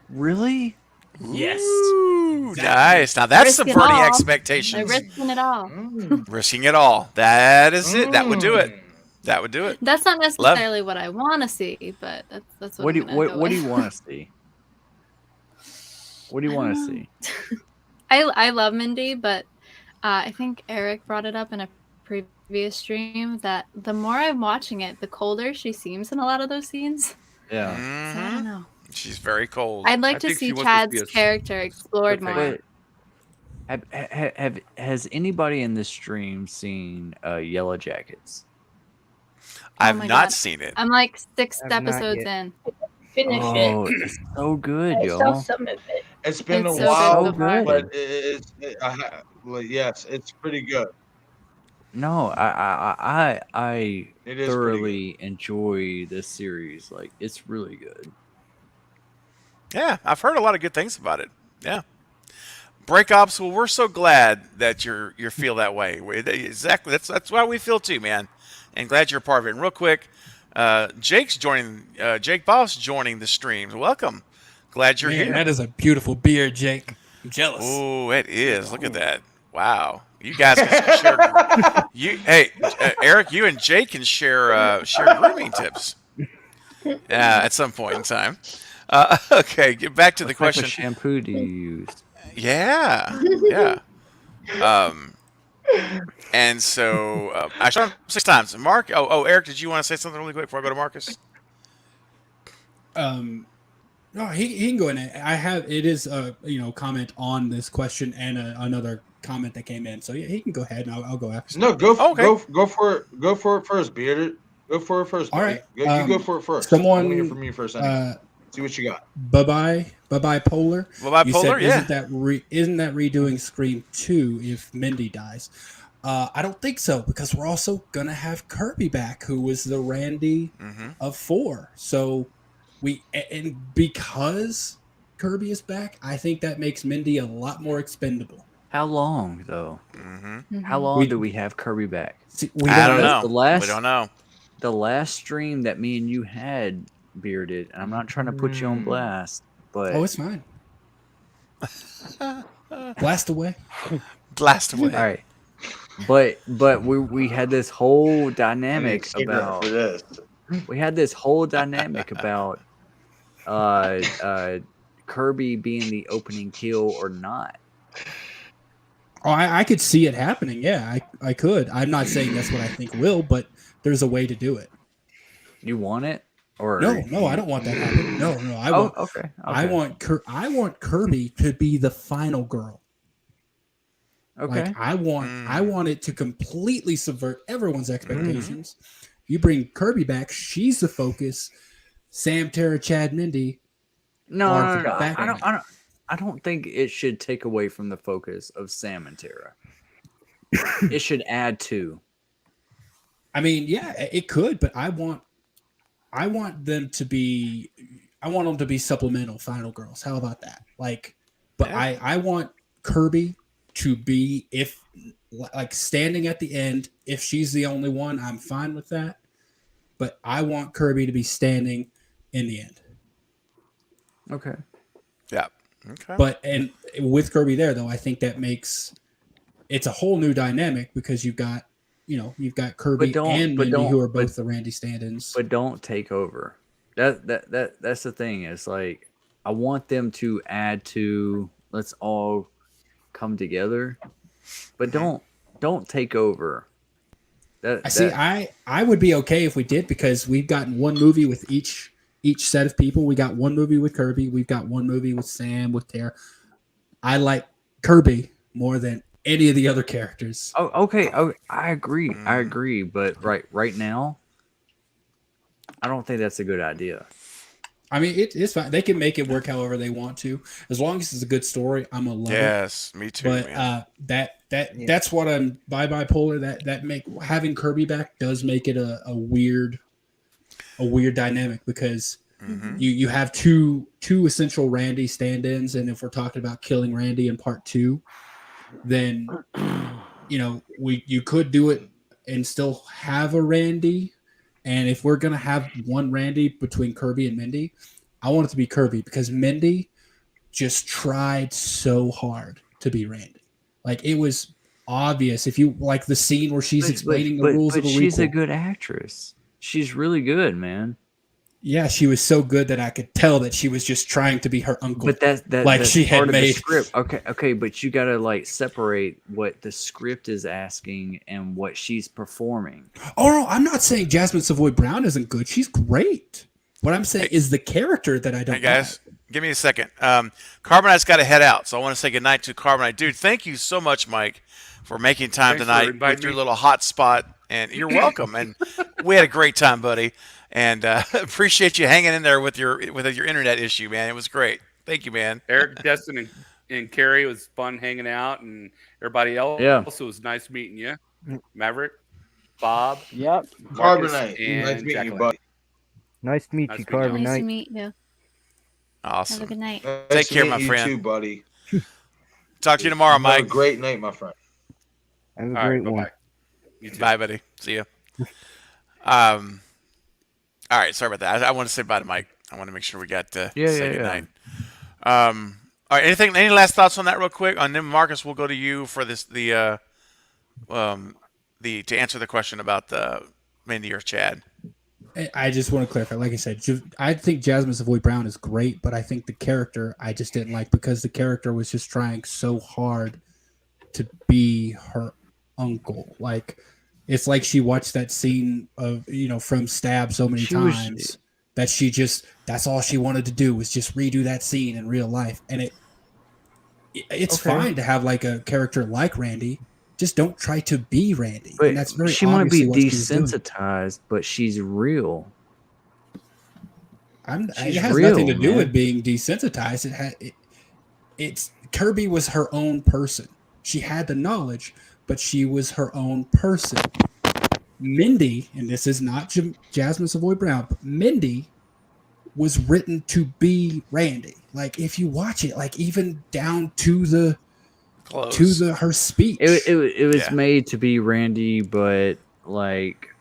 Really? Yes. Ooh, nice. Now that's Risk it subverting all. expectations. They're risking it all. Risking it all. That is it. That would do it. That would do it. That's not necessarily what I want to see, but that's What do I'm gonna go what do with. you want to see? What do you want to see? I love Mindy, but I think Eric brought it up in a previous stream that the more I'm watching it, the colder she seems in a lot of those scenes. Yeah. So I don't know. She's very cold. I'd like to see Chad's character explored more. Has anybody in this stream seen Yellow Jackets? I've my not God. seen it. I'm like 6 I've not episodes yet. in. Finish Oh, it. it's so good, I yo. saw some of it. It's been It's a so while, good so far. but yes, it's pretty good. No, I It is thoroughly enjoy this series. Like, it's really good. Yeah, I've heard a lot of good things about it. Yeah. Break Ops, well, we're so glad that you feel that way. Exactly. That's why we feel too, man. And glad you're a part of it. And real quick, Jake Boss joining the streams. Welcome. Glad you're Man, here. that is a beautiful beard, Jake. I'm jealous. Oh, it is. Look at that. Wow. You guys can share. Hey, Eric, you and Jake can share grooming tips at some point in time. Okay, get back to the What type question. of shampoo do you use? Yeah, yeah. And so I shot him 6 times. Mark, Eric, did you want to say something really quick before I go to Marcus? No, he can go in. It is a comment on this question and another comment that came in. So yeah, he can go ahead and I'll go after. No, go for it first, Bearded. Go for it first. All buddy. right. You go for it first. Someone I want to hear from you first. See what you got. Bye bye Polar. Bye-bye, You Polar, said, yeah. Isn't that redoing Scream 2 if Mindy dies? I don't think so because we're also gonna have Kirby back, who was the Randy of 4. So because Kirby is back, I think that makes Mindy a lot more expendable. How long though? Mm-hmm. How long do we have Kirby back? I don't know. We don't know. The last stream that me and you had, Bearded, and I'm not trying to put you on blast, but Oh, it's fine. Blast away. Blast away. All right. But we had this whole I need dynamic to save her about for this. we had this whole dynamic about Kirby being the opening kill or not. Oh, I could see it happening. Yeah, I could. I'm not saying that's what I think will, but there's a way to do it. You want it? Or No, I don't want that to happen. No, I Oh, want. okay. I want Kirby to be the final girl. Okay. Like I want it to completely subvert everyone's expectations. You bring Kirby back, she's the focus. Sam, Tara, Chad, Mindy. No, are no. background. I don't think it should take away from the focus of Sam and Tara. It should add to. I mean, yeah, it could, but I want them to be supplemental final girls. How about that? Like, but yeah. I want Kirby to be, if like standing at the end, if she's the only one, I'm fine with that. But I want Kirby to be standing in the end. Okay. Yeah. Okay. But and with Kirby there though, I think that makes it's a whole new dynamic because you've got Kirby and Mindy who are both the Randy stand-ins. But don't take over. That's the thing. Is like I want them to add to. Let's all come together, but don't take over. I would be okay if we did because we've gotten one movie with each set of people. We got one movie with Kirby. We've got one movie with Sam, with Tara. I like Kirby more than any of the other characters. Oh, okay. Oh, I agree. But right now, I don't think that's a good idea. I mean, it's fine. They can make it work however they want to, as long as it's a good story. I'm gonna love it. Yes, me too. But man. That's what I'm bipolar. That make having Kirby back does make it a weird dynamic because you have two essential Randy stand-ins, and if we're talking about killing Randy in part 2, then you could do it and still have a Randy. And if we're gonna have one Randy between Kirby and Mindy, I want it to be Kirby because Mindy just tried so hard to be Randy. Like it was obvious. If you like the scene where she's explaining the rules of a she's recall. a good actress. She's really good, man. Yeah, she was so good that I could tell that she was just trying to be her uncle. But that's she had part of made the script. Okay, but you gotta like separate what the script is asking and what she's performing. Oh no, I'm not saying Jasmine Savoy Brown isn't good. She's great. What I'm saying is the character that I don't. Hey guys, give me a second. Carbonite's got to head out, so I want to say goodnight to Carbonite. Dude, thank you so much, Mike, for making time tonight with your little hot spot. And you're welcome. And we had a great time, buddy. And appreciate you hanging in there with your internet issue, man. It was great. Thank you, man. Eric, Destin, and Carrie, it was fun hanging out, and everybody else. Yeah. Also, it was nice meeting you, Maverick, Bob. Yep. Carbonite. And Nice meeting you, Jacqueline. buddy. Nice to meet you, Carbonite. Nice to meet you. Awesome. Have a good night. Nice Take to care, meet my you friend. too, buddy. Talk to you tomorrow, Have a Mike. great night, my friend. Have a All great right, one. bye-bye. You too. Bye, buddy. See ya. All right, sorry about that. I want to say bye to Mike. I want to make sure we got say goodnight. All right, any last thoughts on that real quick? And then Marcus, we'll go to you for this to answer the question about the Mindy or Chad. I just want to clarify. Like I said, I think Jasmine Savoy Brown is great, but I think the character I just didn't like because the character was just trying so hard to be her uncle. Like it's like she watched that scene of from Stab so many times that that's all she wanted to do was just redo that scene in real life. And it's fine to have like a character like Randy. Just don't try to be Randy. But and that's very she might be desensitized, but she's real. It has nothing to do with being desensitized. It's Kirby was her own person. She had the knowledge, but she was her own person. Mindy, and this is not Jasmine Savoy Brown, but Mindy was written to be Randy. Like if you watch it, like even down to the her speech, it was made to be Randy, but like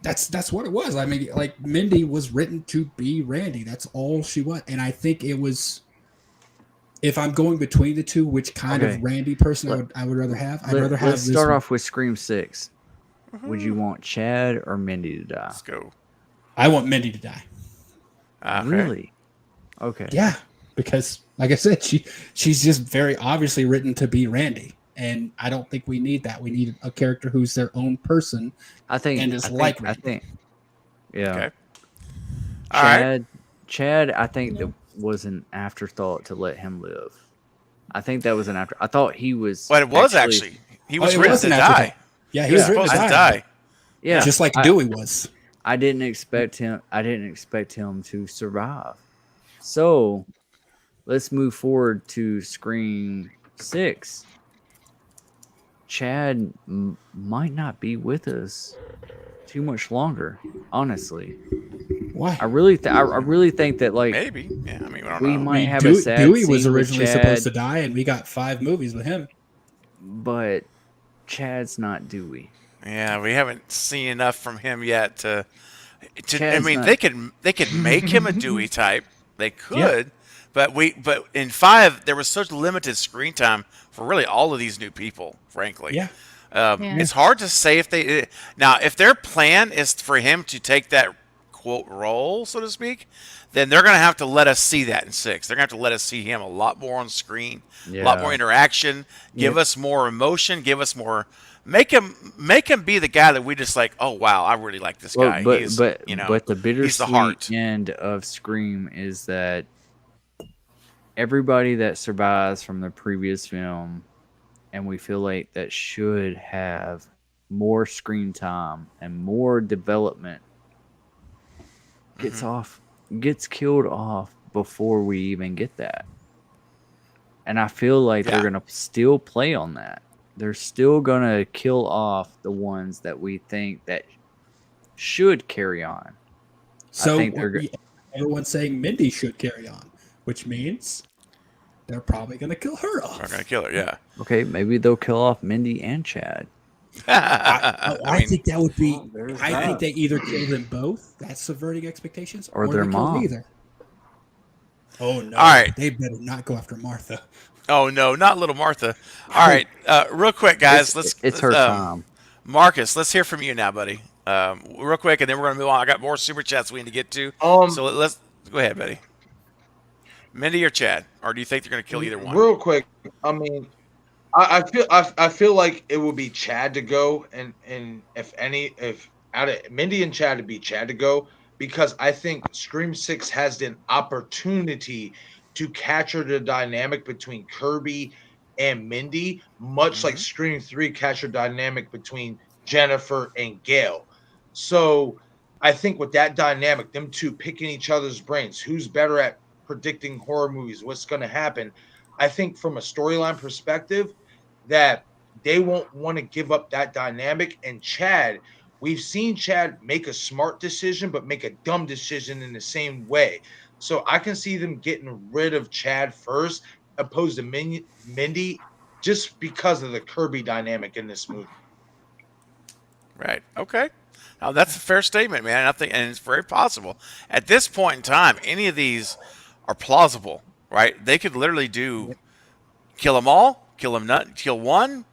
that's what it was. I mean, like Mindy was written to be Randy. That's all she was, and I think it was if I'm going between the two, which kind Okay. of Randy person Let- I would rather have? I'd rather have Let's this start one. off with Scream 6. Would you want Chad or Mindy to die? Let's go. I want Mindy to die. Okay. Really? Okay. Yeah, because like I said, she's just very obviously written to be Randy, and I don't think we need that. We need a character who's their own person. I think. and is I like think. I Randy. think. Yeah. Okay. All right. Chad. I think that was an afterthought to let him live. I think that was an after. I thought he was. But it was actually. He was written to die. Yeah, he was written supposed to to die. die. Yeah, just like Dewey was. I didn't expect him. I didn't expect him to survive. So, let's move forward to Scream 6. Chad might not be with us too much longer. Honestly, why? I really think that like maybe. Yeah, I mean, I don't we know. might have a Dewey, sad Dewey scene was with originally Chad, supposed to die, and we got 5 movies with him. but Chad's not Dewey. Yeah, we haven't seen enough from him yet to I Chad's mean, not- they could make him a Dewey type. They could, but in 5 there was such limited screen time for really all of these new people. Frankly, Yeah. It's hard to say if they now if their plan is for him to take that quote role, so to speak, then they're going to have to let us see that in 6. They're going to have to let us see him a lot more on screen, a lot more interaction, give us more emotion, give us more. Make him be the guy that we just like. Oh wow, I really like this guy. But He's, but you know, but the he's bittersweet the heart. end of Scream is that everybody that survives from the previous film, and we feel like that should have more screen time and more development, gets killed off before we even get that. And I feel like they're gonna still play on that. They're still gonna kill off the ones that we think that should carry on. So I think they're everyone's saying Mindy should carry on, which means they're probably going to kill her off. They're going to kill her, yeah. okay. Maybe they'll kill off Mindy and Chad. I think that would be. there's I that. think they either kill them both. That's subverting expectations, Or their they kill mom. neither. Oh no! All right. They better not go after Martha. Oh no, not little Martha. All right, real quick, guys. It's her time. Marcus, let's hear from you now, buddy. Real quick, and then we're gonna move on. I got more super chats we need to get to. So let's go ahead, buddy. Mindy or Chad, or do you think they're gonna kill either one? Real quick, I mean, I feel like it would be Chad to go, and if out of Mindy and Chad, it'd be Chad to go, because I think Scream 6 has an opportunity to capture the dynamic between Kirby and Mindy, much like Scream 3 captured dynamic between Jennifer and Gail. So I think with that dynamic, them two picking each other's brains, who's better at predicting horror movies, what's going to happen, I think from a storyline perspective that they won't want to give up that dynamic. And Chad, we've seen Chad make a smart decision, but make a dumb decision in the same way. So I can see them getting rid of Chad first, opposed to Mindy, just because of the Kirby dynamic in this movie. Right. Okay. Now that's a fair statement, man. I think, and it's very possible. At this point in time, any of these are plausible, right? They could literally kill them all, kill one.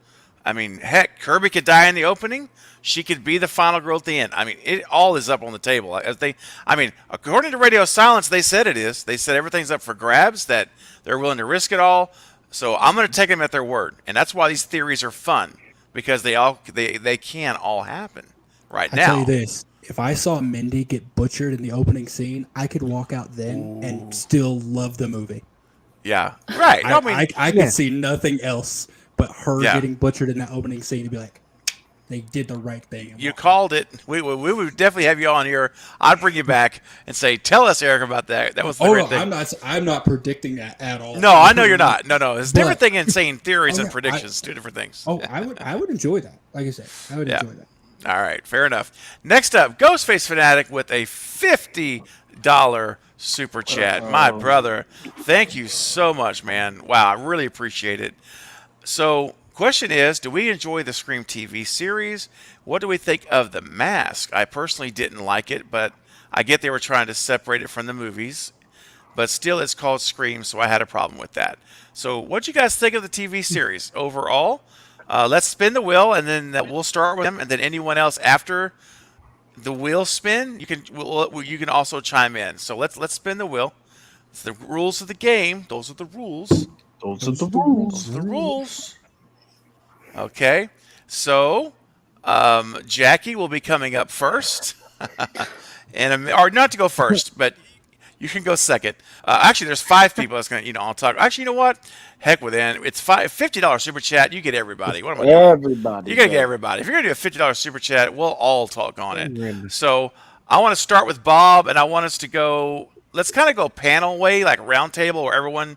I mean, heck, Kirby could die in the opening. She could be the final girl at the end. I mean, it all is up on the table. According to Radio Silence, they said it is. They said everything's up for grabs, that they're willing to risk it all. So I'm going to take them at their word, and that's why these theories are fun, because they can all happen right I now. tell you this: if I saw Mindy get butchered in the opening scene, I could walk out then and still love the movie. Yeah, right. No, I could see nothing else but her Yeah. getting butchered in that opening scene and be like, they did the right thing. You called it. We would definitely have you on here. I'd bring you back and say, "Tell us, Eric, about that." That was the great thing. I'm not predicting that at all. No, I know you're not. No, it's a different But- thing in saying theories and yeah, predictions. Two different things. I would enjoy that. Like I said, I would enjoy that. All right, fair enough. Next up, Ghostface Fanatic with a $50 super chat. My brother, thank you so much, man. Wow, I really appreciate it. So, question is, do we enjoy the Scream TV series? What do we think of The Mask? I personally didn't like it, but I get they were trying to separate it from the movies. but still it's called Scream, so I had a problem with that. So what'd you guys think of the TV series overall? Let's spin the wheel, and then we'll start with them, and then anyone else after the wheel spin, you can also chime in. So let's spin the wheel. It's the rules of the game. Those are the rules. Those are the rules. Those are the rules. Okay, so Jackie will be coming up first, or not to go first, but you can go second. Actually, there's 5 people that's gonna, I'll talk. Actually, you know what? Heck with it. It's $50 super chat. You get everybody. What am I doing? Everybody. You gotta get everybody. If you're gonna do a $50 super chat, we'll all talk on it. So I want to start with Bob, and I want us to go. Let's kind of go panel way, like round table, where everyone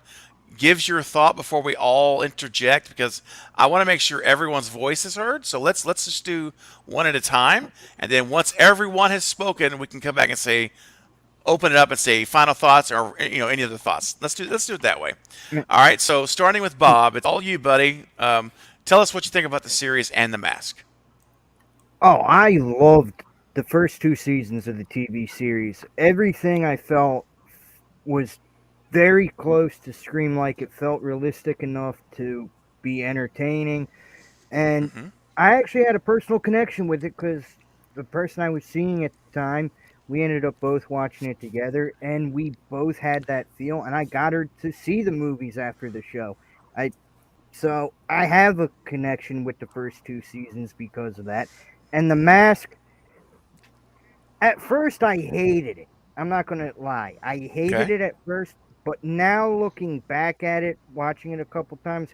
gives your thought before we all interject, because I want to make sure everyone's voice is heard. So let's just do one at a time, and then once everyone has spoken, we can come back and say, open it up and say final thoughts, or any other thoughts. Let's do it that way. All right. So starting with Bob, it's all you, buddy. Tell us what you think about the series and The Mask. Oh, I loved the first 2 seasons of the TV series. Everything I felt was very close to Scream. Like, it felt realistic enough to be entertaining, and I actually had a personal connection with it because the person I was seeing at the time, we ended up both watching it together, and we both had that feel, and I got her to see the movies after the show. So I have a connection with the first 2 seasons because of that. And The Mask, at first I hated it. I'm not going to lie. I hated it at first, but now looking back at it, watching it a couple times,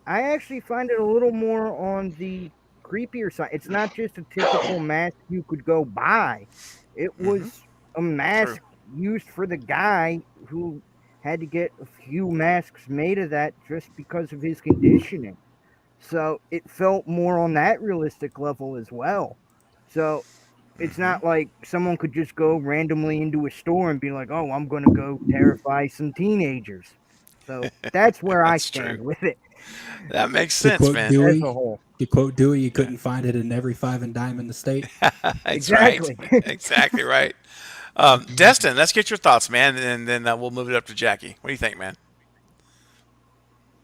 I actually find it a little more on the creepier side. It's not just a typical mask you could go buy. It was a mask used for the guy who had to get a few masks made of that just because of his conditioning. So it felt more on that realistic level as well. So it's not like someone could just go randomly into a store and be like, oh, I'm going to go terrify some teenagers. So that's where I stand with it. That makes To sense, quote man. Dewey, As a whole. to quote Dewey, you couldn't find it in every 5 and dime in the state. Exactly. Right. Exactly right. Destin, let's get your thoughts, man, and then we'll move it up to Jackie. What do you think, man?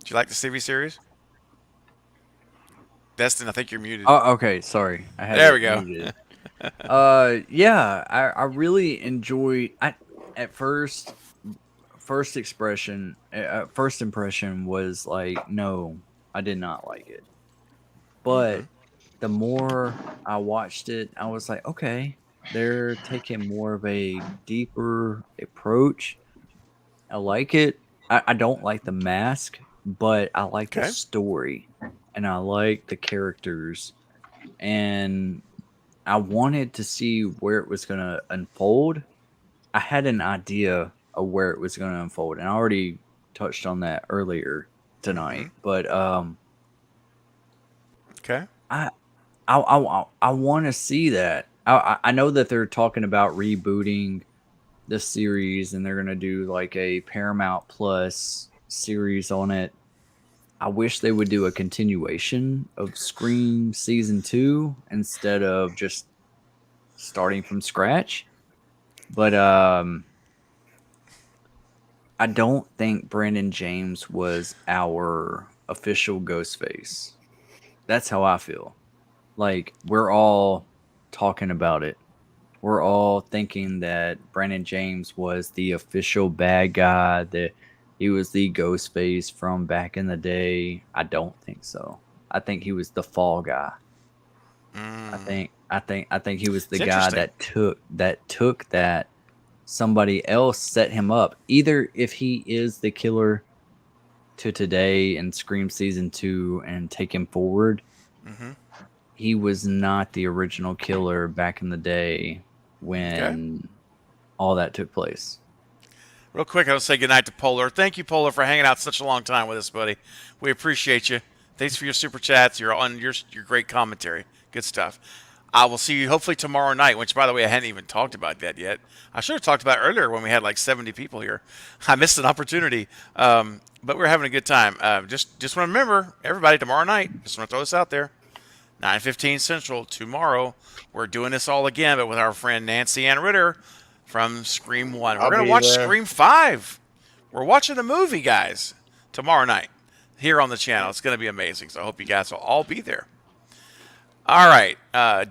Do you like the TV series? Destin, I think you're muted. Oh, okay. Sorry. There we go. Yeah, I really enjoyed. At first impression was like, no, I did not like it. But the more I watched it, I was like, okay, they're taking more of a deeper approach. I like it. I don't like the mask, but I like the story, and I like the characters, and I wanted to see where it was going to unfold. I had an idea of where it was going to unfold, and I already touched on that earlier tonight. But I want to see that. I know that they're talking about rebooting the series, and they're going to do like a Paramount Plus series on it. I wish they would do a continuation of Scream Season 2 instead of just starting from scratch. But I don't think Brandon James was our official Ghostface. That's how I feel. Like, we're all talking about it. We're all thinking that Brandon James was the official bad guy, that he was the Ghostface from back in the day. I don't think so. I think he was the fall guy. I think he was the guy that took that somebody else set him up. Either if he is the killer to today in Scream Season 2 and take him forward, he was not the original killer back in the day when all that took place. Real quick, I'll say goodnight to Polar. Thank you, Polar, for hanging out such a long time with us, buddy. We appreciate you. Thanks for your super chats, your great commentary. Good stuff. I will see you hopefully tomorrow night, which, by the way, I hadn't even talked about that yet. I should have talked about it earlier when we had like 70 people here. I missed an opportunity, but we're having a good time. Just want to remember, everybody, tomorrow night, just want to throw this out there, 9:15 Central tomorrow. We're doing this all again, but with our friend Nancy Ann Ritter from Scream 1. We're going to watch Scream 5. We're watching a movie, guys, tomorrow night here on the channel. It's going to be amazing. So I hope you guys will all be there. All right.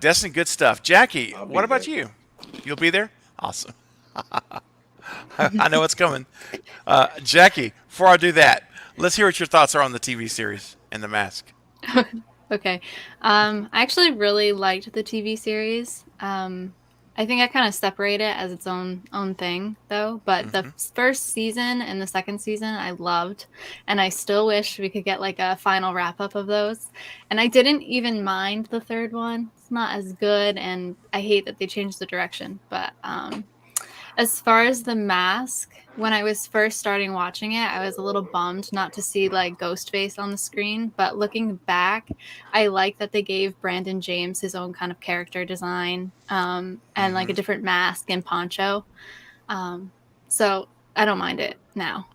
Destin, good stuff. Jackie, what about you? You'll be there? Awesome. I know it's coming. Jackie, before I do that, let's hear what your thoughts are on the TV series and The Mask. Okay. I actually really liked the TV series. I think I kind of separate it as its own thing, though. But the first season and the second season I loved, and I still wish we could get like a final wrap up of those. And I didn't even mind the third one. It's not as good, and I hate that they changed the direction. But as far as The Mask, when I was first starting watching it, I was a little bummed not to see like Ghostface on the screen. But looking back, I like that they gave Brandon James his own kind of character design and like a different mask and poncho. So I don't mind it now.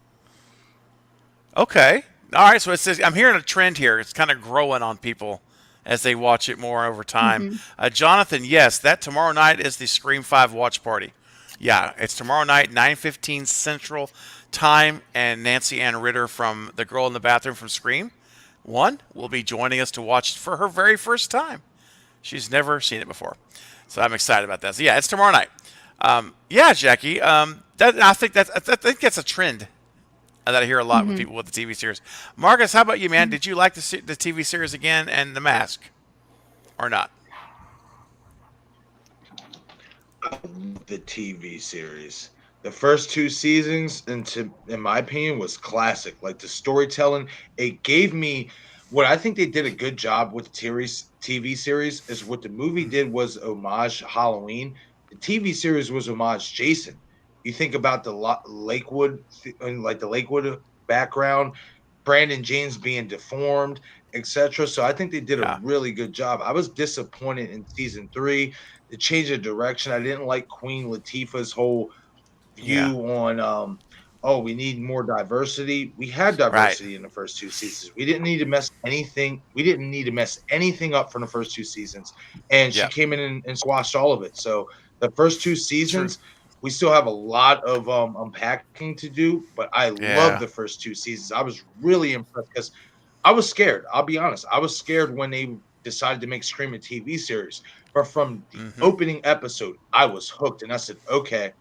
Okay. All right. So it says I'm hearing a trend here. It's kind of growing on people as they watch it more over time. Jonathan, yes, that tomorrow night is the Scream 5 watch party. Yeah, it's tomorrow night, 9:15 Central Time, and Nancy Ann Ritter from The Girl in the Bathroom from Scream 1 will be joining us to watch for her very first time. She's never seen it before, so I'm excited about that. So yeah, it's tomorrow night. Yeah, Jackie, I think that's a trend that I hear a lot with people with the TV series. Marcus, how about you, man? Did you like the TV series again and The Mask, or not? The TV series. The first 2 seasons, in my opinion, was classic. Like the storytelling, it gave me what I think they did a good job with the TV series is what the movie did was homage Halloween. The TV series was homage Jason. You think about the Lakewood and like the Lakewood background, Brandon James being deformed, etc. So I think they did a really good job. I was disappointed in season 3. The change of direction. I didn't like Queen Latifah's whole view on we need more diversity. We had diversity in the first 2 seasons. We didn't need to mess anything. We didn't need to mess anything up from the first 2 seasons. And she came in and squashed all of it. So the first 2 seasons, we still have a lot of unpacking to do, but I love the first 2 seasons. I was really impressed because I was scared. I'll be honest. I was scared when they decided to make Scream a TV series. But from the opening episode, I was hooked, and I said, okay,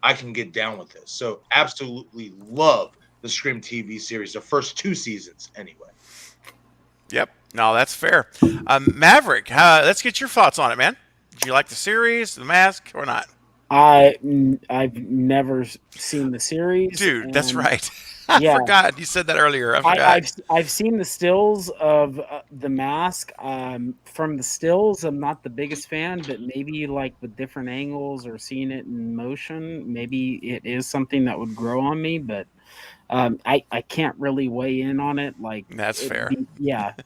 I can get down with this. So absolutely love the Scream TV series, the first 2 seasons anyway. Yep. No, that's fair. Maverick, let's get your thoughts on it, man. Did you like the series, The Mask, or not? I've never seen the series. Dude, that's right. I forgot. You said that earlier. I forgot. I've seen the stills of The Mask. From the stills, I'm not the biggest fan, but maybe like with different angles or seeing it in motion, maybe it is something that would grow on me. But I can't really weigh in on it. Like that's fair.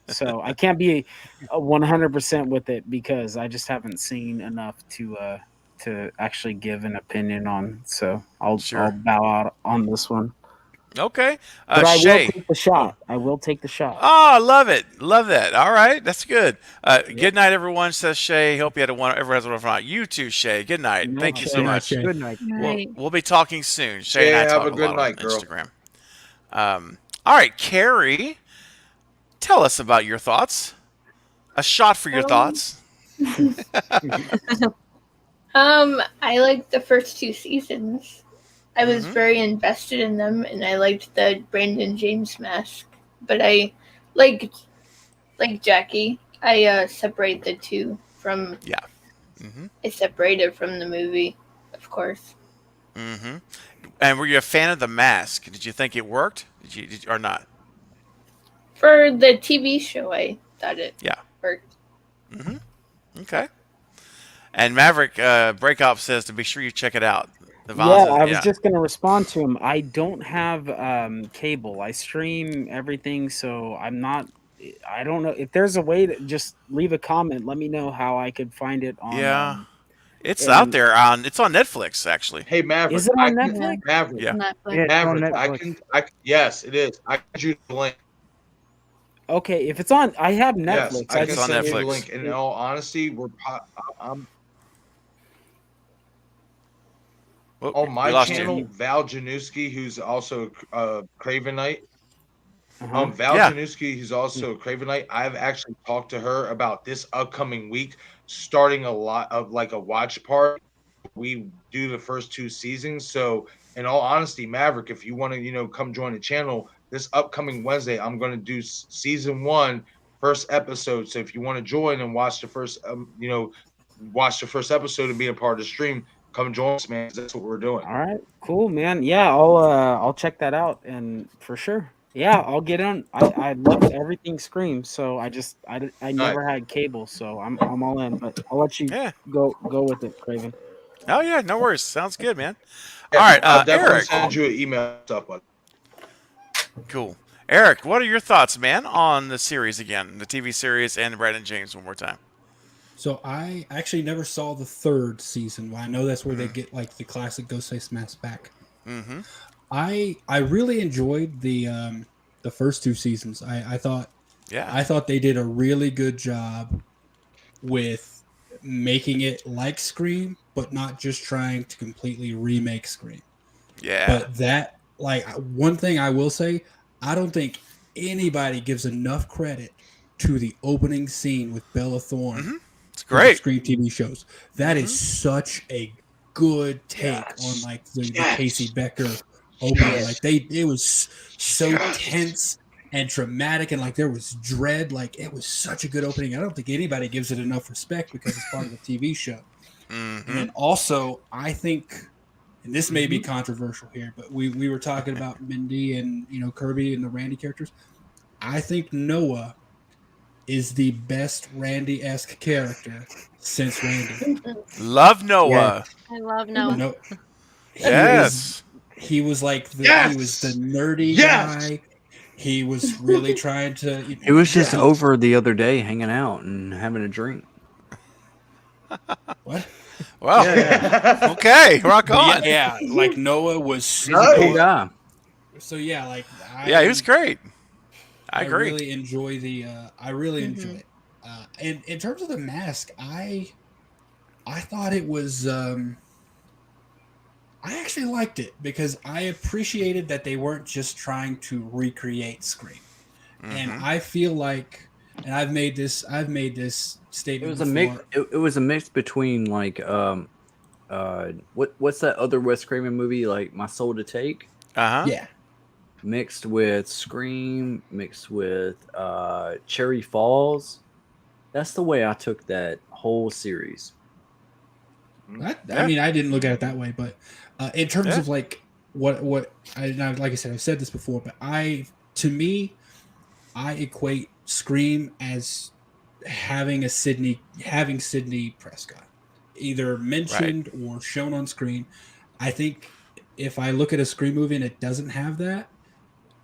So I can't be 100% with it because I just haven't seen enough to actually give an opinion on. So I'll bow out on this one. Okay. But I Shay. will take the shot. I will take the shot. Oh, I love it. Love that. All right. That's good. Good night, everyone, says Shay. Hope you had everyone has a wonderful night. You too, Shay. Good night. Thank you so much. Good night. We'll be talking soon. Shay and I talk a lot on Instagram. All right, Carrie, tell us about your thoughts. A shot for your thoughts. I liked the first 2 seasons. I was very invested in them, and I liked the Brandon James mask. But I like Jackie. I separate the 2 from. Yeah. I separated from the movie, of course. And were you a fan of The Mask? Did you think it worked? Did you or not? For the TV show, I thought it worked. Okay. And Maverick Breakoff says to be sure you check it out. I was just going to respond to him. I don't have cable. I stream everything, so I don't know. If there's a way to just leave a comment, let me know how I could find it on. It's out there. It's on Netflix, actually. Hey, Maverick. Is it on Netflix? Maverick. Yeah. Maverick. Yes, it is. I can shoot the link. Okay, if it's on, I have Netflix. Yes, I can send you the link. In all honesty, What On we my lost channel, you. Val Januski, who's also Cravenite. Uh-huh. Val Yeah. Januski, who's also Cravenite. I've actually talked to her about this upcoming week, starting a lot of like a watch party. We do the first 2 seasons. So, in all honesty, Maverick, if you want to, come join the channel this upcoming Wednesday, I'm going to do season 1, first episode. So, if you want to join and watch the first, watch the first episode and be a part of the stream, come join us, man. 'Cause that's what we're doing. All right, cool, man. Yeah, I'll check that out, and for sure. Yeah, I'll get on. I love everything Scream, so I never had cable, so I'm all in. But I'll let you go with it, Craven. Oh yeah, no worries. Sounds good, man. Yeah, All right, I'll definitely Eric. send you an email and stuff, bud. Cool. Eric, what are your thoughts, man, on the series again, the TV series and Brandon James one more time? So I actually never saw the 3rd season. Well, I know that's where they get like the classic Ghostface mask back. Mm-hmm. I really enjoyed the first 2 seasons. I thought they did a really good job with making it like Scream, but not just trying to completely remake Scream. Yeah. But that, like, one thing I will say, I don't think anybody gives enough credit to the opening scene with Bella Thorne. Mm-hmm. It's great. Scream TV shows. That is such a good take on like the Casey Becker opening. Like it was so tense and dramatic, and like there was dread. Like it was such a good opening. I don't think anybody gives it enough respect because it's part of the TV show. Mm-hmm. And also, I think, and this may be controversial here, but we were talking about Mindy and Kirby and the Randy characters. I think Noah is the best Randy-esque character since Randy. Love Noah. Yeah. I love Noah. Yes. He was like he was the nerdy guy. He was really trying to. He was just over the other day hanging out and having a drink. What? Well, okay, rock on. Yeah, like Noah was He's a cool guy. So yeah, like he was great. I agree. Really enjoy the. I really enjoy it. And in terms of the mask, I thought it was. I actually liked it because I appreciated that they weren't just trying to recreate Scream, and I feel like, and I've made this statement. It was a mix. It was a mix between like what's that other Wes Craven movie, like My Soul to Take? Yeah. Mixed with Scream, mixed with Cherry Falls. That's the way I took that whole series. I mean, I didn't look at it that way, but in terms of like what like I said, I've said this before, but to me, I equate Scream as having Sidney Prescott, either mentioned or shown on screen. I think if I look at a Scream movie and it doesn't have that,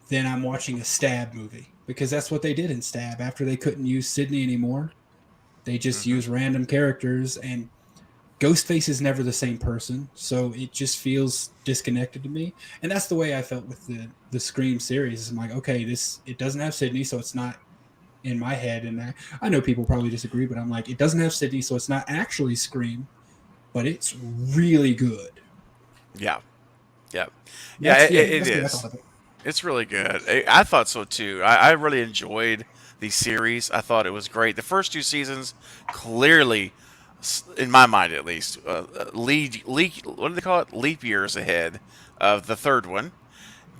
then I'm watching a Stab movie, because that's what they did in Stab. After they couldn't use Sidney anymore, they just used random characters, and Ghostface is never the same person, so it just feels disconnected to me. And that's the way I felt with the Scream series. I'm like, okay, it doesn't have Sidney, so it's not in my head. And I know people probably disagree, but I'm like, it doesn't have Sidney, so it's not actually Scream, but it's really good. Yeah, it is. It's really good. I thought so too. I really enjoyed the series. I thought it was great. The first 2 seasons, clearly, in my mind at least, what do they call it? Leap years ahead of the 3rd one.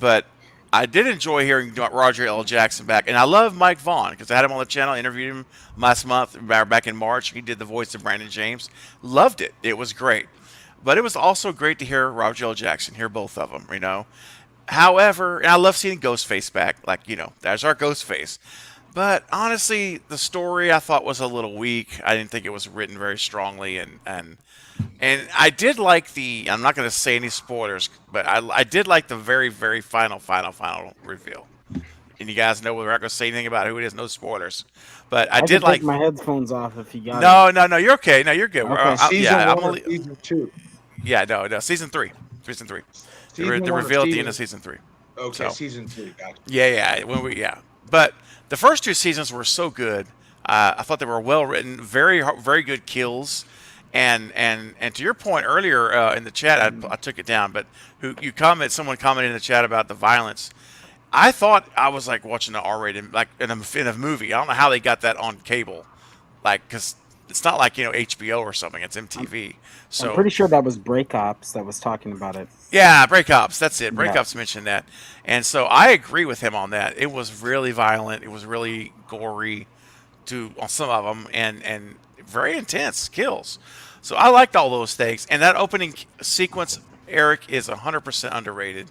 But I did enjoy hearing Roger L. Jackson back, and I love Mike Vaughn because I had him on the channel, interviewed him last month, back in March. He did the voice of Brandon James. Loved it. It was great. But it was also great to hear Roger L. Jackson, hear both of them, However, and I love seeing Ghostface back. Like, there's our Ghostface. But honestly, the story I thought was a little weak. I didn't think it was written very strongly, and I did like I'm not going to say any spoilers, but I did like the very, very final reveal. And you guys know we're not going to say anything about who it is, no spoilers. But I did like take my headphones off if you got it. No, you're okay. No, you're good. Okay. Season 1 or season 2? Yeah, no, season 3. The reveal at the end of season 3. Okay, season 3. Gotcha. Yeah. But the first 2 seasons were so good. I thought they were well written, very, very good kills, And to your point earlier in the chat, I took it down, but someone commented in the chat about the violence. I thought I was like watching an R-rated, like in a movie. I don't know how they got that on cable, like because it's not like HBO or something. It's MTV. So I'm pretty sure that was Break Ops that was talking about it. Yeah, Break Ops. That's it. Break Yeah. Ops mentioned that, and so I agree with him on that. It was really violent. It was really gory, on some of them, and very intense kills. So I liked all those things, and that opening sequence, Eric, is 100% underrated.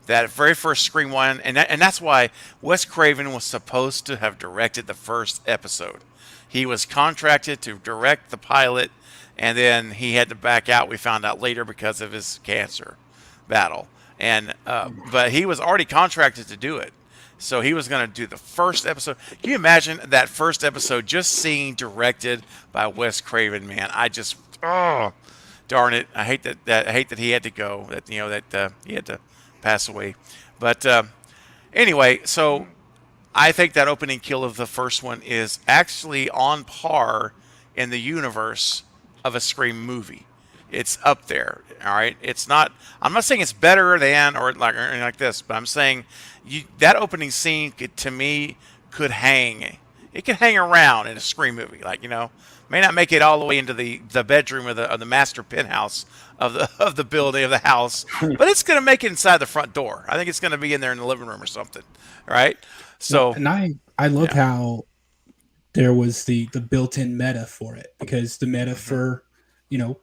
That very first Scream one, and that's why Wes Craven was supposed to have directed the first episode. He was contracted to direct the pilot, and then he had to back out. We found out later because of his cancer battle, and but he was already contracted to do it. So he was going to do the first episode. Can you imagine that first episode just seeing directed by Wes Craven? Man, I just darn it! I hate that he had to go. That he had to pass away. But anyway, so I think that opening kill of the first one is actually on par in the universe of a Scream movie. It's up there. All right. It's not. I'm not saying it's better than or like this, but I'm saying that opening scene to me could hang. It could hang around in a Scream movie. May not make it all the way into the bedroom of the master penthouse of the building of the house, but it's going to make it inside the front door. I think it's going to be in there in the living room or something, right? So, and I love how there was the built-in meta for it, because the meta for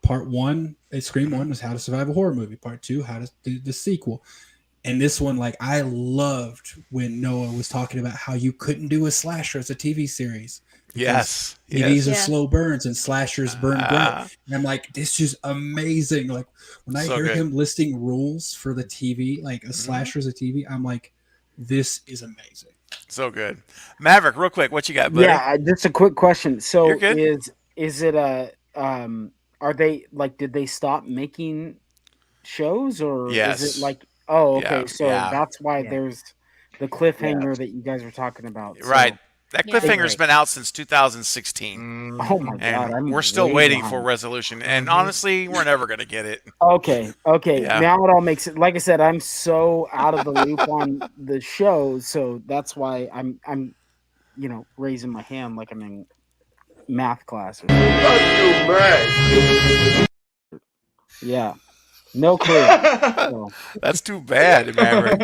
part one, Scream 1 was how to survive a horror movie. Part 2, how to do the sequel. And this one, I loved when Noah was talking about how you couldn't do a slasher as a TV series. Yes. TVs are slow burns and slashers burn bright. And I'm like, this is amazing. Like when I hear him listing rules for the TV, like a slasher as a TV, I'm like, this is amazing. So good. Maverick, real quick, what you got, buddy? Yeah, just a quick question. So You're good? is it are they did they stop making shows, or Yes. is it okay, Yeah. so that's why there's the cliffhanger that you guys were talking about. Right. That cliffhanger's been out since 2016. Oh my god! And we're still waiting for resolution. And honestly, we're never going to get it. Okay. Yeah. Now it all makes sense. Like I said, I'm so out of the loop on the show, so that's why I'm raising my hand like I'm in math class. Yeah. No clue. So. That's too bad, Maverick.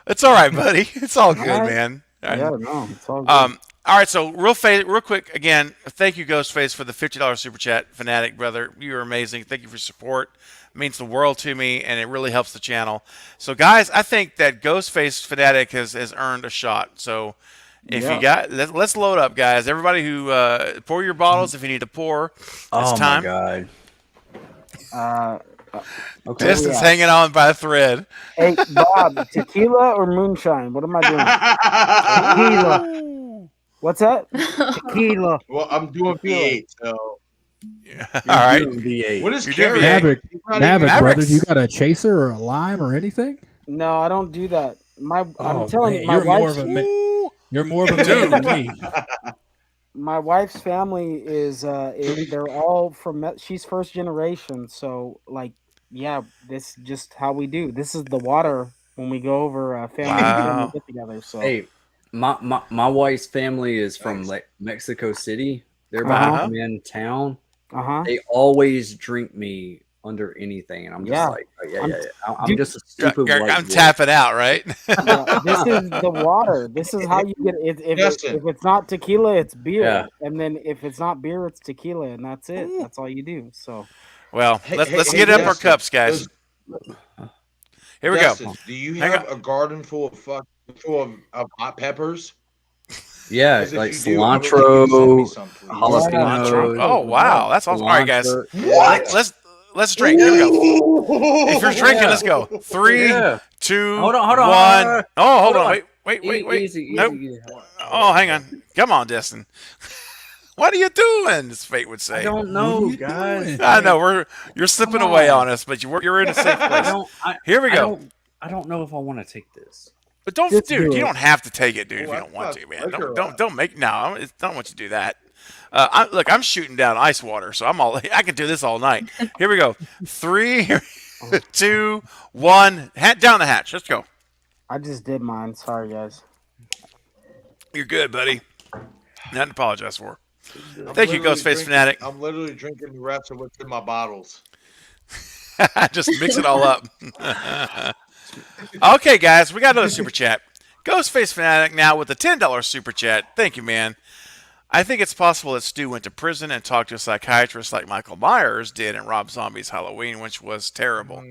It's all right, buddy. It's all good, man. Yeah, no, it's all good. All right, so real quick, again, thank you, Ghostface, for the $50 super chat. Fanatic, brother, you are amazing. Thank you for your support. It means the world to me, and it really helps the channel. So, guys, I think that Ghostface Fanatic has earned a shot. So, if you got, let's load up, guys. Everybody who pour your bottles if you need to pour. It's time. Oh my god. Okay. Distance hanging on by a thread. Hey, Bob, tequila or moonshine? What am I doing? Tequila. What's that? Tequila. Well, I'm doing V8, so. Yeah. All right. V8. What is You're Carrie? doing Maverick, brother, you got a chaser or a lime or anything? No, I don't do that. I'm telling you, you're more of a man than me. My wife's family is they're all from, she's first generation, so this is just how we do. This is the water when we go over family get together. So hey, my wife's family is from Mexico City. They're about to come in town. They always drink me under anything, and I'm just I'm just a stupid white I'm boy. tapping out, right? this is the water. This is how you get it. If it's not tequila, it's beer, and then if it's not beer, it's tequila, and that's it. That's all you do. So, well, let's get up our cups, guys. Here we go. Do you have a garden full of hot peppers? Yeah, like cilantro, jalapenos. Oh wow, that's awesome! All right, guys. What? Let's drink. Here we go. If you're drinking, let's go. 3, 2, hold on. 1. Oh, hold on. Wait. Easy. Nope. Oh, hang on. Come on, Destin. What are you doing? As Fate would say. I don't know, guys. I know you're slipping away on us, but you're in a safe place. Here we go. I don't know if I want to take this. But you don't have to take it, dude. If you don't want to, man. Don't make. No, I don't want you to do that. Look, I'm shooting down ice water, so I can do this all night. Here we go. 3, 2, 1. Down the hatch. Let's go. I just did mine. Sorry, guys. You're good, buddy. Nothing to apologize for. Thank you, Ghostface Fanatic. I'm literally drinking the rest of what's in my bottles. Just mix it all up. Okay, guys, we got another super chat. Ghostface Fanatic now with a $10 super chat. Thank you, man. I think it's possible that Stu went to prison and talked to a psychiatrist like Michael Myers did in Rob Zombie's Halloween, which was terrible.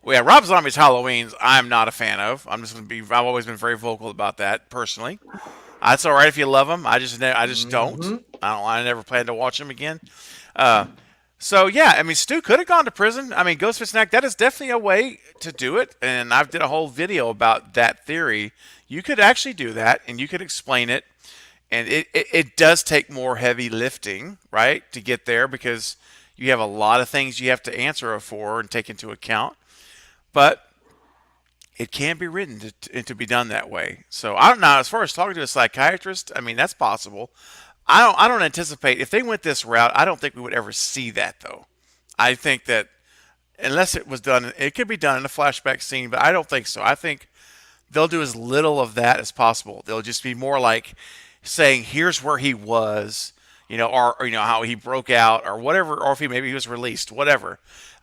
Well, yeah, Rob Zombie's Halloween, I'm not a fan of. I've always been very vocal about that personally. That's all right if you love him. I just don't. I never plan to watch him again. So yeah, I mean, Stu could have gone to prison. I mean, Ghostface Snack, that is definitely a way to do it, and I've did a whole video about that theory. You could actually do that, and you could explain it, and it does take more heavy lifting, right, to get there because you have a lot of things you have to answer for and take into account, but it can be written to be done that way. So I don't know. As far as talking to a psychiatrist, I mean, that's possible. I don't anticipate if they went this route. I don't think we would ever see that though. I think that unless it was done, it could be done in a flashback scene, but I don't think so. I think they'll do as little of that as possible. They'll just be more like saying, "Here's where he was," or how he broke out, or whatever, or if maybe he was released, whatever.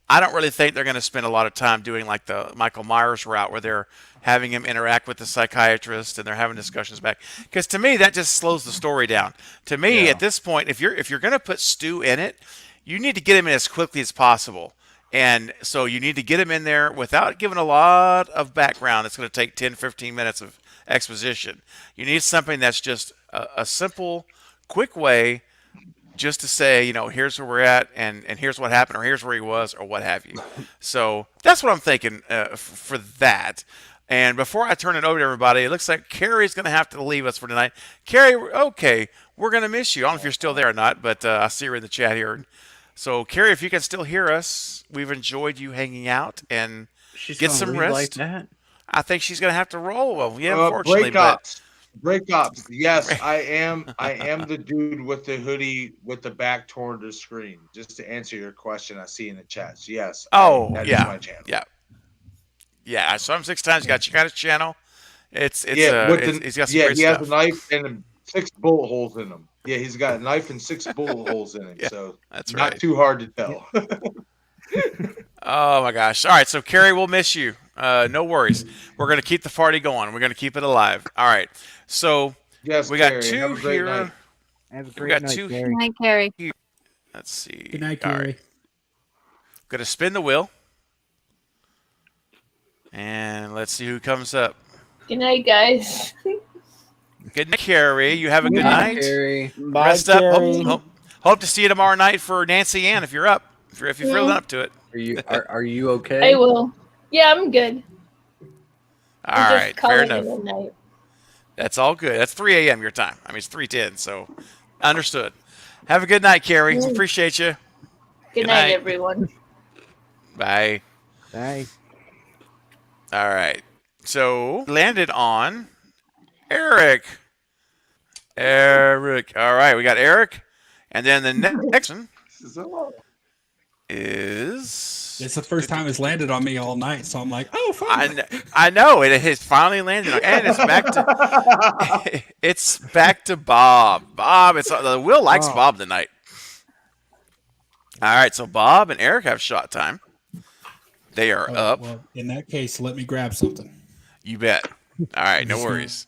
I don't really think they're going to spend a lot of time doing like the Michael Myers route where they're having him interact with the psychiatrist and they're having discussions back. Because to me, that just slows the story down. To me, at this point, if you're going to put Stu in it, you need to get him in as quickly as possible. And so you need to get him in there without giving a lot of background. It's going to take 10, 15 minutes of exposition. You need something that's just a simple, quick way just to say, here's where we're at, and here's what happened, or here's where he was, or what have you. So that's what I'm thinking for that. And before I turn it over to everybody, it looks like Carrie's going to have to leave us for tonight. Carrie, okay, we're going to miss you. I don't know if you're still there or not, but I see her in the chat here. So, Carrie, if you can still hear us, we've enjoyed you hanging out and get some rest. Like that? I think she's going to have to roll. Well, yeah, unfortunately. Break ops. Yes, I am. I am the dude with the hoodie with the back toward the screen. Just to answer your question, I see in the chat. So yes. That is my channel. Yeah. So I'm 6 times. You got his channel. He's got some great he stuff. has a knife and 6 bullet holes in him. Yeah, he's got a knife and 6 bullet holes in him. So that's not too hard to tell. Oh my gosh! All right, so Carrie, we'll miss you. No worries. We're gonna keep the party going. We're gonna keep it alive. All right. So yes, we got Carrie, 2 have a great here. night. Have a great night, Carrie. Good night, Carrie. Let's see. Good night, All Carrie. right. Gonna spin the wheel, and let's see who comes up. Good night, guys. Good night, Carrie. You have a good night. Carrie. Bye, Rest up. Carrie. Hope to see you tomorrow night for Nancy Ann if you're up. If you're feeling up to it. Are you okay? I will. Yeah, I'm good. All I'm right, just calling fair it enough. a night. That's all good. That's 3 a.m. your time. I mean, it's 3:10, so understood. Have a good night, Carrie. We appreciate you. Good night, everyone. Bye. Bye. All right. So landed on Eric. Eric. All right, we got Eric, and then the next one is. It's the first time it's landed on me all night, so I'm like, oh, fine. I know it has finally landed on, and it's back to Bob. Bob, Will likes Bob tonight. All right, so Bob and Eric have shot time. They are up. Well, in that case, let me grab something. You bet. All right, no worries.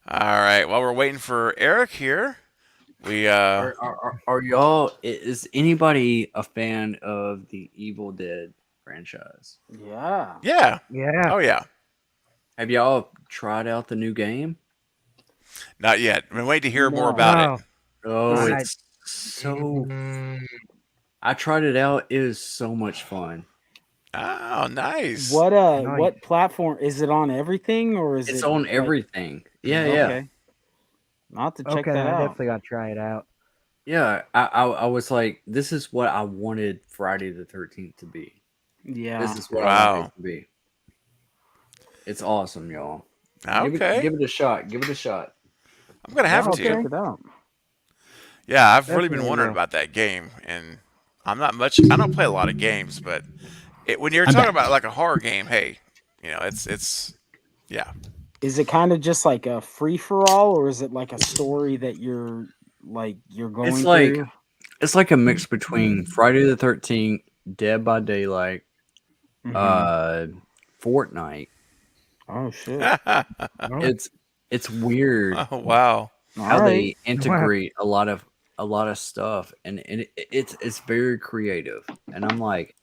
All right, while we're waiting for Eric here, we are y'all? Is anybody a fan of the Evil Dead franchise? Yeah. Yeah. Yeah. Oh yeah. Have y'all tried out the new game? Not yet. I've been waiting to hear more about it. Oh, it's so. I tried it out. It was so much fun. Oh, nice. What platform is it on? Everything or is it's it on everything? Yeah, okay. I'll have to check that I out. definitely gotta try it out. Yeah, I was like, this is what I wanted Friday the 13th to be. Yeah, this is what I wanted it to be. It's awesome, y'all. Okay. Give it a shot. Give it a shot. I'm gonna have I'll to. check it out. Yeah, I've really been Definitely wondering will. about that game, and I'm not much. I don't play a lot of games, but when you're I'm talking back. about like a horror game, hey, it's yeah. Is it kind of just like a free for all, or is it like a story that you're going It's like through? it's like a mix between Friday the 13th, Dead by Daylight, Fortnite. Oh shit! It's weird Oh wow. how they integrate a lot of stuff, and it's very creative. And I'm like,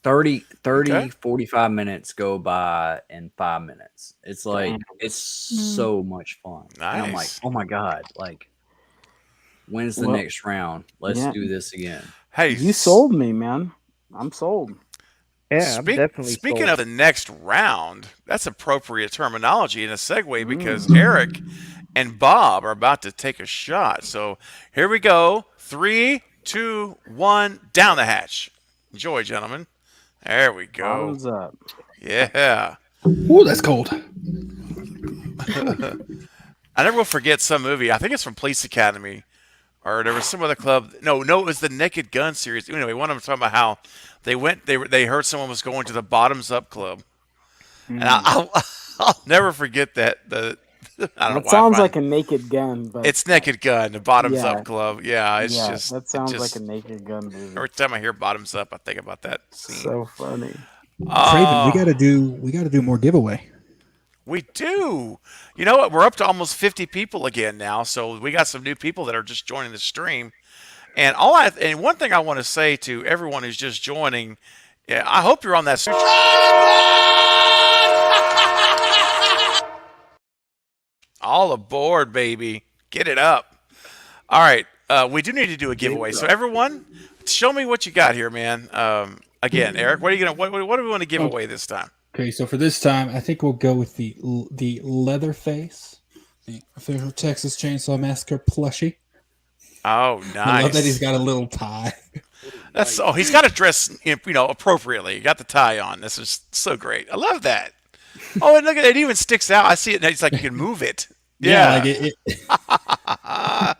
30, Okay. 45 minutes go by in 5 minutes. It's like it's so much fun. And I'm like, Nice. oh my god, like when's the Well, next round? Let's yeah. do this again. Hey, You sold me, man. I'm sold. Yeah, I'm definitely Speaking sold. of the next round, that's appropriate terminology and a segue because Eric and Bob are about to take a shot. So here we go. 3, 2, 1, down the hatch. Enjoy, gentlemen. There we go. Bottoms up. Yeah. Ooh, that's cold. I never will forget some movie. I think it's from Police Academy, or there was some other club. No, it was the Naked Gun series. Anyway, one of them talking about how they heard someone was going to the Bottoms Up Club, and I'll never forget that. I don't know That why. sounds like a Naked Gun, but It's Naked Gun, the Bottoms Yeah. Up Club. Yeah, it's yeah, just that sounds like a Naked Gun movie. every time I hear Bottoms Up, I think about that scene. So funny. Craven, we gotta do more giveaway. We do. You know what? We're up to almost 50 people again now, so we got some new people that are just joining the stream. And one thing I want to say to everyone who's just joining, yeah, I hope you're on that. All aboard, baby! Get it up. All right, we do need to do a giveaway. So everyone, show me what you got here, man. Again, Eric, what are you gonna? What do we want to give away this time? Okay, so for this time, I think we'll go with the Leatherface, the official Texas Chainsaw Massacre plushie. Oh, nice. I love that he's got a little tie. He's got to dress, appropriately. He got the tie on. This is so great. I love that. Oh, and look at it. It even sticks out. I see it. It's like you can move it. Yeah. Like it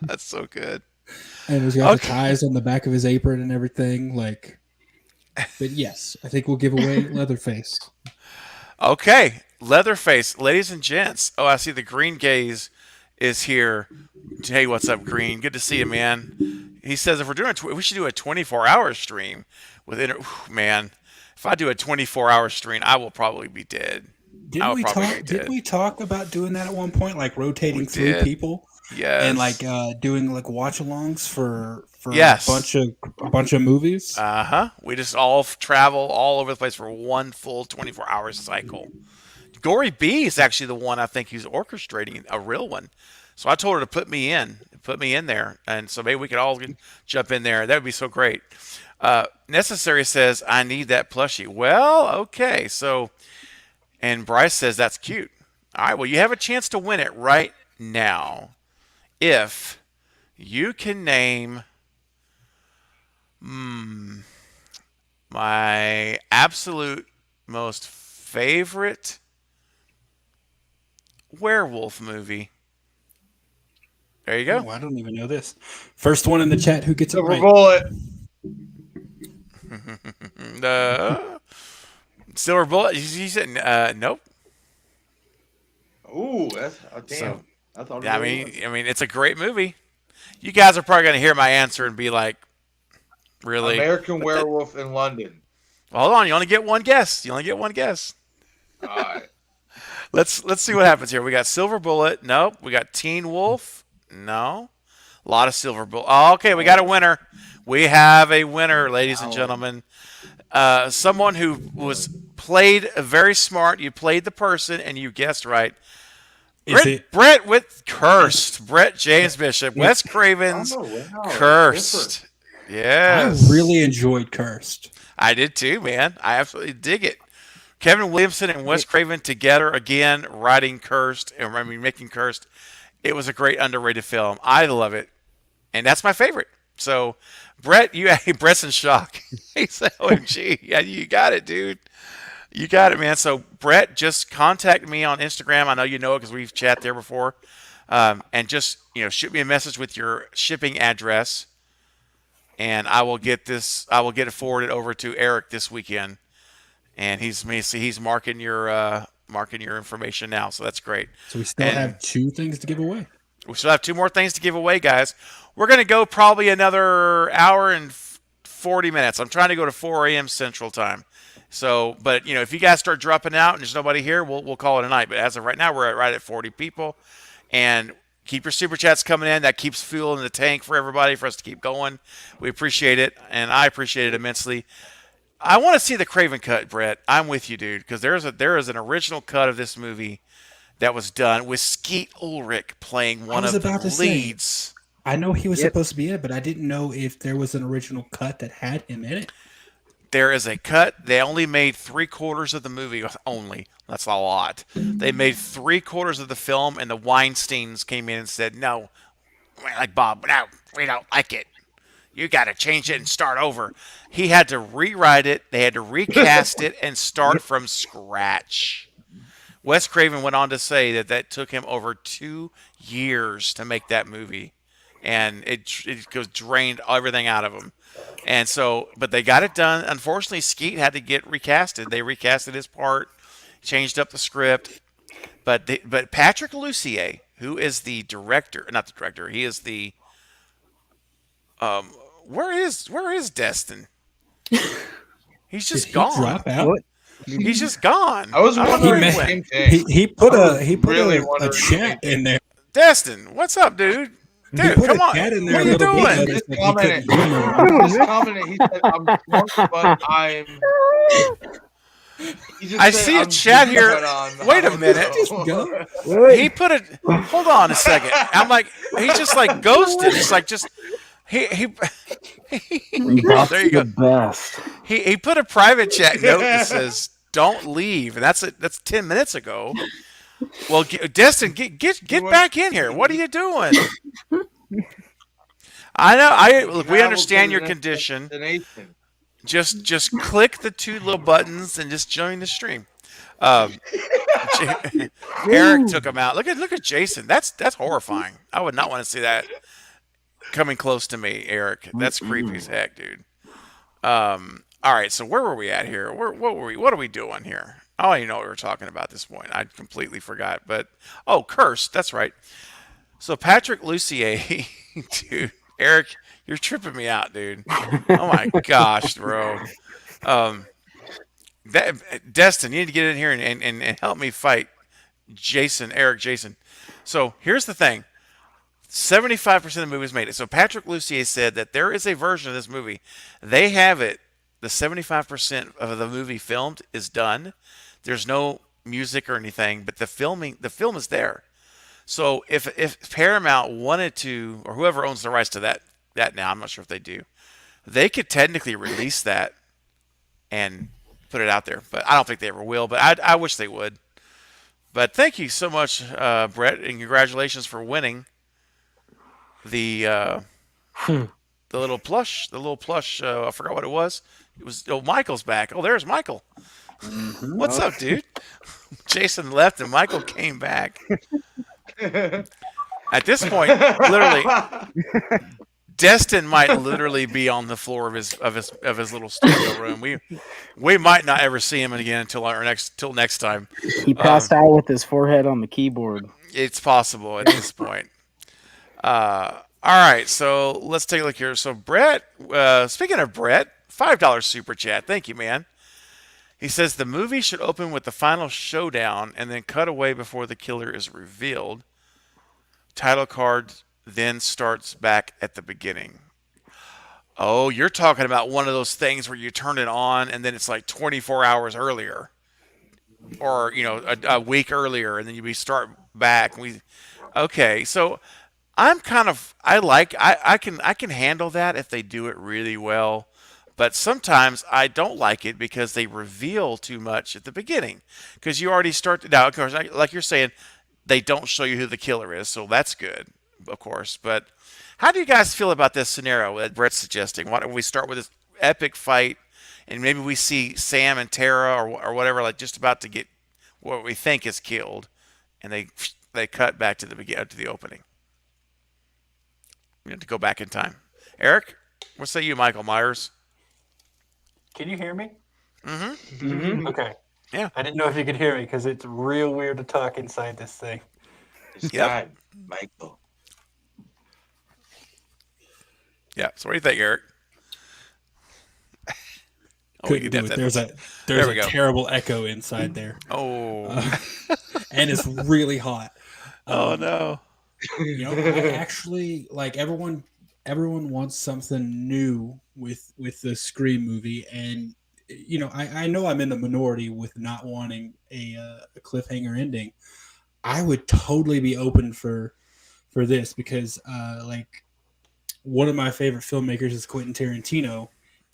That's so good. and he's got the ties on the back of his apron and everything. But yes, I think we'll give away Leatherface. Okay, Leatherface, ladies and gents. Oh, I see the Green Gaze is here. Hey, what's up, Green? Good to see you, man. He says if we're doing, we should do a 24-hour stream with man. If I do a 24-hour stream, I will probably be dead. Did we talk about doing that at one point, like rotating through people? Yes. And doing watch-alongs for Yes. a bunch of movies. We just all travel all over the place for one full 24-hour cycle. Gory B is actually the one I think who's orchestrating a real one. So I told her to put me in there, and so maybe we could all jump in there. That would be so great. Necessary says I need that plushie. Well, okay. So, and Bryce says that's cute. All right. Well, you have a chance to win it right now if you can name my absolute most favorite werewolf movie. There you go. Oh, I don't even know this. First one in the chat who gets it right. Bullet. Silver Bullet. You said nope. Ooh, that's damn. So, I thought. I mean, it's a great movie. You guys are probably going to hear my answer and be like, "Really?" American Werewolf in London. Well, hold on. You only get one guess. All right. Let's see what happens here. We got Silver Bullet. Nope. We got Teen Wolf. No. A lot of Silver Bullet. Oh, okay, we got a winner. We have a winner, ladies and gentlemen. Someone who played very smart. You played the person, and you guessed right. Brett with Cursed. Brett James Bishop. Wes Craven's Cursed. Yes. I really enjoyed Cursed. I did too, man. I absolutely dig it. Kevin Williamson and Wes Craven together again, writing Cursed, making Cursed. It was a great underrated film. I love it, and that's my favorite. So, Brett, Brett's in shock. He said, "OMG, yeah, you got it, dude." You got it, man. So, Brett, just contact me on Instagram. I know you know it because we've chatted there before. And just, shoot me a message with your shipping address, and I will get it forwarded over to Eric this weekend. And he's marking your information now, so that's great. So we still have 2 things to give away. We still have 2 more things to give away, guys. We're going to go probably another hour and 40 minutes. I'm trying to go to 4 a.m. Central Time. So, but if you guys start dropping out and there's nobody here, we'll call it a night. But as of right now, we're right at 40 people, and keep your super chats coming in. That keeps fuel in the tank for everybody for us to keep going. We appreciate it, and I appreciate it immensely. I want to see the Craven cut, Brett. I'm with you, dude, because there is an original cut of this movie that was done with Skeet Ulrich playing one of the leads. I know he was supposed to be in it, but I didn't know if there was an original cut that had him in it. There is a cut. They only made 3/4 of the movie. Only. That's a lot. They made 3/4 of the film, and the Weinsteins came in and said, "No, like Bob, no, we don't like it. You got to change it and start over." He had to rewrite it. They had to recast it and start from scratch. Wes Craven went on to say that took him over 2 years to make that movie, and it drained everything out of him. And so, but they got it done. Unfortunately, Skeet had to get recasted. They recasted his part, changed up the script. But Patrick Lussier, who is the director, not the director, he is the where is Destin? He's just gone. Drop out? What? He's just gone. I was wondering the same thing. He put a chat in there. Destin, what's up, dude? Dude, come on. What are you doing? Just commented. He said, "I'm smart, but I'm." I see a chat here. Wait a minute. He put it. Hold on a second. I'm like, he's just like ghosted. It's like just he there you go. Best. He put a private chat note that says, "Don't leave," and that's 10 minutes ago. Well, Destin, get back in here. What are you doing? I know. Look, we understand your condition. Just click the 2 little buttons and just join the stream. Eric took him out. Look at Jason. That's horrifying. I would not want to see that coming close to me, Eric. That's creepy as heck, dude. All right. So where were we at here? What are we doing here? I don't even know what we were talking about at this point. I completely forgot. But Curse. That's right. So Patrick Lussier, dude, Eric, you're tripping me out, dude. Oh my gosh, bro. Destin, you need to get in here and help me fight Eric Jason. So here's the thing. 75% of the movie is made it. So Patrick Lussier said that there is a version of this movie. They have it. The 75% of the movie filmed is done. There's no music or anything, but the film is there. So if Paramount wanted to, or whoever owns the rights to that now, I'm not sure if they do, they could technically release that and put it out there. But I don't think they ever will. But I wish they would. But thank you so much, Brett, and congratulations for winning the little plush. I forgot what it was. It was Michael's back. Oh, there's Michael. Mm-hmm. What's up, dude? Jason left and Michael came back. At this point, literally, Destin might literally be on the floor of his little studio room. We might not ever see him again until next time. He passed out with his forehead on the keyboard. It's possible at this point. All right, so let's take a look here. So Brett, speaking of Brett, $5 super chat. Thank you, man. He says the movie should open with the final showdown and then cut away before the killer is revealed. Title card then starts back at the beginning. Oh, you're talking about one of those things where you turn it on and then it's like 24 hours earlier, or a week earlier, and then we start back. Okay, so I can handle that if they do it really well. But sometimes I don't like it because they reveal too much at the beginning. Because you already started out, of course, like you're saying, they don't show you who the killer is, so that's good, of course. But how do you guys feel about this scenario that Brett's suggesting? Why don't we start with this epic fight, and maybe we see Sam and Tara or whatever, like just about to get what we think is killed, and they cut back to the opening. We have to go back in time. Eric, what say you, Michael Myers? Can you hear me? Mm-hmm. Okay. Yeah. I didn't know if you could hear me because it's real weird to talk inside this thing. It's time, Michael. Yeah. So what do you think, Eric? Couldn't do it. There's a terrible echo inside there. Oh. And it's really hot. Oh no. You know, I actually like everyone wants something new with the Scream movie, and you know, I know I'm in the minority with not wanting a cliffhanger ending. I would totally be open for this because like one of my favorite filmmakers is Quentin Tarantino,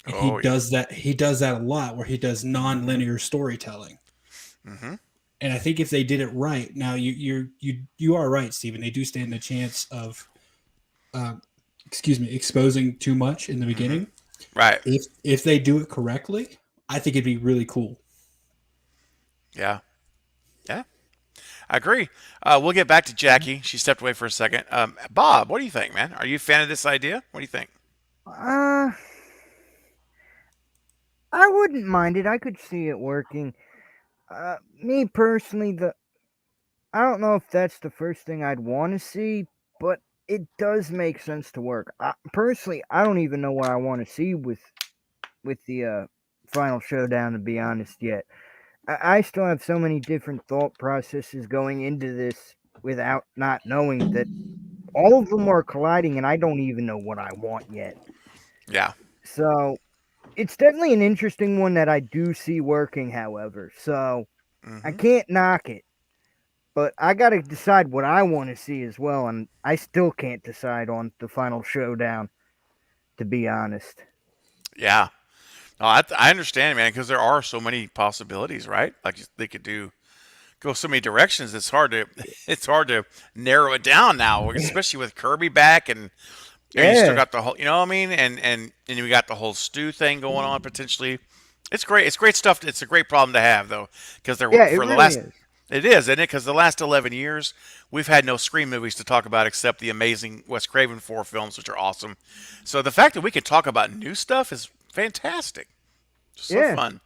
and he does that a lot, where he does non-linear storytelling. Mm-hmm. And I think if they did it right, now you are right, Stephen. They do stand a chance of, exposing too much in the beginning. Mm-hmm. Right. If they do it correctly, I think it'd be really cool. Yeah. Yeah. I agree. We'll get back to Jackie. She stepped away for a second. Bob, what do you think, man? Are you a fan of this idea? What do you think? I wouldn't mind it. I could see it working. Me personally, I don't know if that's the first thing I'd want to see, but it does make sense to work. Personally, I don't even know what I want to see with the final showdown, to be honest, yet. I still have so many different thought processes going into this without not knowing that all of them are colliding, and I don't even know what I want yet. Yeah. So it's definitely an interesting one that I do see working, however. So I can't knock it. But I got to decide what I want to see as well, and I still can't decide on the final showdown, to be honest. Yeah. No, I understand, man, because there are so many possibilities, right? Like they could go so many directions. It's hard to narrow it down now, especially with Kirby back, and you still got the whole, you know what I mean? And we got the whole Stu thing going on potentially. It's great. It's great stuff. It's a great problem to have though, because It is, isn't it? Because the last 11 years, we've had no Scream movies to talk about except the amazing Wes Craven 4 films, which are awesome. So the fact that we can talk about new stuff is fantastic. So fun.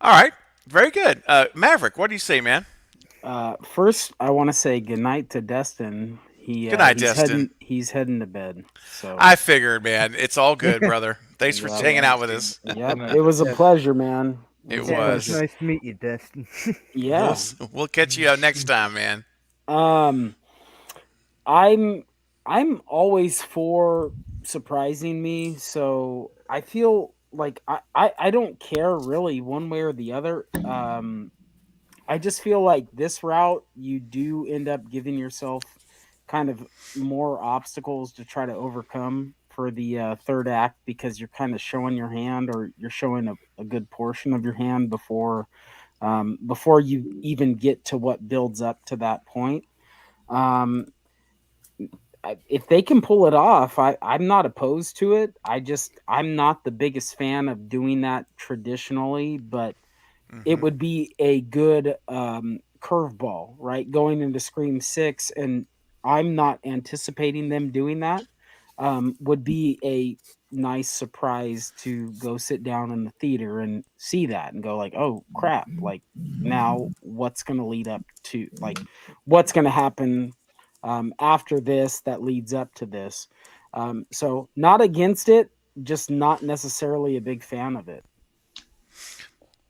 All right. Very good. Maverick, what do you say, man? First, I want to say goodnight to Destin. Good night, Destin. He's heading to bed. So I figured, man. It's all good, brother. Thanks for hanging out with us. Yep, it was a pleasure, man. It was nice to meet you, Destin. Yeah, we'll catch you next time, man. I'm always for surprising me, so I feel like I don't care really one way or the other. I just feel like this route you do end up giving yourself kind of more obstacles to try to overcome for the third act, because you're kind of showing your hand, or you're showing a good portion of your hand before you even get to what builds up to that point. If they can pull it off, I'm not opposed to it. I'm not the biggest fan of doing that traditionally, but it would be a good curveball, right? Going into Scream 6, and I'm not anticipating them doing that. Would be a nice surprise to go sit down in the theater and see that and go like, oh crap, like now what's going to lead up to, like what's going to happen after this that leads up to this. So not against it, just not necessarily a big fan of it.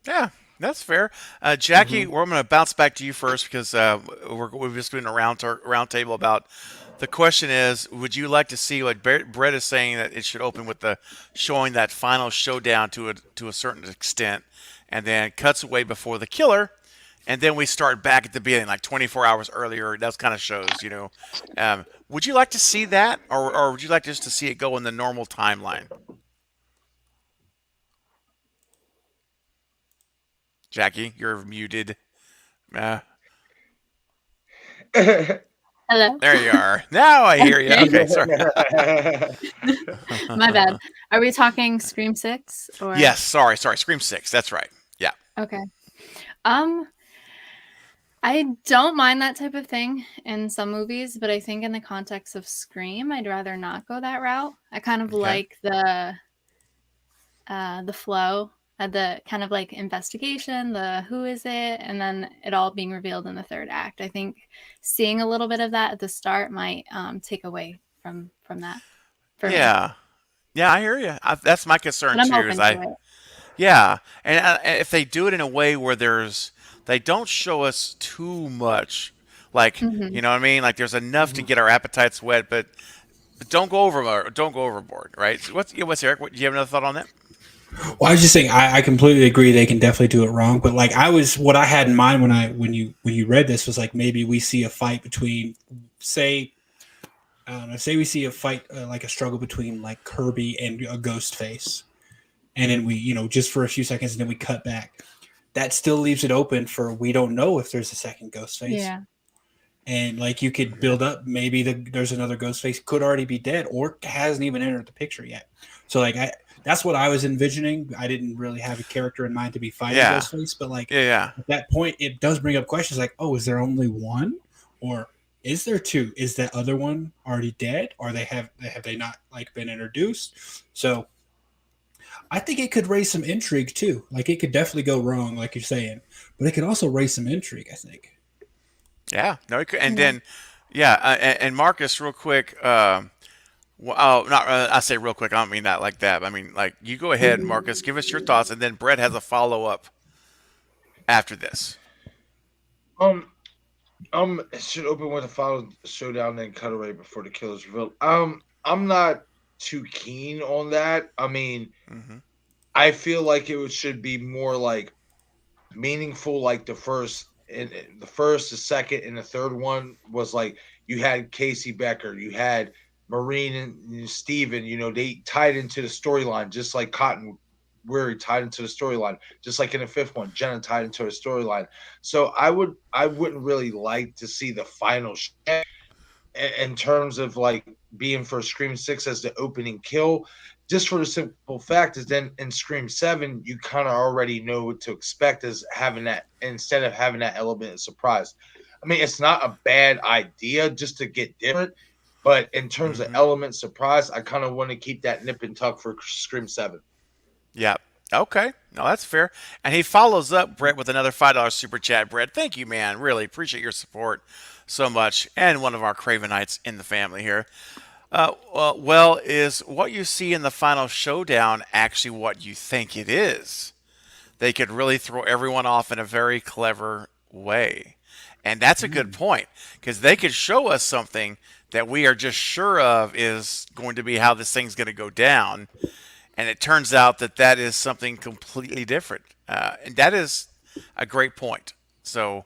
Yeah, that's fair. Jackie, I'm going to bounce back to you first, because we've just been a round table about. The question is, would you like to see, like Brett is saying, that it should open with showing that final showdown to a certain extent, and then cuts away before the killer, and then we start back at the beginning, like 24 hours earlier. Those kind of shows, you know. Would you like to see that, or would you like just to see it go in the normal timeline? Jackie, you're muted. Hello. There you are. Now I hear you. Okay, sorry. My bad. Are we talking Scream 6 or? Yes, sorry. Scream 6. That's right. Yeah. Okay. I don't mind that type of thing in some movies, but I think in the context of Scream, I'd rather not go that route. I kind of like the flow, the kind of like investigation, the who is it, and then it all being revealed in the third act. I think seeing a little bit of that at the start might take away from that. For me. Yeah, I hear you. That's my concern But I'm too. open Is to it. Yeah, and if they do it in a way where they don't show us too much, like you know what I mean, like there's enough to get our appetites wet, but don't go overboard, right? So what's Eric? Do you have another thought on that? Well, I was just saying, I completely agree. They can definitely do it wrong, but like what I had in mind when you read this was like maybe we see a fight between, say, I don't know, say we see a fight like a struggle between like Kirby and a Ghostface, and then we just for a few seconds, and then we cut back. That still leaves it open for we don't know if there's a second Ghostface. Yeah. And like you could build up, maybe there's another Ghostface, could already be dead or hasn't even entered the picture yet. So like that's what I was envisioning. I didn't really have a character in mind to be fighting Ghostface, but like at that point, it does bring up questions like, oh, is there only one, or is there two? Is that other one already dead, or have they not like been introduced? So I think it could raise some intrigue too. Like it could definitely go wrong, like you're saying, but it could also raise some intrigue, I think. Yeah, no, it could, and then, and Marcus, real quick. I say real quick. I don't mean that like that. I mean, like, you go ahead, Marcus. Give us your thoughts, and then Brett has a follow up after this. It should open with a final showdown, then cut away before the killer's revealed. I'm not too keen on that. I mean, I feel like should be more like meaningful, like the first, the second, and the third one was like you had Casey Becker, you had Maureen and Steven, they tied into the storyline just like Cotton Weary tied into the storyline, just like in the fifth one, Jenna tied into the storyline. So I wouldn't really like to see the final in terms of like being for Scream 6 as the opening kill, just for the simple fact is then in Scream 7, you kind of already know what to expect as having that, instead of having that element of surprise. I mean, it's not a bad idea just to get different, but in terms of element surprise, I kind of want to keep that nip and tuck for Scream 7. Yeah. Okay. No, that's fair. And he follows up, Brett, with another $5 super chat. Brett, thank you, man. Really appreciate your support so much. And one of our Cravenites in the family here. Well, is what you see in the final showdown actually what you think it is? They could really throw everyone off in a very clever way. And that's a good point, because they could show us something that we are just sure of is going to be how this thing's going to go down. And it turns out that is something completely different. And that is a great point. So,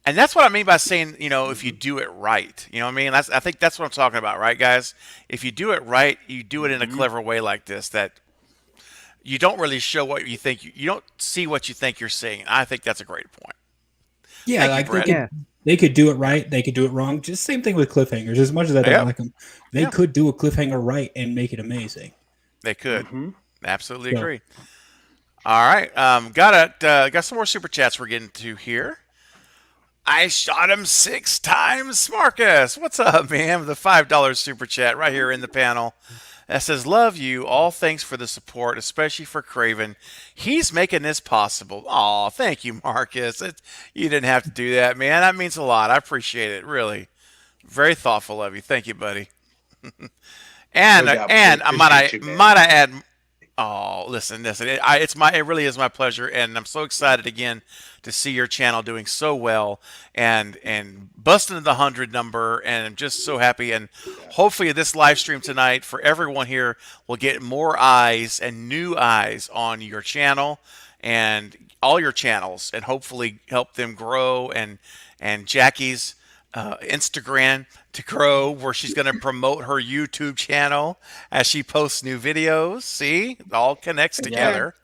and that's what I mean by saying, if you do it right, you know what I mean? I think that's what I'm talking about, right, guys? If you do it right, you do it in a clever way like this, that you don't really show what you think. You don't see what you think you're seeing. I think that's a great point. Yeah, like they could do it right. They could do it wrong. Just same thing with cliffhangers. As much as I don't like them, they could do a cliffhanger right and make it amazing. They could. Absolutely agree. All right. Got some more super chats we're getting to here. I shot him 6 times. Marcus, what's up, man? With a $5 super chat right here in the panel. That says, love you. All thanks for the support, especially for Craven. He's making this possible. Aw, thank you, Marcus. You didn't have to do that, man. That means a lot. I appreciate it, really. Very thoughtful of you. Thank you, buddy. And might I add, oh, listen, it really is my pleasure, and I'm so excited again to see your channel doing so well and busting the 100 number, and I'm just so happy. And hopefully this live stream tonight for everyone here will get more eyes and new eyes on your channel and all your channels, and hopefully help them grow, and Jackie's Instagram to grow, where she's going to promote her YouTube channel as she posts new videos. See, it all connects together.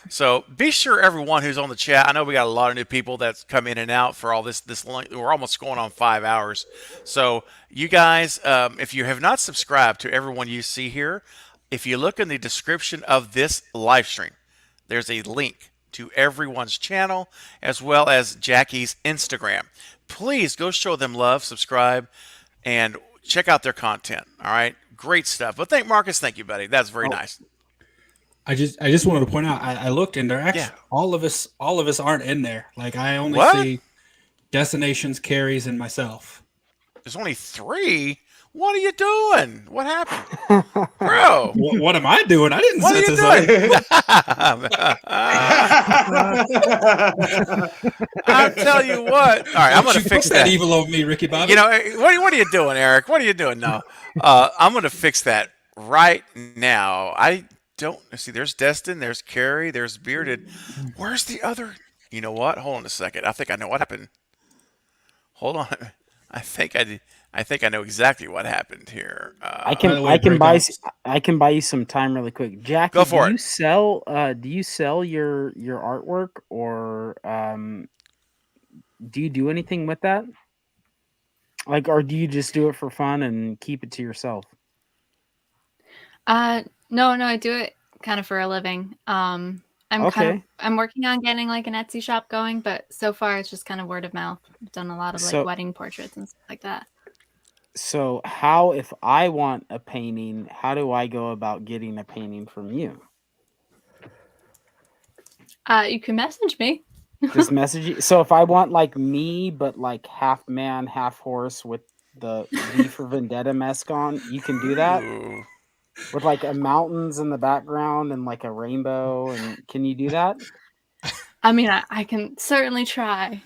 So be sure everyone who's on the chat. I know we got a lot of new people that's come in and out for all this. We're almost going on 5 hours. So you guys, if you have not subscribed to everyone you see here, if you look in the description of this live stream, there's a link to everyone's channel as well as Jackie's Instagram. Please go show them love, subscribe, and check out their content. All right, great stuff. But Marcus, thank you, buddy. That's very nice. I just wanted to point out. I looked and they're actually all of us aren't in there. Like I only see Destinations, Carries, and myself. There's only 3. What are you doing? What happened, bro? What am I doing? I didn't. What are you doing? I'll tell you what. All right, I'm going to fix that. Evil over me, Ricky Bobby. You know what are you doing, Eric? What are you doing now? I'm going to fix that right now. I don't see. There's Destin. There's Carrie. There's Bearded. Where's the other? You know what? Hold on a second. I think I know what happened. Hold on. I think I know exactly what happened here. I can buy you some time really quick. Jackie, go for it. Do you sell your artwork, or do you do anything with that? Like, or do you just do it for fun and keep it to yourself? No, I do it kind of for a living. I'm working on getting like an Etsy shop going, but so far it's just kind of word of mouth. I've done a lot of like wedding portraits and stuff like that. So how, if I want a painting, how do I go about getting a painting from you? You can message me. Just message you. So if I want like me, but like half man, half horse with the V for Vendetta mask on, you can do that? Ooh. With like a mountains in the background and like a rainbow, and can you do that? I mean, I can certainly try.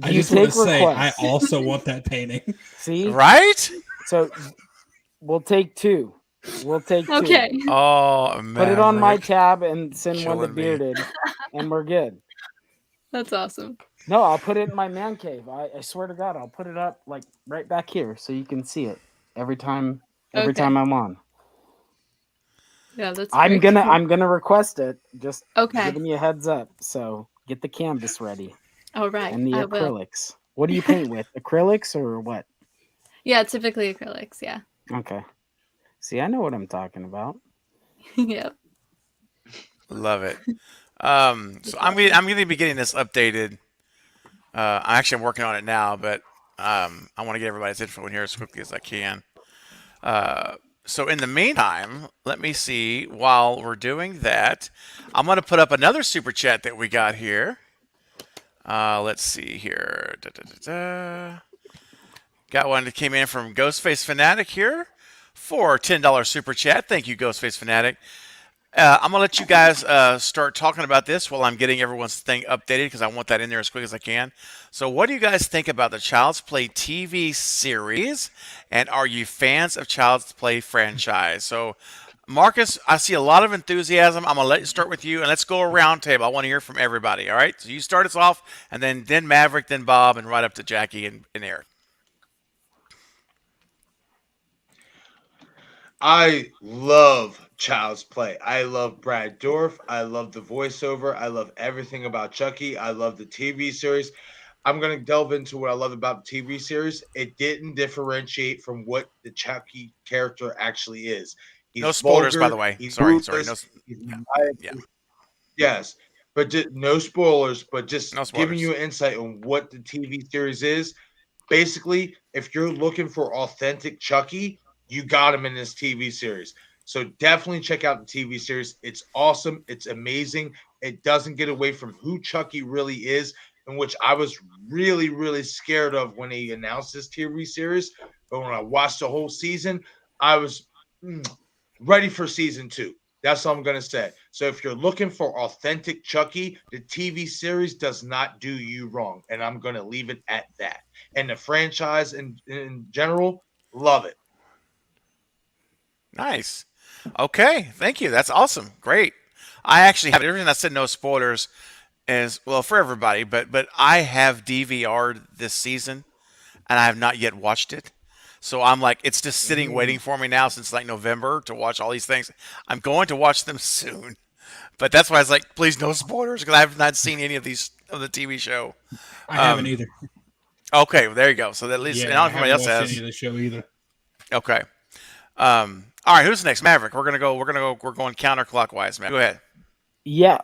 I just want to say I also want that painting. See? Right? So we'll take 2. We'll take 2. Okay. Oh, man. Put it on my tab and send one to Bearded, and we're good. That's awesome. No, I'll put it in my man cave. I swear to God, I'll put it up like right back here so you can see it every time I'm on. Yeah, that's. I'm gonna request it. Just okay. Giving you a heads up. So get the canvas ready. All right. And the acrylics. What do you paint with? Acrylics or what? Yeah, typically acrylics. Yeah. Okay. See, I know what I'm talking about. Yep. Love it. So I'm going to be getting this updated. I'm working on it now, but I want to get everybody's info in here as quickly as I can. So in the meantime, let me see. While we're doing that, I'm going to put up another super chat that we got here. Let's see here. Got one that came in from Ghostface Fanatic here for $10 super chat. Thank you, Ghostface Fanatic. I'm going to let you guys start talking about this while I'm getting everyone's thing updated because I want that in there as quick as I can. So what do you guys think about the Child's Play TV series? And are you fans of Child's Play franchise? So, Marcus, I see a lot of enthusiasm. I'm going to let you start with you, and let's go around table. I want to hear from everybody, all right? So you start us off, and then Maverick, then Bob, and right up to Jackie and Eric. I love Child's Play. I love Brad Dourif. I love the voiceover. I love everything about Chucky. I love the TV series. I'm going to delve into what I love about the TV series. It didn't differentiate from what the Chucky character actually is. He's no spoilers, vulgar, by the way. Sorry. Yes, but no spoilers, but just giving you an insight on what the TV series is. Basically, if you're looking for authentic Chucky, you got him in this TV series. So definitely check out the TV series. It's awesome. It's amazing. It doesn't get away from who Chucky really is, in which I was really, really scared of when he announced this TV series. But when I watched the whole season, I was ready for season 2. That's all I'm going to say. So if you're looking for authentic Chucky, the TV series does not do you wrong. And I'm going to leave it at that. And the franchise in general, love it. Nice. Okay. Thank you. That's awesome. Great. I actually have everything I said, no spoilers, is, well, for everybody, but I have DVR'd this season and I have not yet watched it. So I'm like, it's just sitting waiting for me now since like November to watch all these things. I'm going to watch them soon. But that's why I was like, please no spoilers because I have not seen any of these of the TV show. I haven't either. Okay, well, there you go. So at least I don't know if anybody else has any of the show either. Okay. All right. Who's next? Maverick. We're going counterclockwise, man. Go ahead. Yeah,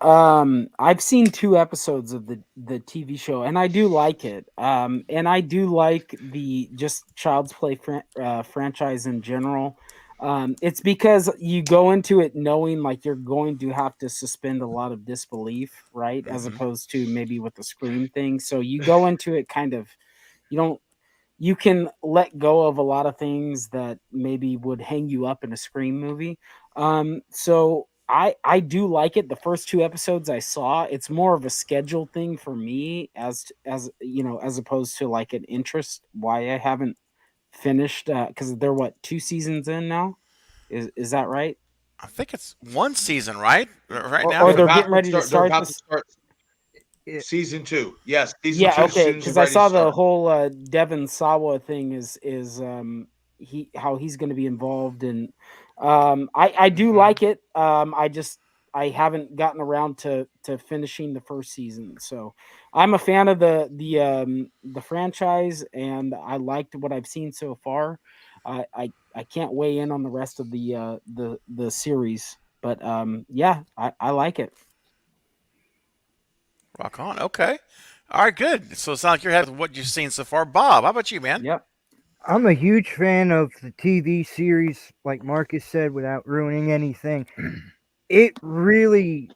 I've seen 2 episodes of the TV show, and I do like it. And I do like the just Child's Play franchise in general. It's because you go into it knowing like you're going to have to suspend a lot of disbelief, right? As opposed to maybe with the Scream thing. So you go into it kind of, you can let go of a lot of things that maybe would hang you up in a Scream movie. So I do like it. The first 2 episodes I saw, it's more of a schedule thing for me as opposed to like an interest. Why I haven't finished because they're 2 seasons in now. Is that right? I think it's 1 season, right? Right now, or they're getting ready to start. They're about to start season 2. Yes, season yeah, 2. Okay. Because I saw the whole Devon Sawa thing is how he's going to be involved in. I do like it. I haven't gotten around to finishing the first season, so I'm a fan of the franchise, and I liked what I've seen so far. I can't weigh in on the rest of the series, but yeah, I like it. Rock on. Okay. All right. Good. So it sounds like you're happy with what you've seen so far, Bob. How about you, man? Yep. I'm a huge fan of the TV series, like Marcus said, without ruining anything. It really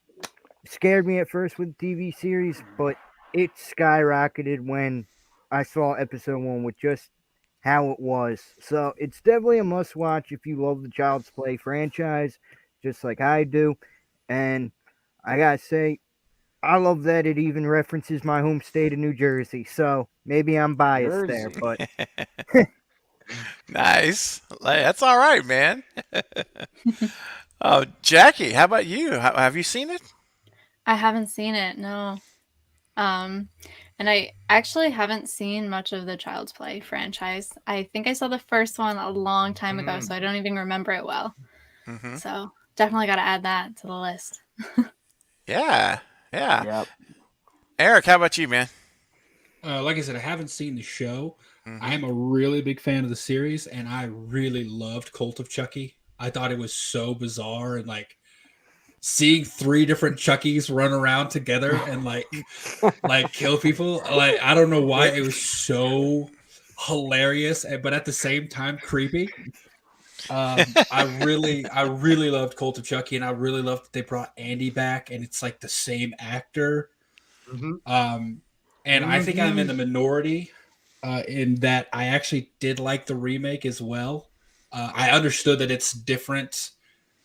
scared me at first with the TV series, but it skyrocketed when I saw episode 1 with just how it was. So it's definitely a must-watch if you love the Child's Play franchise, just like I do. And I gotta say, I love that it even references my home state of New Jersey. So maybe I'm biased there, but... Nice. That's all right, man. Oh, Jackie, how about you? Have you seen it? I haven't seen it, no. And I actually haven't seen much of the Child's Play franchise. I think I saw the first one a long time ago, so I don't even remember it well. So definitely got to add that to the list. Yeah. Yep. Eric, how about you, man? Like I said, I haven't seen the show. I am a really big fan of the series, and I really loved Cult of Chucky. I thought it was so bizarre, and like seeing 3 different Chuckies run around together and like kill people. Like I don't know why it was so hilarious, but at the same time creepy. I really loved Cult of Chucky, and I really loved that they brought Andy back, and it's like the same actor. And I think I'm in the minority in that I actually did like the remake as well. I understood that it's different,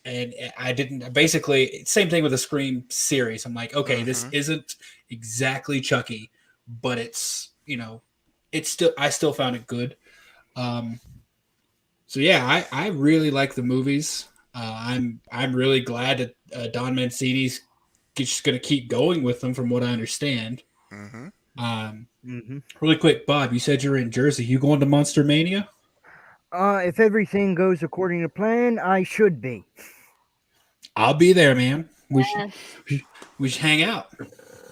and I didn't. Basically, same thing with the Scream series. I'm like, okay, this isn't exactly Chucky, but it's I still found it good. So yeah, I really like the movies. I'm really glad that Don Mancini's just going to keep going with them, from what I understand. Really quick, Bob, you said you're in Jersey. You going to Monster Mania? If everything goes according to plan, I should be. I'll be there, man. We should hang out.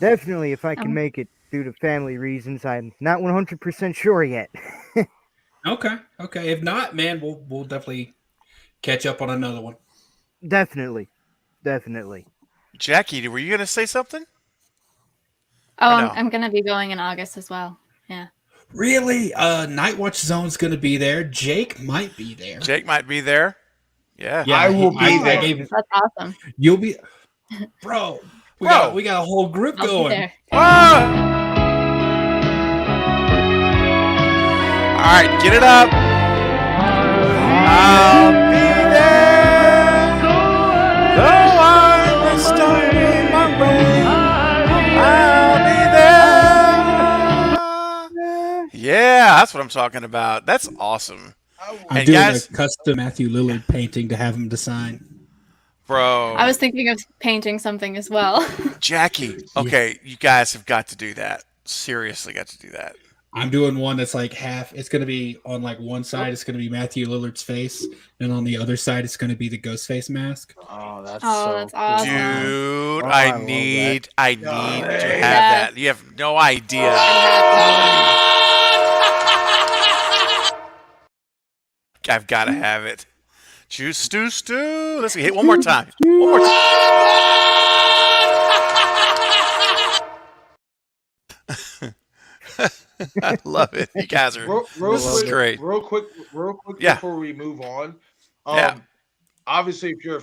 Definitely, if I can make it due to family reasons. I'm not 100% sure yet. Okay. If not, man, we'll definitely catch up on another one. Definitely. Jackie, were you going to say something? Oh, I'm going to be going in August as well. Yeah. Really? Night Watch Zone's going to be there. Jake might be there. Yeah. I will be there. That's awesome. You'll be... Bro, we got a whole group I'll going. be there. All right, get it up. I'll be there. Though I'm starting my way, I'll be there. Yeah, that's what I'm talking about. That's awesome. I'm doing a custom Matthew Lillard painting to have him to sign. Bro. I was thinking of painting something as well. Jackie, okay, you guys have got to do that. Seriously got to do that. I'm doing one that's like half. It's going to be on like one side. It's going to be Matthew Lillard's face, and on the other side, it's going to be the Ghostface mask. Oh, that's that's awesome. Dude, Oh, I I love need to have Yes. that. You have no idea. I've got to have it. Juice, Stu. Let's hit one more time. One more time. I love it. You guys are. This is great. Real quick Yeah. before we move on. Yeah. Obviously, if you're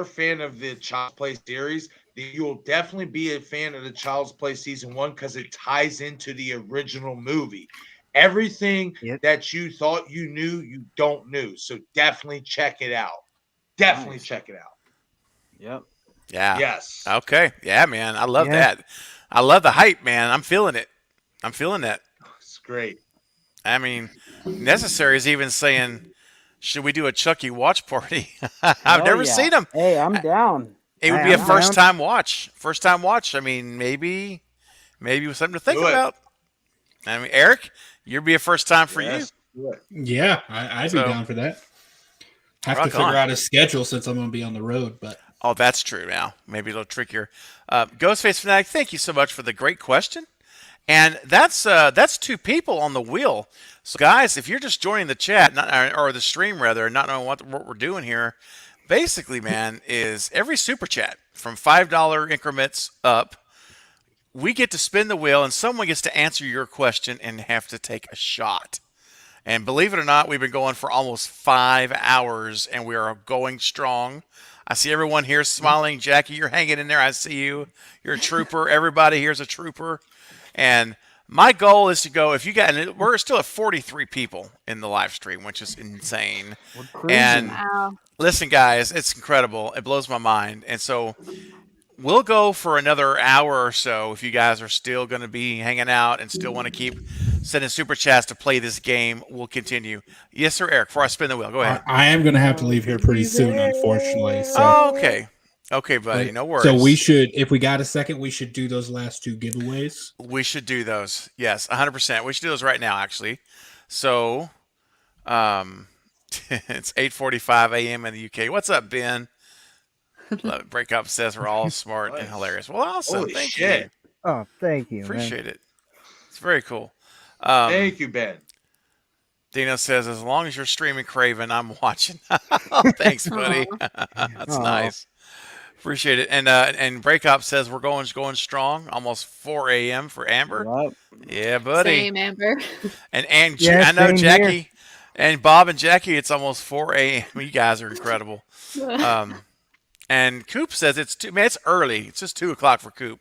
a fan of the Child's Play series, then you'll definitely be a fan of the Child's Play season 1 because it ties into the original movie. Everything that you thought you knew, you don't know. So definitely check it out. Definitely check it out. Yep. Yeah. Yes. Okay. Yeah, man. I love that. I love the hype, man. I'm feeling it. I'm feeling that. It's great. I mean, Necessary is even saying, should we do a Chucky watch party? I've never seen him. Hey, I'm down. It would be a first-time watch. First-time watch. I mean, maybe with something to think about. I mean, Eric, you'd be a first time for you. Yeah, I'd be down for that. Have to figure out a schedule since I'm going to be on the road, but oh, that's true. Now maybe a little trickier. Ghostface Fanatic, thank you so much for the great question. And that's 2 people on the wheel. So guys, if you're just joining the chat or the stream rather, not knowing what we're doing here, basically, man, is every super chat from $5 increments up, we get to spin the wheel and someone gets to answer your question and have to take a shot. And believe it or not, we've been going for almost 5 hours and we are going strong. I see everyone here smiling. Jackie, you're hanging in there. I see you. You're a trooper. Everybody here's a trooper. And my goal is to go, if you got, we're still at 43 people in the live stream, which is insane. And listen, guys, it's incredible. It blows my mind. And so we'll go for another hour or so if you guys are still going to be hanging out and still want to keep sending super chats to play this game. We'll continue. Yes, sir, Eric, before I spin the wheel, go ahead. I am going to have to leave here pretty soon, unfortunately. So. Oh, okay. Okay, buddy, no worries. So we should, if we got a second, we should do those last 2 giveaways. We should do those. Yes, 100%. We should do those right now, actually. So, it's 8:45 a.m. in the UK. What's up, Ben? Breakup says we're all smart and hilarious. Well, awesome. Holy Thank shit. you. Oh, thank you. Appreciate it. It's very cool. Thank you, Ben. Dino says, as long as you're streaming Craven, I'm watching. Thanks, buddy. That's nice. Appreciate it. And Breakup says we're going strong. Almost 4 a.m. for Amber. Yep. Yeah, buddy. Same, Amber. And Yeah, I know same Jackie here. and Bob and Jackie. It's almost 4 a.m. You guys are incredible. And Coop says it's it's early. It's just 2 o'clock for Coop.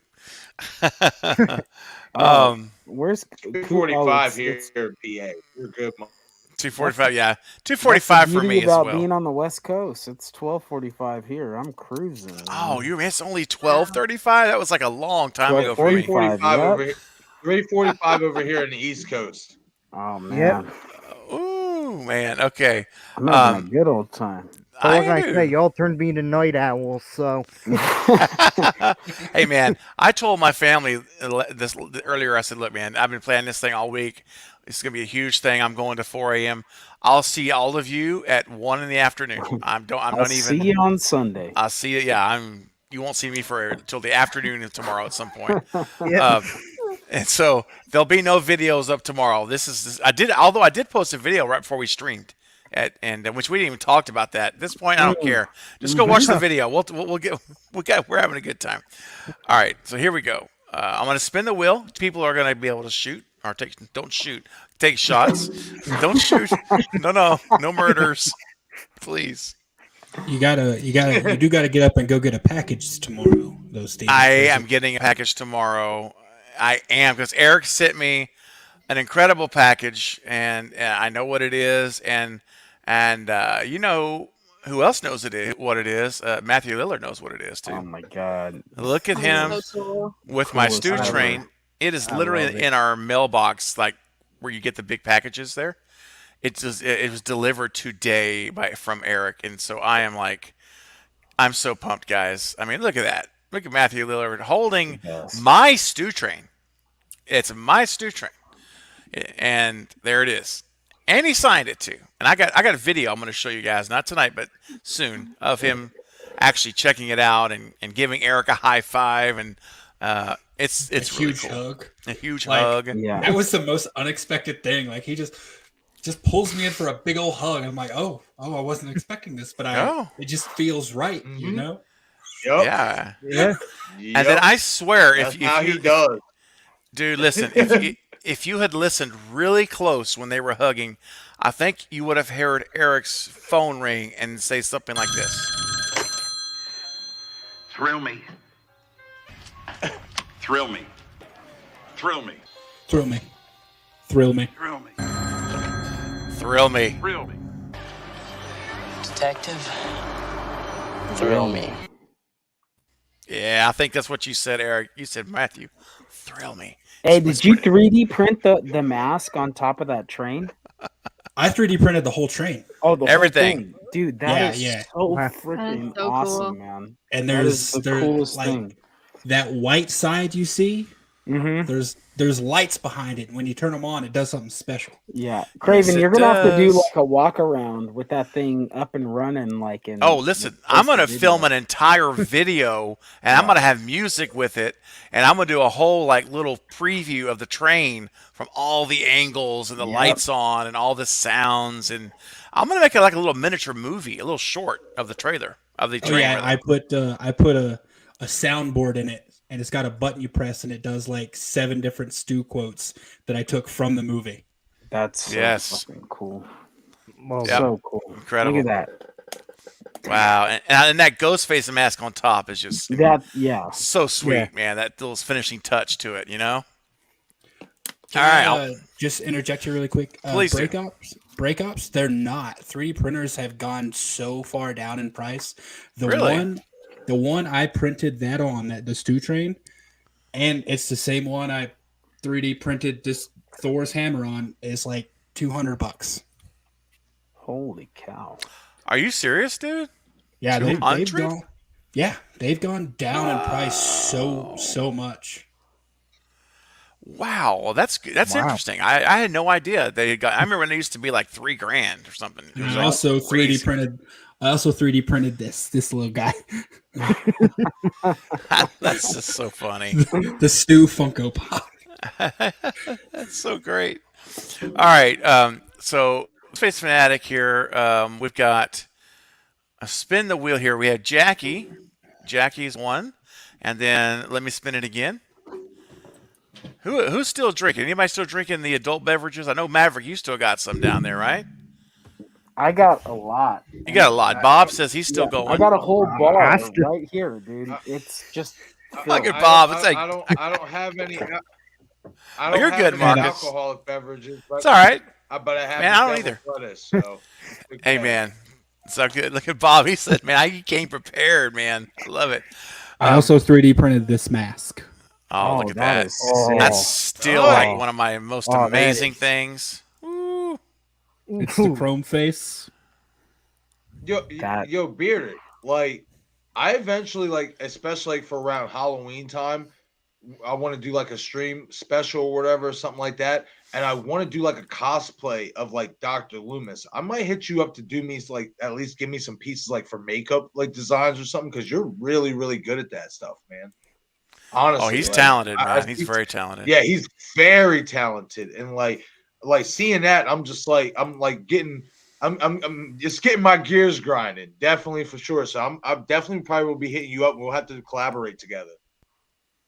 Where's 2:45 here, PA? You're good, man. 2:45, yeah. 2:45 for me as well. Being on the West Coast, it's 12:45 here. I'm cruising. Oh, it's only 12:35. That was like a long time ago for me. 3:45 over here. 3:45 over here on the East Coast. Oh man. Ooh, man. Okay. I'm having a good old time. So what can I say? Y'all turned me into night owls, so. Hey, man, I told my family this earlier. I said, look, man, I've been planning this thing all week. It's going to be a huge thing. I'm going to 4 a.m. I'll see all of you at 1 in the afternoon. I'm not even. See you on Sunday. I'll see you. Yeah, you won't see me until the afternoon of tomorrow at some point. And so there'll be no videos up tomorrow. Although I did post a video right before we streamed. Which we didn't even talked about that. At this point, I don't care. Just go watch the video. We're having a good time. All right, so here we go. I'm going to spin the wheel. People are going to be able to shoot or don't shoot. Take shots. Don't shoot. No murders, please. You do gotta get up and go get a package tomorrow. I am getting a package tomorrow. I am, because Eric sent me an incredible package, and I know what it is, and you know who else knows what it is? Matthew Lillard knows what it is too. Oh my God! Look at him with my Stu train. It is literally in our mailbox, like where you get the big packages there. It was delivered today from Eric, and so I'm so pumped, guys. I mean, look at that. Look at Matthew Lillard holding my Stu train. It's my Stu train. And there it is. And he signed it too. And I got a video I'm going to show you guys, not tonight, but soon, of him actually checking it out and giving Eric a high five. And it's a really huge cool. hug. A huge Like, hug. Yeah. That was the most unexpected thing. Like he just pulls me in for a big old hug. I'm like, oh, I wasn't expecting this, but it just feels right, you know? Yep. Yeah. Yeah. And then I swear, That's if how you he does. dude, listen, if you had listened really close when they were hugging, I think you would have heard Eric's phone ring and say something like this. Thrill me. Thrill me. Thrill me. Thrill me. Thrill me. Thrill me. Thrill me. Thrill me. Detective, thrill me. Yeah, I think that's what you said, Eric. You said, Matthew, thrill me. Hey, did you 3D print the mask on top of that train? I 3D printed the whole train. Oh, the Everything. whole thing. Dude, that is so freaking so awesome, cool. man. And That is the coolest like thing. that white side you see. Mm-hmm. There's lights behind it. When you turn them on, it does something special. Yeah, Craven, Yes, you're it gonna have to do does. like a walk around with that thing up and running, like in. Oh, listen, I'm going to film an entire video, and I'm going to have music with it, and I'm going to do a whole like little preview of the train from all the angles and the lights on and all the sounds, and I'm going to make it like a little miniature movie, a little short of the trailer of the train. Oh, yeah, rather. I put a soundboard in it, and it's got a button you press, and it does like 7 different Stu quotes that I took from the movie. That's so fucking cool. Well, Yep. So cool. Incredible. Look at that. Wow, and that ghost face mask on top is just so sweet, Yeah. man. That little finishing touch to it, you know. Can All right, I, just interject here really quick. Please do. Breakops, they're not. 3D printers have gone so far down in price. Really? The one I printed that on, the Stu train, and it's the same one I 3D printed this Thor's hammer on, is like $200. Holy cow! Are you serious, dude? Yeah, they've 200? gone. Yeah, they've gone down in price so much. Wow, well, that's interesting. I had no idea they got. I remember when they used to be like $3,000 or something. It was I like also 3D crazy. printed. I also 3D printed this little guy. That's just so funny. The Stu Funko Pop. That's so great. All right, so Space Fanatic here. We've got a spin the wheel here. We have Jackie. Jackie's one, and then let me spin it again. Who's still drinking? Anybody still drinking the adult beverages? I know Maverick, you still got some down there, right? I got a lot. You got a lot. Bob says he's still going. I got a whole bar right here, dude. It's just. Look at Bob. It's like I don't have any. I Oh, don't you're have good, any Marcus. alcoholic beverages. But, It's all right. But I have. Man, I don't either. Lettuce, so. Hey, man. So good. Look at Bob. He said, man, he came prepared, man. I love it. I also 3D printed this mask. Oh, look at that. sick. That's still like one of my most amazing things. It's the chrome face. Yo, Bearded. Like, I eventually, like, especially like for around Halloween time, I want to do like a stream special or whatever, something like that. And I want to do like a cosplay of like Dr. Loomis. I might hit you up to do me like at least give me some pieces like for makeup like designs or something because you're really, really good at that stuff, man. Honestly. Oh, he's like, talented, man. He's very talented. Yeah, he's very talented. And like seeing that, I'm just like getting I'm just getting my gears grinding, definitely for sure. So I'm definitely probably will be hitting you up. We'll have to collaborate together.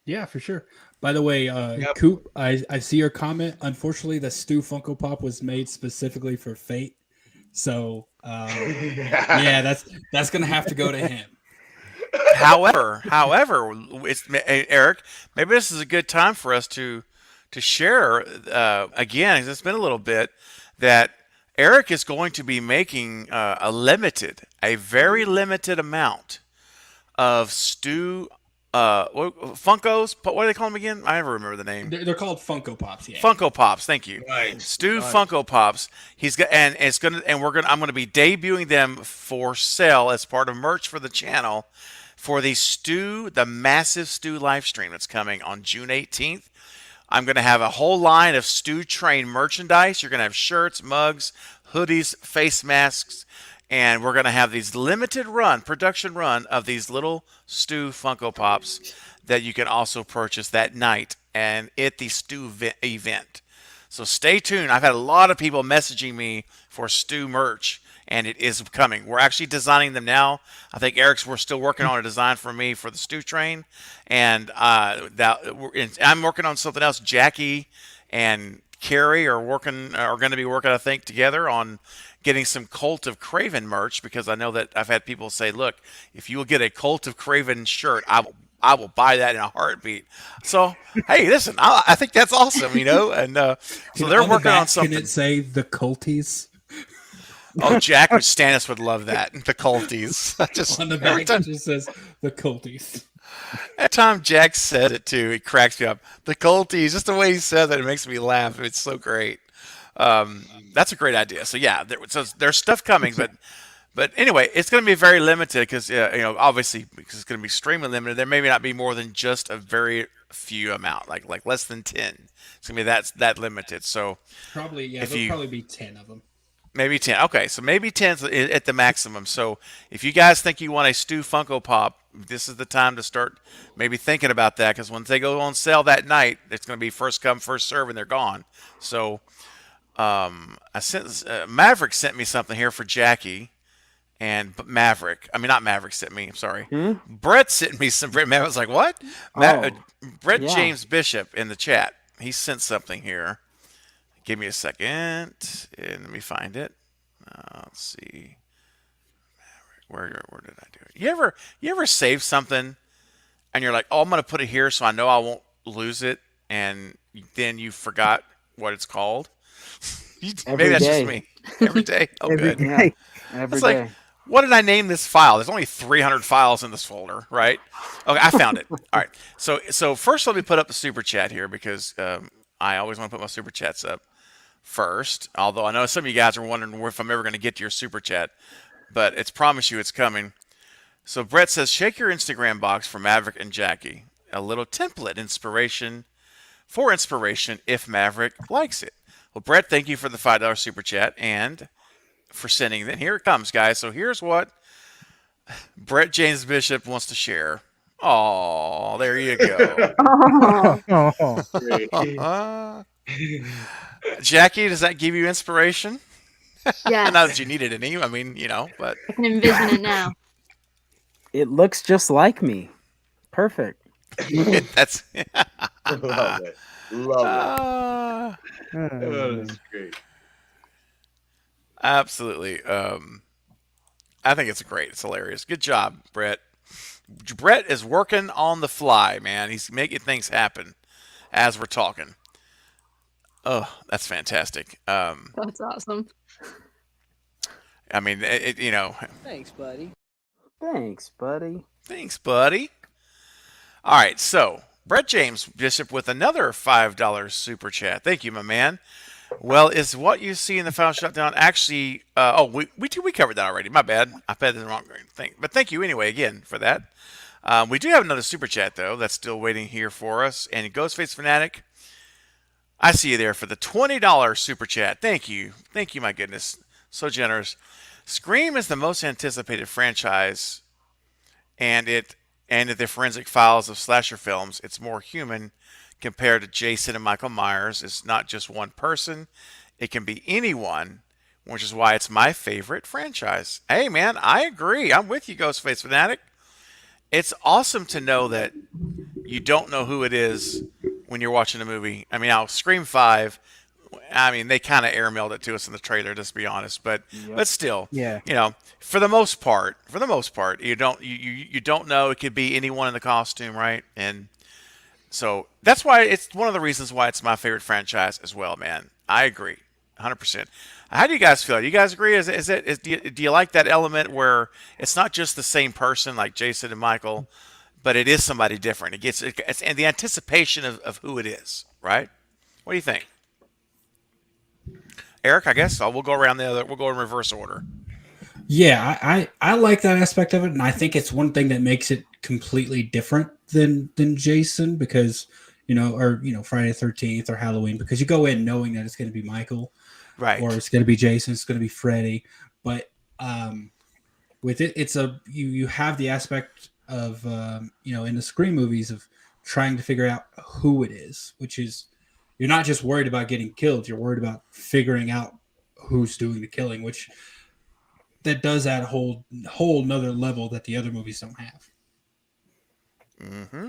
Yeah, for sure. By the way, Coop, I see your comment. Unfortunately, the Stu Funko Pop was made specifically for Fate. So yeah, that's gonna have to go to him. However, it's Eric. Maybe this is a good time for us to share again. 'Cause it's been a little bit that Eric is going to be making a very limited amount of Stu Funkos. What do they call them again? I never remember the name. They're called Funko Pops. Yeah. Funko Pops. Thank you. Nice. Stu Nice. Funko Pops. I'm gonna be debuting them for sale as part of merch for the channel for the massive Stu live stream that's coming on June 18th. I'm going to have a whole line of Stu Train merchandise. You're going to have shirts, mugs, hoodies, face masks, and we're going to have these production run of these little Stu Funko Pops that you can also purchase that night and at the Stu event. So stay tuned. I've had a lot of people messaging me for Stu merch, and it is coming. We're actually designing them now. I think we're still working on a design for me for the Stu Train, and I'm working on something else. Jackie and Carrie are going to be working, I think, together on getting some Cult of Craven merch, because I know that I've had people say, look, if you will get a Cult of Craven shirt, I will buy that in a heartbeat. So, hey, listen, I think that's awesome, and so they're working on something. Can it say the Culties? Oh, Jack Stannis would love that. The Culties. On the back, it just says the Culties. Every time Jack says it too, it cracks me up. The Culties, just the way he says it makes me laugh. It's so great. That's a great idea. So yeah, there's stuff coming, but anyway, it's going to be very limited because obviously because it's going to be extremely limited. There may not be more than just a very few amount, like less than 10. It's going to be that limited. So probably there'll probably be 10 of them. Maybe 10. Okay, so maybe 10 at the maximum. So if you guys think you want a Stu Funko Pop, this is the time to start maybe thinking about that, because when they go on sale that night, it's going to be first come, first serve, and they're gone. So Maverick sent me something here for Jackie, and Maverick sent me. I'm sorry. Brett sent me some. Brett was like, what? Brett James Bishop in the chat. He sent something here. Give me a second, and let me find it. Let's see. Where did I do it? You ever save something, and you're like, oh, I'm gonna put it here so I know I won't lose it, and then you forgot what it's called? Maybe that's just me. Every day. Oh, Every good. day. Every It's day. like, what did I name this file? There's only 300 files in this folder, right? Okay, I found it. All right. So first, let me put up the super chat here, because I always want to put my super chats up first, although I know some of you guys are wondering if I'm ever going to get to your super chat, but it's promise you it's coming. So Brett says, shake your Instagram box for Maverick and Jackie. A little template inspiration if Maverick likes it. Well, Brett, thank you for the $5 super chat and for sending that. Here it comes, guys. So here's what Brett James Bishop wants to share. Oh, there you go. Jackie, does that give you inspiration? Yeah. Not that you needed any. I mean, but I can envision it now. It looks just like me. Perfect. That's Love it. That's great. Absolutely. I think it's great. It's hilarious. Good job, Brett. Brett is working on the fly, man. He's making things happen as we're talking. Oh, that's fantastic. That's awesome. I mean, Thanks, buddy. Thanks, buddy. Thanks, buddy. All right, so Brett James Bishop with another $5 super chat. Thank you, my man. Well, is what you see in the final shutdown actually? We covered that already. My bad. I put the wrong thing. But thank you anyway again for that. We do have another super chat though that's still waiting here for us. And Ghostface Fanatic, I see you there for the $20 super chat. Thank you, my goodness, so generous. Scream is the most anticipated franchise, and the forensic files of slasher films. It's more human compared to Jason and Michael Myers. It's not just one person. It can be anyone, which is why it's my favorite franchise. Hey, man, I agree. I'm with you, Ghostface Fanatic. It's awesome to know that you don't know who it is when you're watching a movie. I mean, Scream 5, they kind of airmailed it to us in the trailer, just to be honest. But still, for the most part, you don't know. It could be anyone in the costume, right? And so that's why it's one of the reasons why it's my favorite franchise as well, man. I agree, 100%. How do you guys feel? Do you guys agree? Do you like that element where it's not just the same person like Jason and Michael, but it is somebody different? It's and the anticipation of who it is, right? What do you think? Eric, I guess we'll go around we'll go in reverse order. Yeah, I like that aspect of it, and I think it's one thing that makes it completely different than Jason, because or Friday the 13th or Halloween, because you go in knowing that it's going to be Michael, Right. or it's going to be Jason, it's going to be Freddy. But with it, it's you have the aspect of in the Scream movies of trying to figure out who it is, which is you're not just worried about getting killed, you're worried about figuring out who's doing the killing, which that does add a whole nother level that the other movies don't have. Mm-hmm.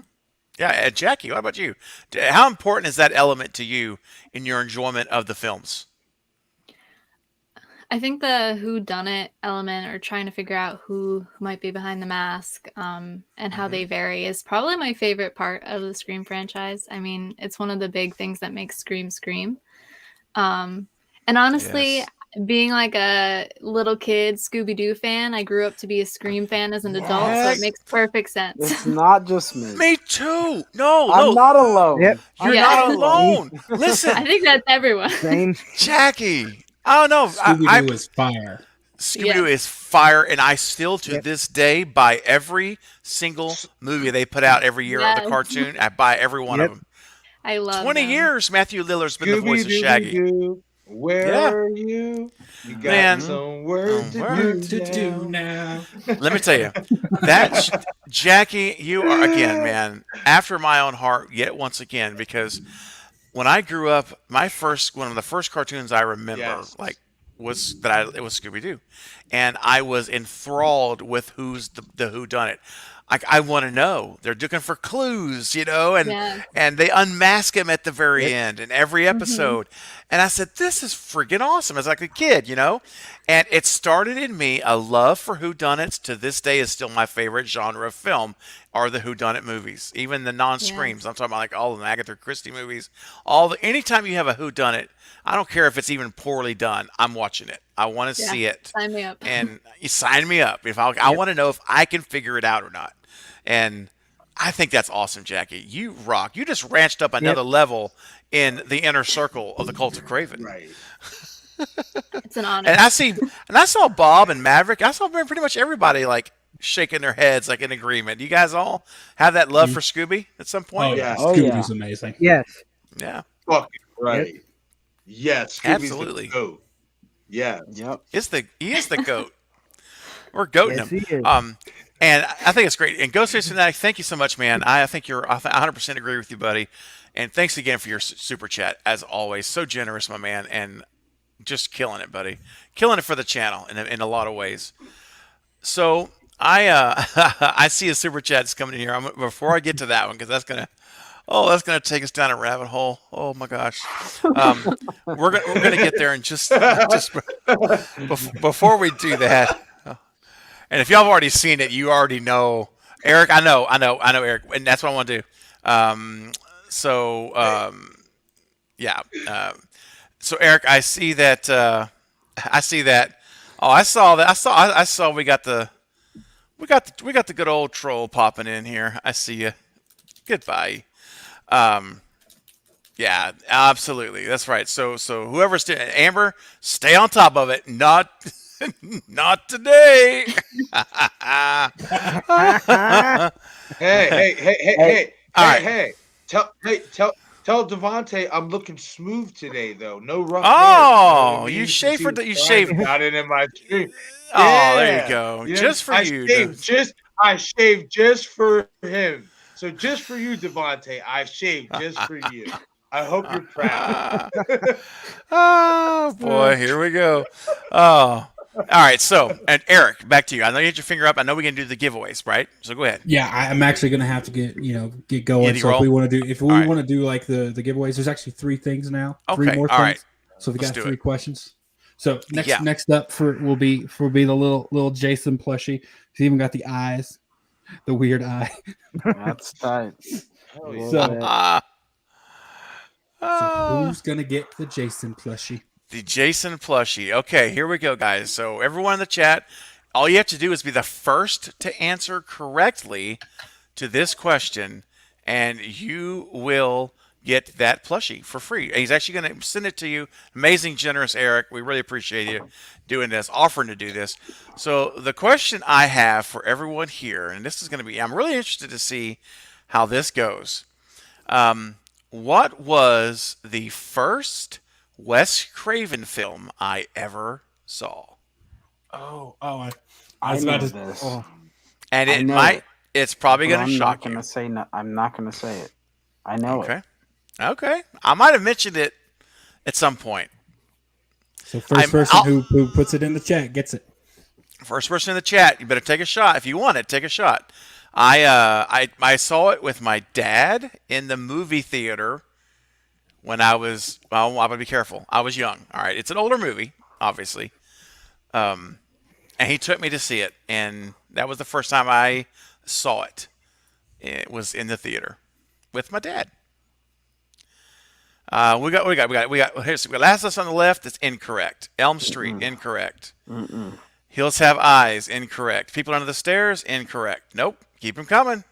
Yeah, Jackie, what about you? How important is that element to you in your enjoyment of the films? I think the whodunit element, or trying to figure out who might be behind the mask, and how they vary, is probably my favorite part of the Scream franchise. I mean, it's one of the big things that makes Scream Scream. And honestly, being like a little kid Scooby-Doo fan, I grew up to be a Scream fan as an adult, so it makes perfect sense. It's not just me. Me too. No, I'm not alone. Yep. You're not alone. Listen, I think that's everyone. Same. Jackie. I don't know. Scooby-Doo is fire. Scooby-Doo is fire, and I still, to this day, buy every single movie they put out every year of the cartoon. I buy every one of them. I love 20 them. years Matthew Lillard's been the voice of Shaggy. Where are you? You got Man. some work to do now. Let me tell you, that Jackie, you are, again, man, after my own heart yet once again, because when I grew up, one of the first cartoons I remember, it was Scooby-Doo, and I was enthralled with who's the whodunit. I want to know. They're looking for clues, and they unmask him at the very end in every episode. And I said, this is freaking awesome. As like a kid, and it started in me a love for whodunits. To this day is still my favorite genre of film are the whodunit movies, even the non-Screams. I'm talking about like all the Agatha Christie movies. Anytime you have a whodunit, I don't care if it's even poorly done. I'm watching it. I want to see it. Sign me up. And you sign me up. I want to know if I can figure it out or not. And I think that's awesome, Jackie. You rock. You just ranched up another level in the inner circle of the Cult of Craven. Right. It's an honor. And I saw Bob and Maverick. I saw pretty much everybody like shaking their heads like in agreement. You guys all have that love for Scooby at some point? Oh yeah, Scooby's amazing. Yes. Yeah. Fucking right. Yes. Scooby's absolutely. The goat. Yeah. Yep. He is the goat. We're goating him. He is. And I think it's great. And Ghostface Fanatic, thank you so much, man. I think I 100% agree with you, buddy. And thanks again for your super chat, as always. So generous, my man, and just killing it, buddy. Killing it for the channel in a lot of ways. So I see a super chat that's coming in here. Before I get to that one, because that's gonna take us down a rabbit hole. Oh my gosh. We're gonna get there in just before we do that. And if y'all have already seen it, you already know. Eric, I know, Eric. And that's what I want to do. So Eric, I see that. Oh, I saw that. I saw we got the good old troll popping in here. I see you. Goodbye. Yeah, absolutely. That's right. So whoever's Amber, stay on top of it. Not today. Hey. Tell Devontae I'm looking smooth today though. No rough hair. Oh, you shaved. Got it in my stream. Oh, there you go. Just for you. I shaved just for him. So just for you, Devontae, I shaved just for you. I hope you're proud. Oh boy, here we go. Oh. All right, so and Eric, back to you. I know you had your finger up. I know we can do the giveaways, right? So go ahead. Yeah, I'm actually gonna have to get going. So if we want to do like the giveaways, there's actually 3 things now. Okay, 3 more all things. right. So we got Let's do 3 it. questions. So next up will be the little Jason plushie. He's even got the eyes, the weird eye. That's tight. So who's gonna get the Jason plushie? The Jason plushie. Okay, here we go, guys. So everyone in the chat, all you have to do is be the first to answer correctly to this question, and you will get that plushie for free. And he's actually going to send it to you. Amazing, generous Eric. We really appreciate you doing this, offering to do this. So the question I have for everyone here, and this is going to be, I'm really interested to see how this goes. What was the first Wes Craven film I ever saw? I I was know about to. this. Oh, And I it know might. it. It's probably But going to I'm shock not gonna you. say no. I'm not gonna say it. I know it. Okay. Okay. I might have mentioned it at some point. so first person who puts it in the chat gets it. First person in the chat, you better take a shot. If you want it, take a shot. I saw it with my dad in the movie theater when I was. Well, I'm gonna be careful. I was young. All right, it's an older movie, obviously. And he took me to see it, and that was the first time I saw it. It was in the theater with my dad. We got. Here's Last Us on the Left. It's incorrect. Elm Street, incorrect. Hills Have Eyes, incorrect. People Under the Stairs, incorrect. Nope. Keep them coming.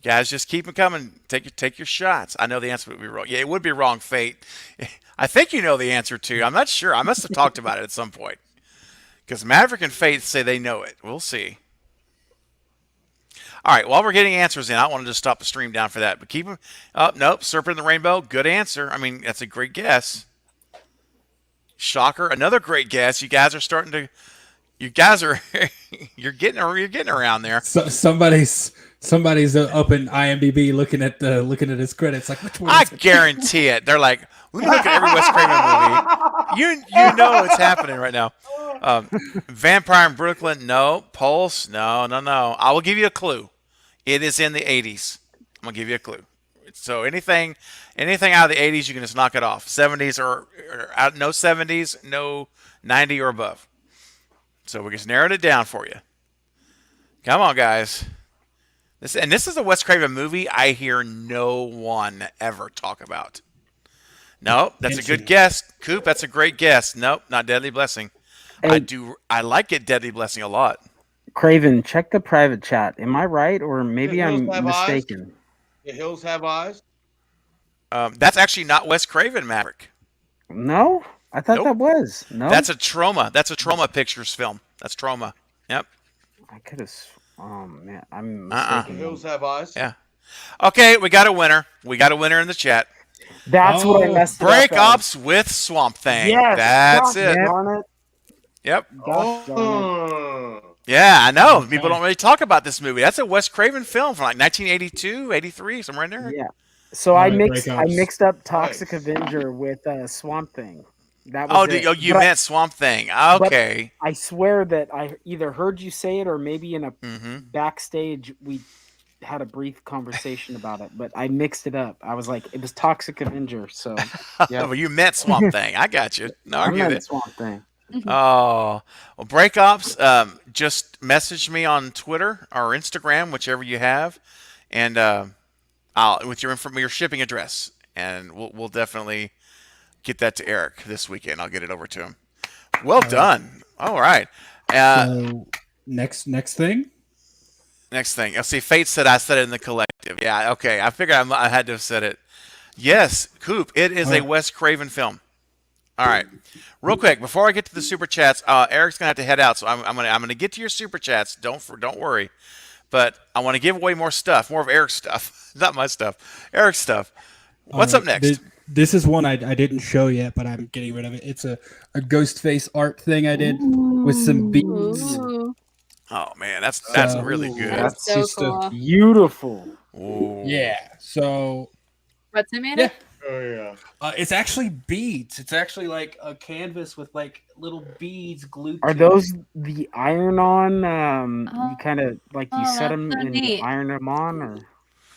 Guys, just keep them coming. Take your shots. I know the answer would be wrong. Yeah, it would be wrong, Fate. I think you know the answer too. I'm not sure. I must have talked about it at some point. Because Maverick and Faith say they know it. We'll see. All right, while we're getting answers in, I don't want to just stop the stream down for that. But keep them up. Nope, Serpent in the Rainbow, good answer. I mean, that's a great guess. Shocker, another great guess. You guys are starting to. You guys are. you're getting around there. So, somebody's up in IMDb looking at his credits. Like, which one? I guarantee it. They're like, we look at every Wes Craven movie. You know what's happening right now. Vampire in Brooklyn, no. Pulse, no. I will give you a clue. It is in the 80s. I'm gonna give you a clue. So anything out of the 80s, you can just knock it off. 70s or out, no 70s, no 90 or above. So we just narrowed it down for you. Come on, guys. This is a Wes Craven movie I hear no one ever talk about. Nope, that's a good guess. Coop, that's a great guess. Nope, not Deadly Blessing. Hey, I like it, Deadly Blessing, a lot. Craven, check the private chat. Am I right, or maybe The Hills I'm Have mistaken? Eyes? The Hills Have Eyes. That's actually not Wes Craven, Maverick. No, I thought Nope. that was. No, That's a Trauma. That's a Trauma Pictures film. That's Trauma. Yep. I could have. Oh man, I'm The mistaken. Hills Have Eyes. Yeah. Okay, we got a winner. We got a winner in the chat. That's what I messed it Break up. Ops with Swamp Thing. Yes, That's gosh it. darn it. Yep. Gosh darn it. Yeah, I know. People don't really talk about this movie. That's a Wes Craven film from like 1982, 83, somewhere in there. Yeah. So All I right, mixed Break I Ops. mixed up Toxic Avenger with Swamp Thing. That was it. You But meant Swamp Thing. but Okay. I swear that I either heard you say it or maybe in a backstage we had a brief conversation about it, but I mixed it up. I was like, it was Toxic Avenger. So yeah, Well, you meant Swamp Thing. I got you. No, I I get meant it. Swamp Thing. Oh, well, Break Ops, just message me on Twitter or Instagram, whichever you have, and I'll with your shipping address, and we'll definitely get that to Eric this weekend. I'll get it over to him. Well done. All right. So next thing. Next thing. I'll see. Fate said I said it in the collective. Yeah. Okay. I figured I had to have said it. Yes, Coop. It is a Wes Craven film. All right, real quick before I get to the super chats, Eric's gonna have to head out, so I'm gonna get to your super chats. Don't worry, but I want to give away more stuff, more of Eric's stuff, not my stuff, Eric's stuff. What's up next? This is one I didn't show yet, but I'm getting rid of it. It's a ghost face art thing I did with some beads. Oh man, that's really good. That's so just cool. beautiful. Ooh. Yeah. So What's it made yeah. of? Oh yeah. It's actually beads. It's actually like a canvas with like little beads glued. Are to those it. the iron-on? You kind of like you set that's them so and neat. iron them on, or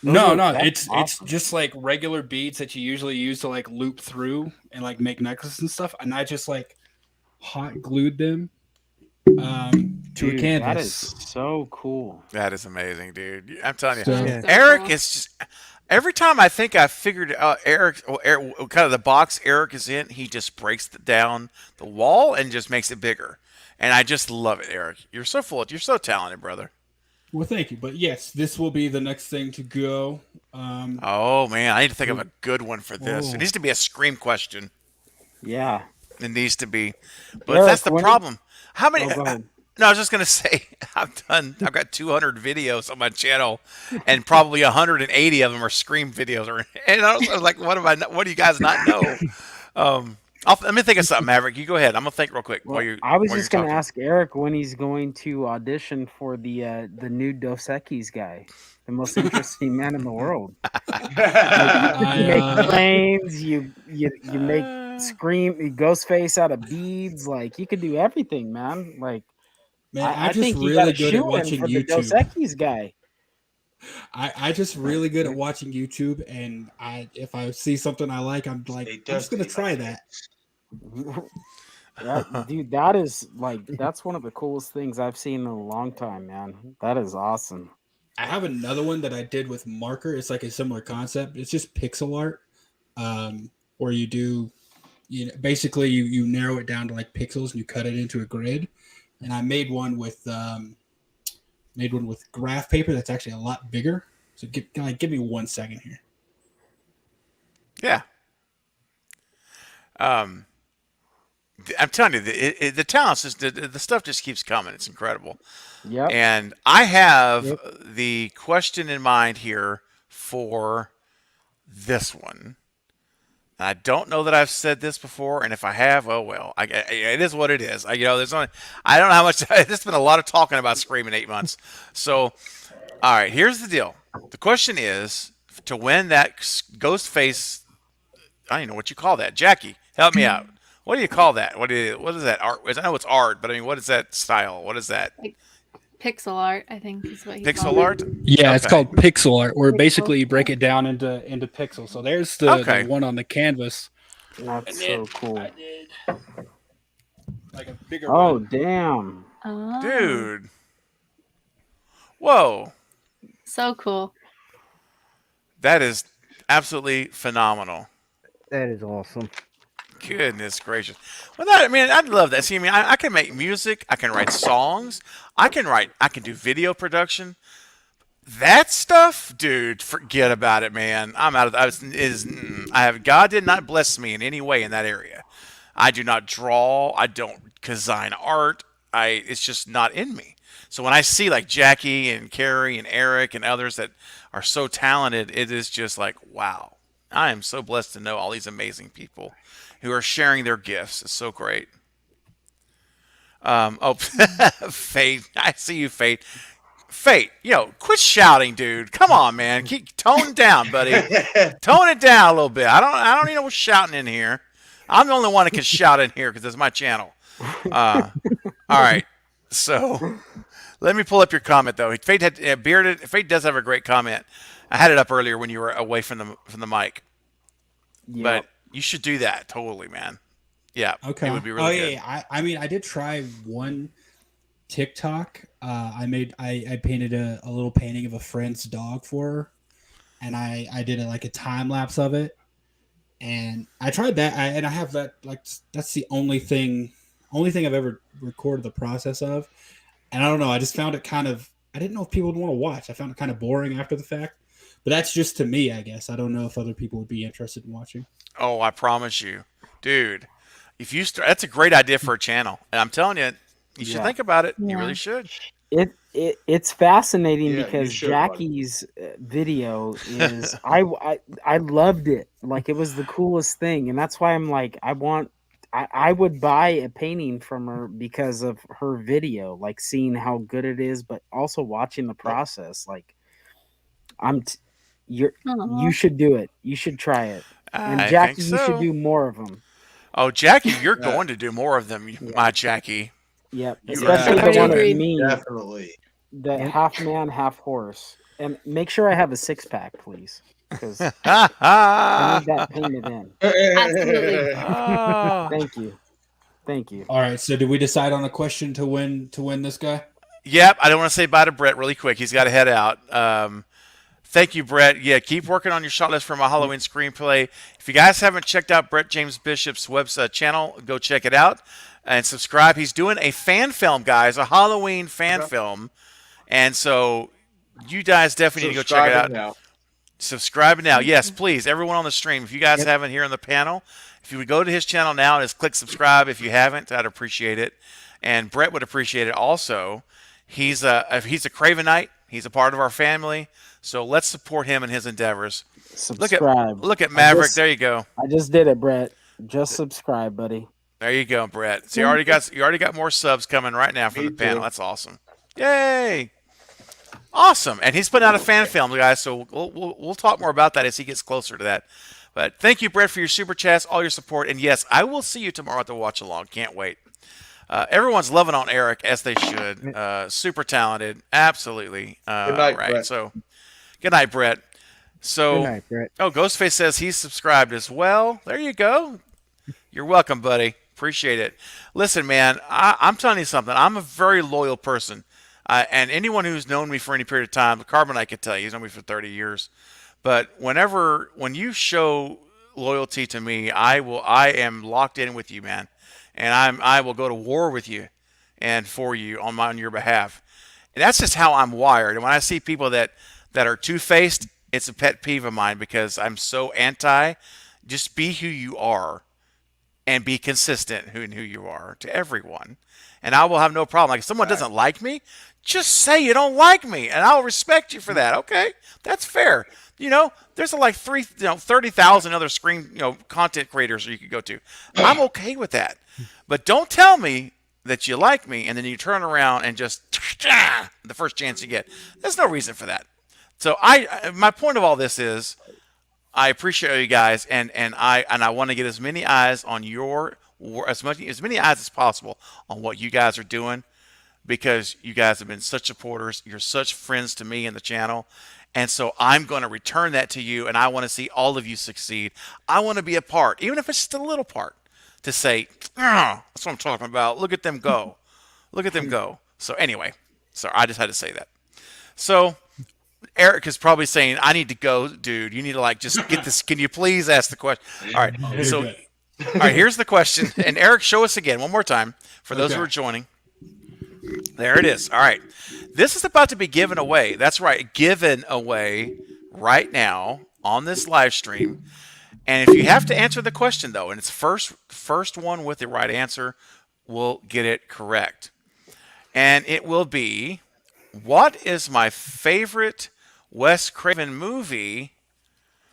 No, that's it's awesome. just like regular beads that you usually use to like loop through and like make necklaces and stuff. And I just like hot glued them to Dude, a canvas. That is so cool. That is amazing, dude. I'm telling you, So- Eric cool. is just. Every time I think I figured out Eric, kind of the box Eric is in, he just breaks down the wall and just makes it bigger. And I just love it, Eric. You're so you're so talented, brother. Well, thank you. But yes, this will be the next thing to go. Oh man, I need to think of a good one for this. Oh. It needs to be a Scream question. Yeah. It needs to be, but Eric, that's the when- problem. How many? Oh, go ahead. No, I was just gonna say I've got 200 videos on my channel, and probably 180 of them are Scream videos. And I was like, what do you guys not know? Let me think of something, Maverick. You go ahead. I'm gonna think real quick Well, while you. I was while just you're going to talking. ask Eric when he's going to audition for the new Dos Equis guy, the most interesting man in the world. Like, you make planes, you make Scream Ghostface out of beads. Like, you could do everything, man. Like, Man, I I'm just think you got really a good at shoe in watching for the Dos YouTube. Equis guy. I just really good at watching YouTube, and if I see something I like, I'm like, I'm just gonna try that. Dude, that is that's one of the coolest things I've seen in a long time, man. That is awesome. I have another one that I did with marker. It's like a similar concept. It's just pixel art, where you do, basically you narrow it down to like pixels and you cut it into a grid. And I made one with graph paper that's actually a lot bigger. So give me 1 second here. Yeah. I'm telling you, the talent's just the stuff just keeps coming. It's incredible. Yeah. And I have the question in mind here for this one. I don't know that I've said this before, and if I have, oh well. It is what it is. I don't know how much. There's been a lot of talking about Scream in 8 months. So, all right, here's the deal. The question is to win that Ghostface. I don't even know what you call that. Jackie, help me out. What do you call that? What is that art? I know it's art, but I mean, what is that style? What is that? Pixel art, I think, is what he Pixel called art? it. Yeah, it's called pixel art, where basically you break it down into pixels. So there's the one on the canvas. That's so cool. I did like a bigger Oh, one. damn. Oh. Dude. Whoa. So cool. That is absolutely phenomenal. That is awesome. Goodness gracious. Well, I'd love that. See, I can make music. I can write songs. I can do video production. That stuff, dude, forget about it, man. I'm out of, God did not bless me in any way in that area. I do not draw. I don't design art. It's just not in me. So when I see like Jackie and Carrie and Eric and others that are so talented, it is just like, wow. I am so blessed to know all these amazing people who are sharing their gifts. It's so great. Fate. I see you, Fate. Fate, quit shouting, dude. Come on, man. Tone it down, buddy. Tone it down a little bit. I don't need no shouting in here. I'm the only one that can shout in here because it's my channel. All right. So let me pull up your comment though. Fate had bearded. Fate does have a great comment. I had it up earlier when you were away from the mic. Yeah. But you should do that totally, man. Yeah. Okay. It would be really good. Yeah. I did try one TikTok. I painted a little painting of a friend's dog for her, and I did like a time lapse of it, and I tried that. I have that, like, that's the only thing I've ever recorded the process of, and I don't know. I just found it I didn't know if people would want to watch. I found it kind of boring after the fact, but that's just to me, I guess. I don't know if other people would be interested in watching. Oh, I promise you, dude. If you start, that's a great idea for a channel, and I'm telling you, you should think about it. You really should. It's fascinating Yeah, because you should, buddy. Jackie's video is I loved it. Like, it was the coolest thing, and that's why I'm like, I would buy a painting from her because of her video, like seeing how good it is, but also watching the process. Like, you should do it. You should try it. And I Jackie, think you so. should do more of them. Oh, Jackie, you're going to do more of them, my Jackie. Yep, You especially are. the one Agreed. of me, Definitely. the half man, half horse, and make sure I have a 6-pack, please, because I need that painted in. Absolutely. Thank you. All right. So did we decide on a question to win this guy? Yep. I don't want to say bye to Brett really quick. He's got to head out. Thank you, Brett. Yeah, keep working on your shot list for my Halloween screenplay. If you guys haven't checked out Brett James Bishop's website channel, go check it out and subscribe. He's doing a fan film, guys, a Halloween fan film. And so you guys definitely need to go check it out. Now. Subscribe now. Yes, please. Everyone on the stream, if you guys haven't here on the panel, if you would go to his channel now and just click subscribe if you haven't, I'd appreciate it. and Brett would appreciate it also. He's a Cravenite. He's a part of our family. So let's support him in his endeavors. Subscribe. Look at Maverick. There you go. I just did it, Brett. Just subscribe, buddy. There you go, Brett. So you already got more subs coming right now from the panel. That's awesome. Yay! Awesome. And he's putting out a fan film, guys. So we'll talk more about that as he gets closer to that. But thank you, Brett, for your super chats, all your support, and yes, I will see you tomorrow at the watch along. Can't wait. Everyone's loving on Eric as they should. Super talented, absolutely. Good night, right. Brett. So, good night, Brett. So, Good night, Brett. Oh, Ghostface says he's subscribed as well. There you go. You're welcome, buddy. Appreciate it. Listen, man, I'm telling you something. I'm a very loyal person, and anyone who's known me for any period of time, Carbonite could tell you, he's known me for 30 years. But when you show loyalty to me, I am locked in with you, man, and I will go to war with you and for you on your behalf. And that's just how I'm wired. And when I see people that are two-faced, it's a pet peeve of mine because I'm so anti. Just be who you are and be consistent in who you are to everyone. And I will have no problem. Like if someone doesn't like me, just say you don't like me, and I'll respect you for that. Okay, that's fair. There's like 30,000 other content creators you could go to. I'm okay with that. But don't tell me that you like me and then you turn around and just the first chance you get. There's no reason for that. So my point of all this is I appreciate you guys and I want to get as many eyes on as many eyes as possible on what you guys are doing, because you guys have been such supporters. You're such friends to me and the channel. And so I'm going to return that to you, and I want to see all of you succeed. I want to be a part, even if it's just a little part, to say, that's what I'm talking about. Look at them go. Look at them go. So anyway, I just had to say that. So Eric is probably saying, I need to go, dude. You need to just get this. Can you please ask the question? All right. All right, here's the question. And Eric, show us again one more time for those who are joining. There it is. All right. This is about to be given away. That's right. Given away right now on this live stream. And if you have to answer the question, though, and it's first one with the right answer will get it correct. And it will be, what is my favorite Wes Craven movie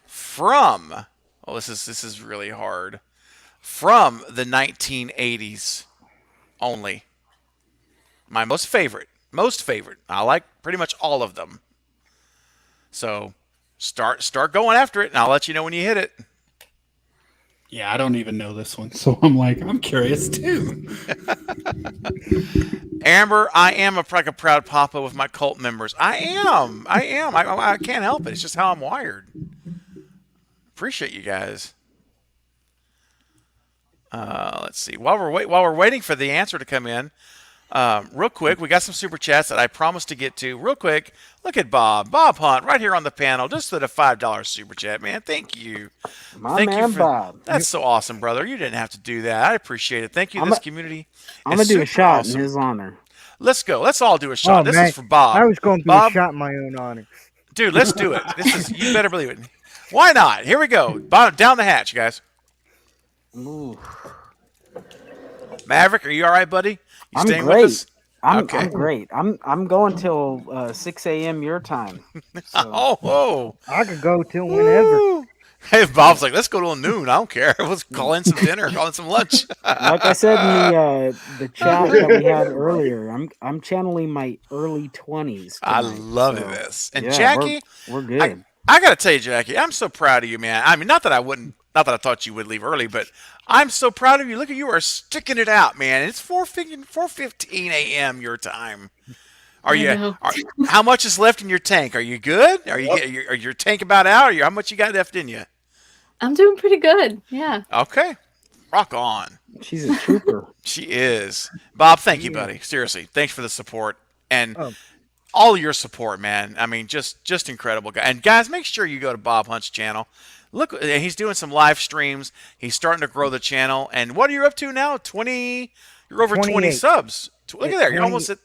from, this is really hard, from the 1980s only. My most favorite. I like pretty much all of them. So start going after it, and I'll let you know when you hit it. Yeah, I don't even know this one, so I'm curious too. Amber, I am a proud papa with my cult members. I am. I can't help it. It's just how I'm wired. Appreciate you guys. Let's see. While we're waiting for the answer to come in, real quick, we got some super chats that I promised to get to. Real quick, look at Bob Hunt, right here on the panel, just with a $5 super chat, man. Thank you. Thank you, Bob. That's so awesome, brother. You didn't have to do that. I appreciate it. Thank you, this community. I'm gonna do a shot in his honor. Let's go. Let's all do a shot. This is for Bob. I was going to do a shot in my own honor. Dude, let's do it. You better believe it. Why not? Here we go. Down the hatch, guys. Ooh. Maverick, are you all right, buddy? You staying great. with us? I'm great. I'm going till 6 a.m. your time. So. Whoa! I could go till whenever. Hey, Bob's like, let's go till noon. I don't care. Let's call in some dinner, call in some lunch. Like I said in the chat that we had earlier, I'm channeling my early 20s. I love this. And yeah, Jackie, we're good. I got to tell you, Jackie, I'm so proud of you, man. I mean, not that I thought you would leave early, but I'm so proud of you. Look at you are sticking it out, man. It's 4:15 a.m. your time. How much is left in your tank? Are you good? Are your tank about out? How much you got left in you? I'm doing pretty good. Yeah. Okay. Rock on. She's a trooper. She is. Bob, thank you, buddy. Seriously, thanks for the support and all your support, man. I mean, just incredible guy. And guys, make sure you go to Bob Hunt's channel. Look, he's doing some live streams. He's starting to grow the channel. And what are you up to now? 20? You're over 20 subs. Look at there. You're almost at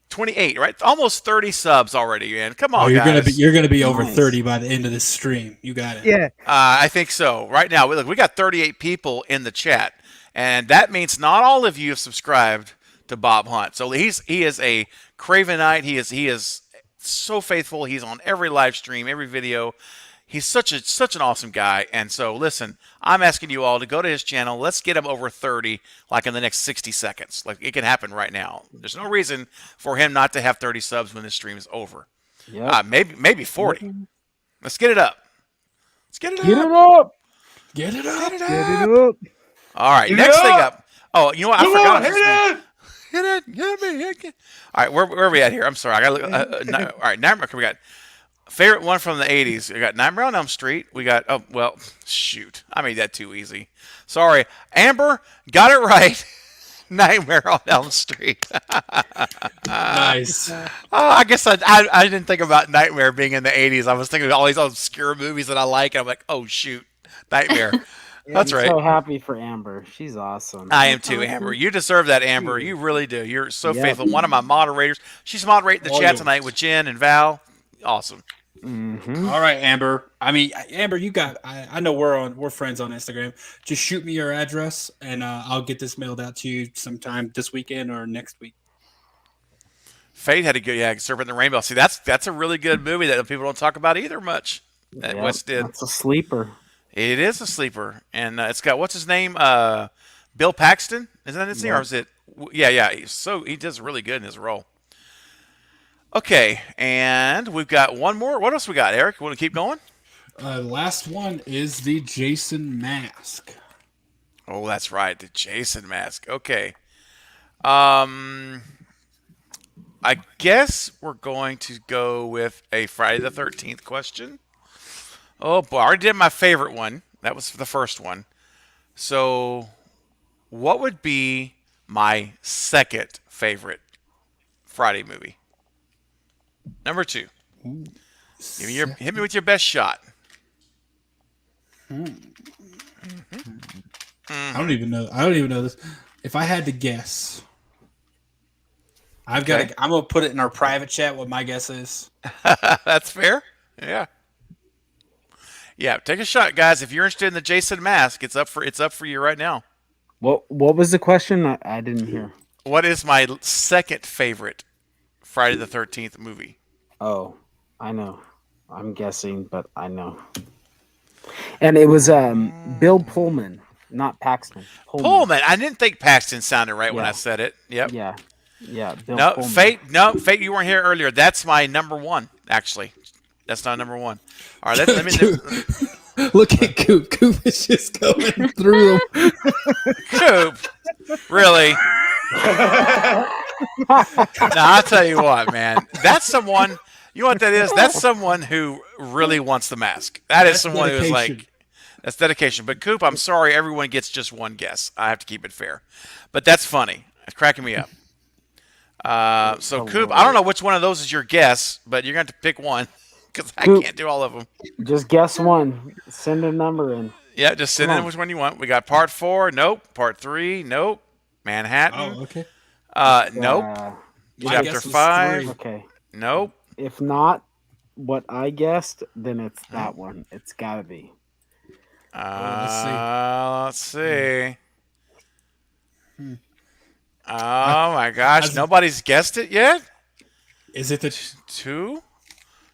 28, right? Almost 30 subs already, man. Come on, guys. You're gonna be over 30 by the end of this stream. You got it. Yeah. I think so. Right now, we got 38 people in the chat, and that means not all of you have subscribed to Bob Hunt. So he is a Cravenite. He is so faithful. He's on every live stream, every video. He's such an awesome guy. And so listen, I'm asking you all to go to his channel. Let's get him over 30 like in the next 60 seconds. Like it can happen right now. There's no reason for him not to have 30 subs when this stream is over. Yeah. Maybe 40. Let's get it up. Let's get it up. Get it up. Get it up. Get it Get up. it up. All right, Get next it thing up. up. Oh, you know what? I Come forgot. on, hit it. Hit it. Hit me. Hit it. All right, where are we at here? I'm sorry. I got to look. All right, Nightmare. We got favorite one from the 80s. We got Nightmare on Elm Street. We got, oh, well, shoot. I made that too easy. Sorry. Amber got it right. Nightmare on Elm Street. Nice. I guess I didn't think about Nightmare being in the 80s. I was thinking of all these obscure movies that I like. And I'm like, oh, shoot. Nightmare. That's I'm right. so happy for Amber. She's awesome. I am too, Amber. You deserve that, Amber. You really do. You're so Yep. faithful. One of my moderators. She's moderating the All chat yours. tonight with Jen and Val. Awesome. All right, Amber. I mean, Amber, you got. I know we're friends on Instagram. Just shoot me your address, and I'll get this mailed out to you sometime this weekend or next week. Fate had a good, Serpent and the Rainbow. See, that's a really good movie that people don't talk about either much. That Yep, West did. That's a sleeper. It is a sleeper, and it's got what's his name? Bill Paxton. Is that his name, or is it? Yeah. He does really good in his role. Okay, and we've got one more. What else we got, Eric? Want to keep going? Last one is the Jason mask. Oh, that's right, the Jason mask. Okay. I guess we're going to go with a Friday the 13th question. Oh boy, I already did my favorite one. That was the first one. So, what would be my second favorite Friday movie? Number 2. Hit me with your best shot. I don't even know this. If I had to guess, I'm gonna put it in our private chat what my guess is. That's fair. Yeah, take a shot, guys. If you're interested in the Jason mask, it's up for you right now. What was the question? I didn't hear. What is my second favorite Friday the 13th movie? Oh, I know. I'm guessing, but I know. And it was Bill Pullman, not Paxton. Pullman. I didn't think Paxton sounded right when I said it. Yep. Yeah. Bill No, Pullman. Fate. You weren't here earlier. That's my number 1. Actually, that's not number 1. All right, let me. Look at Coop. Coop is just going through them. Coop, really? Now I'll tell you what, man. That's someone. You know what that is? That's someone who really wants the mask. That's someone who's like, that's dedication. But Coop, I'm sorry, everyone gets just one guess. I have to keep it fair. But that's funny. It's cracking me up. So Coop, I don't know which one of those is your guess, but you're going to have to pick one because I can't do all of them. Just guess one. Send a number in. Yeah, just send in which one you want. We got part 4. Nope. Part 3. Nope. Manhattan. Oh, okay. Nope. My Chapter guess was 5. 3. Okay. Nope. If not what I guessed, then it's that one. It's got to be. Let's see. Oh my gosh! Nobody's guessed it yet. Is it the 2?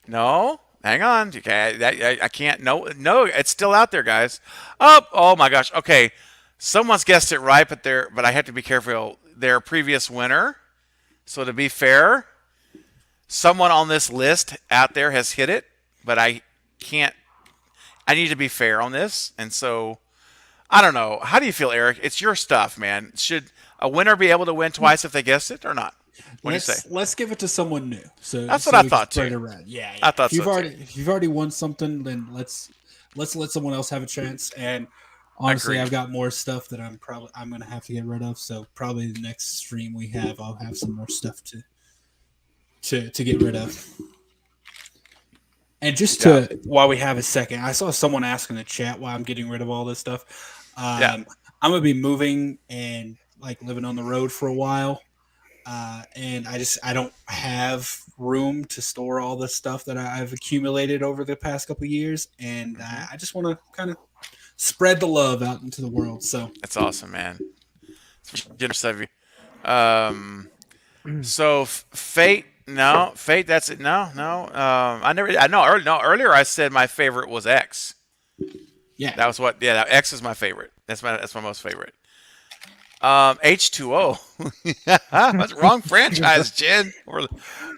No. Hang on. Okay, I can't. No. It's still out there, guys. Oh my gosh. Okay, someone's guessed it right, but I have to be careful. Their previous winner. So to be fair, someone on this list out there has hit it, but I can't. I need to be fair on this, and so I don't know. How do you feel, Eric? It's your stuff, man. Should a winner be able to win twice if they guessed it or not? What do you say? Let's give it to someone new. So that's what I we thought can spread too. it around. Yeah. I thought If you've already won something, then let's let someone else have a chance. And honestly, Agreed. I've got more stuff that I'm gonna have to get rid of. So probably the next stream we have, I'll have some more stuff to get rid of. And just while we have a second, I saw someone ask in the chat why I'm getting rid of all this stuff. I'm gonna be moving and like living on the road for a while. And I don't have room to store all the stuff that I've accumulated over the past couple of years, and I just want to kind of spread the love out into the world. So that's awesome, man. It's generous of you. So Fate, no, Fate. That's it. No, no. I never. I know. Earlier I said my favorite was X. Yeah, that was what. Yeah, X is my favorite. That's my most favorite. H2O. That's wrong franchise, Jen.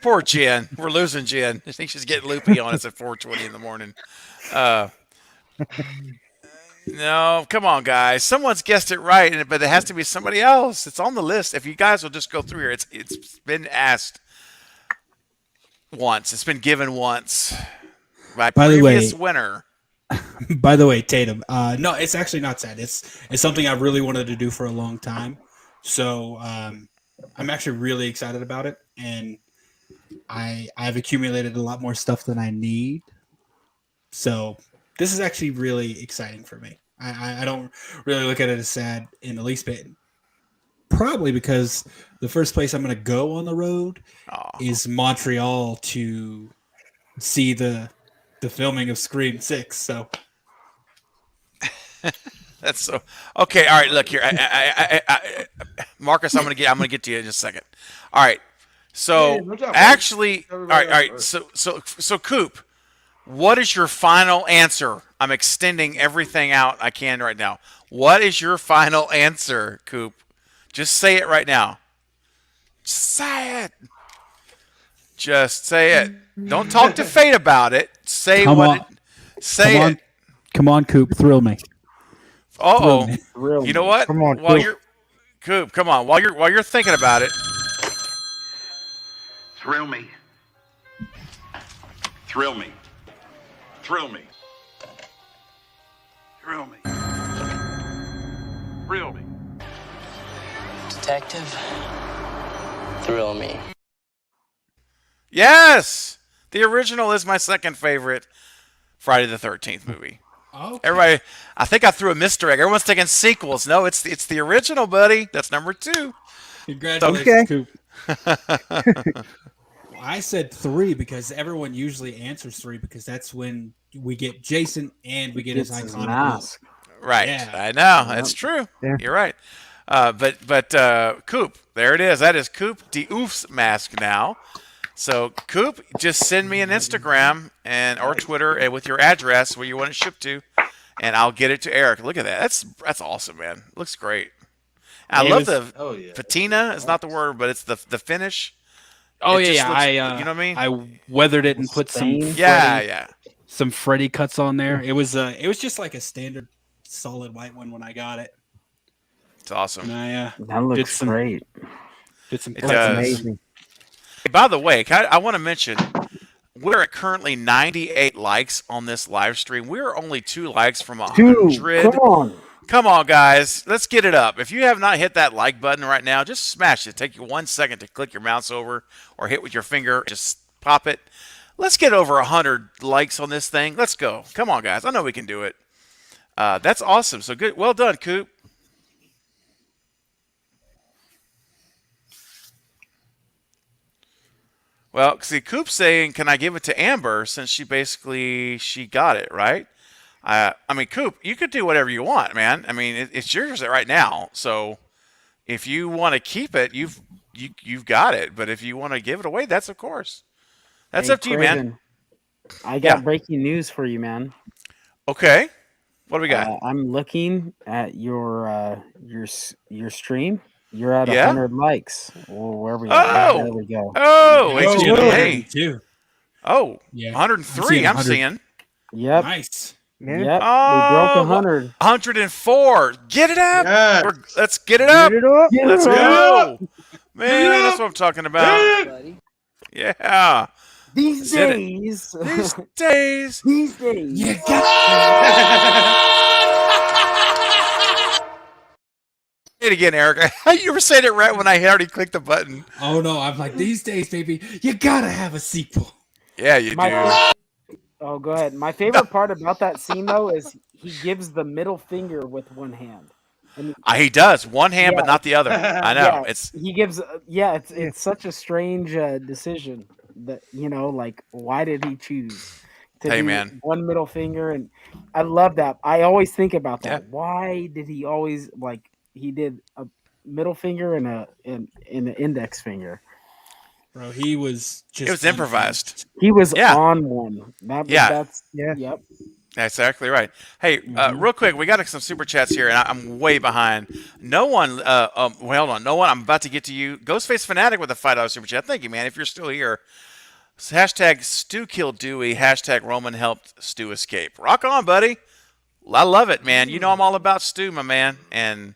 Poor Jen. We're losing Jen. I think she's getting loopy on us at 4:20 in the morning. No, come on, guys. Someone's guessed it right, but it has to be somebody else. It's on the list. If you guys will just go through here, it's been asked once. It's been given once by the previous way, winner. By the way, Tatum. No, it's actually not sad. It's something I really wanted to do for a long time. So I'm actually really excited about it, and I've accumulated a lot more stuff than I need. So this is actually really exciting for me. I don't really look at it as sad in the least bit. Probably because the first place I'm going to go on the road is Montreal to see the filming of Scream 6. So that's so okay. All right, look here, Marcus. I'm gonna get to you in just a second. All right. So actually, all right. So Coop, what is your final answer? I'm extending everything out I can right now. What is your final answer, Coop? Just say it right now. Say it. Just say it. Don't talk to Fate about it. Say say it. Come on, Coop, thrill me. Oh, you know what? Come on, while Coop. you're Coop, come on. While you're thinking about it. Thrill me. Thrill me. Thrill me. Thrill me. Thrill me. Detective, thrill me. Yes, the original is my second favorite Friday the 13th movie. Okay. Everybody, I think I threw a Mr. Egg. Everyone's thinking sequels. No, it's the original, buddy. That's number 2. Congratulations, Coop. I said 3 because everyone usually answers 3 because that's when we get Jason and we get his iconic mask. Right. Yeah. I know. That's true. Yeah. You're right. But Coop, there it is. That is Coop de Oof's mask now. So Coop, just send me an Instagram or Twitter with your address where you want it shipped to, and I'll get it to Eric. Look at that. That's awesome, man. Looks great. I love the patina. It's not the word, but it's the finish. Oh It just yeah, looks- I you know what I mean? I weathered it and put some Freddy cuts on there. It was just like a standard solid white one when I got it. It's awesome. And That looks great. Did some It does. Amazing. By the way, I want to mention we're at currently 98 likes on this live stream. We're only 2 likes from 100. Come on. Come on, guys. Let's get it up. If you have not hit that like button right now, just smash it. Take you 1 second to click your mouse over or hit with your finger. Just pop it. Let's get over 100 likes on this thing. Let's go. Come on, guys. I know we can do it. That's awesome. So good. Well done, Coop. Well, see, Coop's saying, can I give it to Amber since she got it, right? I mean, Coop, you could do whatever you want, man. I mean, it's yours right now. So if you want to keep it, you've got it. But if you want to give it away, that's of course. That's up to you, man. I got breaking news for you, man. Okay. What do we got? I'm looking at your stream. You're at 100 likes. Or wherever you are. There we go. Oh, Hey. Oh, Yeah. 103. I'm seeing. Yep. Nice. Yeah. Yep. Oh, We broke 100. 104. Get it up. Yes. Let's get it up. Get it up. Let's go. Man, that's what I'm talking about. Buddy. Yeah. These Did it. days. These days. These days. You got Say it again, Eric. You were saying it right when I had already clicked the button. Oh no, I'm like these days, baby. You gotta have a sequel. Yeah, you do. Oh, go ahead. My favorite part about that scene, though, is he gives the middle finger with one hand. And He does. One hand, but not the other. I know. yeah, It's he gives. It's such a strange decision that like why did he choose to Hey, do man. one middle finger? And I love that. I always think about that. Yeah. Why did he always he did middle finger and an index finger. Bro, he was just. It was improvised. He was Yeah. on one. That's Yep. That's exactly right. Hey, real quick, we got some super chats here, and I'm way behind. No one, well, hold on. No one, I'm about to get to you. Ghostface Fanatic with a $5 super chat. Thank you, man. If you're still here, hashtag Stu killed Dewey. Hashtag Roman helped Stu escape. Rock on, buddy. I love it, man. You know I'm all about Stu, my man. And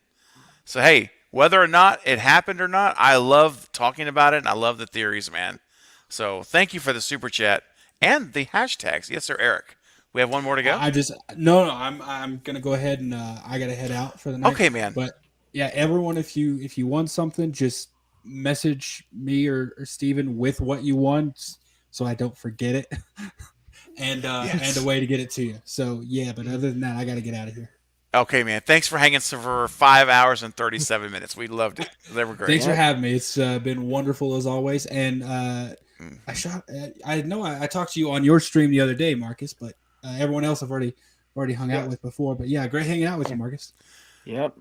so, hey, whether or not it happened or not, I love talking about it, and I love the theories, man. So thank you for the super chat and the hashtags. Yes, sir, Eric. We have one more to go. I'm gonna go ahead and I gotta head out for the night. Okay, man. But yeah, everyone, if you want something, just message me or Steven with what you want, so I don't forget it, and a way to get it to you. So yeah, but other than that, I gotta get out of here. Okay, man. Thanks for hanging for 5 hours and 37 minutes. We loved it. They were great. Thanks for having me. It's been wonderful as always. And I know I talked to you on your stream the other day, Marcus, but everyone else I've already hung out with before. But yeah, great hanging out with you, Marcus. Yep.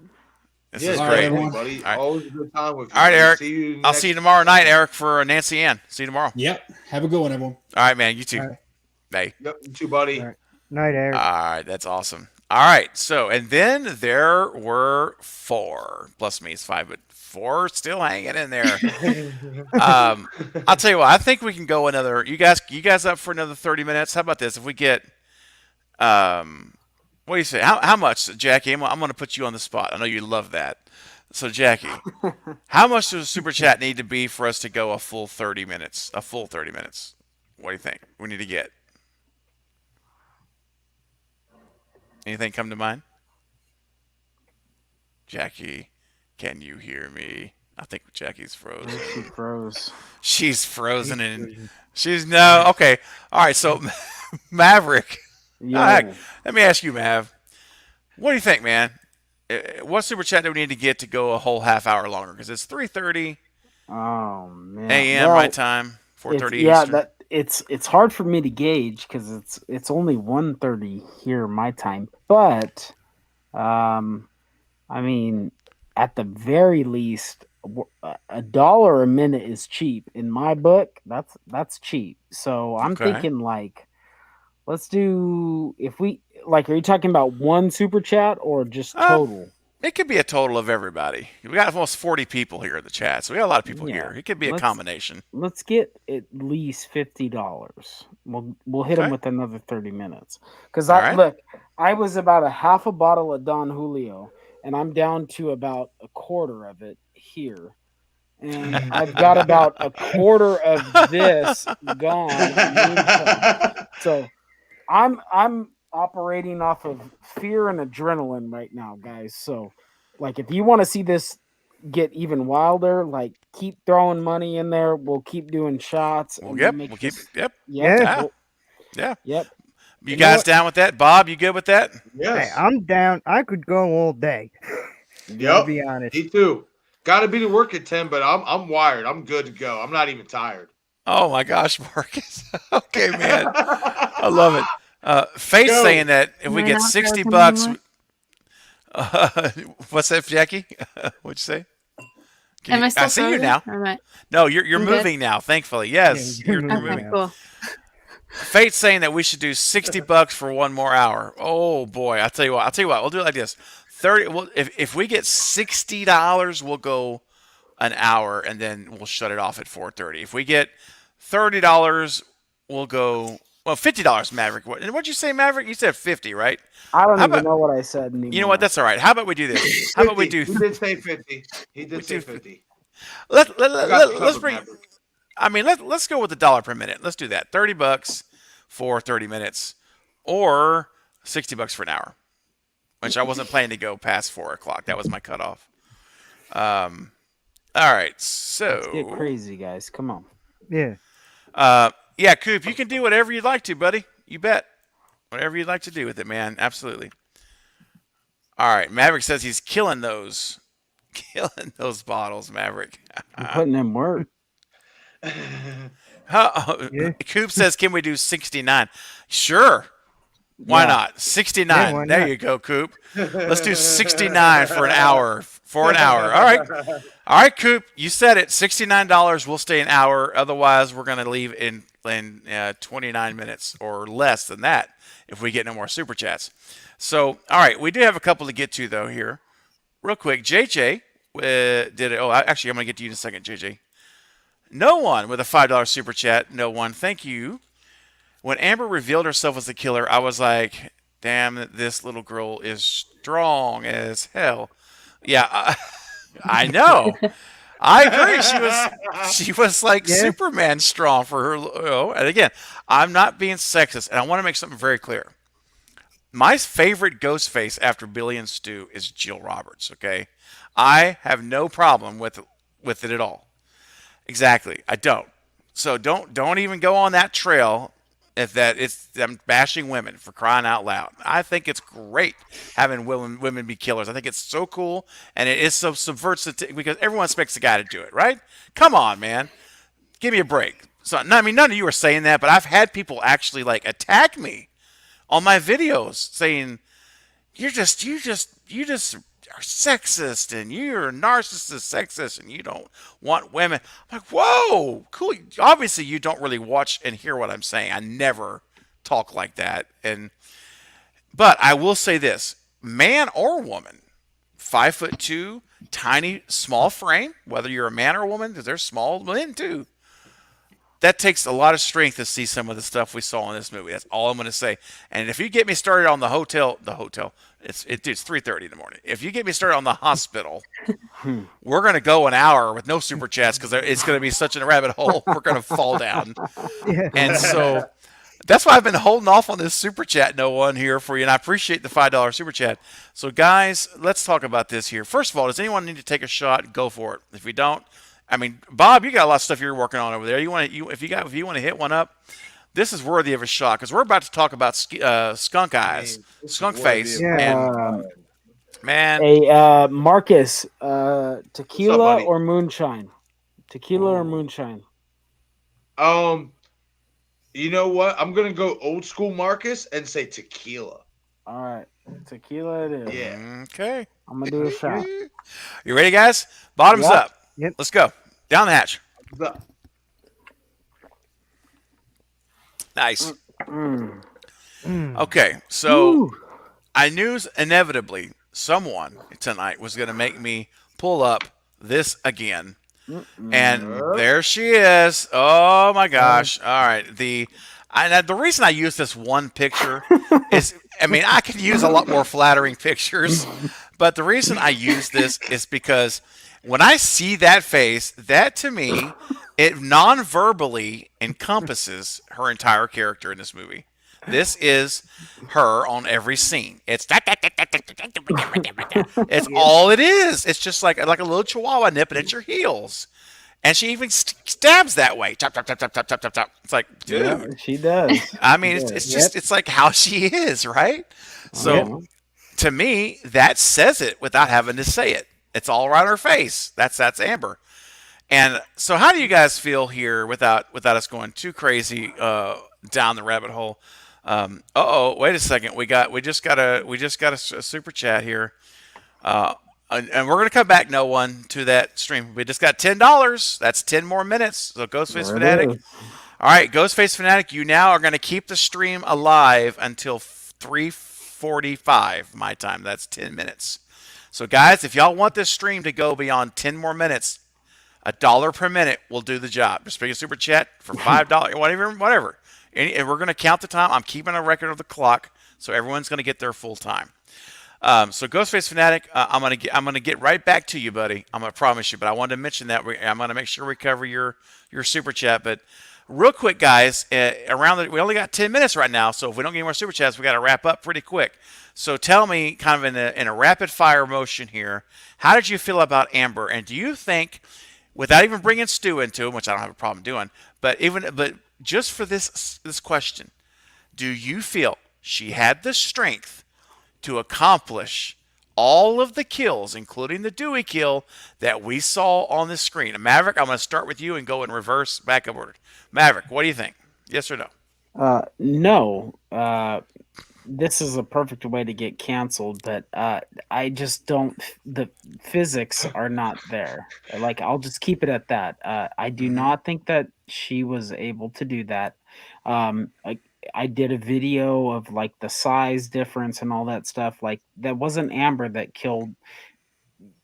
This is great. Buddy. Always a good time with you. All right, Eric. I'll next- see you tomorrow night, Eric, for Nancy Ann. See you tomorrow. Yep. Have a good one, everyone. All right, man. You too. All right. Bye. Yep, you too, buddy. All right. Night, Eric. All right, that's awesome. All right, so and then there were 4 plus me is 5, but 4 still hanging in there. I'll tell you what, I think we can go another. You guys up for another 30 minutes? How about this? If we get, what do you say? How much, Jackie? I'm going to put you on the spot. I know you love that. So, Jackie, how much does a super chat need to be for us to go a full 30 minutes? A full 30 minutes. What do you think we need to get? Anything come to mind? Jackie, can you hear me? I think Jackie's frozen. She froze. She's frozen and she's no. Okay. All right. So Maverick. Yeah. Let me ask you, Mav. What do you think, man? What super chat do we need to get to go a whole half hour longer? Because it's 3:30 Oh man. a.m. Well, my time, 4:30 yeah, Eastern. it's hard for me to gauge because it's only 1:30 here my time. But I mean, at the very least, $1 a minute is cheap in my book. That's cheap. So I'm Okay. thinking like, let's do if we like. Are you talking about one super chat or just total? It could be a total of everybody. We got almost 40 people here in the chat, so we got a lot of people here. It could be a combination. Let's get at least $50. We'll hit them with another 30 minutes. Because I was about a half a bottle of Don Julio, and I'm down to about a quarter of it here. And I've got about a quarter of this gone. So I'm operating off of fear and adrenaline right now, guys. So, like, if you want to see this get even wilder, like, keep throwing money in there. We'll keep doing shots. Well, yep. We'll keep. Yep. Yeah. Yeah. Yep. You guys down with that? Bob, you good with that? Yes. Hey, I'm down. I could go all day. Yep. To be honest. Me too. Got to be to work at 10, but I'm wired. I'm good to go. I'm not even tired. Oh my gosh, Marcus. Okay, man. I love it. Faith's saying that if we get $60, what's that, Jackie? What'd you say? Am I still I see you frozen? now. Or am I- No, you're I'm moving now. Thankfully, yes, Yeah, you're you're moving. Okay, cool. Faith's saying that we should do $60 for one more hour. Oh boy, I'll tell you what. We'll do it like this: 30. Well, if we get $60, we'll go an hour, and then we'll shut it off at 4:30. If we get $30, we'll go. Well, $50, Maverick. What'd you say, Maverick? You said 50, right? I don't How even about- know what I said anymore. You know what? That's all right. How about we do this? How about we do? He did say 50. He did say 50. Let's I got you let's covered, bring. Maverick. I mean, let's go with $1 per minute. Let's do that. $30 for 30 minutes, or $60 for an hour, which I wasn't planning to go past 4 o'clock. That was my cutoff. All right, so Let's get crazy, guys. Come on. Yeah. Yeah, Coop, you can do whatever you'd like to, buddy. You bet. Whatever you'd like to do with it, man. Absolutely. All right, Maverick says he's killing those bottles, Maverick. I'm putting in work. Coop says, can we do 69? Sure. Why Yeah. not? 69. Yeah, why there not? you go, Coop. Let's do 69 for an hour. For an hour. All right. All right, Coop. You said it. $69. We'll stay an hour. Otherwise, we're going to leave in 29 minutes or less than that if we get no more super chats. So, all right. We do have a couple to get to, though, here. Real quick. JJ did it. Oh, actually, I'm going to get to you in a second, JJ. No one with a $5 super chat. No one. Thank you. When Amber revealed herself as the killer, I was like, damn, this little girl is strong as hell. Yeah, I know. I agree. She was like Superman strong for her. And again, I'm not being sexist, and I want to make something very clear. My favorite Ghostface after Billy and Stu is Jill Roberts, okay? I have no problem with it at all. Exactly. I don't. So don't even go on that trail. I'm bashing women for crying out loud. I think it's great having women be killers. I think it's so cool, and it is so subverts because everyone expects a guy to do it, right? Come on, man, give me a break. So I mean, none of you are saying that, but I've had people actually like attack me on my videos saying you just are sexist and you're a narcissist sexist and you don't want women. I'm like, whoa, cool. Obviously you don't really watch and hear what I'm saying. I never talk like that. But I will say this, man or woman, 5'2", tiny, small frame, whether you're a man or a woman, because there's small men too. That takes a lot of strength to see some of the stuff we saw in this movie. That's all I'm going to say. And if you get me started on the hotel, it's 3:30 in the morning. If you get me started on the hospital, we're going to go an hour with no super chats because it's going to be such a rabbit hole. We're going to fall down. And so that's why I've been holding off on this super chat, no one here for you. And I appreciate the $5 super chat. So guys, let's talk about this here. First of all, does anyone need to take a shot? Go for it. If we don't, I mean, Bob, you got a lot of stuff you're working on over there. If you want to hit one up, this is worthy of a shot because we're about to talk about skunk eyes, skunk face, and man. Marcus, tequila buddy? or moonshine? Tequila or moonshine? You know what? I'm gonna go old school Marcus and say tequila. All right, tequila it is. Yeah. Okay. I'm gonna do a shot. You ready, guys? Bottoms up. Yep. Let's go. Down the hatch. Nice. Okay, so I knew inevitably someone tonight was going to make me pull up this again. And there she is. Oh, my gosh. All right. The reason I use this one picture is, I mean, I could use a lot more flattering pictures, but the reason I use this is because when I see that face, that to me, it non-verbally encompasses her entire character in this movie. This is her on every scene. It's all it is. It's just like a little chihuahua nipping at your heels. And she even stabs that way. Chop, chop, chop, chop, chop, chop, chop, chop. It's like, dude. Yeah, she does. I mean, it's like how she is, right? So to me, that says it without having to say it. It's all around her face. That's Amber. And so how do you guys feel here without us going too crazy down the rabbit hole? Wait a second. We just got a super chat here. And we're going to come back, no one, to that stream. We just got $10. That's 10 more minutes. So Ghostface Fanatic. All right, Ghostface Fanatic, you now are going to keep the stream alive until 3:45 my time. That's 10 minutes. So guys, if y'all want this stream to go beyond 10 more minutes, $1 per minute will do the job. Just make a super chat for $5, whatever. And we're going to count the time. I'm keeping a record of the clock, so everyone's going to get their full time. So Ghostface Fanatic, I'm gonna get right back to you, buddy. I'm gonna promise you, but I wanted to mention that I'm gonna make sure we cover your super chat. But real quick, guys, we only got 10 minutes right now, so if we don't get any more super chats, we got to wrap up pretty quick. So tell me, kind of in a rapid fire motion here, how did you feel about Amber? And do you think, without even bringing Stu into it, which I don't have a problem doing, but just for this question, do you feel she had the strength to accomplish all of the kills, including the Dewey kill that we saw on the screen? And Maverick, I'm going to start with you and go in reverse backup order. Maverick, what do you think? Yes or no? No. this is a perfect way to get canceled, but I just don't. The physics are not there. Like, I'll just keep it at that. I do not think that she was able to do that. Like, I did a video of like the size difference and all that stuff. Like, that wasn't Amber that killed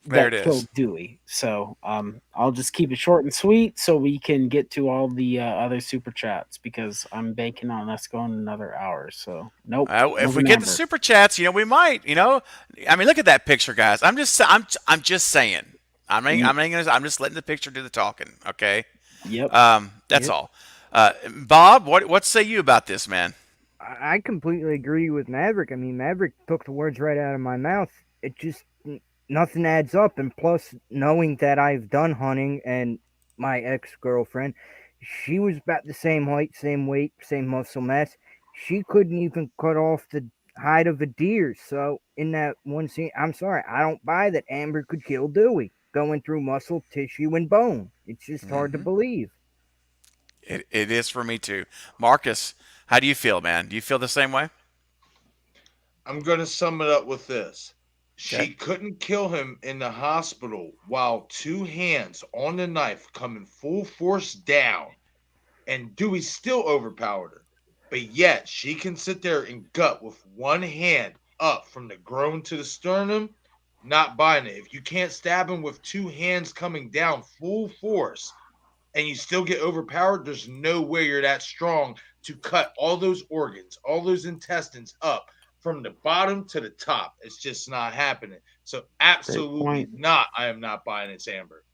There it is. Dewey. So I'll just keep it short and sweet so we can get to all the other super chats, because I'm banking on us going another hour. So nope. If we get the super chats, we might. I mean, look at that picture, guys. I'm just saying. I'm just letting the picture do the talking. Okay. Yep. That's all. Bob, what say you about this, man? I completely agree with Maverick. I mean, Maverick took the words right out of my mouth. It just nothing adds up. And plus, knowing that I've done hunting and my ex-girlfriend, she was about the same height, same weight, same muscle mass. She couldn't even cut off the hide of a deer. So in that one scene, I'm sorry, I don't buy that Amber could kill Dewey going through muscle, tissue, and bone. It's just hard to believe. It is for me too. Marcus, how do you feel, man? Do you feel the same way? I'm going to sum it up with this. She couldn't kill him in the hospital while two hands on the knife coming full force down, and Dewey still overpowered her. But yet she can sit there and gut with one hand up from the groin to the sternum. Not buying it. If you can't stab him with two hands coming down full force and you still get overpowered, there's no way you're that strong to cut all those organs, all those intestines up from the bottom to the top. It's just not happening. So absolutely not. I am not buying it's Amber.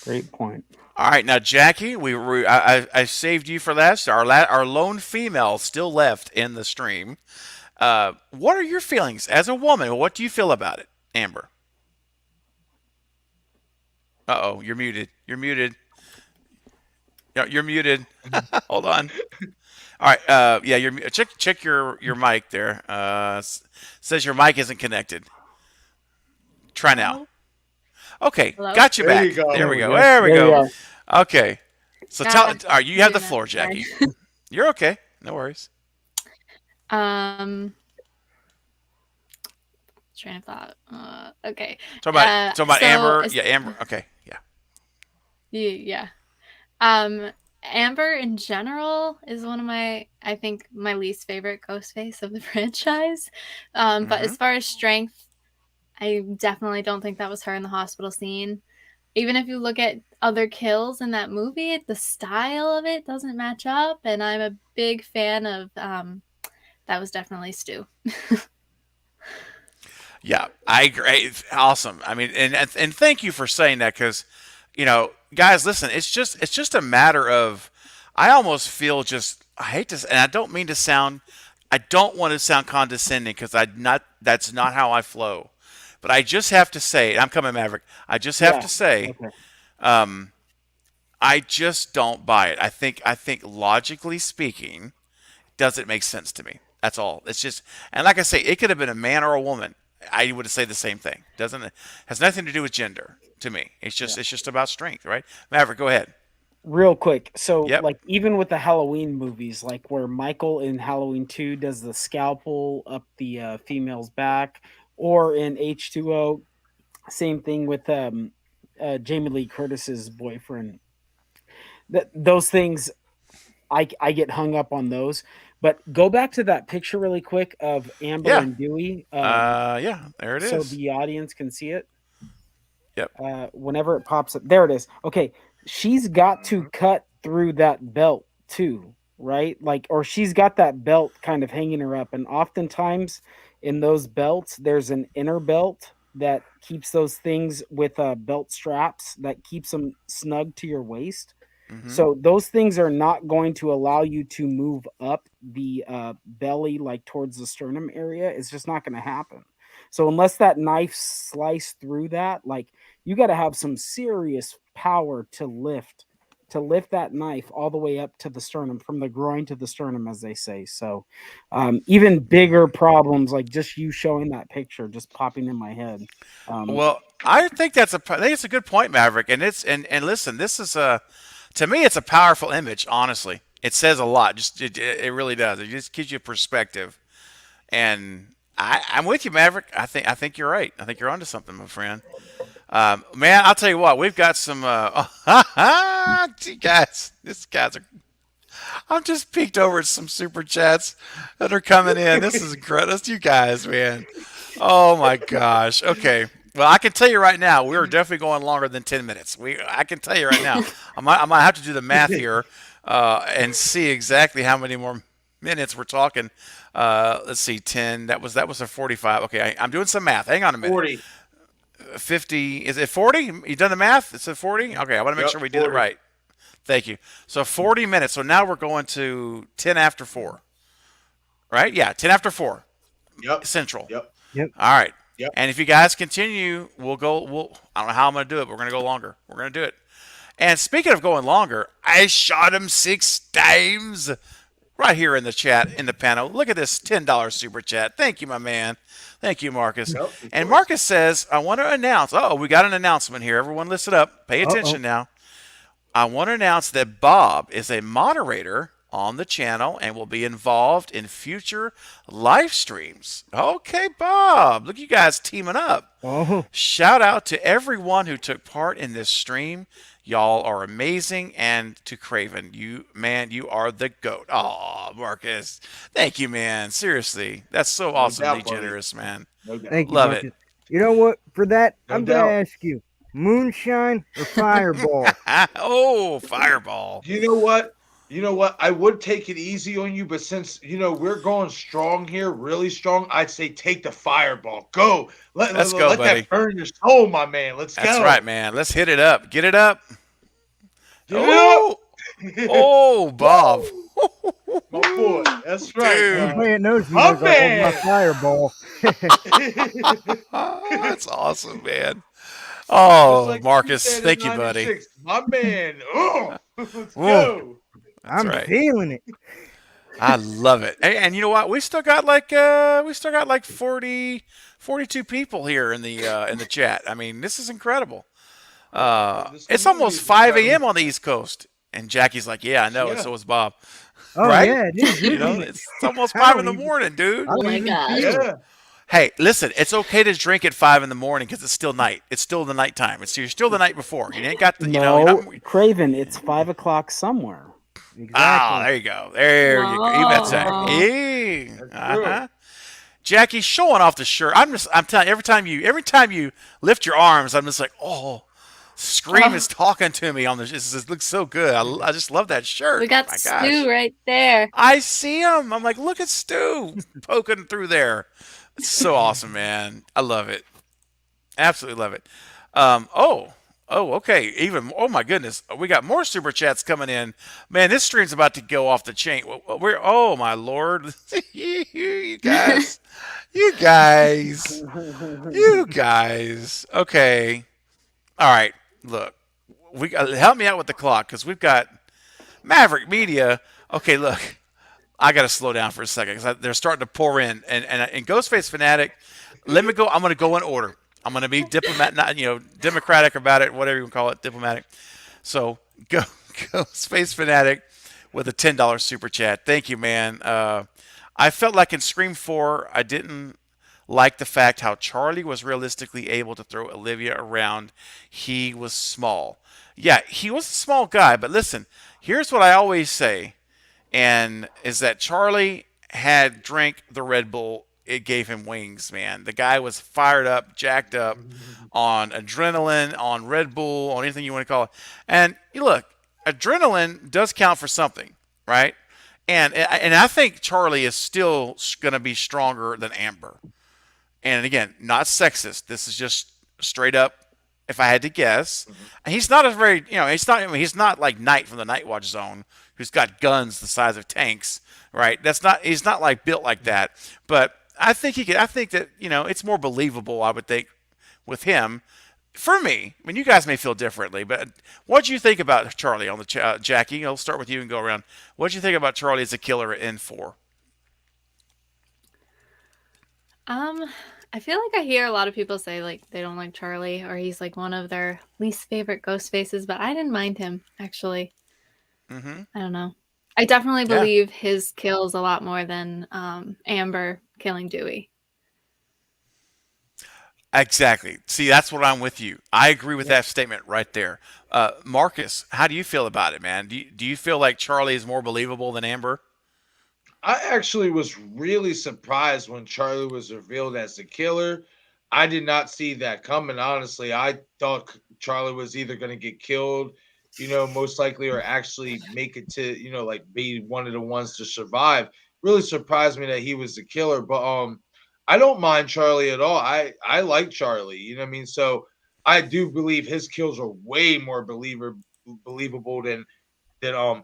Great point. All right, now Jackie, I saved you for last. Our lone female still left in the stream. What are your feelings as a woman? What do you feel about it, Amber? Uh-oh, you're muted. You're muted. You're muted. Hold on. All right. Yeah, check your mic there. Says your mic isn't connected. Try now. Okay, Hello? got you There back. you go. There we go. There we go. Okay. So Got it. all right, you have the floor, Jackie. You're okay. No worries. Train of thought. Okay. Talking about so Amber. Yeah, Amber. Okay. Yeah. Yeah. Amber in general is one of my least favorite Ghostface of the franchise. But as far as strength, I definitely don't think that was her in the hospital scene. Even if you look at other kills in that movie, the style of it doesn't match up, and I'm a big fan of that was definitely Stu. Yeah, I agree. Awesome. I mean, and thank you for saying that, because, guys, listen, it's just a matter of, I almost feel I hate to, and I don't mean to sound, I don't want to sound condescending, because that's not how I flow, but I just have to say, I'm coming, Maverick. I just have to say, I just don't buy it. I think logically speaking, it doesn't make sense to me. That's all. It's just, and like I say, it could have been a man or a woman. I would say the same thing. Has nothing to do with gender to me. It's just about strength, right? Maverick, go ahead. Real quick. So like, even with the Halloween movies, like where Michael in Halloween 2 does the scalpel up the female's back, or in H2O, same thing with Jamie Lee Curtis's boyfriend. Those things, I get hung up on those. But go back to that picture really quick of Amber and Dewey. There it is. So the audience can see it. Yep. Whenever it pops up. There it is. Okay. She's got to cut through that belt too, right? Like, or she's got that belt kind of hanging her up. And oftentimes in those belts, there's an inner belt that keeps those things with belt straps that keeps them snug to your waist. So those things are not going to allow you to move up the belly, like towards the sternum area. It's just not going to happen. So unless that knife sliced through that, like, you got to have some serious power to lift that knife all the way up to the sternum, from the groin to the sternum, as they say. So even bigger problems, like just you showing that picture just popping in my head. Well, I think it's a good point, Maverick. And listen, this is to me, it's a powerful image. Honestly, it says a lot. It really does. It just gives you perspective. And I'm with you, Maverick. I think you're right. I think you're onto something, my friend. Man, I'll tell you what. We've got some. Guys, these guys are. I'm just peeked over at some super chats that are coming in. This is great. That's you guys, man. Oh my gosh. Okay. Well, I can tell you right now, we are definitely going longer than 10 minutes. I can tell you right now. I might have to do the math here and see exactly how many more minutes we're talking. Let's see, 10. That was a 45. Okay, I'm doing some math. Hang on a minute. 40. 50. Is it 40? You done the math? It's a 40? Okay, I want to make sure we did it right. Thank you. So 40 minutes. So now we're going to 10 after 4. Right? Yeah, 10 after 4. Yep. Central. Yep. All right. Yep. And if you guys continue, I don't know how I'm going to do it, but we're going to go longer. We're going to do it. And speaking of going longer, I shot him 6 times right here in the chat, in the panel. Look at this $10 super chat. Thank you, my man. Thank you, Marcus. Yep, and Marcus says, I want to announce. Oh, we got an announcement here. Everyone listen up. Pay attention now. I want to announce that Bob is a moderator on the channel and will be involved in future live streams. Okay, Bob. Look, you guys teaming up. Shout out to everyone who took part in this stream. Y'all are amazing. And to Craven, you are the GOAT. Oh, Marcus. Thank you, man. Seriously. That's so awesomely generous, man. Thank you, Love Marcus. it. You know what? For that, I'm doubt. going to ask you, moonshine or fireball? Oh, fireball. You know what? I would take it easy on you, but since we're going strong here, really strong, I'd say take the fireball. Go. Let's go, let buddy. that burn your soul, my man. Let's go. That's right, man. Let's hit it up. Get it up. Get it up. Oh, Bob. My boy. That's right. Dude. Playing those My moves, I hold my fireball. That's awesome, man. Oh, like Marcus, you said in thank you, buddy. 96. My man. Let's Whoa. go. I'm right. feeling it. I love it. And you know what? We still got like 42 people here in the chat. I mean, this is incredible. It's almost 5 a.m. on the East Coast. And Jackie's like, yeah, I know. And so is Bob. Oh, right? yeah, it is. It's almost 5 in the morning, dude. Oh my gosh. Yeah. Hey, listen, it's okay to drink at 5 in the morning because it's still night. It's still the nighttime. You're still the night before. You ain't got the, Craven, it's 5 o'clock somewhere. Exactly. Oh, there you go. There you go. You betcha. Hey. Jackie, showing off the shirt. I'm telling you, every time you lift your arms, I'm just like, oh, Scream is talking to me on this. It looks so good. I just love that shirt. We got My Stu gosh. right there. I see him. I'm like, look at Stu poking through there. It's so awesome, man. I love it. Absolutely love it. Okay. Oh my goodness. We got more super chats coming in. Man, this stream's about to go off the chain. Oh my Lord. You guys. You guys. Okay. All right. Look. Help me out with the clock because we've got Maverick Media. Okay, look. I got to slow down for a second because they're starting to pour in. And Ghostface Fanatic, let me go. I'm going to go in order. I'm going to be democratic about it, whatever you want to call it, diplomatic. So, Ghostface Fanatic with a $10 super chat. Thank you, man. I felt like in Scream 4, I didn't like the fact how Charlie was realistically able to throw Olivia around. He was small. Yeah, he was a small guy, but listen, here's what I always say, and is that Charlie had drank the Red Bull. It gave him wings, man. The guy was fired up, jacked up on adrenaline, on Red Bull, on anything you want to call it. And look, adrenaline does count for something, right? And I think Charlie is still going to be stronger than Amber. And again, not sexist. This is just straight up. If I had to guess, and he's not a very, he's not like Knight from the Night Watch Zone, who's got guns the size of tanks, right? He's not like built like that. But I think that it's more believable. I would think with him. For me, I mean, you guys may feel differently, but what do you think about Charlie on the Jackie? I'll start with you and go around. What do you think about Charlie as a killer in 4? I feel like I hear a lot of people say like they don't like Charlie or he's like one of their least favorite ghost faces, but I didn't mind him actually. I don't know. I definitely believe his kills a lot more than Amber killing Dewey. Exactly. See, that's what I'm with you. I agree with that statement right there. Marcus, how do you feel about it, man? Do you feel like Charlie is more believable than Amber? I actually was really surprised when Charlie was revealed as the killer. I did not see that coming, honestly. I thought Charlie was either going to get killed, most likely, or actually make it to, like be one of the ones to survive. Really surprised me that he was the killer, but I don't mind Charlie at all. I like Charlie, you know what I mean? So I do believe his kills are way more believable than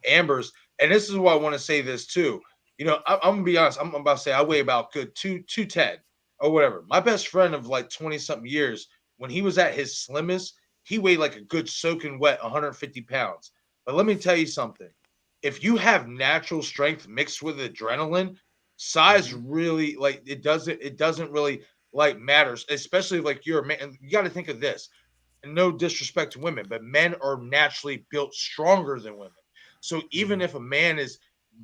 Amber's. And this is why I want to say this too. I'm gonna be honest. I'm about to say I weigh about good 210 or whatever. My best friend of like 20 something years, when he was at his slimmest, he weighed like a good soaking wet 150 pounds. But let me tell you something. If you have natural strength mixed with adrenaline, size really like it doesn't really like matters, especially if like you're a man. You got to think of this. And no disrespect to women, but men are naturally built stronger than women. So even if a man is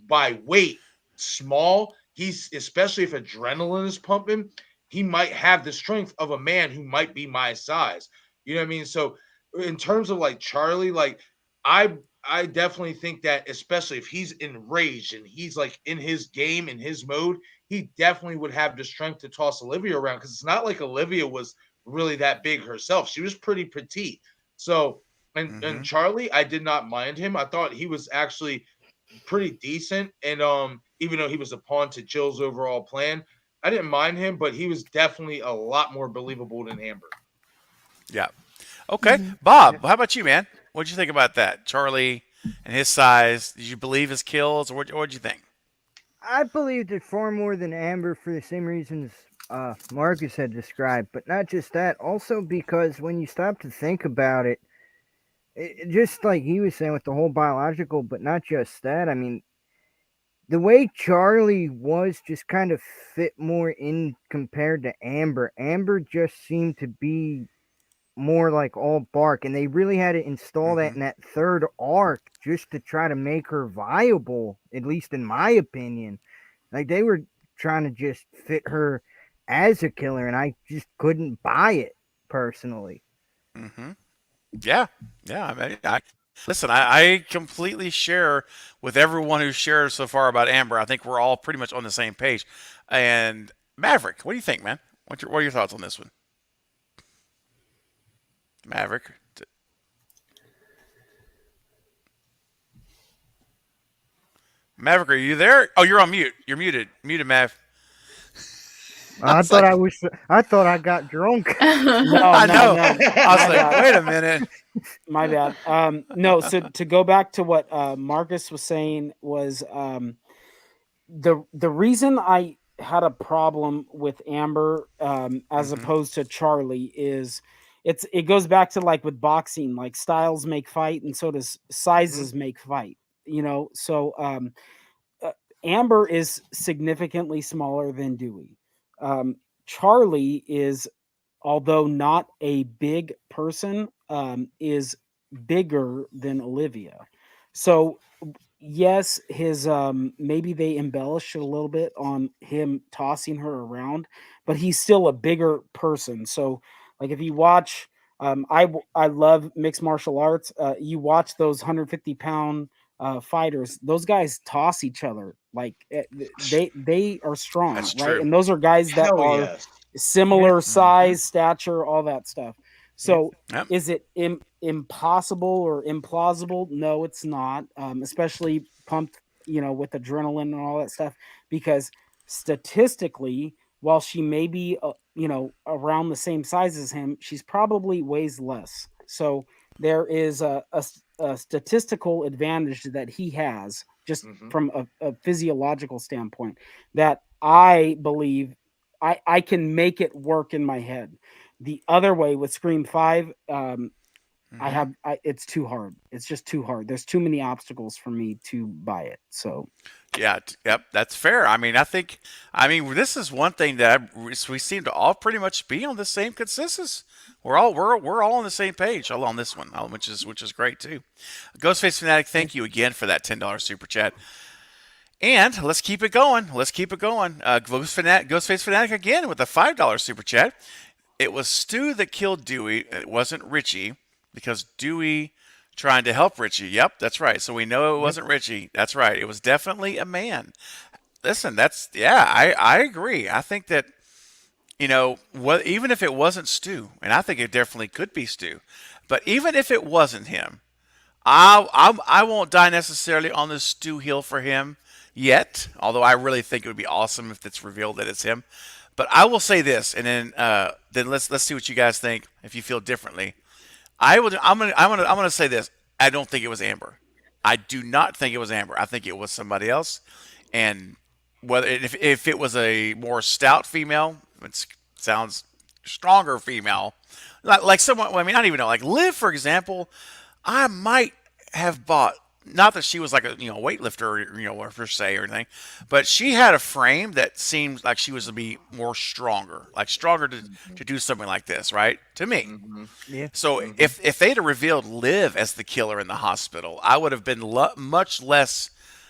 by weight small, he's especially if adrenaline is pumping, he might have the strength of a man who might be my size. You know what I mean? So in terms of like Charlie, like I definitely think that especially if he's enraged and he's like in his game, in his mode, he definitely would have the strength to toss Olivia around because it's not like Olivia was really that big herself. She was pretty petite. So and Charlie, I did not mind him. I thought he was actually pretty decent. And even though he was a pawn to Jill's overall plan, I didn't mind him, but he was definitely a lot more believable than Amber. Yeah. Okay. Bob, how about you, man? What'd you think about that? Charlie and his size. Did you believe his kills, or what'd you think? I believed it far more than Amber for the same reasons Marcus had described, but not just that. Also because when you stop to think about it, just like he was saying with the whole biological, but not just that. I mean, the way Charlie was just kind of fit more in compared to Amber. Amber just seemed to be more like all bark, and they really had to install that in that third arc just to try to make her viable, at least in my opinion. Like they were trying to just fit her as a killer, and I just couldn't buy it personally. Yeah. I mean, listen, I completely share with everyone who shares so far about Amber. I think we're all pretty much on the same page. And Maverick, what do you think, man? What are your thoughts on this one? Maverick. Maverick, are you there? Oh, you're on mute. You're muted. Muted, Mav. I thought I got drunk. No. I know. I was like, wait a minute. My bad. No, so to go back to what Marcus was saying was the reason I had a problem with Amber as opposed to Charlie is it goes back to like with boxing, like styles make fight, and so does sizes make fight. So Amber is significantly smaller than Dewey. Charlie is, although not a big person, is bigger than Olivia. So yes, his maybe they embellished it a little bit on him tossing her around, but he's still a bigger person. So like if you watch, I love mixed martial arts. You watch those 150-pound fighters; those guys toss each other like they are strong, That's right? true. And those are guys that Hell are yes. similar size, stature, all that stuff. So Yep. is it impossible or implausible? No, it's not. Especially pumped, with adrenaline and all that stuff. Because statistically, while she may be, around the same size as him, she's probably weighs less. So there is a statistical advantage that he has just from a physiological standpoint that I believe I can make it work in my head. The other way with Scream 5, it's too hard. It's just too hard. There's too many obstacles for me to buy it. So, Yeah, yep, that's fair. I mean, this is one thing that we seem to all pretty much be on the same consensus. We're all on the same page on this one, which is great too. Ghostface Fanatic, thank you again for that $10 super chat. And let's keep it going. Let's keep it going. Ghostface Fanatic again with a $5 super chat. It was Stu that killed Dewey. It wasn't Richie because Dewey trying to help Richie. Yep, that's right. So we know it wasn't Richie. That's right. It was definitely a man. Listen, I agree. I think that, even if it wasn't Stu, and I think it definitely could be Stu, but even if it wasn't him, I won't die necessarily on the Stu hill for him yet, although I really think it would be awesome if it's revealed that it's him. But I will say this, and then let's see what you guys think if you feel differently. I'm gonna say this. I don't think it was Amber. I do not think it was Amber. I think it was somebody else. And whether if it was a more stout female, it sounds stronger female, like someone. Well, I mean, I don't even know. Like Liv, for example, I might have bought. Not that she was like a weightlifter, or per se or anything, but she had a frame that seemed like she was to be more stronger, to do something like this, right? To me. Yeah. So if they'd have revealed Liv as the killer in the hospital, I would have been much less.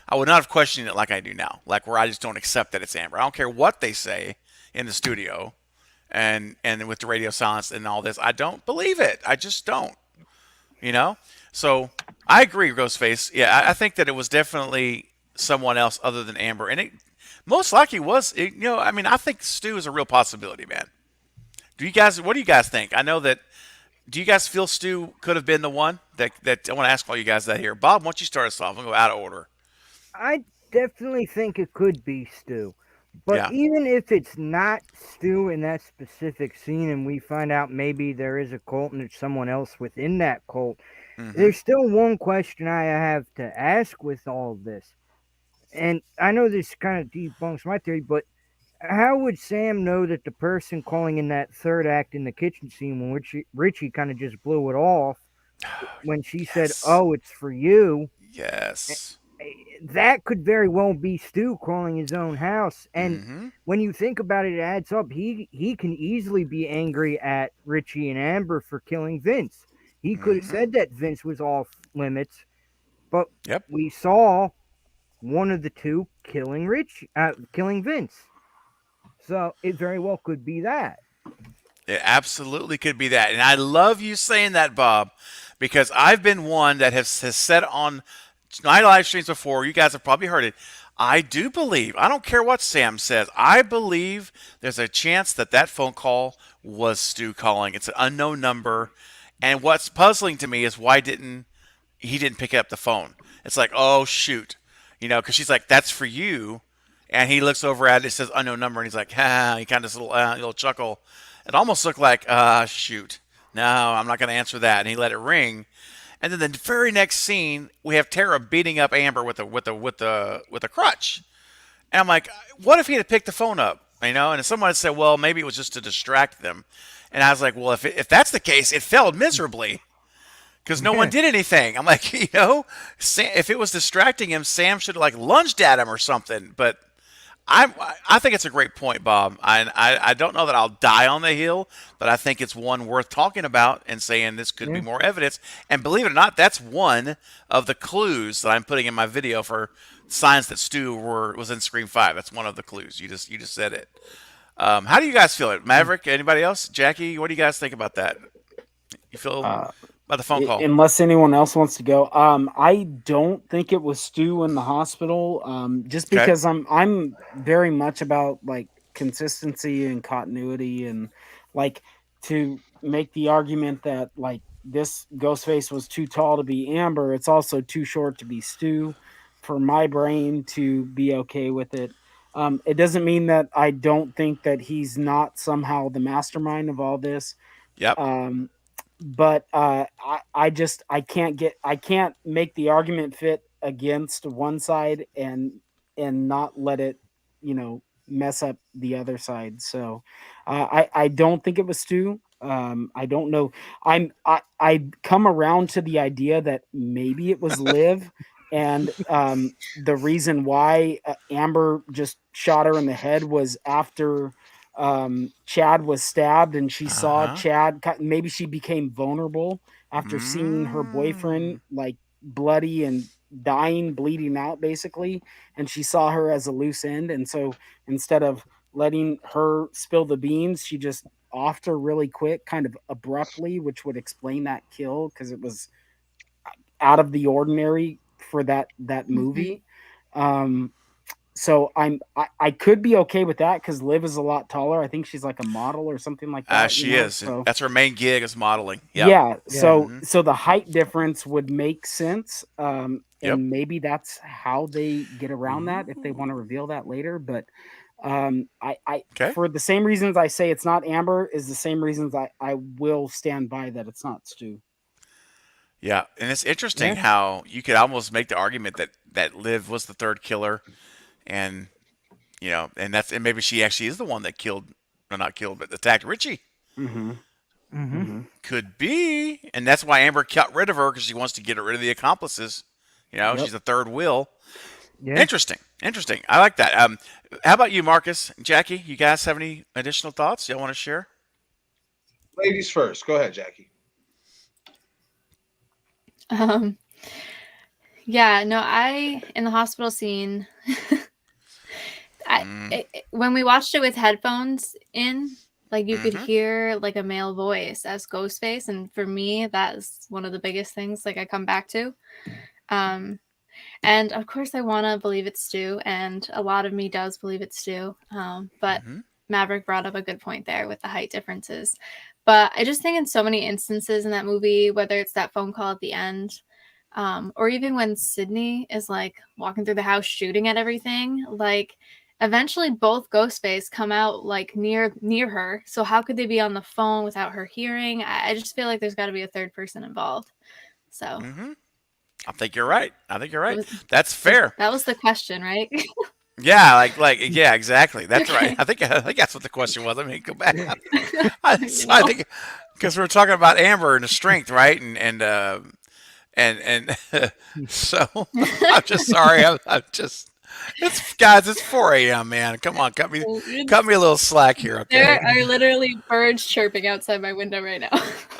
I would not have questioned it like I do now, like where I just don't accept that it's Amber. I don't care what they say in the studio, and with the radio silence and all this, I don't believe it. I just don't. So I agree, Ghostface. Yeah, I think that it was definitely someone else other than Amber, and it most likely was. I mean, I think Stu is a real possibility, man. What do you guys think? I know that. Do you guys feel Stu could have been the one that I want to ask all you guys that here? Bob, why don't you start us off? I'm going to go out of order. I definitely think it could be Stu. But Yeah. even if it's not Stu in that specific scene and we find out maybe there is a cult and there's someone else within that cult, there's still one question I have to ask with all of this. And I know this kind of debunks my theory, but how would Sam know that the person calling in that third act in the kitchen scene when Richie kind of just blew it off when she said, "Oh, it's for you"? Yes. That could very well be Stu calling his own house. And when you think about it, it adds up. He can easily be angry at Richie and Amber for killing Vince. He could have said that Vince was off limits, but we saw one of the two killing Vince. So it very well could be that. It absolutely could be that. And I love you saying that, Bob, because I've been one that has said on my live streams before, you guys have probably heard it. I do believe, I don't care what Sam says, I believe there's a chance that phone call was Stu calling. It's an unknown number. And what's puzzling to me is why he didn't pick up the phone. It's like, oh, shoot. Because she's like, that's for you. And he looks over at it says unknown number, and he's like, he kind of little chuckle. It almost looked like, shoot. No, I'm not going to answer that. And he let it ring. And then the very next scene, we have Tara beating up Amber with a crutch. And I'm like, what if he had picked the phone up? And someone had said, well, maybe it was just to distract them. And I was like, well, if that's the case, it failed miserably because no one did anything. I'm like, if it was distracting him, Sam should have lunged at him or something. But I think it's a great point, Bob. I don't know that I'll die on the hill, but I think it's one worth talking about and saying this could be more evidence. And believe it or not, that's one of the clues that I'm putting in my video for signs that Stu was in Scream 5. That's one of the clues. You just said it. How do you guys feel it? Maverick, anybody else? Jackie, what do you guys think about that? You feel about the phone call? Unless anyone else wants to go. I don't think it was Stu in the hospital. Just because I'm very much about consistency and continuity, and to make the argument that this Ghostface was too tall to be Amber, it's also too short to be Stu for my brain to be okay with it. It doesn't mean that I don't think that he's not somehow the mastermind of all this. Yep. But I can't make the argument fit against one side and not let it, mess up the other side. So I don't think it was Stu. I don't know. I come around to the idea that maybe it was Liv. And the reason why Amber just shot her in the head was after Chad was stabbed and she saw Chad. Maybe she became vulnerable after seeing her boyfriend bloody and dying, bleeding out basically, and she saw her as a loose end, and so instead of letting her spill the beans, she just offed her really quick, kind of abruptly, which would explain that kill because it was out of the ordinary for that movie. So I could be okay with that because Liv is a lot taller. I think she's like a model or something like that. She is. So, that's her main gig is modeling. Yep. yeah. So the height difference would make sense. And maybe that's how they get around that if they want to reveal that later. But for the same reasons I say it's not Amber is the same reasons I will stand by that it's not Stu. Yeah, and it's interesting how you could almost make the argument that Liv was the third killer, and and maybe she actually is the one that killed, or not killed, but attacked Richie. Could be, and that's why Amber got rid of her because she wants to get rid of the accomplices. She's the third wheel. Yeah. Interesting. I like that. How about you, Marcus, Jackie? You guys have any additional thoughts y'all want to share? Ladies first. Go ahead, Jackie. Yeah, no, in the hospital scene, when we watched it with headphones in, like you could hear like a male voice as Ghostface, and for me, that is one of the biggest things like I come back to. And of course, I want to believe it's Stu, and a lot of me does believe it's Stu. But Maverick brought up a good point there with the height differences. But I just think in so many instances in that movie, whether it's that phone call at the end, or even when Sydney is like walking through the house shooting at everything, like eventually both Ghostface come out like near her. So how could they be on the phone without her hearing? I just feel like there's got to be a third person involved. So I think you're right. That's fair. That was the question, right? Yeah, yeah, exactly. That's right. I think that's what the question was. Let me go back. I think because we're talking about Amber and the strength, right? And so I'm just sorry. I'm just it's 4 a.m. man. Come on, cut me a little slack here, okay? There are literally birds chirping outside my window right now.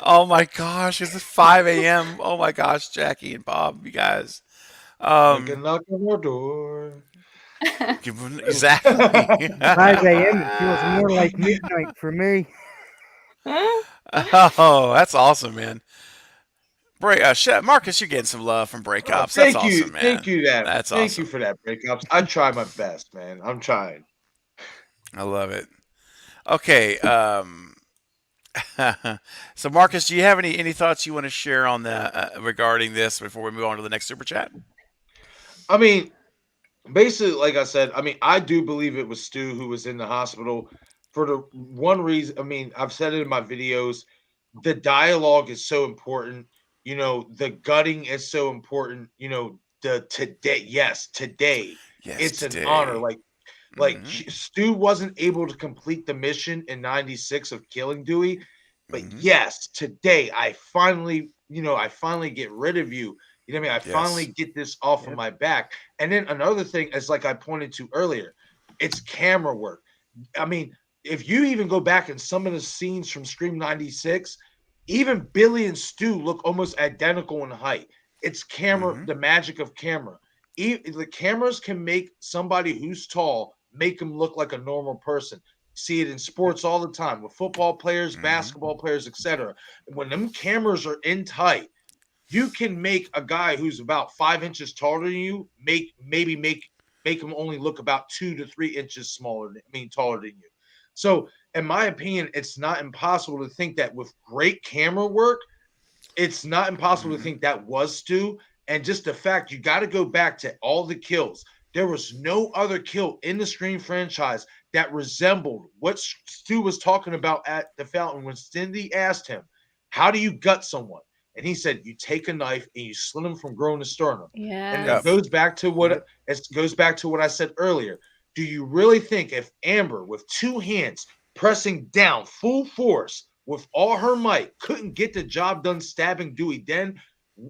Oh my gosh, it's 5 a.m. Oh my gosh, Jackie and Bob, you guys. Knock on our door. Exactly. 5 a.m. It feels more like midnight for me. Oh, that's awesome, man. Marcus, you're getting some love from Breakops. That's awesome, man. Thank you, That's awesome. Thank you for that, Breakops. I try my best, man. I'm trying. I love it. Okay. So, Marcus, do you have any thoughts you want to share on regarding this before we move on to the next super chat? I mean, basically, like I said, I do believe it was Stu who was in the hospital for the one reason. I mean, I've said it in my videos. The dialogue is so important. The gutting is so important. Today. Yes, it's today. An honor. Stu wasn't able to complete the mission in '96 of killing Dewey, but yes, today I finally get rid of you. You know what I mean? I finally get this off of my back. And then another thing is, like I pointed to earlier, it's camera work. I mean, if you even go back in some of the scenes from Scream '96, even Billy and Stu look almost identical in height. It's camera, the magic of camera. The cameras can make somebody who's tall, make them look like a normal person. See it in sports all the time with football players, basketball players, etc. When them cameras are in tight, you can make a guy who's about 5 inches taller than you make him only look about 2 to 3 inches taller than you. So, in my opinion, it's not impossible to think that with great camera work, it's not impossible to think that was Stu. And just the fact, you got to go back to all the kills. There was no other kill in the Scream franchise that resembled what Stu was talking about at the fountain when Cindy asked him, "How do you gut someone?" And he said, "You take a knife and you slit them from groin to sternum." Yeah. And it goes back to what I said earlier. Do you really think if Amber, with 2 hands pressing down full force with all her might, couldn't get the job done stabbing Dewey,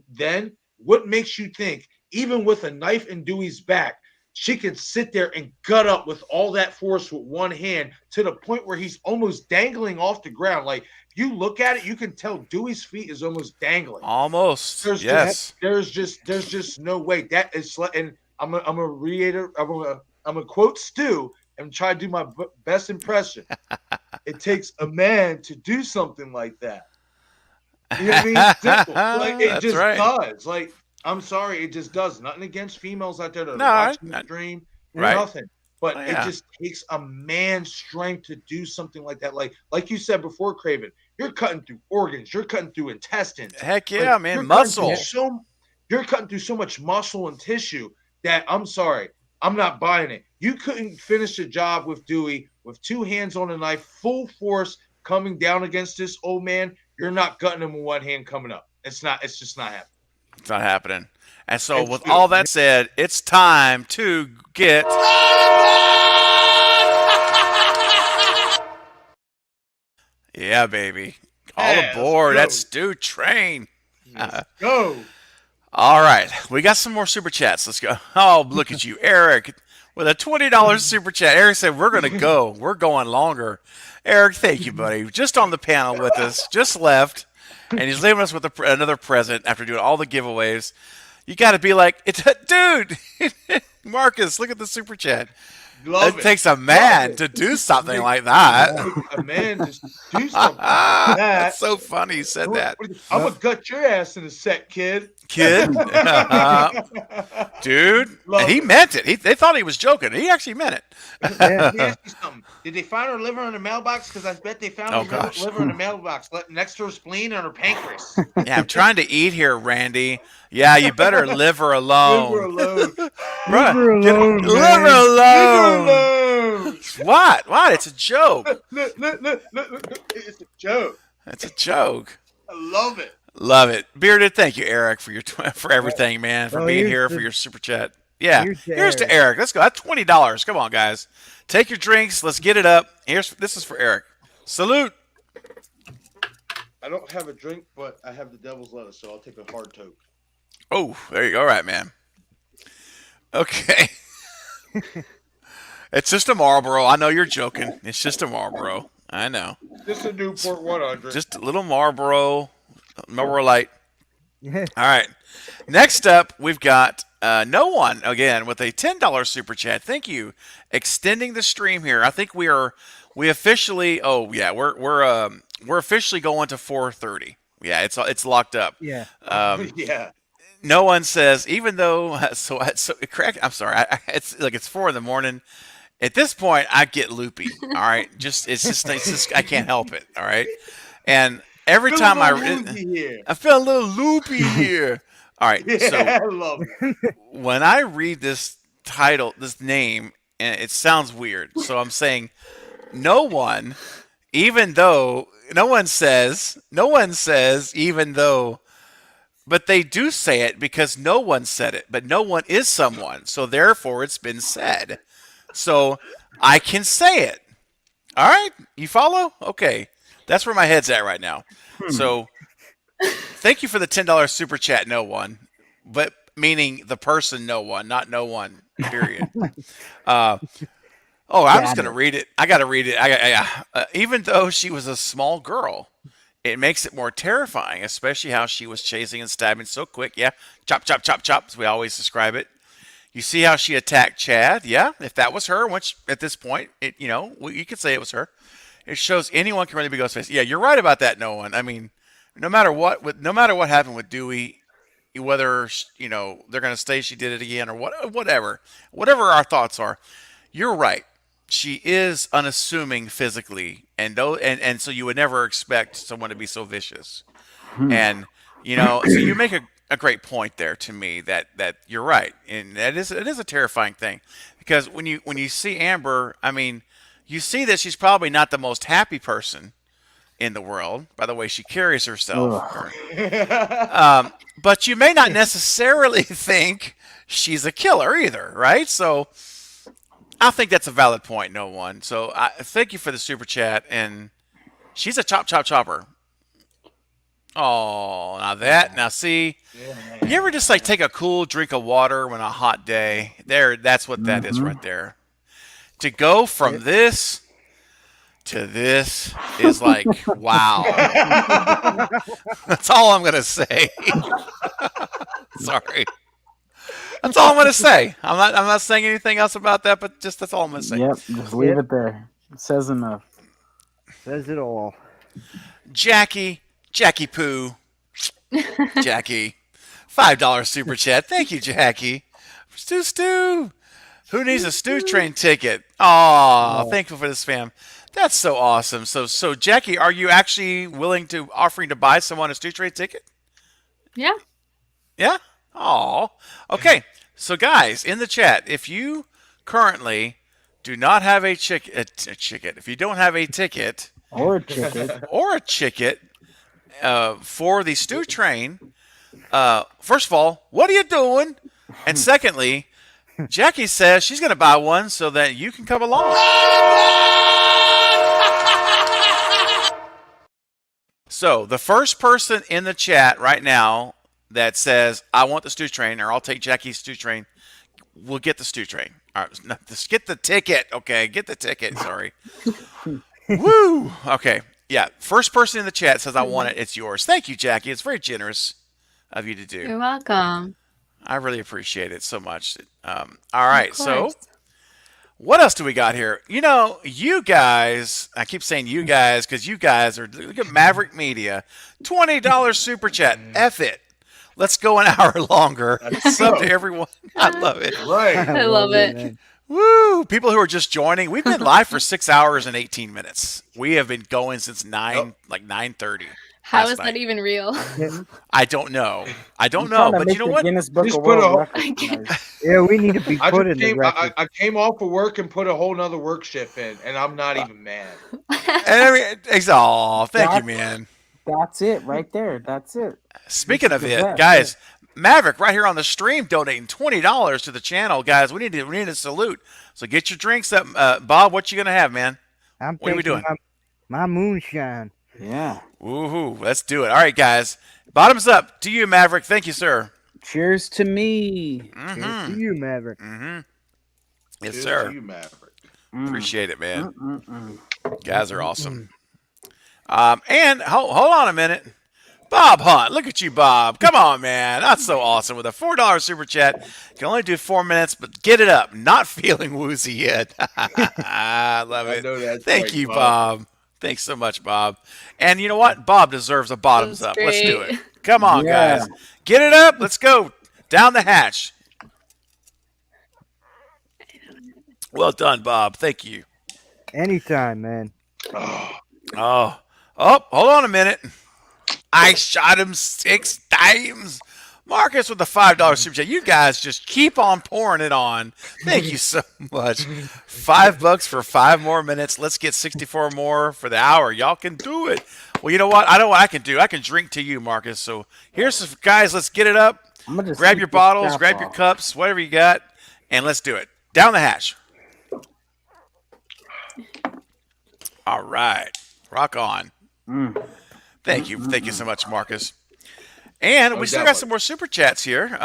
then what makes you think, even with a knife in Dewey's back, she can sit there and gut up with all that force with one hand to the point where he's almost dangling off the ground. Like, if you look at it, you can tell Dewey's feet is almost dangling. Almost. There's just no way. That is, and I'm gonna reiterate. I'm gonna quote Stu and try to do my best impression. It takes a man to do something like that. You know what I mean? Simple. Like, it just does. Like, I'm sorry, it just does. Nothing against females out there that are watching the stream. Nothing. But it just takes a man's strength to do something like that. Like you said before, Craven, you're cutting through organs, you're cutting through intestines. Heck yeah, man, muscle. You're cutting through so much muscle and tissue that, I'm sorry, I'm not buying it. You couldn't finish the job with Dewey with two hands on a knife, full force coming down against this old man. You're not gutting him with one hand coming up. It's just not happening. It's not happening. And so with all that said, it's time to get yeah, baby. All aboard that Stu train. Go. All right. We got some more super chats. Let's go. Oh, look at you, Eric, with a $20 super chat. Eric said, we're going to go. We're going longer. Eric, thank you, buddy. Just on the panel with us. Just left. And he's leaving us with another present after doing all the giveaways. You got to be like, dude, Marcus, look at the super chat. It takes a man to do something like that. A man just do something like that. That's so funny you said that. I'm going to gut your ass in a sec, kid. Dude, and he meant it. They thought he was joking. He actually meant it. Let me ask you something. Did they find her liver in the mailbox? Because I bet they found her liver in the mailbox next to her spleen and her pancreas. Yeah, I'm trying to eat here, Randy. Yeah, you better leave her alone. Leave her alone. Leave her alone. What? What? It's a joke. Look. It's a joke. It's a joke. I love it. Love it. Bearded, thank you, Eric, for everything, man, for being here, for your super chat. Yeah, here's to Eric. Let's go. That's $20. Come on, guys. Take your drinks. Let's get it up. This is for Eric. Salute. I don't have a drink, but I have the devil's lettuce, so I'll take a hard toke. Oh, there you go. All right, man. Okay. It's just a Marlboro. I know you're joking. It's just a Marlboro. I know. Just a Newport 100. Just a little Marlboro Light. Yeah. All right. Next up, we've got No One again with a $10 super chat. Thank you. Extending the stream here. I think we officially. Oh yeah, we're officially going to 4:30. Yeah, it's locked up. Yeah. Yeah. No One says, even though correct. I'm sorry. It's 4 in. At this point, I get loopy. All right, it's just I can't help it. All right, and every time I feel a little loopy here. All right, yeah, so I love it. When I read this title, this name, and it sounds weird, so I'm saying no one, even though no one says, even though. But they do say it because no one said it. But no one is someone. So therefore, it's been said. So I can say it. All right? You follow? Okay. That's where my head's at right now. So thank you for the $10 super chat, no one. But meaning the person no one, not no one, period. I'm just going to read it. I got to read it. Even though she was a small girl, it makes it more terrifying, especially how she was chasing and stabbing so quick. Yeah, chop, chop, chop, chop, as we always describe it. You see how she attacked Chad? Yeah, if that was her, which at this point, you could say it was her. It shows anyone can really be Ghostface. Yeah, you're right about that, no one. I mean, no matter what happened with Dewey, whether they're going to say she did it again or whatever our thoughts are, you're right. She is unassuming physically, and so you would never expect someone to be so vicious. And so you make a great point there to me that you're right, and it is a terrifying thing because when you see Amber, I mean, you see that she's probably not the most happy person in the world by the way she carries herself. But you may not necessarily think she's a killer either, right? So I think that's a valid point, no one. So thank you for the super chat. And she's a chopper. Oh, now see, you ever just like take a cool drink of water on a hot day? That's what that is right there. To go from this to this is like, wow. That's all I'm gonna say. Sorry. That's all I'm gonna say. I'm not saying anything else about that, but just that's all I'm gonna say. Yep, just leave it there. It says enough. Says it all. Jackie Poo. Jackie. $5 super chat. Thank you, Jackie. Stu. Who needs a Stu Train ticket? Aw, thankful for this, fam. That's so awesome. So Jackie, are you actually offering to buy someone a Stu Train ticket? Yeah. Yeah? Aw. Okay. So guys, in the chat, if you currently do not have a ticket, if you don't have a ticket or a ticket for the Stu Train, first of all, what are you doing? And secondly, Jackie says she's going to buy one so that you can come along. So the first person in the chat right now that says, I want the Stu Train, or I'll take Jackie's Stu Train, we'll get the Stu Train. All right, just get the ticket, okay? Get the ticket, sorry. Woo! Okay, yeah. First person in the chat says, I want it, it's yours. Thank you, Jackie. It's very generous of you to do. You're welcome. I really appreciate it so much. All right, so what else do we got here? You know, you guys, I keep saying you guys because you guys look at Maverick Media, $20 super chat. F it. Let's go an hour longer. Sub to everyone. I love it. Right. I love it. Man. Woo! People who are just joining, we've been live for 6 hours and 18 minutes. We have been going since 9:30. How is that even real? I don't know. But you know what? Guinness Book Just of put World a- Records, guys. Yeah, we need to be put in the record. I came off of work and put a whole nother work shift in, and I'm not even mad. Thank you, man. That's it right there. That's it. Speaking of it, guys, Maverick right here on the stream donating $20 to the channel, guys. We need a salute. So get your drinks up, Bob. What you gonna have, man? What are we doing? My moonshine. Yeah. Woohoo! Let's do it. All right, guys. Bottoms up to you, Maverick. Thank you, sir. Cheers to me. Cheers to you, Maverick. Mm-hmm. Yes, Cheers sir. to you, Maverick. Appreciate it, man. Guys are awesome. And hold on a minute. Bob Hunt, look at you, Bob. Come on, man. That's so awesome. With a $4 super chat, can only do 4 minutes, but get it up. Not feeling woozy yet. I love it. know that's Thank right, you, Bob. Bob. Thanks so much, Bob. And you know what? Bob deserves a bottoms up. Let's do it. great. Come on, Yeah. guys. Get it up. Let's go. Down the hatch. Well done, Bob. Thank you. Anytime, man. Oh, hold on a minute. I shot him 6 times. Marcus with the $5 super chat. You guys just keep on pouring it on. Thank you so much. $5 for 5 more minutes. Let's get 64 more for the hour. Y'all can do it. Well, you know what? I know what I can do. I can drink to you, Marcus. So here's some guys. Let's get it up. Grab your bottles, grab your cups, whatever you got, and let's do it. Down the hatch. All right. Rock on. Thank you. Thank you so much, Marcus. And we still got some more super chats here.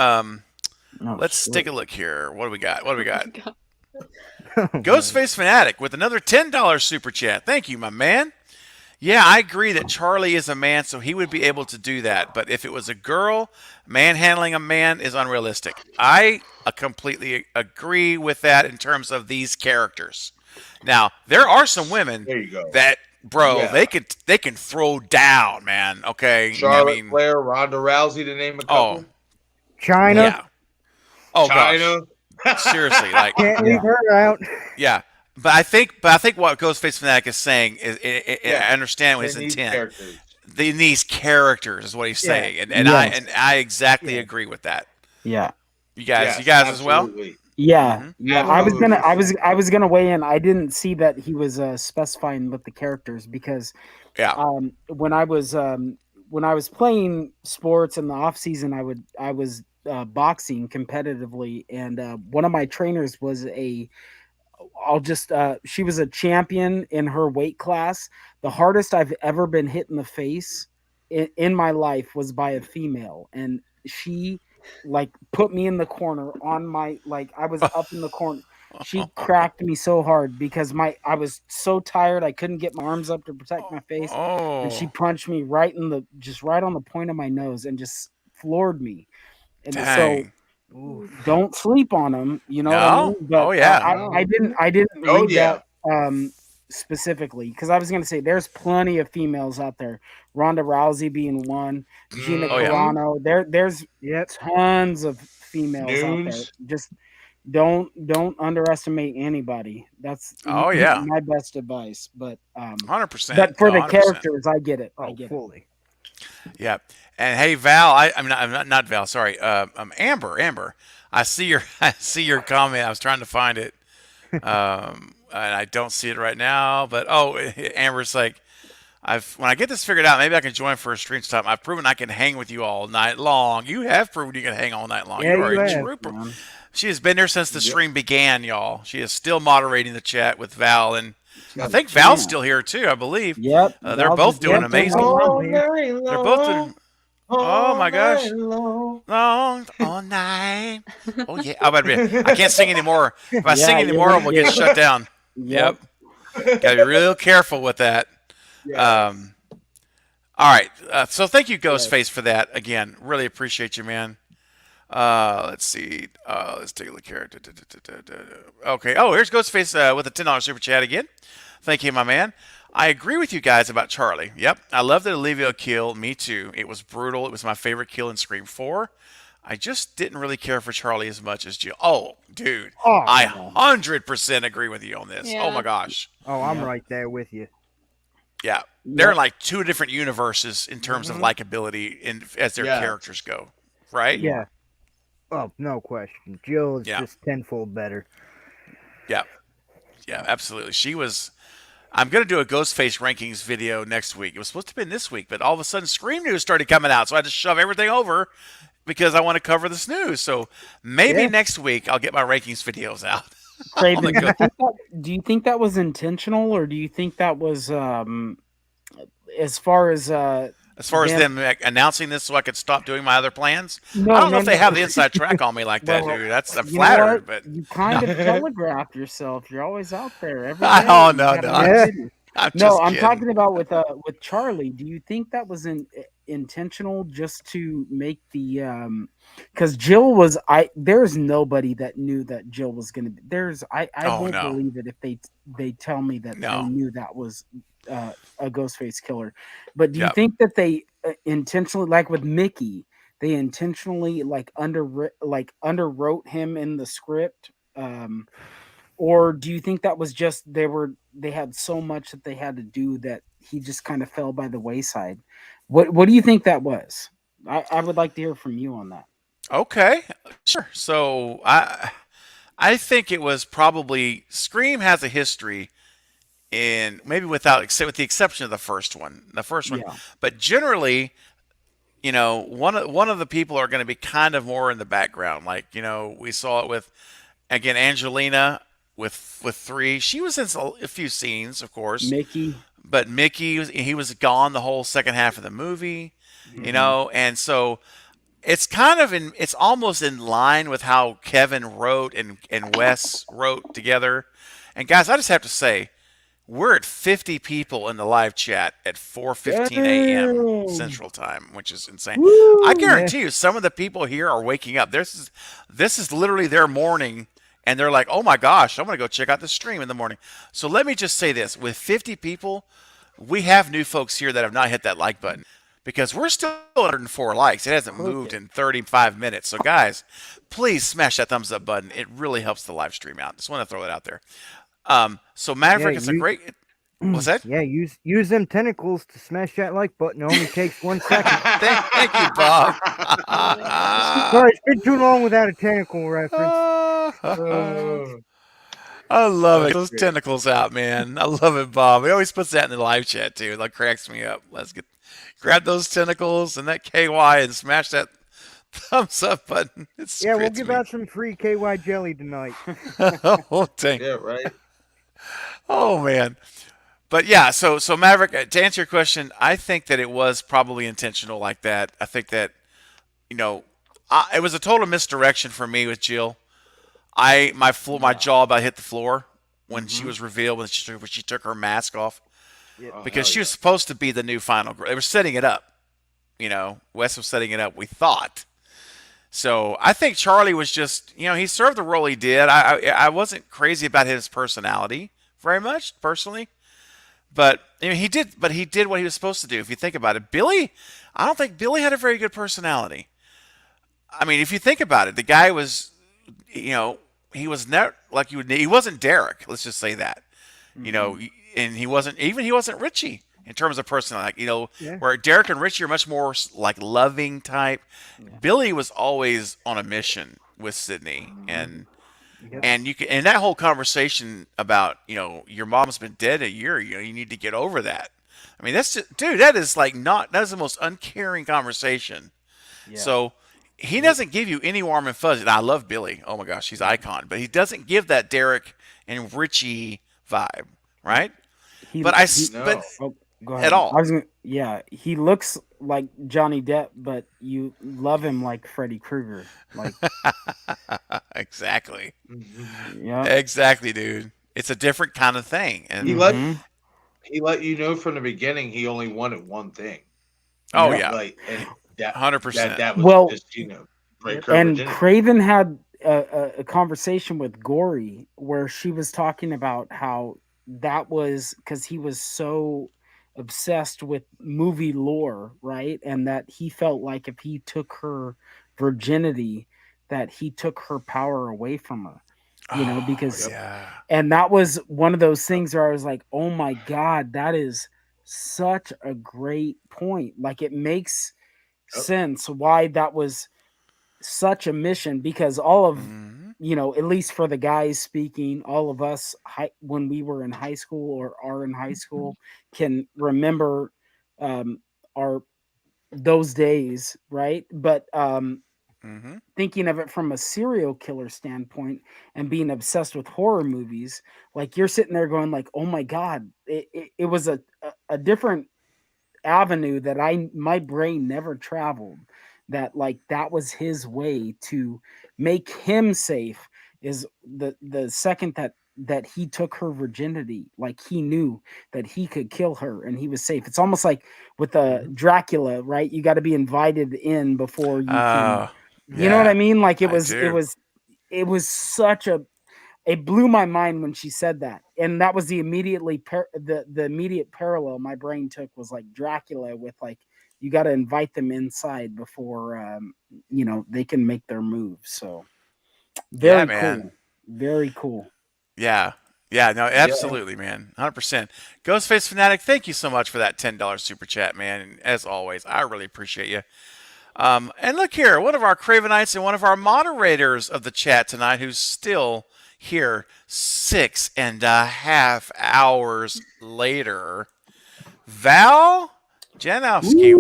Let's take a look here. What do we got? Ghostface Fanatic with another $10 super chat. Thank you, my man. Yeah, I agree that Charlie is a man, so he would be able to do that. But if it was a girl, manhandling a man is unrealistic. I completely agree with that in terms of these characters. Now, there are some women that, bro, they can throw down, man. Okay, Charlotte Flair, Ronda Rousey, to name a couple. China. Yeah. Oh, China. gosh. Seriously, like Can't leave her out. Yeah. But I think what Ghostface Fanatic is saying is, I understand his intent. These characters is what he's saying, and I exactly agree with that. Yeah. You guys as well. Yeah, yeah. I was gonna weigh in. I didn't see that he was specifying with the characters because, when I was playing sports in the off season, I was boxing competitively, and one of my trainers was she was a champion in her weight class. The hardest I've ever been hit in the face in my life was by a female, and she like put me in the corner on my I was up in the corner. She cracked me so hard because I was so tired I couldn't get my arms up to protect my face, and she punched me right on the point of my nose and just floored me. And Dang. so don't sleep on them, you know what I No? mean? But Oh, yeah. I didn't Oh, read yeah. that specifically because I was going to say there's plenty of females out there. Ronda Rousey being one, Gina Oh, yeah. Carano. There's tons of females out there. Nunes. Just don't underestimate anybody. That's my best advice. But 100%. but for the 100%. characters, I get it. I get fully. Yeah. And hey, Val, I'm not Val. Sorry, Amber. I see your comment. I was trying to find it, and I don't see it right now. But Amber's like, when I get this figured out, maybe I can join for a stream time. I've proven I can hang with you all night long. You have proven you can hang all night long. Yeah, you are you a have, trooper. man. She has been there since the stream began, y'all. She is still moderating the chat with Val, and I think Val's still here too. I believe. Yep. They're both doing amazing. They're both doing. Oh my gosh! Long all night. Oh yeah. I can't sing anymore. If I sing anymore, we'll get shut down. Yep. Gotta be real careful with that. All right. So thank you, Ghostface, for that. Again, really appreciate you, man. Let's see. Let's take a look here. Okay. Oh, here's Ghostface with a $10 super chat again. Thank you, my man. I agree with you guys about Charlie. Yep. I love that Olivia kill. Me too. It was brutal. It was my favorite kill in Scream 4. I just didn't really care for Charlie as much as Jill. Oh, dude. I 100% agree with you on this. Yeah. Oh, my gosh. Oh, I'm right there with you. Yeah. They're in like two different universes in terms of likability as their characters go. Right? Yeah. Oh, no question. Jill is just tenfold better. Yeah. Yeah, absolutely. She was... I'm going to do a Ghostface rankings video next week. It was supposed to have been this week, but all of a sudden Scream News started coming out, so I had to shove everything over because I want to cover this news. So maybe next week I'll get my rankings videos out. Craven, do you think that was intentional, or do you think that was as far as them announcing this so I could stop doing my other plans? I don't know if they have the inside track on me like that, dude. I'm flattered, but you kind of telegraphed yourself. You're always out there every day. Oh no. I'm talking about with Charlie. Do you think that was intentional just to make the because Jill was there's nobody that knew that Jill was gonna be I won't believe it if they tell me that they knew that was a Ghostface killer. But do you think that they intentionally, like with Mickey, they intentionally underwrote him in the script, or do you think that was just they had so much that they had to do that he just kind of fell by the wayside? What do you think that was? I would like to hear from you on that. Okay, sure. So I think it was probably Scream has a history. In maybe with the exception of the first one, but generally, one of the people are going to be kind of more in the background. Like we saw it with again Angelina with 3. She was in a few scenes, of course. But Mickey he was gone the whole second half of the movie, and so it's kind of it's almost in line with how Kevin wrote and Wes wrote together. And guys, I just have to say. We're at 50 people in the live chat at 4:15 a.m. Central Time, which is insane. Woo, I guarantee you, some of the people here are waking up. This is literally their morning, and they're like, "Oh my gosh, I'm gonna go check out the stream in the morning." So let me just say this: with 50 people, we have new folks here that have not hit that like button because we're still at 104 likes. It hasn't moved in 35 minutes. So guys, please smash that thumbs up button. It really helps the live stream out. Just want to throw it out there. So Maverick is a great. What's that? Yeah, use them tentacles to smash that like button. It only takes 1 second. Thank you, Bob. Sorry, it's been too long without a tentacle reference. I love it. Those tentacles out, man. I love it, Bob. He always puts that in the live chat too. That cracks me up. Let's grab those tentacles and that KY and smash that thumbs up button. We'll give out some free KY jelly tonight. Oh, dang. Yeah, right. Oh, man. But yeah, so Maverick, to answer your question, I think that it was probably intentional like that. I think that you know, it was a total misdirection for me with Jill. My jaw about hit the floor when she was revealed when she took her mask off because she was supposed to be the new final girl. They were setting it up. Wes was setting it up. We thought. So I think Charlie was just, he served the role he did. I wasn't crazy about his personality very much personally, but he did what he was supposed to do. If you think about it, I don't think Billy had a very good personality. I mean, if you think about it, the guy was, he was never like he wasn't Derek. Let's just say that, and he wasn't Richie in terms of personality. Where Derek and Richie are much more like loving type. Yeah. Billy was always on a mission with Sydney, and that whole conversation about your mom's been dead a year. You need to get over that. I mean, that's just, dude. That is the most uncaring conversation. Yeah. So. He doesn't give you any warm and fuzzy. And I love Billy. Oh my gosh, he's an icon. But he doesn't give that Derek and Richie vibe, right? Go ahead. At all. He looks like Johnny Depp, but you love him like Freddy Krueger. Like exactly. Yeah. Exactly, dude. It's a different kind of thing. And he let you know from the beginning he only wanted one thing. Oh yeah. 100%. That was just, break her and virginity. Craven had a conversation with Gory where she was talking about how that was because he was so obsessed with movie lore, right? And that he felt like if he took her virginity, that he took her power away from her. And that was one of those things where I was like, oh my God, that is such a great point. Like it makes sense why that was such a mission, because all of at least for the guys speaking, all of us when we were in high school or are in high school can remember those days, right? But thinking of it from a serial killer standpoint and being obsessed with horror movies, like you're sitting there going like, oh my God, it was a different avenue that my brain never traveled, that was his way to make him safe, is the second that he took her virginity, like he knew that he could kill her and he was safe. It's almost like with Dracula, right? You got to be invited in before you can, you know what I mean? Like it was such it blew my mind when she said that. And that was the immediate parallel my brain took, was like Dracula with like, you got to invite them inside before, they can make their moves. So very cool. Very cool. Yeah. Yeah, no, absolutely, man. 100%. Ghostface Fanatic, thank you so much for that $10 super chat, man. And as always, I really appreciate you. And look here, one of our Cravenites and one of our moderators of the chat tonight who's still here 6.5 hours later, Val Janowski.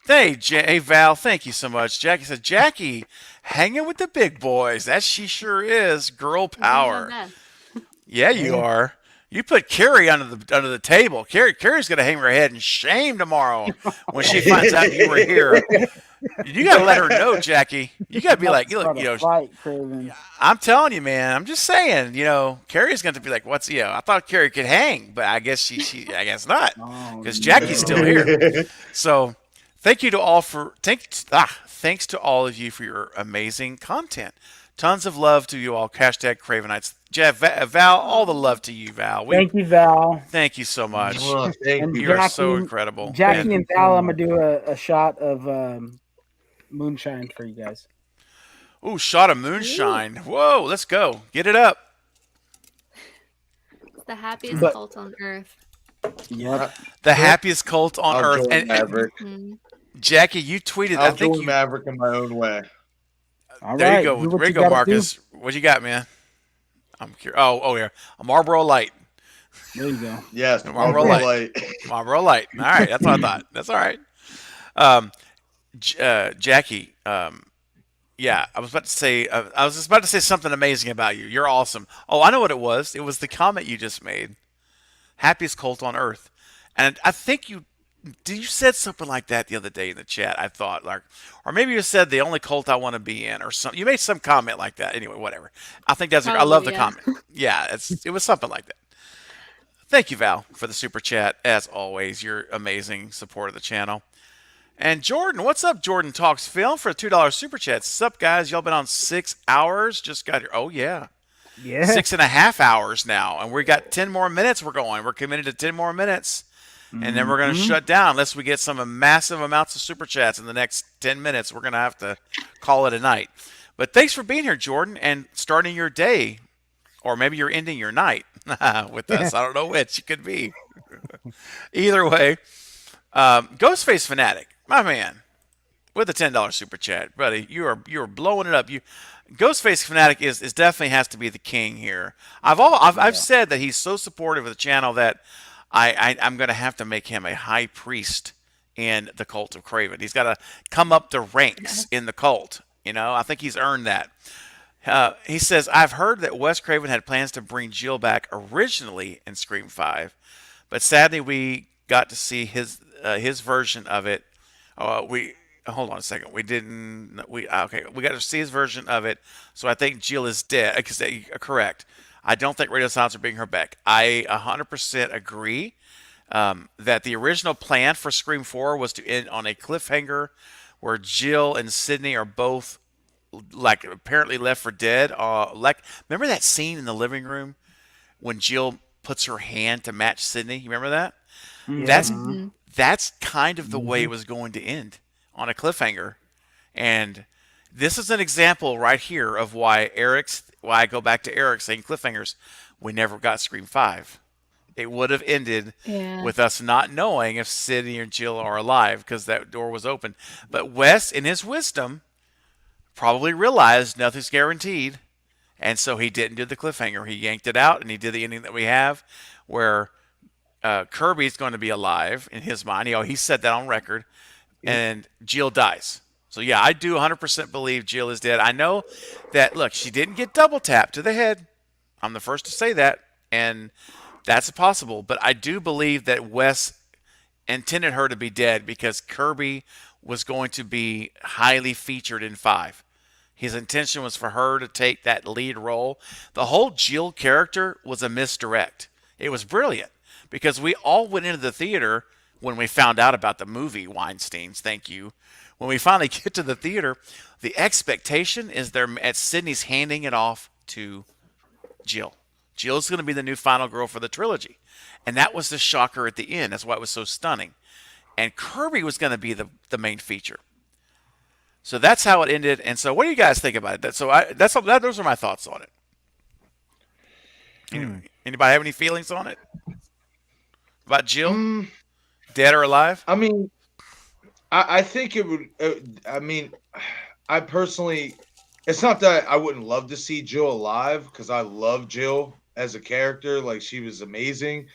Hey, Val, thank you so much. Jackie said, Jackie, hanging with the big boys. That she sure is. Girl power. Yeah, you are. You put Carrie under the table. Carrie's gonna hang her head in shame tomorrow when she finds out you were here. You gotta let her know, Jackie. You gotta be like, I'm telling you, man. I'm just saying, Carrie's gonna be like, what's I thought Carrie could hang, but I guess I guess not, because Jackie's still here. So, thank you to all thanks to all of you for your amazing content. Tons of love to you all. Hashtag Cravenites. Jeff, Val, all the love to you, Val. Thank you, Val. Thank you so much. You are so incredible. Jackie and Val, I'm going to do a shot of moonshine for you guys. Ooh, shot of moonshine. Whoa, let's go. Get it up. It's the happiest cult on earth. Yep. The happiest cult on earth. And Jackie, you tweeted. I'll join Maverick in my own way. All there right. you go. There you go, Marcus. What you got, man? I'm curious. Oh, yeah. A Marlboro Light. There you go. Yes, Marlboro Light. Marlboro Light. All right, that's what I thought. That's all right. Jackie. Yeah, I was about to say something amazing about you. You're awesome. Oh, I know what it was. It was the comment you just made happiest cult on earth. And I think you said something like that the other day in the chat. I thought, like, or maybe you said the only cult I want to be in, or something. You made some comment like that. Anyway, whatever. I think that's. I love the comment. Yeah, it was something like that. Thank you, Val, for the super chat. As always, you're amazing support of the channel. And Jordan, what's up? Jordan Talks Film for a $2 super chat. What's up, guys? Y'all been on 6 hours. Just got here. Oh yeah. Yeah. 6.5 hours now, and we got 10 more minutes. We're going. We're committed to 10 more minutes. And then we're going to shut down unless we get some massive amounts of super chats in the next 10 minutes. We're going to have to call it a night. But thanks for being here, Jordan, and starting your day. Or maybe you're ending your night with us. I don't know which it could be. Either way, Ghostface Fanatic, my man, with a $10 super chat. Buddy, you are blowing it up. Ghostface Fanatic is definitely has to be the king here. I've said that he's so supportive of the channel that I'm going to have to make him a high priest in the cult of Craven. He's got to come up the ranks in the cult. You know, I think he's earned that. He says, I've heard that Wes Craven had plans to bring Jill back originally in Scream 5, but sadly we got to see his version of it. Hold on a second. We got to see his version of it. So I think Jill is dead. Because correct. I don't think Radio Silence are bringing her back. I 100% agree that the original plan for Scream 4 was to end on a cliffhanger where Jill and Sidney are both like apparently left for dead. Remember that scene in the living room when Jill puts her hand to match Sidney? You remember that? Yeah. That's kind of the way it was going to end, on a cliffhanger. And this is an example right here of why I go back to Eric saying cliffhangers. We never got Scream 5. It would have ended with us not knowing if Sidney or Jill are alive because that door was open. But Wes, in his wisdom, probably realized nothing's guaranteed. And so he didn't do the cliffhanger. He yanked it out and he did the ending that we have where Kirby's going to be alive in his mind. He said that on record. And Jill dies. So, yeah, I do 100% believe Jill is dead. I know that, look, she didn't get double tapped to the head. I'm the first to say that. And that's possible. But I do believe that Wes intended her to be dead because Kirby was going to be highly featured in 5. His intention was for her to take that lead role. The whole Jill character was a misdirect. It was brilliant because we all went into the theater when we found out about the movie Weinstein's. Thank you. When we finally get to the theater, the expectation is at Sidney's handing it off to Jill. Jill's going to be the new final girl for the trilogy. And that was the shocker at the end. That's why it was so stunning. And Kirby was going to be the main feature. So that's how it ended. And so what do you guys think about it? Those are my thoughts on it. Anybody have any feelings on it? About Jill? Dead or alive? I mean, I think it would. I personally, it's not that I wouldn't love to see Jill alive because I love Jill as a character. Like, she was amazing.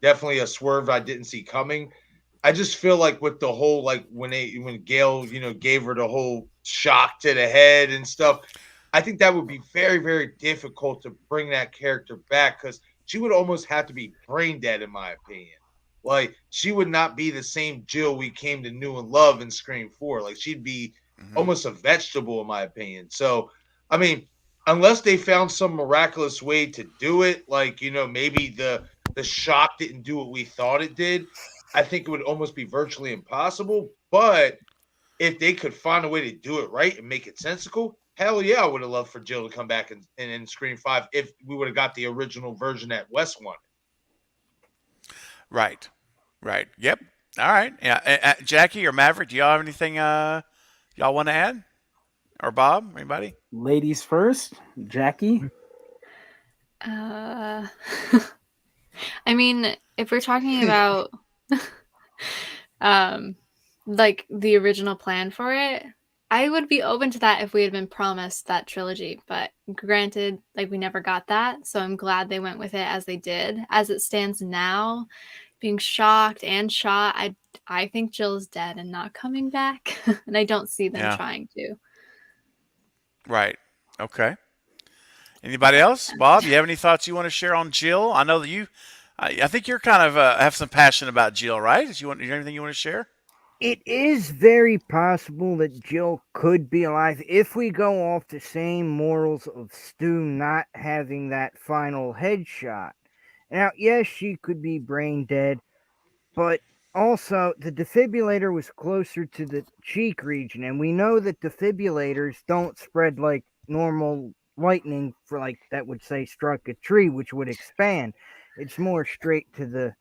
Definitely a swerve I didn't see coming. I just feel like with the whole, like when Gail, gave her the whole shock to the head and stuff, I think that would be very, very difficult to bring that character back because she would almost have to be brain dead, in my opinion. Like, she would not be the same Jill we came to know and love in Scream 4. Like, she'd be almost a vegetable, in my opinion. So, I mean, unless they found some miraculous way to do it, like, maybe the shock didn't do what we thought it did, I think it would almost be virtually impossible. But if they could find a way to do it right and make it sensical, hell yeah, I would have loved for Jill to come back in Scream 5 if we would have got the original version that Wes wanted. Right. Yep. All right. Yeah. Jackie or Maverick, do y'all have anything y'all want to add? Or Bob? Anybody? Ladies first. Jackie? I mean, if we're talking about like the original plan for it, I would be open to that if we had been promised that trilogy. But granted, like, we never got that. So I'm glad they went with it as they did. As it stands now, being shocked and shot, I think Jill's dead and not coming back. And I don't see them trying to. Right. Okay. Anybody else? Bob, you have any thoughts you want to share on Jill? I know that I think you're kind of have some passion about Jill, right? Is you anything you want to share? It is very possible that Jill could be alive if we go off the same morals of Stu not having that final headshot. Now, yes, she could be brain dead, but also the defibrillator was closer to the cheek region, and we know that defibrillators don't spread like normal lightning for like that would say struck a tree, which would expand. It's more straight to the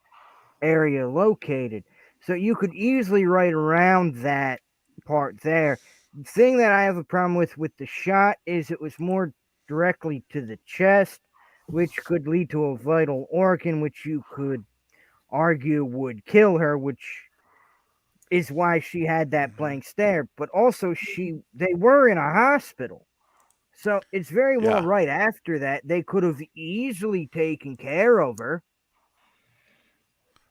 area located. So you could easily write around that part there. The thing that I have a problem with the shot is it was more directly to the chest, which could lead to a vital organ, which you could argue would kill her, which is why she had that blank stare. But also they were in a hospital. So it's very well Yeah. right after that they could have easily taken care of her.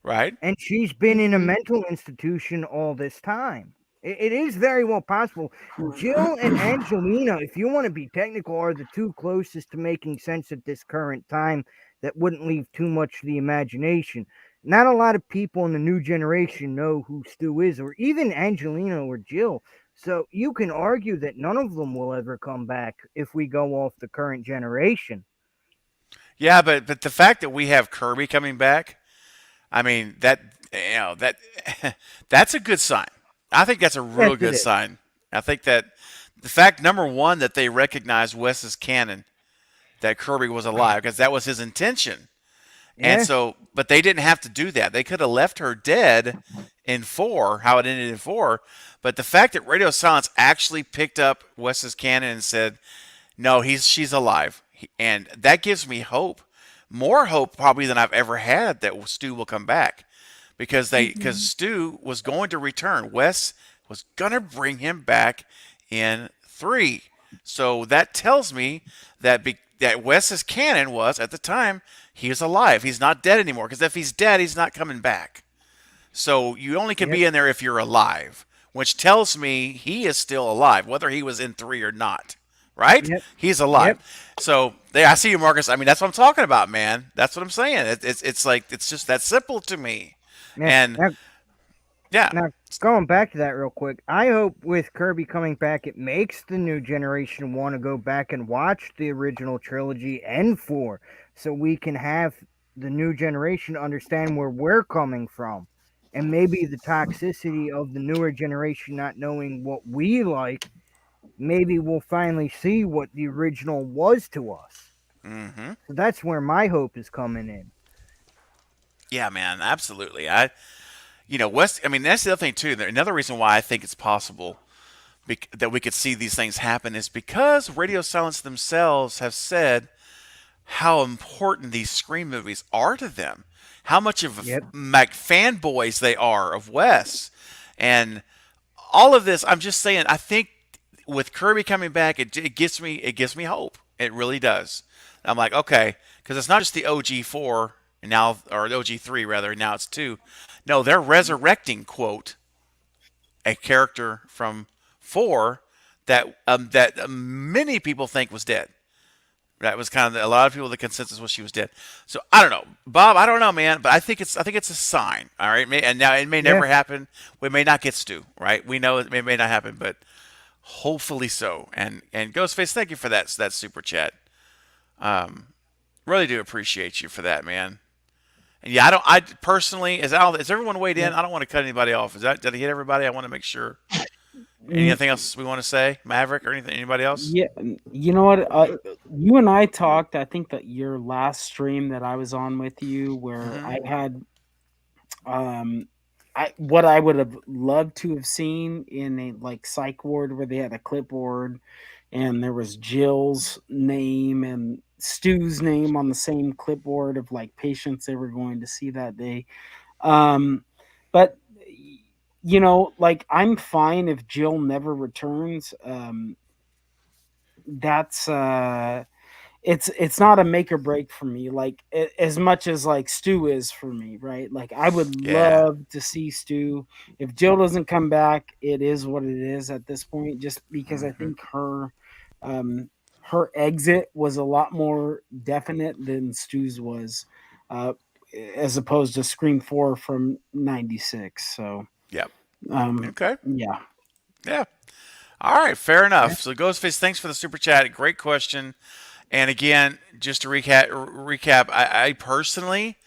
Right. And she's been in a mental institution all this time. It is very well possible. Jill and Angelina, if you want to be technical, are the two closest to making sense at this current time that wouldn't leave too much to the imagination. Not a lot of people in the new generation know who Stu is, or even Angelina or Jill. So you can argue that none of them will ever come back if we go off the current generation. Yeah, but the fact that we have Kirby coming back, I mean that that's a good sign. I think that's a real Yes, it good is. sign. I think that the fact number one that they recognized Wes's canon that Kirby was alive because that was his intention. And Yeah. so, but they didn't have to do that. They could have left her dead in 4, how it ended in 4. But the fact that Radio Silence actually picked up Wes's canon and said, no, she's alive. And that gives me hope. More hope probably than I've ever had that Stu will come back. Because Stu was going to return. Wes was going to bring him back in 3. So that tells me that that Wes's canon was, at the time, he was alive. He's not dead anymore. Because if he's dead, he's not coming back. So you only can be in there if you're alive. Which tells me he is still alive, whether he was in 3 or not. Right? Yep. He's alive. Yep. So I see you, Marcus. I mean, that's what I'm talking about, man. That's what I'm saying. It's like, it's just that simple to me. And now going back to that real quick, I hope with Kirby coming back, it makes the new generation want to go back and watch the original trilogy and 4, so we can have the new generation understand where we're coming from, and maybe the toxicity of the newer generation not knowing what we like. Maybe we'll finally see what the original was to us. Mm-hmm. So that's where my hope is coming in. Yeah, man, absolutely. West. I mean, that's the other thing too. Another reason why I think it's possible that we could see these things happen is because Radio Silence themselves have said how important these Scream movies are to them, how much of like fanboys they are of Wes, and all of this. I'm just saying. I think with Kirby coming back, it gives me hope. It really does. I'm like, okay, because it's not just the OG4 now, or the OG3 rather. Now it's 2. No, they're resurrecting, quote, a character from 4 that many people think was dead. That was kind of a lot of people. The consensus was she was dead. So I don't know, Bob. I don't know, man. But I think it's a sign. All right, and now it may never happen. We may not get Stu. Right? We know it may not happen, but hopefully so. And Ghostface, thank you for that super chat. Really do appreciate you for that, man. And yeah, I personally, is everyone weighed in? I don't want to cut anybody off. Did I hit everybody? I want to make sure. Anything else we want to say, Maverick, or anything? Anybody else? Yeah, you know what? You and I talked. I think that your last stream that I was on with you, where I had, what I would have loved to have seen in a like psych ward where they had a clipboard, and there was Jill's name and Stu's name on the same clipboard of like patients they were going to see that day. But like I'm fine if Jill never returns. That's it's not a make or break for me. Like as much as like Stu is for me, right? Like I would love to see Stu. If Jill doesn't come back, it is what it is at this point. Just because I think her exit was a lot more definite than Stu's was. as opposed to Scream 4 from '96. So, Yep. um, Okay. yeah. Yeah. All right. Fair enough. So Ghostface, thanks for the super chat. Great question. And again, just to recap, I personally,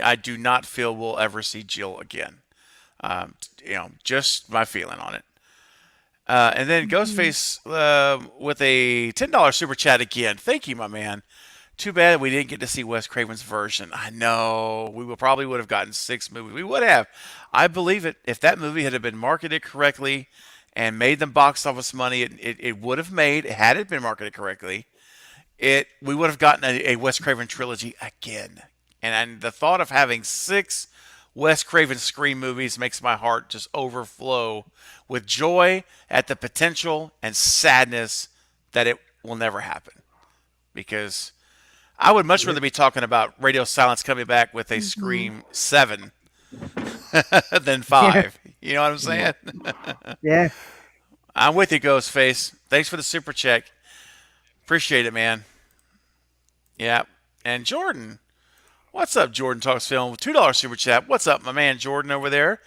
I do not feel we'll ever see Jill again. Just my feeling on it. And then Ghostface with a $10 super chat again. Thank you, my man. Too bad we didn't get to see Wes Craven's version. I know. We probably would have gotten 6 movies. We would have. I believe it. If that movie had been marketed correctly and made them box office money, it would have made, had it been marketed correctly, we would have gotten a Wes Craven trilogy again. And the thought of having 6 Wes Craven Scream movies makes my heart just overflow with joy at the potential and sadness that it will never happen. Because I would much rather be talking about Radio Silence coming back with a Scream 7 than 5. You know what I'm saying? Yeah. I'm with you, Ghostface. Thanks for the super check. Appreciate it, man. Yeah. And Jordan. What's up, Jordan Talks Film? $2 super chat. What's up, my man Jordan over there?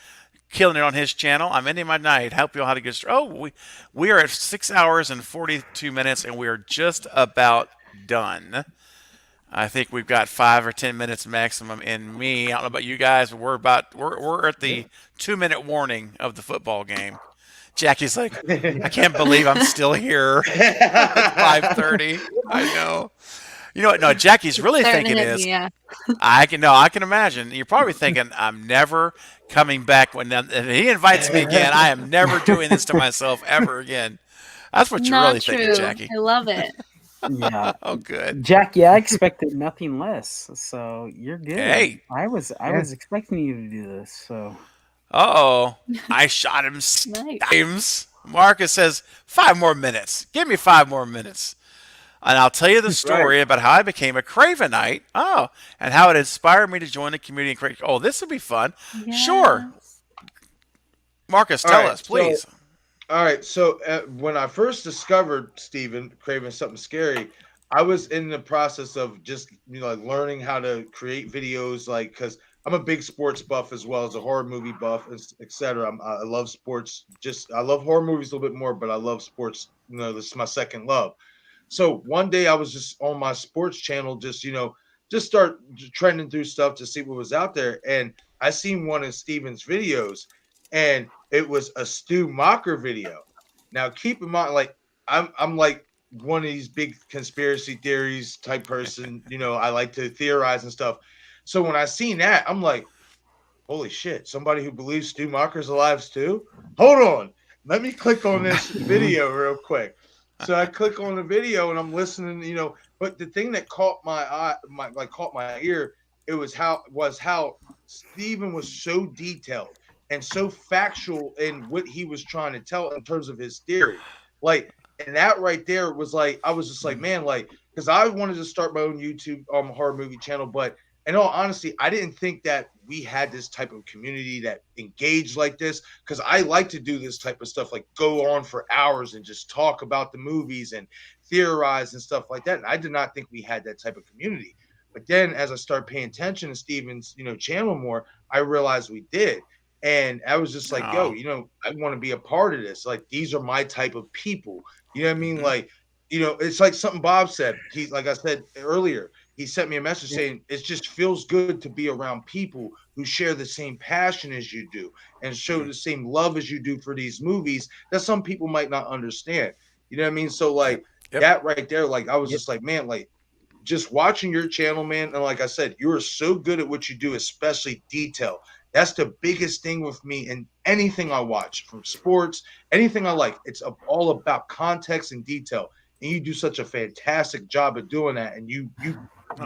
Killing it on his channel. I'm ending my night. Help you all how to get started. Oh, we are at 6 hours and 42 minutes, and we are just about done. I think we've got 5 or 10 minutes maximum in me. I don't know about you guys, but we're at the 2-minute warning of the football game. Jackie's like, I can't believe I'm still here at 5:30. I know. You know what? No, Jackie's really thinking is, I can imagine. You're probably thinking, I'm never coming back if he invites me again. I am never doing this to myself ever again. That's what you're really thinking, Jackie. I love it. Yeah. Oh, good. Jackie, I expected nothing less. So you're good. Hey. I was expecting you to do this. So. Uh-oh. I shot him times. Marcus says, 5 more minutes. Give me 5 more minutes. And I'll tell you the story about how I became a Cravenite. Oh, and how it inspired me to join the community. Oh, this would be fun. Yes. Sure. Marcus, tell us, please. All right. So when I first discovered Steven Craven Something Scary, I was in the process of just learning how to create videos, because I'm a big sports buff as well as a horror movie buff, etc. I love sports. I love horror movies a little bit more, but I love sports. This is my second love. So one day I was just on my sports channel, just start trending through stuff to see what was out there. And I seen one of Steven's videos, and it was a Stu Macher video. Now keep in mind, I'm like one of these big conspiracy theories type person. I like to theorize and stuff. So when I seen that, I'm like, holy shit, somebody who believes Stu Macher's alive too? Hold on. Let me click on this video real quick. So I click on the video and I'm listening, but the thing that caught my eye, caught my ear, it was how Steven was so detailed and so factual in what he was trying to tell in terms of his theory. And that right there was I was just like, man, because I wanted to start my own YouTube horror movie channel, but in all honesty, I didn't think that we had this type of community that engaged like this, because I like to do this type of stuff, go on for hours and just talk about the movies and theorize and stuff like that. And I did not think we had that type of community. But then as I started paying attention to Steven's, channel more, I realized we did. And I was just like, I want to be a part of this. These are my type of people. You know what I mean? It's like something Bob said. Like I said earlier, he sent me a message saying it just feels good to be around people who share the same passion as you do and show the same love as you do for these movies that some people might not understand. You know what I mean? So that right there, I was just like, man, just watching your channel, man. And like I said, you are so good at what you do, especially detail. That's the biggest thing with me in anything I watch, from sports, anything I like. It's all about context and detail. And you do such a fantastic job of doing that. And you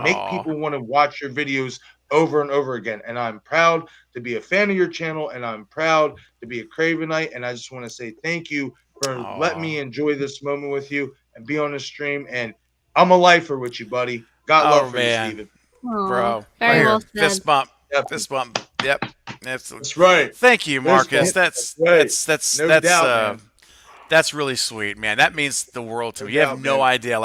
make people want to watch your videos over and over again. And I'm proud to be a fan of your channel, and I'm proud to be a Cravenite. And I just want to say thank you for letting me enjoy this moment with you and be on the stream. And I'm a lifer with you, buddy. Got love for you, Steven. Bro. Very well said. Fist bump. Yep. Fist bump. Yep. That's right. Thank you, Marcus. That's no doubt, that's really sweet, man. That means the world to me. You have no idea.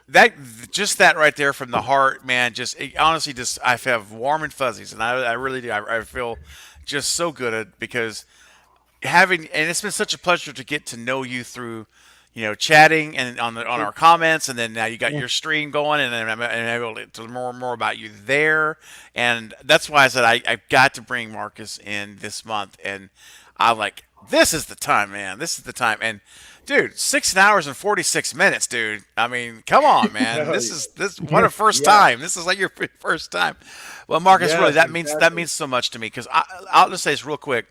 that just that right there from the heart, man. Just honestly, just I have warm and fuzzies, and I really do. I feel just so good at because and it's been such a pleasure to get to know you through, chatting and on our comments, and then now you got your stream going, and then I'm able to learn more and more about you there, and that's why I said I've got to bring Marcus in this month, and I'm like, this is the time, man. This is the time, and dude, 6 hours and 46 minutes, dude. I mean, come on, man. This what a first time. This is like your first time. Well, Marcus, really, that means so much to me because I'll just say this real quick.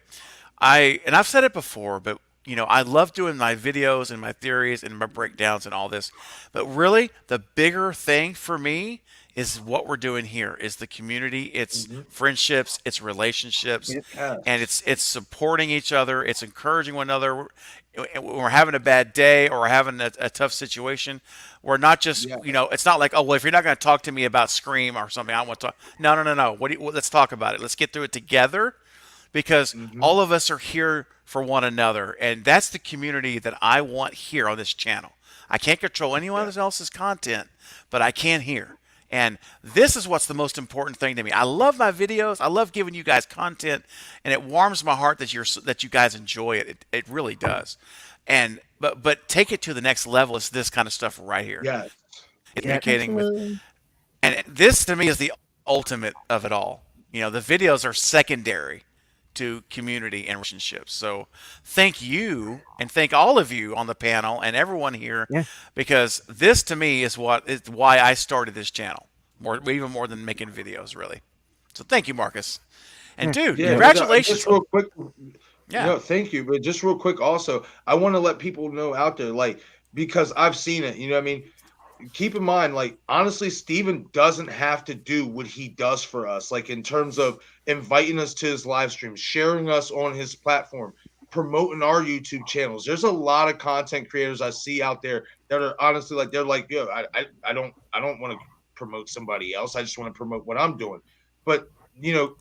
I've said it before, but I love doing my videos and my theories and my breakdowns and all this. But really, the bigger thing for me is what we're doing here is the community. It's friendships, it's relationships, and it's supporting each other. It's encouraging one another. When we're having a bad day or we're having a tough situation, we're not just, it's not like, oh, well, if you're not going to talk to me about Scream or something, I don't want to talk. No. Let's talk about it. Let's get through it together. Because all of us are here for one another, and that's the community that I want here on this channel. I can't control anyone else's content, but I can here. And this is what's the most important thing to me. I love my videos. I love giving you guys content, and it warms my heart that you guys enjoy it. It really does. And but take it to the next level. It's this kind of stuff right here. Yeah. Communicating with, and this to me is the ultimate of it all. The videos are secondary to community and relationships. So thank you and thank all of you on the panel and everyone here because this to me is why I started this channel even more than making videos really. So thank you, Marcus. And dude, congratulations. Just real quick. Thank you. But just real quick also, I want to let people know out there, because I've seen it, what I mean? Keep in mind, honestly, Steven doesn't have to do what he does for us, in terms of inviting us to his live stream, sharing us on his platform, promoting our YouTube channels. There's a lot of content creators I see out there that are honestly they're like, yo, I don't want to promote somebody else. I just want to promote what I'm doing. But,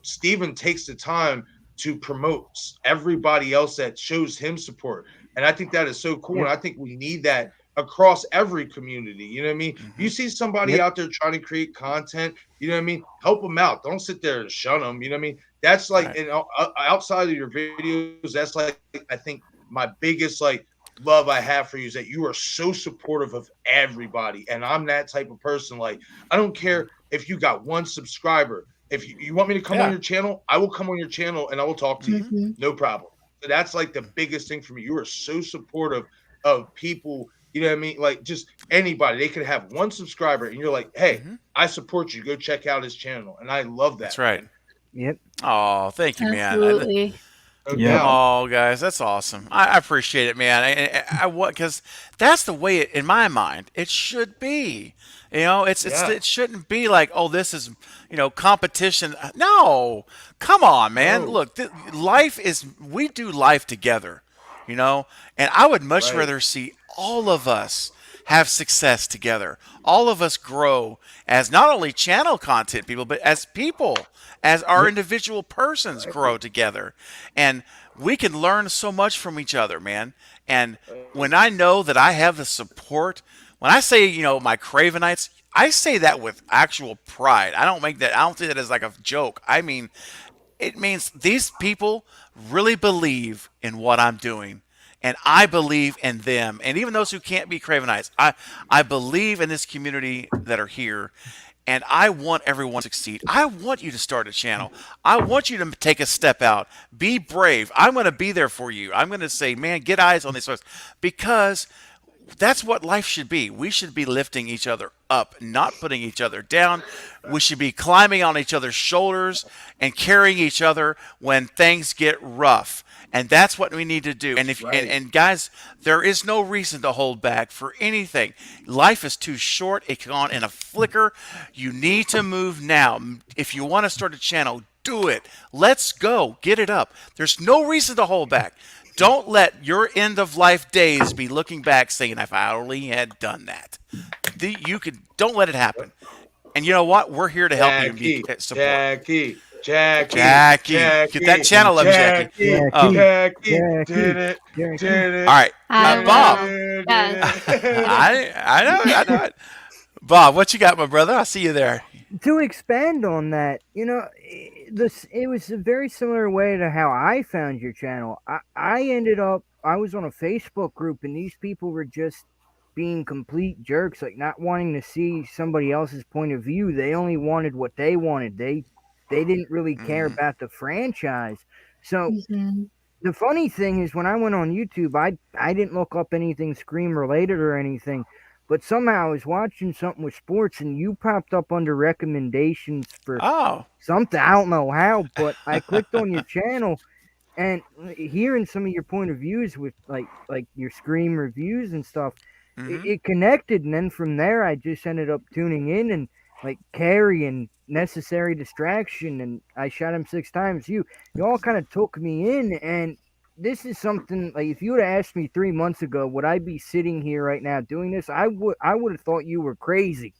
Steven takes the time to promote everybody else that shows him support. And I think that is so cool. And I think we need that across every community. You know what I mean? You see somebody out there trying to create content, you know what I mean? Help them out. Don't sit there and shun them. You know what I mean? That's and outside of your videos, that's I think my biggest love I have for you is that you are so supportive of everybody. And I'm that type of person. I don't care if you got one subscriber. If you want me to come on your channel, I will come on your channel and I will talk to you. No problem. So that's the biggest thing for me. You are so supportive of people. You know what I mean? Just anybody. They could have one subscriber and you're like, hey, I support you. Go check out his channel. And I love that. That's right. Yep. Oh, thank you, man. Absolutely. Oh, guys, that's awesome. I appreciate it, man. Because that's the way in my mind it should be. It shouldn't be oh, this is competition. No, come on, man. No. Look, we do life together. And I would much rather see all of us have success together. All of us grow as not only channel content people, but as people, as our individual persons grow together. And we can learn so much from each other, man. And when I know that I have the support, when I say, my Cravenites, I say that with actual pride. I don't say that as a joke. I mean, it means these people really believe in what I'm doing. And I believe in them. And even those who can't be Cravenites, I believe in this community that are here. And I want everyone to succeed. I want you to start a channel. I want you to take a step out. Be brave. I'm going to be there for you. I'm going to say, man, get eyes on these folks. Because that's what life should be. We should be lifting each other up, not putting each other down. We should be climbing on each other's shoulders and carrying each other when things get rough. And that's what we need to do. And and guys, there is no reason to hold back for anything. Life is too short. It can go on in a flicker. You need to move now. If you want to start a channel, do it. Let's go. Get it up. There's no reason to hold back. Don't let your end of life days be looking back saying, if I only had done that. Don't let it happen. And you know what? We're here to help you be support. Jackie. Get that channel up, Jackie. Jackie. Did it. All right. Bob. Yes. I know it. Bob, what you got, my brother? I see you there. To expand on that, it was a very similar way to how I found your channel. I was on a Facebook group, and these people were just being complete jerks, like not wanting to see somebody else's point of view. They only wanted what they wanted. They didn't really care about the franchise. So the funny thing is, when I went on YouTube, I didn't look up anything Scream related or anything. But somehow I was watching something with sports, and you popped up under recommendations for something. I don't know how, but I clicked on your channel, and hearing some of your point of views with like your Scream reviews and stuff, it connected. And then from there, I just ended up tuning in, and like Carrie and Necessary Distraction, and I Shot Him 6 Times. You all kind of took me in, and this is something like, if you would have asked me 3 months ago, would I be sitting here right now doing this? I would have thought you were crazy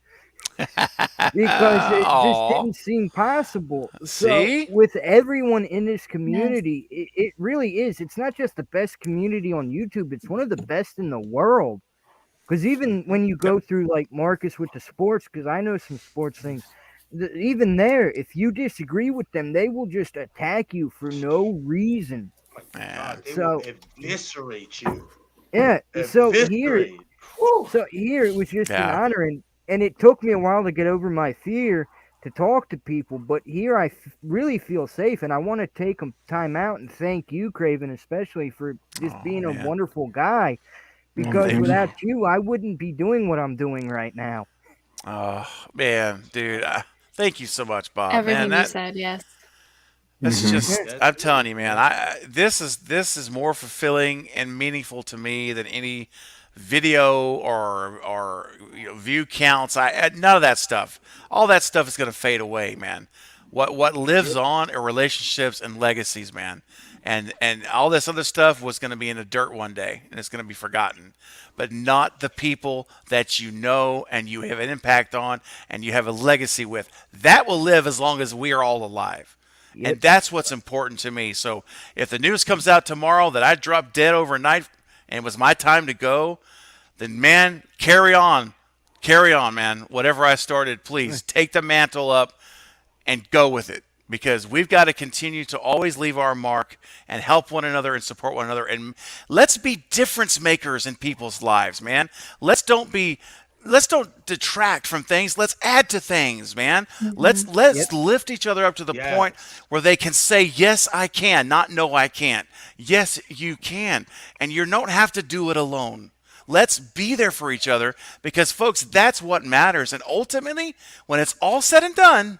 because it just didn't seem possible. See? So with everyone in this community, it really is. It's not just the best community on YouTube. It's one of the best in the world. Because even when you go through like Marcus with the sports, because I know some sports things, even there, if you disagree with them, they will just attack you for no reason. God, they will eviscerate you. Yeah. So here it was just an honor, and it took me a while to get over my fear to talk to people, but here I really feel safe, and I want to take time out and thank you, Craven, especially for just being a wonderful guy, because without you, I wouldn't be doing what I'm doing right now. Oh man, dude, thank you so much, Bob. Everything man, you said, yes. That's just, I'm telling you, man, this is more fulfilling and meaningful to me than any video or view counts. None of that stuff. All that stuff is going to fade away, man. What lives on are relationships and legacies, man. And all this other stuff was going to be in the dirt one day, and it's going to be forgotten. But not the people that you know and you have an impact on and you have a legacy with. That will live as long as we are all alive. Yep. And that's what's important to me. So if the news comes out tomorrow that I dropped dead overnight and it was my time to go, then, man, carry on, man. Whatever I started, please take the mantle up and go with it, because we've got to continue to always leave our mark and help one another and support one another. And let's be difference makers in people's lives, man. Let's don't detract from things. Let's add to things, man. Let's lift each other up to the point where they can say, yes, I can, not no, I can't. Yes, you can. And you don't have to do it alone. Let's be there for each other, because, folks, that's what matters. And ultimately, when it's all said and done,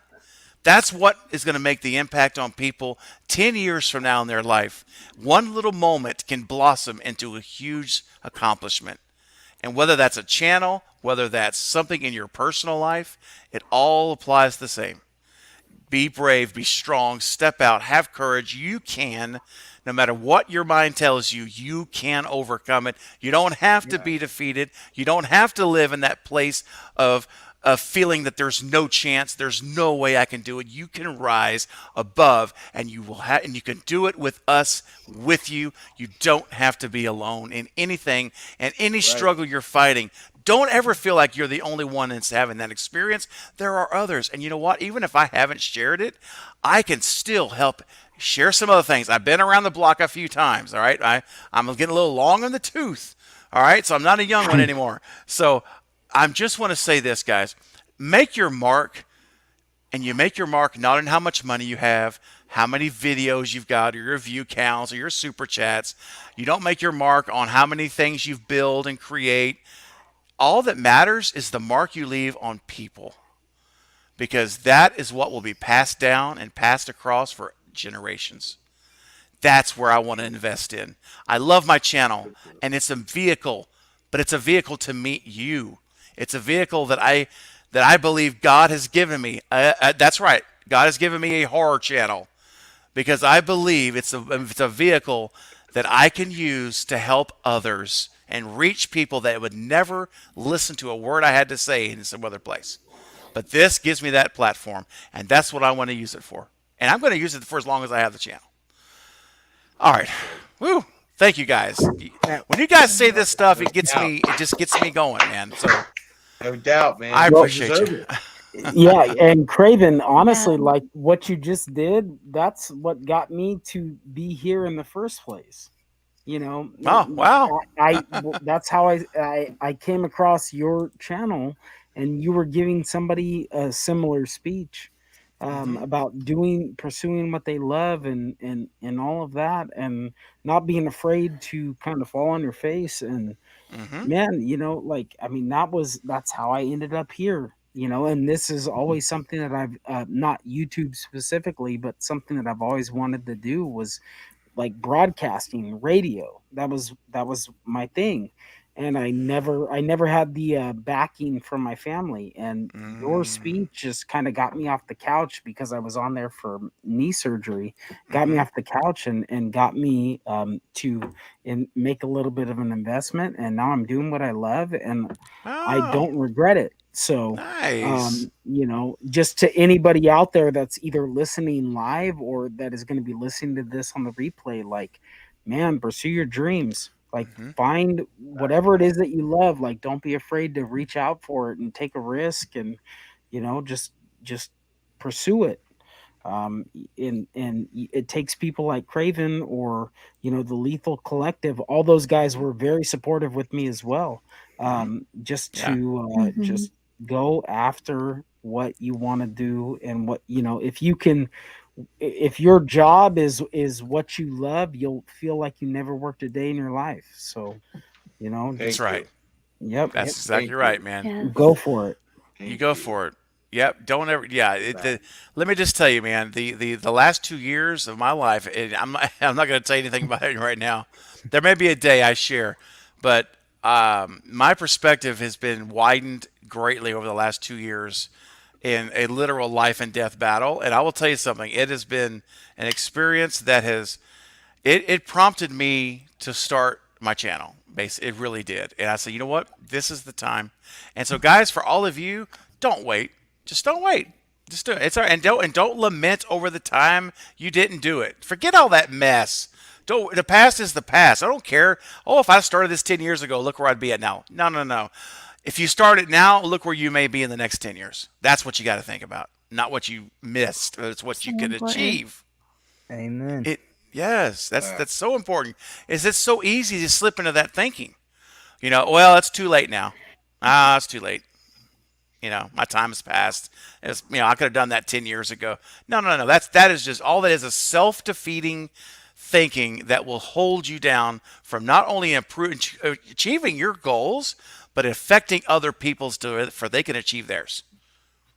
that's what is going to make the impact on people 10 years from now in their life. One little moment can blossom into a huge accomplishment. And whether that's a channel, whether that's something in your personal life, it all applies the same. Be brave, be strong, step out, have courage. You can, no matter what your mind tells you, you can overcome it. You don't have to be defeated. You don't have to live in that place of feeling that there's no chance, there's no way I can do it. You can rise above, and you can do it with us, with you. You don't have to be alone in anything and any struggle you're fighting. Don't ever feel like you're the only one that's having that experience. There are others. And you know what? Even if I haven't shared it, I can still help share some other things. I've been around the block a few times, all right? I'm getting a little long in the tooth, all right? So I'm not a young one anymore. So I just want to say this, guys. Make your mark, and you make your mark not on how much money you have, how many videos you've got, or your view counts, or your super chats. You don't make your mark on how many things you've built and create. All that matters is the mark you leave on people, because that is what will be passed down and passed across for generations. That's where I want to invest in. I love my channel, and it's a vehicle, but it's a vehicle to meet you. It's a vehicle that I believe God has given me. That's right. God has given me a horror channel, because I believe it's a vehicle that I can use to help others and reach people that would never listen to a word I had to say in some other place. But this gives me that platform, and that's what I want to use it for. And I'm going to use it for as long as I have the channel. All right. Woo. Thank you, guys. When you guys say this stuff, it just gets me going, man. So No doubt, man. I You appreciate deserve you. it. Yeah, and Craven, honestly, like what you just did, that's what got me to be here in the first place. You know, Oh, wow. that's how I came across your channel, and you were giving somebody a similar speech about pursuing what they love and all of that, and not being afraid to kind of fall on your face. And man, you know, like, I mean, that's how I ended up here, you know. And this is always something that I've not YouTube specifically, but something that I've always wanted to do was like broadcasting radio. That was my thing. And I never had the backing from my family. And your speech just kind of got me off the couch, because I was on there for knee surgery, got me off the couch and got me to make a little bit of an investment. And now I'm doing what I love, and I don't regret it. So, Nice. you know, just to anybody out there that's either listening live or that is going to be listening to this on the replay, like, man, pursue your dreams. Like, find whatever it is that you love. Like, don't be afraid to reach out for it and take a risk, and, you know, just pursue it. And it takes people like Craven, or, you know, the Lethal Collective. All those guys were very supportive with me as well. Just to just go after what you want to do, and what, you know, if your job is what you love, you'll feel like you never worked a day in your life. So, you know, That's right. Yep. That's exactly right, man. Go for it. You go for it. Yep. Don't ever. Yeah. Let me just tell you, man. The last 2 years of my life, I'm not going to tell you anything about it right now. There may be a day I share, but my perspective has been widened greatly over the last 2 years in a literal life and death battle. And I will tell you something. It has been an experience that it prompted me to start my channel. It really did. And I said, you know what? This is the time. And so, guys, for all of you, don't wait. Just don't wait. Just do it. It's all right. And don't lament over the time you didn't do it. Forget all that mess. The past is the past. I don't care. Oh, if I started this 10 years ago, look where I'd be at now. No. If you start it now, look where you may be in the next 10 years. That's what you got to think about. Not what you missed. It's what you could achieve. Amen. Yes, that's so important. It's so easy to slip into that thinking. You know, well, it's too late now. It's too late. You know, my time has passed. I could have done that 10 years ago. No. That is just all that is a self-defeating thinking that will hold you down from not only achieving your goals, but affecting other people's for they can achieve theirs.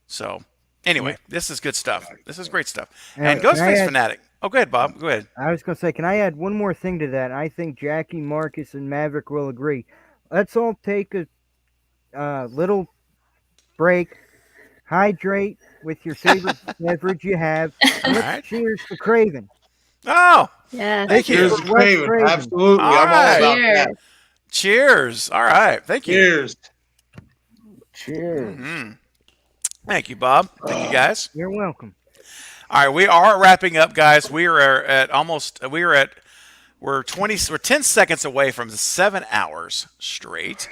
So, anyway, this is good stuff. This is great stuff. And Ghostface Fanatic. Oh, go ahead, Bob. Go ahead. I was going to say, can I add one more thing to that? I think Jackie, Marcus, and Maverick will agree. Let's all take a little break, hydrate with your favorite beverage you have. Let's cheers to Craven. Oh, yeah. Thank you. Cheers to Craven. Absolutely. All I'm right. all about that. Cheers. All right. Thank you. Cheers. Cheers. Thank you, Bob. Thank you, guys. You're welcome. All right, we are wrapping up, guys. We're 10 seconds away from 7 hours straight.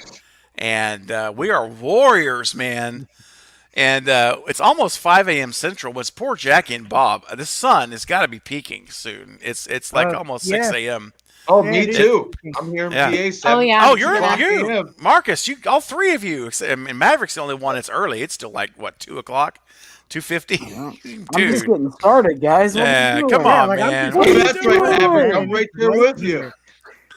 And we are warriors, man. And it's almost 5 a.m. Central. But it's poor Jackie and Bob. The sun has got to be peaking soon. It's like almost 6 a.m. Oh, me too. I'm here in PA 7. Oh, yeah. Oh, you, Marcus. All three of you. And Maverick's the only one that's early. It's still like, what, 2 o'clock? 2:50? I'm just getting started, guys. What are you doing? Come on, man. That's right, Maverick. I'm right there with you.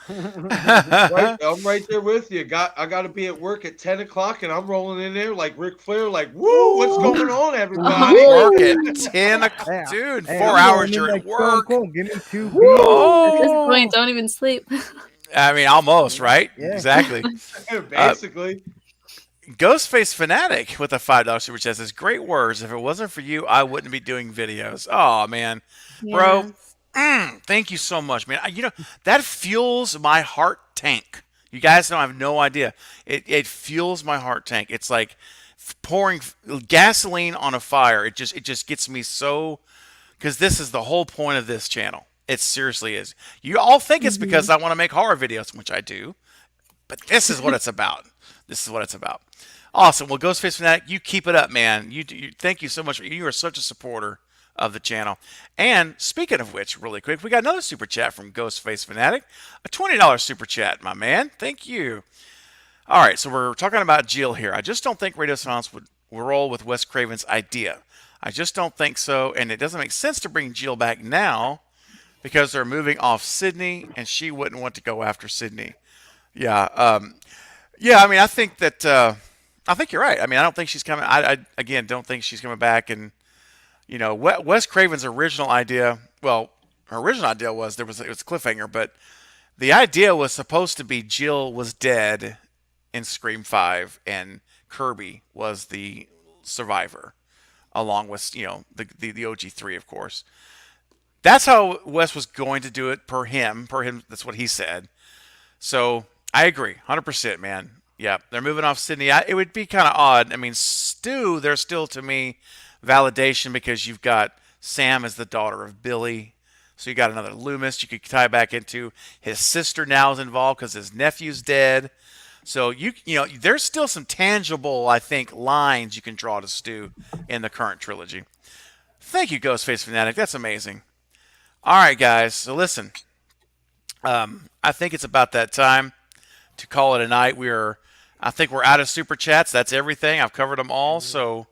I'm right there with you. I got to be at work at 10 o'clock, and I'm rolling in there like Ric Flair, like, woo, what's going on, everybody? Work at 10 o'clock. Dude, 4 hours you're at work. Give me 2 At this point, don't even sleep. I mean, almost, right? Yeah. Exactly. Basically. Ghostface Fanatic with a $5 super chat says, great words. If it wasn't for you, I wouldn't be doing videos. Oh, man. Yeah. Bro, thank you so much, man. That fuels my heart tank. You guys don't have no idea. It fuels my heart tank. It's like pouring gasoline on a fire. It just gets me so, because this is the whole point of this channel. It seriously is. You all think it's because I want to make horror videos, which I do, but this is what it's about. This is what it's about. Awesome. Well, Ghostface Fanatic, you keep it up, man. Thank you so much. You are such a supporter of the channel. And speaking of which, really quick, we got another super chat from Ghostface Fanatic, a $20 super chat, my man. Thank you. All right, so we're talking about Jill here. I just don't think Radio Silence would roll with Wes Craven's idea. I just don't think so, and it doesn't make sense to bring Jill back now because they're moving off Sydney, and she wouldn't want to go after Sydney. Yeah, yeah. I mean, I think that I think you're right. I mean, I don't think she's coming. I again don't think she's coming back. And you know, Wes Craven's original idea. Well, her original idea was it was a cliffhanger, but the idea was supposed to be Jill was dead in Scream 5, and Kirby was the survivor, along with the OG3, of course. That's how Wes was going to do it per him. That's what he said. So I agree, 100%, man. Yeah, they're moving off Sydney. It would be kind of odd. I mean, Stu, there's still to me validation because you've got Sam as the daughter of Billy. So you got another Loomis you could tie back into. His sister now is involved because his nephew's dead. So you know, there's still some tangible, I think, lines you can draw to Stu in the current trilogy. Thank you, Ghostface Fanatic. That's amazing. All right, guys. So listen, I think it's about that time to call it a night. I think we're out of super chats. That's everything. I've covered them all. So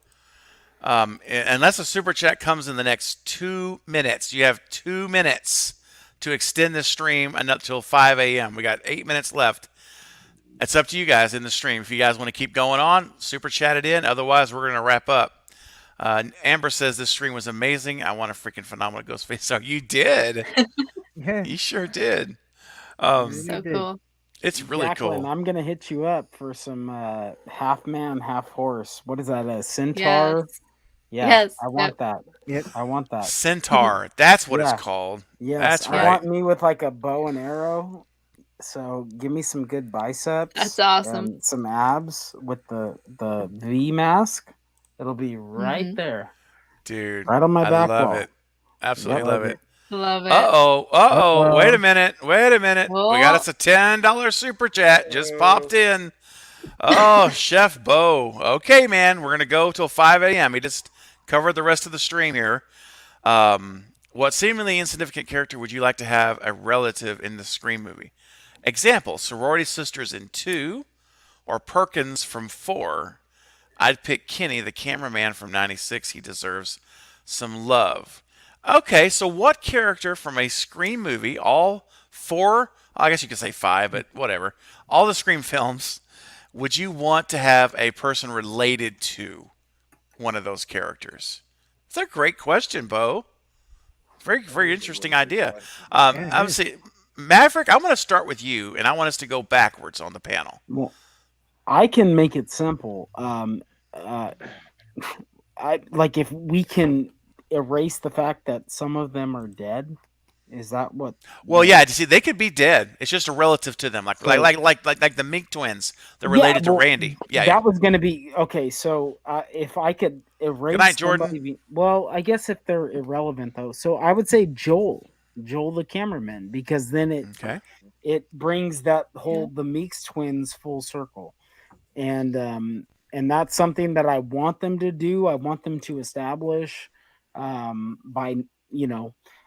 unless a super chat comes in the next 2 minutes, you have 2 minutes to extend the stream until 5 a.m. We got 8 minutes left. It's up to you guys in the stream. If you guys want to keep going on, super chat it in. Otherwise, we're going to wrap up. Amber says this stream was amazing. I want a freaking phenomenal Ghostface. So you did. Yeah. You sure did. So cool. It's really Jacqueline, cool. I'm gonna hit you up for some half man, half horse. What is that? A centaur? Yes. Yeah, Yes. I want Yep. that. Yep. I want that. Centaur. That's what Yeah. it's called. Yes, That's I right. want me with like a bow and arrow. So give me some good biceps. That's awesome. And some abs with the V mask. It'll be right Mhm. there. Dude, Right on my I back love wall. it. Absolutely Yep. love it. Love it. Uh-oh. Wait a minute. We got us Oh. a $10 super chat. Just popped in. Oh, Chef Bo. Okay, man. We're going to go till 5 a.m. He just covered the rest of the stream here. What seemingly insignificant character would you like to have a relative in the Scream movie? Example, sorority sisters in 2 or Perkins from 4. I'd pick Kenny, the cameraman from 96. He deserves some love. Okay, so what character from a Scream movie, all 4, I guess you could say 5, but whatever, all the Scream films, would you want to have a person related to one of those characters? It's a great question, Bo. Very, very interesting idea. Obviously, Maverick, I'm going to start with you, and I want us to go backwards on the panel. Well, I can make it simple. I like if we can erase the fact that some of them are dead. Is that what? Well, yeah. See, they could be dead. It's just a relative to them, like the Mink twins. They're related to Randy. Yeah, that was going to be okay. So if I could erase, Good night, Jordan. Well, I guess if they're irrelevant though, so I would say Joel the cameraman, because then it brings that whole the Meeks twins full circle, and that's something that I want them to do. I want them to establish by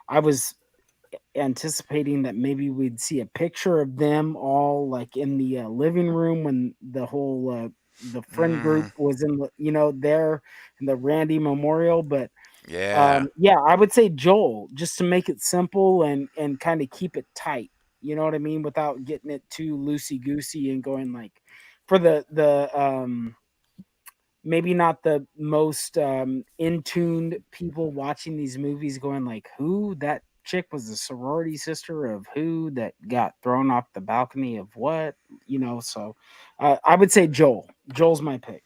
I was anticipating that maybe we'd see a picture of them all like in the living room when the whole the friend group was in there in the Randy memorial, but I would say Joel, just to make it simple and kind of keep it tight, you know what I mean, without getting it too loosey goosey and going like for the maybe not the most in-tuned people watching these movies going like, who that chick was the sorority sister of who that got thrown off the balcony of what, so I would say Joel's my pick.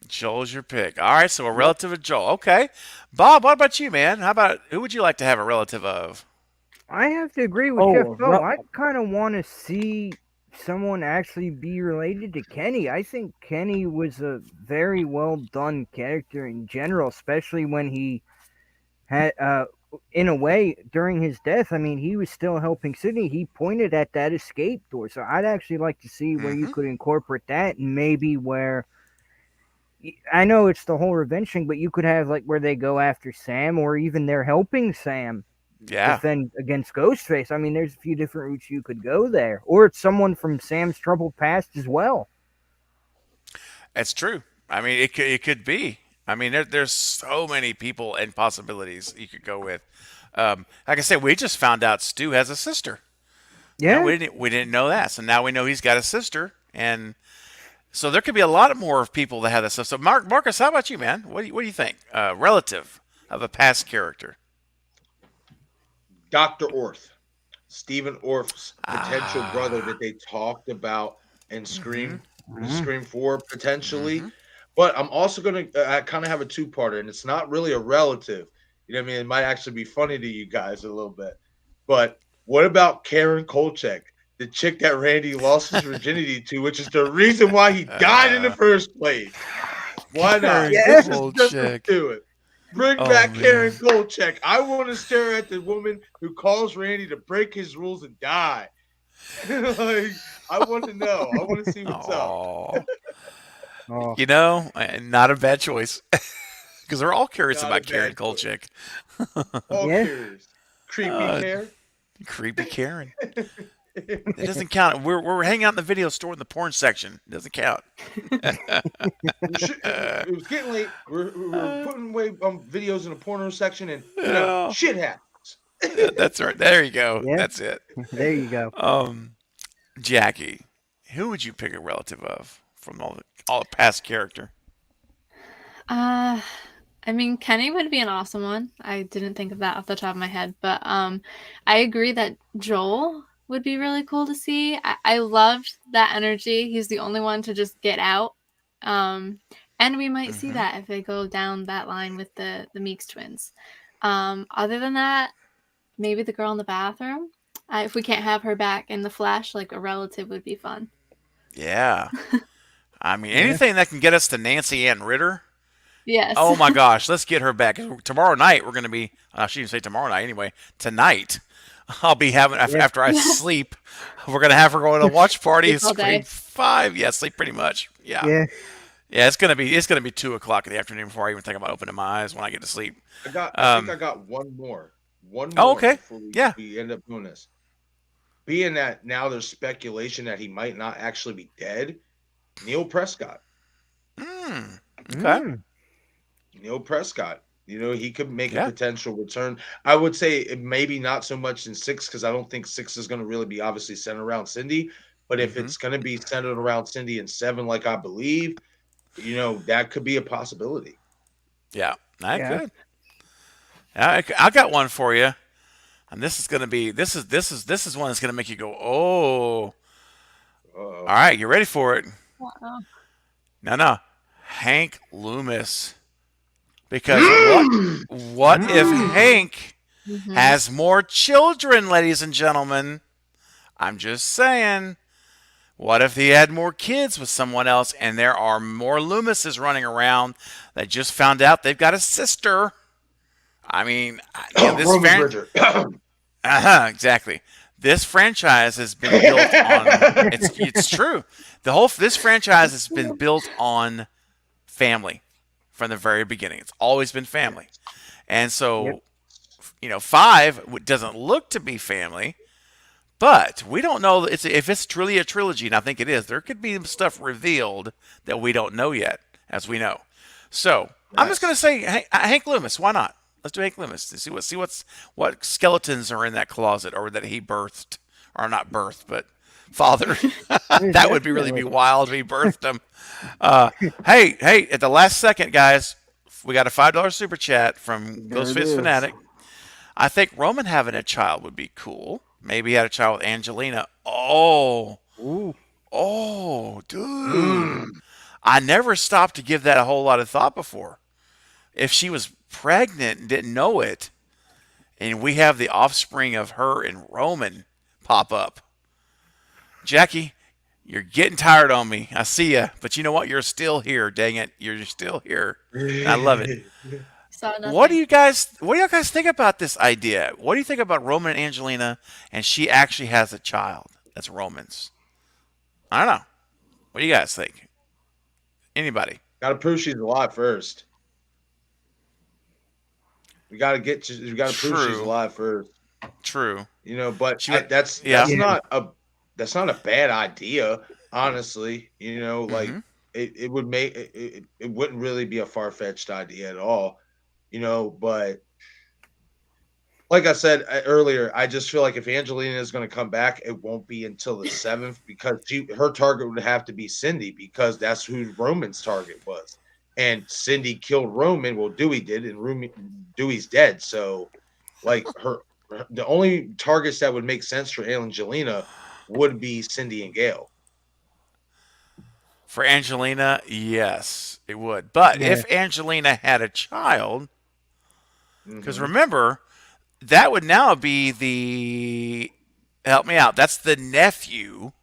Joel's your pick. All right, so a relative of Joel. Okay. Bob, what about you, man? Who would you like to have a relative of? I have to agree with Chef Bo. I kind of want to see someone actually be related to Kenny. I think Kenny was a very well done character in general, especially when he had in a way during his death. I mean, he was still helping Sydney. He pointed at that escape door, so I'd actually like to see where you could incorporate that, and maybe where I know it's the whole revenge thing, but you could have like where they go after Sam, or even they're helping Sam Yeah. defend against Ghostface. I mean, there's a few different routes you could go there, or it's someone from Sam's troubled past as well. That's true. I mean, it could be. I mean, there's so many people and possibilities you could go with. Like I said, we just found out Stu has a sister. Yeah, we didn't know that, so now we know he's got a sister, and so there could be a lot more of people that have that stuff. So, Marcus, how about you, man? What do you think? Relative of a past character. Dr. Orth, Stephen Orth's potential brother that they talked about in Scream 4 potentially. But I'm also going to I kind of have a two-parter, and it's not really a relative. You know what I mean? It might actually be funny to you guys a little bit. But what about Karen Kolchak, the chick that Randy lost his virginity to, which is the reason why he died in the first place? Why not? Yes. Just do it. Bring back Karen Kolchak. I want to stare at the woman who calls Randy to break his rules and die. Like, I want to know. I want to see what's up. You know, not a bad choice. Because we're all curious Not about a Karen bad Kolchak. All Yeah. curious. Creepy Karen. Creepy Karen. It doesn't count. We're hanging out in the video store in the porn section. It doesn't count. It was getting late. We were putting away videos in the porno section, and you know, shit happens. That's right. There you go. Yeah. That's it. There you go. Jackie, who would you pick a relative of from all the past character? I mean, Kenny would be an awesome one. I didn't think of that off the top of my head, but I agree that Joel would be really cool to see. I loved that energy. He's the only one to just get out. And we might see that if they go down that line with the Meeks twins. Other than that, maybe the girl in the bathroom. If we can't have her back in the flesh, like a relative would be fun. Yeah. I mean, anything that can get us to Nancy Ann Ritter. Yes. Oh my gosh, let's get her back. Tomorrow night, we're going to be, I shouldn't say tomorrow night anyway, tonight, I'll be having, after I sleep, we're going to have her go to a watch party. Sleep all day. Scream 5. Yeah, sleep pretty much. Yeah. Yeah, it's gonna be 2:00 in the afternoon before I even think about opening my eyes when I get to sleep. I think I got one more. Okay. Before we end up doing this. Being that now there's speculation that he might not actually be dead, Neil Prescott. Okay. Neil Prescott. You know, he could make a potential return. I would say maybe not so much in 6 because I don't think 6 is going to really be obviously centered around Cindy. But if it's going to be centered around Cindy in 7, like I believe, you know, that could be a possibility. Yeah, I could. I got one for you, and this is gonna be this is one that's gonna make you go, oh. All right, you ready for it? No, Hank Loomis. Because what if Hank has more children, ladies and gentlemen? I'm just saying. What if he had more kids with someone else and there are more Loomises running around that just found out they've got a sister? I mean, this Bridger. Exactly. This franchise has been built on it's true. This franchise has been built on family from the very beginning. It's always been family. And so, 5 doesn't look to be family. But we don't know if it's truly a trilogy, and I think it is. There could be stuff revealed that we don't know yet, as we know. So I'm just going to say Hank Loomis. Why not? Let's do Hank Loomis to see what skeletons are in that closet, or that he birthed, or not birthed, but fathered. That would really be wild if he birthed them. Hey! At the last second, guys, we got a $5 super chat from Ghostface Fanatic. I think Roman having a child would be cool. Maybe he had a child with Angelina. Oh, dude. I never stopped to give that a whole lot of thought before. If she was pregnant and didn't know it, and we have the offspring of her and Roman pop up. Jackie, you're getting tired on me. I see ya. But you know what? You're still here. Dang it. You're still here. I love it. What do you guys think about this idea? What do you think about Roman and Angelina, and she actually has a child that's Roman's? I don't know. What do you guys think? Anybody? Gotta prove she's alive first. We gotta prove she's True. alive first. True. You know, but She went- that's yeah. not a bad idea, honestly. You know, like it would make it wouldn't really be a far-fetched idea at all. You know, but like I said earlier, I just feel like if Angelina is going to come back, it won't be until the 7th because her target would have to be Cindy because that's who Roman's target was. And Cindy killed Roman. Well, Dewey did, and Dewey's dead. So, like, the only targets that would make sense for Angelina would be Cindy and Gail. For Angelina, yes, it would. But if Angelina had a child, because remember, that would now be help me out. That's the nephew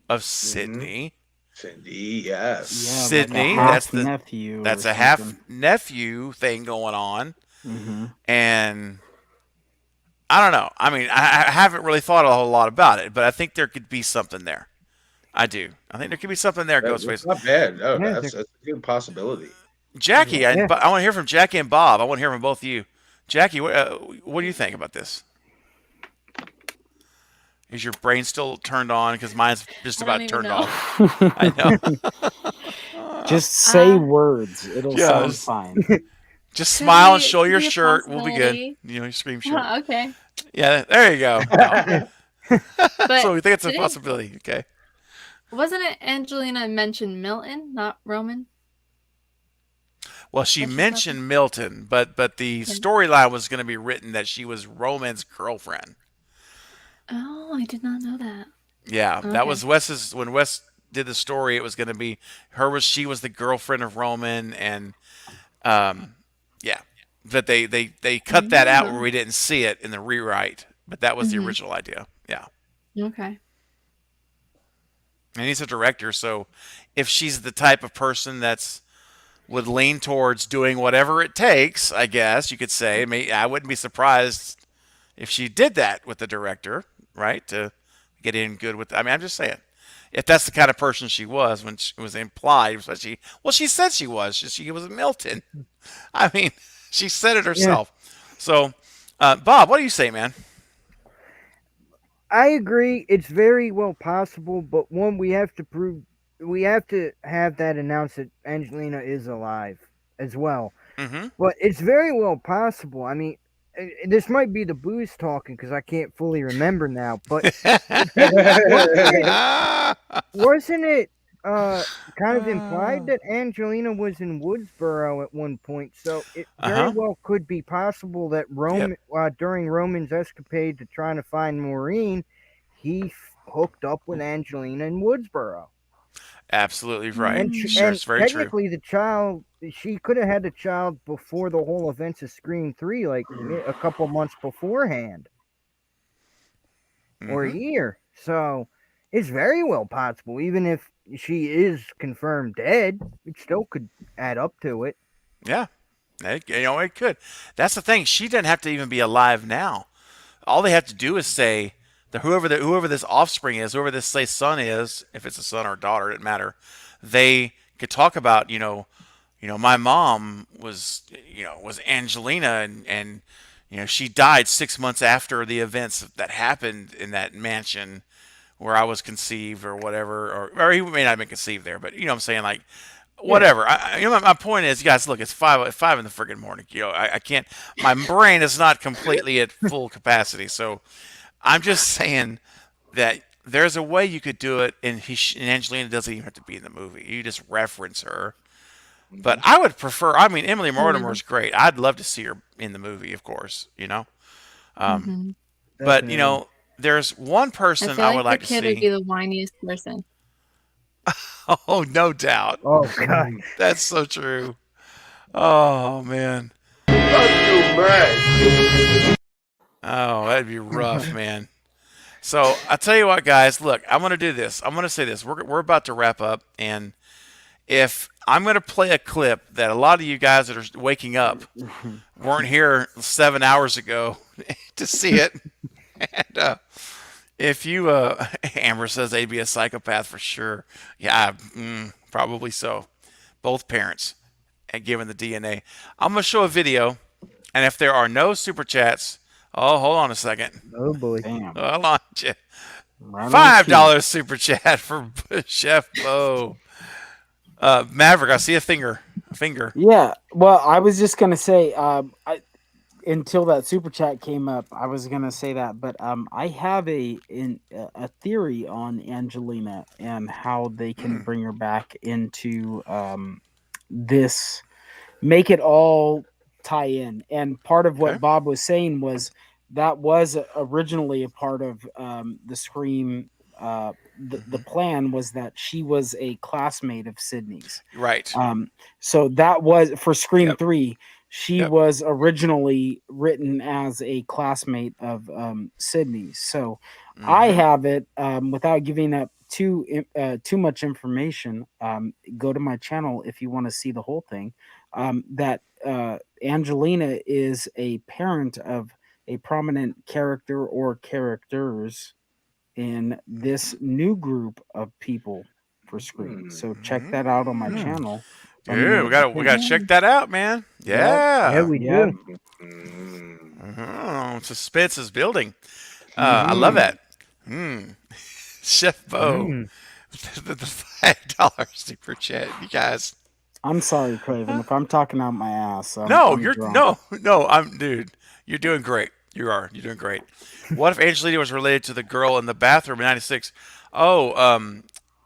of Sydney. Cindy, yes. Sydney, like that's nephew. That's a half nephew thing going on. And I don't know. I mean, I haven't really thought a whole lot about it, but I think there could be something there. I do. I think there could be something there, Ghostface. It's not bad. No, that's a good possibility. Jackie, I want to hear from Jackie and Bob. I want to hear from both of you. Jackie, what do you think about this? Is your brain still turned on? Because mine's just about turned off. I know. Just say words. It'll sound fine. Just smile and show your shirt. We'll be good. You know, your scream shirt. Oh, okay. Yeah, there you go. No. But So we think it's a possibility. Okay. Wasn't it Angelina mentioned Milton, not Roman? Well, she mentioned Milton, but the storyline was going to be written that she was Roman's girlfriend. Oh, I did not know that. Yeah, that was Wes's. When Wes did the story, it was going to be she was the girlfriend of Roman, and yeah, but they cut that out where we didn't see it in the rewrite, but that was the original idea. Yeah. Okay. And he's a director, so if she's the type of person would lean towards doing whatever it takes, I guess you could say. I wouldn't be surprised if she did that with the director, right? To get in good with. I mean, I'm just saying, if that's the kind of person she was when she was implied, she said she was. She was Milton. I mean, she said it herself. Yeah. So, Bob, what do you say, man? I agree. It's very well possible, but we have to have that announced that Angelina is alive as well. But it's very well possible. I mean, this might be the booze talking because I can't fully remember now, but wasn't it kind of implied that Angelina was in Woodsboro at one point? So it very well could be possible that during Roman's escapade to trying to find Maureen, he hooked up with Angelina in Woodsboro. Absolutely right. And it's very technically, she could have had the child before the whole events of Scream 3, like a couple months beforehand, or a year. So it's very well possible. Even if she is confirmed dead, it still could add up to it. Yeah, it could. That's the thing. She doesn't have to even be alive now. All they have to do is say whoever this offspring is, whoever this son is, if it's a son or a daughter, it doesn't matter. They could talk about, my mom was Angelina, and she died 6 months after the events that happened in that mansion where I was conceived or whatever, or he may not have been conceived there, but what I'm saying, like, whatever. My point is, guys, look, it's 5 in the friggin' morning. I can't. My brain is not completely at full capacity, so I'm just saying that there's a way you could do it, and Angelina doesn't even have to be in the movie. You just reference her. But I would prefer. I mean, Emily Mortimer's great. I'd love to see her in the movie, of course. But there's one person I would like to see. The kid would be the whiniest person. Oh, no doubt. Oh, God. That's so true. Oh, man. Oh, that'd be rough, man. So I'll tell you what, guys. Look, I'm going to do this. I'm going to say this. We're about to wrap up, and if I'm going to play a clip that a lot of you guys that are waking up weren't here 7 hours ago to see it, and if you, Amber says they'd be a psychopath for sure. Yeah, probably so. both parents, and given the DNA. I'm going to show a video, and if there are no super chats, oh, hold on a second. Oh boy. Damn. Hold on. Right on $5 super chat for Chef Bo. Maverick, I see a finger. Yeah. Well, I was just gonna say, until that super chat came up, I was gonna say that, but I have a theory on Angelina and how they can bring her back into this, make it all tie in. And part of what Bob was saying was that was originally a part of the Scream. The plan was that she was a classmate of Sydney's. Right. So that was for Scream 3. She was originally written as a classmate of Sydney's. So I have it without giving up too much information. Go to my channel if you want to see the whole thing. That Angelina is a parent of a prominent character or characters in this new group of people for Scream. So check that out on my channel. Yeah, we gotta check that out, man. Yeah, Yeah, we do. Suspense is building. I love that. Chef Bo, the $5 super chat, you guys. I'm sorry, Craven, if I'm talking out my ass. No, dude. You're doing great. You're doing great. What if Angelina was related to the girl in the bathroom in '96? Oh,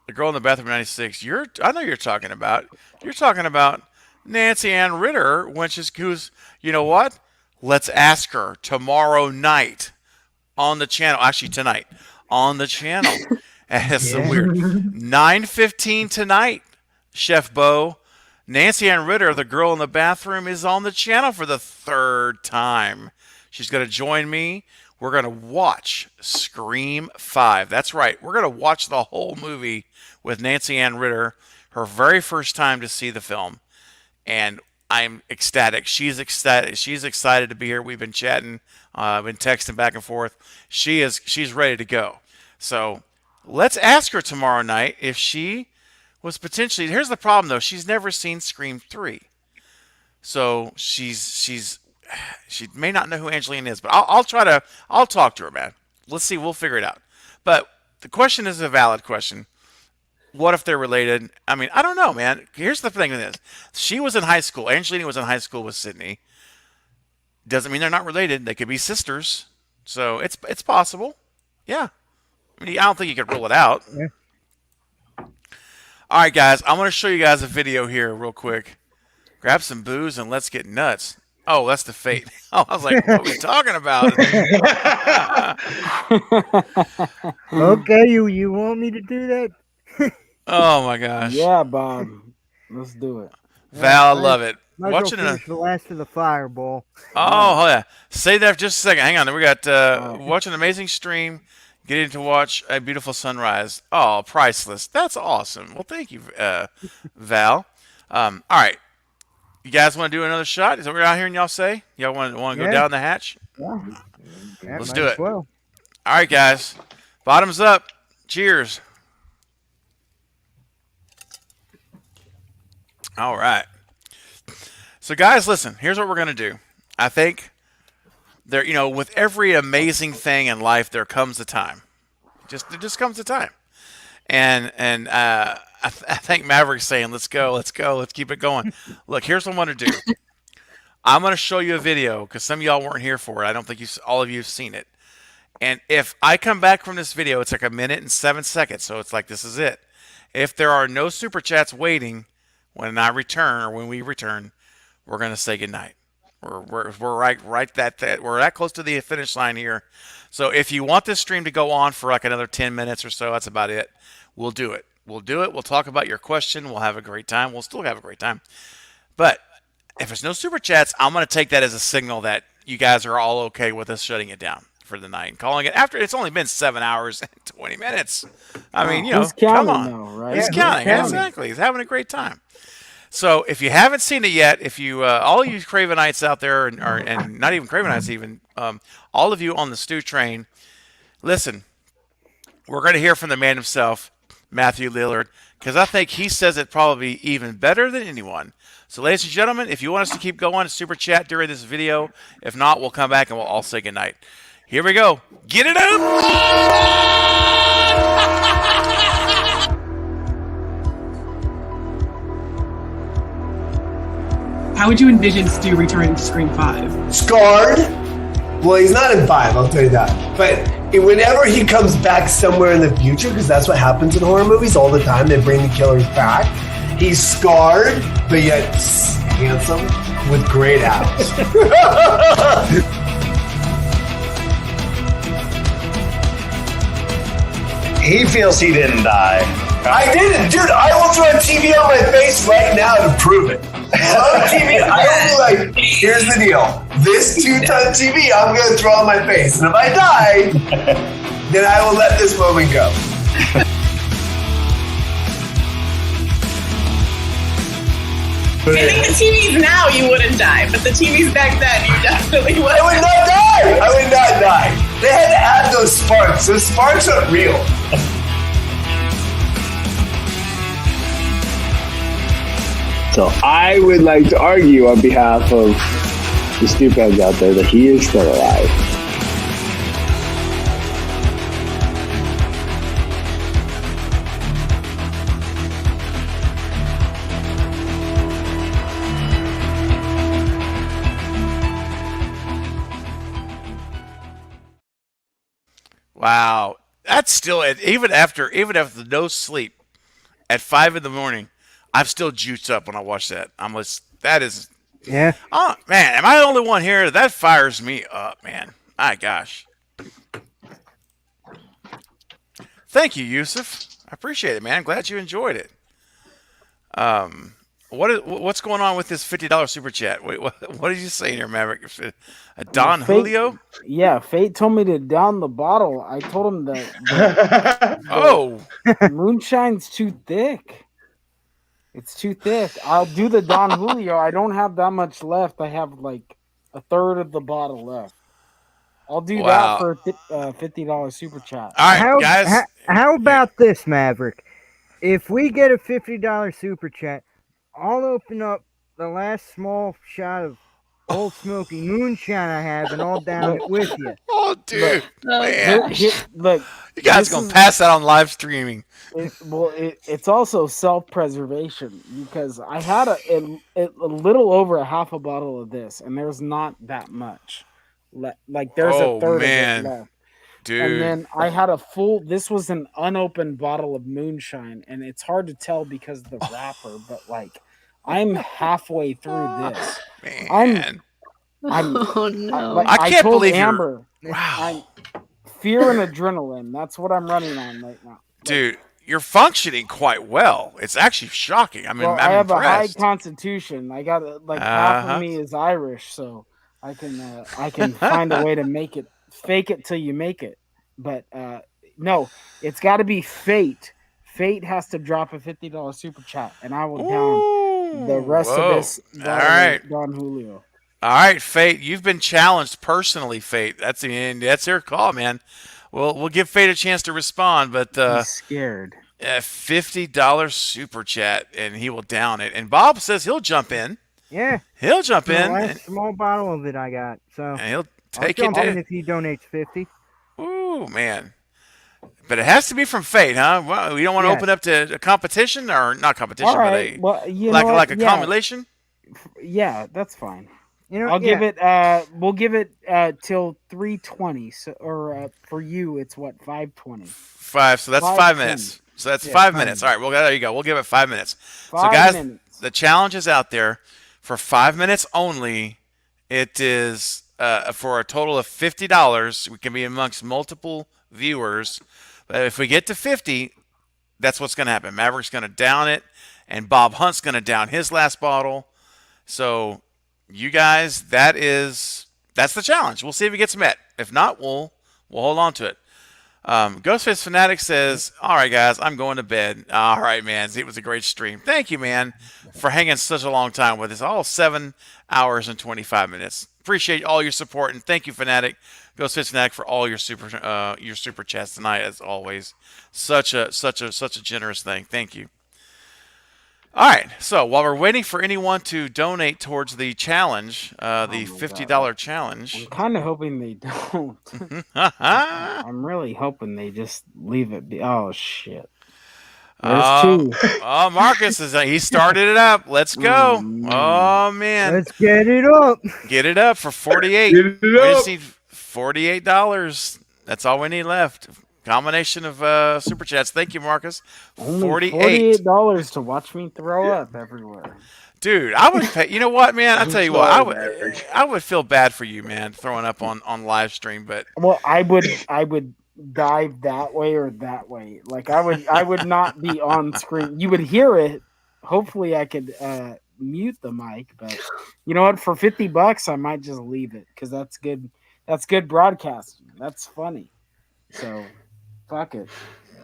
the girl in the bathroom in '96. I know you're talking about. You're talking about Nancy Ann Ritter, who's, you know what? Let's ask her tomorrow night on the channel. Actually, tonight on the channel. That's so weird. 9:15 tonight, Chef Bo. Nancy Ann Ritter, the girl in the bathroom, is on the channel for the third time. She's going to join me. We're going to watch Scream 5. That's right. We're going to watch the whole movie with Nancy Ann Ritter, her very first time to see the film. And I'm ecstatic. She's ecstatic. She's excited to be here. We've been chatting. I've been texting back and forth. She's ready to go. So let's ask her tomorrow night if she was potentially... Here's the problem, though. She's never seen Scream 3. So she may not know who Angelina is, but I'll talk to her, man. Let's see. We'll figure it out. But the question is a valid question. What if they're related? I mean, I don't know, man. Here's the thing with this. She was in high school. Angelina was in high school with Sydney. Doesn't mean they're not related. They could be sisters. So it's possible. Yeah. I mean, I don't think you could rule it out. Yeah. All right, guys. I'm going to show you guys a video here real quick. Grab some booze and let's get nuts. Oh, that's the fate. Oh, I was like, what are we talking about? Okay, you want me to do that? Oh my gosh. Yeah, Bob. Let's do it. Val, I love it. Might Watching as well finish the last of the fireball. Oh yeah. Say that for just a second. Hang on. We got watch an amazing stream, getting to watch a beautiful sunrise. Oh, priceless. That's awesome. Well, thank you, Val. All right. You guys want to do another shot? Is that what we're out here and y'all say? Y'all want to go down the hatch? Yeah. Let's do it. Well. All right, guys. Bottoms up. Cheers. All right. So, guys, listen. Here's what we're going to do. I think with every amazing thing in life, there comes a time. There just comes a time. And I think Maverick's saying, let's go, let's keep it going. Look, here's what I'm going to do. I'm going to show you a video because some of y'all weren't here for it. I don't think all of you have seen it. And if I come back from this video, it's like 1 minute and 7 seconds. So it's like, this is it. If there are no super chats waiting when we return, we're going to say goodnight. We're right that we're that close to the finish line here. So if you want this stream to go on for like another 10 minutes or so, that's about it. We'll do it. We'll talk about your question. We'll have a great time. We'll still have a great time. But if there's no super chats, I'm going to take that as a signal that you guys are all okay with us shutting it down for the night and calling it after it's only been 7 hours and 20 minutes. I mean, he's come counting on. though, right? He's counting. Exactly. He's having a great time. So if you haven't seen it yet, if you all you Cravenites out there, and not even Cravenites, even all of you on the Stu train, listen, we're going to hear from the man himself. Matthew Lillard, because I think he says it probably even better than anyone. So, ladies and gentlemen, if you want us to keep going, super chat during this video. If not, we'll come back and we'll all say goodnight. Here we go. Get it up! How would you envision Stu returning to Scream 5? Scarred. Well, he's not in 5, I'll tell you that. But whenever he comes back somewhere in the future, because that's what happens in horror movies all the time, they bring the killers back. He's scarred, but yet handsome with great abs. He feels he didn't die. I didn't, dude. I will throw a TV on my face right now to prove it. On TV, I will be like, here's the deal. This 2-ton TV, I'm going to throw on my face. And if I die, then I will let this moment go. I think the TVs now you wouldn't die, but the TVs back then you definitely would. I would not die. I would not die. They had to add those sparks. Those sparks aren't real. So I would like to argue on behalf of the stupids out there that he is still alive. Wow, that's still even after no sleep at 5 in the morning. I'm still juiced up when I watch that. That is. Yeah. Oh man, am I the only one here? That fires me up, man. My gosh. Thank you, Yusuf. I appreciate it, man. I'm glad you enjoyed it. What's going on with this $50 super chat? Wait, what did you say here, Maverick? Don Julio? Yeah, Fate told me to down the bottle. I told him that the moonshine's too thick. It's too thick. I'll do the Don Julio. I don't have that much left. I have like a third of the bottle left. I'll do that for $50 super chat. All right, guys. How about this, Maverick? If we get a $50 super chat, I'll open up the last small shot of Old Smoky Moonshine I have, and I'll down it with you. Oh, dude. Man. Look, you guys going to pass that on live streaming. It's also self-preservation because I had a little over a half a bottle of this, and there's not that much. Like there's a third of it left. Dude. And then I had this was an unopened bottle of moonshine, and it's hard to tell because of the wrapper, but like I'm halfway through this. Man. Oh no. I can't believe Amber. Wow. Fear and adrenaline. That's what I'm running on right now. Dude, you're functioning quite well. It's actually shocking. I have impressed. a high constitution. I got half of me is Irish, so I can find a way to make it. Fake it till you make it. But no, it's got to be Fate. Fate has to drop a $50 super chat, and I will down the rest of this. All right, Don Julio. All right, Fate. You've been challenged personally, Fate. That's your call, man. We'll give Fate a chance to respond, but he's scared. $50 super chat, and he will down it. And Bob says he'll jump in. Yeah, he'll jump in. The last small bottle of it I got, so and he'll I'll jump in if he donates 50. Ooh, man. But it has to be from Fate, huh? Well, we don't want to open up to a competition, or not competition, right. but like a compilation? Yeah, that's fine. I'll give it. We'll give it till 3:20. So, or for you, it's what 5:20. 5. So that's 5 minutes. So that's 5 minutes. All right. Well, there you go. We'll give it 5 minutes. So guys, the challenge is out there for 5 minutes only. It is for a total of $50. We can be amongst multiple viewers. But if we get to 50, that's what's going to happen. Maverick's going to down it, and Bob Hunt's going to down his last bottle. So you guys, that's the challenge. We'll see if it gets met. If not, we'll hold on to it. Ghostface Fanatic says, "All right, guys, I'm going to bed." All right, man. It was a great stream. Thank you, man, for hanging such a long time with us. All 7 hours and 25 minutes. Appreciate all your support, and thank you, Fanatic, Ghostface Fanatic, for all your super chats tonight, as always. Such a generous thing. Thank you. All right. So while we're waiting for anyone to donate towards the challenge, the $50 challenge, I'm kind of hoping they don't. I'm really hoping they just leave it be. Oh shit! There's two. Oh, Marcus he started it up. Let's go. Oh man. Let's get it up. Get it up for 48. Get it We up. just need $48. That's all we need left. Combination of super chats. Thank you, Marcus. Only $48 to watch me throw up everywhere. Dude, I would pay. You know what, man? I tell you what, I would feel bad for you, man, throwing up on live stream. But well, I would dive that way or that way. Like I would not be on screen. You would hear it. Hopefully, I could mute the mic. But you know what? For $50, I might just leave it because that's good. That's good broadcasting. That's funny. So. Fuck it.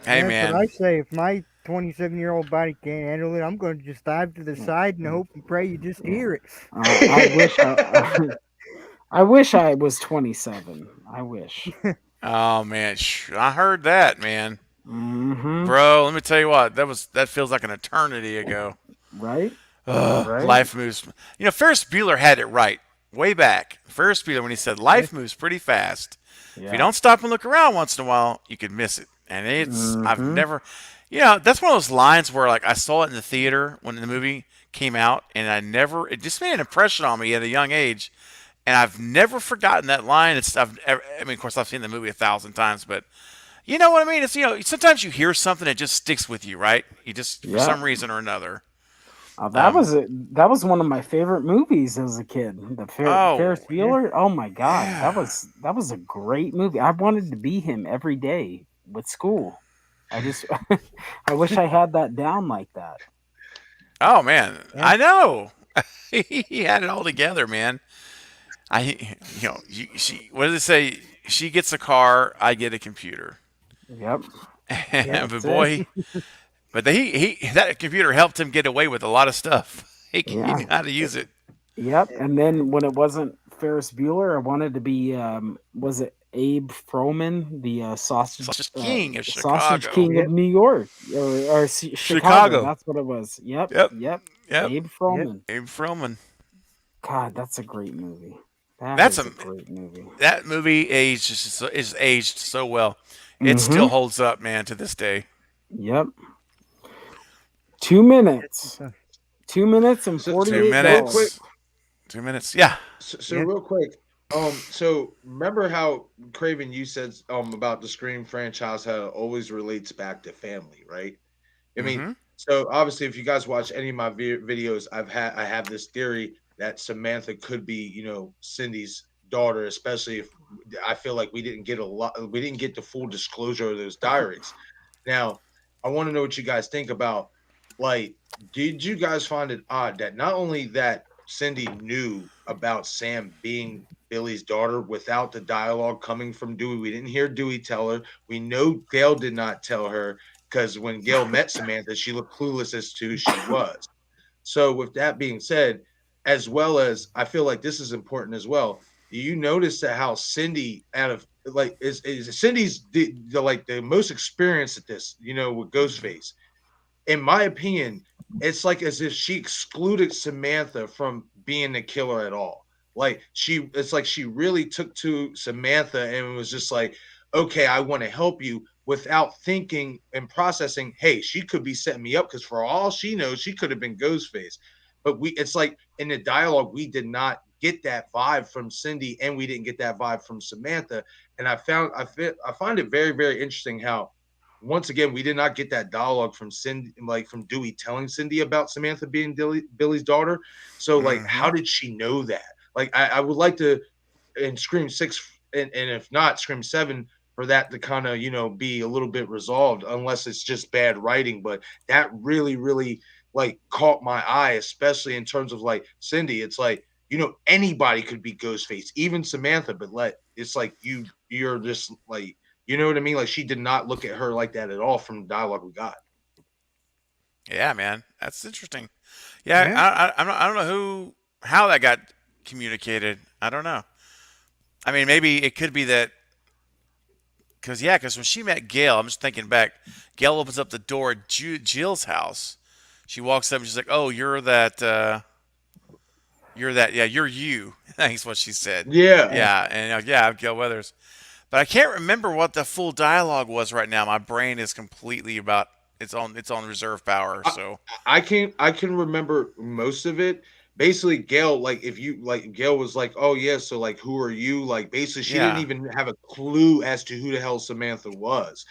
Hey, That's man. what I say. If my 27-year-old body can't handle it, I'm going to just dive to the side and hope and pray you just hear it. I wish I was 27. I wish. Oh man, I heard that, man. Mm-hmm. Bro, let me tell you what. That feels like an eternity ago. Right? Right? Life moves. You know, Ferris Bueller had it right way back. Ferris Bueller, when he said life moves pretty fast. Yeah. If you don't stop and look around once in a while, you could miss it. And I've never, that's one of those lines where like I saw it in the theater when the movie came out, and it just made an impression on me at a young age, and I've never forgotten that line. Of course, I've seen the movie 1,000 times, but you know what I mean? It's sometimes you hear something that just sticks with you, right? You just for some reason or another. That was one of my favorite movies as a kid. The Ferris Bueller. Oh my god, that was a great movie. I wanted to be him every day with school. I wish I had that down like that. Oh man, I know. He had it all together, man. What does it say? She gets a car, I get a computer. Yep. But boy. But that computer helped him get away with a lot of stuff. He knew how to use it. Yep. And then when it wasn't Ferris Bueller, I wanted to be was it Abe Froman, the sausage king of Chicago, sausage king of New York or Chicago. That's what it was. Yep. Abe Froman. Abe Froman. God, that's a great movie. That's a great movie. That movie is aged so well. It still holds up, man, to this day. Yep. 2 minutes. 2 minutes and 48 2 minutes. 2 minutes. Yeah. So real quick. So remember how Craven, you said about the Scream franchise, how it always relates back to family, right? I mean, so obviously, if you guys watch any of my videos, I have this theory that Samantha could be, Cindy's daughter, especially if I feel like we didn't get the full disclosure of those diaries. Now, I want to know what you guys think about. Like, did you guys find it odd that not only that Cindy knew about Sam being Billy's daughter without the dialogue coming from Dewey? We didn't hear Dewey tell her. We know Gail did not tell her because when Gail met Samantha, she looked clueless as to who she was. So with that being said, as well as I feel like this is important as well. Do you notice that how Cindy is Cindy's the most experienced at this, with Ghostface? In my opinion, it's like as if she excluded Samantha from being the killer at all. It's like she really took to Samantha and was just like, okay, I want to help you, without thinking and processing, hey, she could be setting me up because for all she knows, she could have been Ghostface. But it's like in the dialogue, we did not get that vibe from Cindy, and we didn't get that vibe from Samantha. And I find it very, very interesting how, once again, we did not get that dialogue from Cindy, like from Dewey telling Cindy about Samantha being Billy's daughter. So, how did she know that? I would like to, in Scream 6, and if not Scream 7, for that to kind of, be a little bit resolved, unless it's just bad writing. But that really, really caught my eye, especially in terms of Cindy. It's anybody could be Ghostface, even Samantha, but it's like you're just You know what I mean? Like she did not look at her like that at all from the dialogue we got. Yeah, man, that's interesting. Yeah, Yeah. I don't know how that got communicated. I don't know. I mean, maybe it could be that because when she met Gail, I'm just thinking back. Gail opens up the door at Jill's house. She walks up and she's like, "Oh, you're that. You're that. Yeah, you're you." That's what she said. Yeah. Yeah, and yeah, I'm Gail Weathers. But I can't remember what the full dialogue was right now. My brain is completely about it's on reserve power. So I can remember most of it. Basically, Gail, like if you like Gail was like, "Oh yeah, so like who are you?" Like basically she didn't even have a clue as to who the hell Samantha was.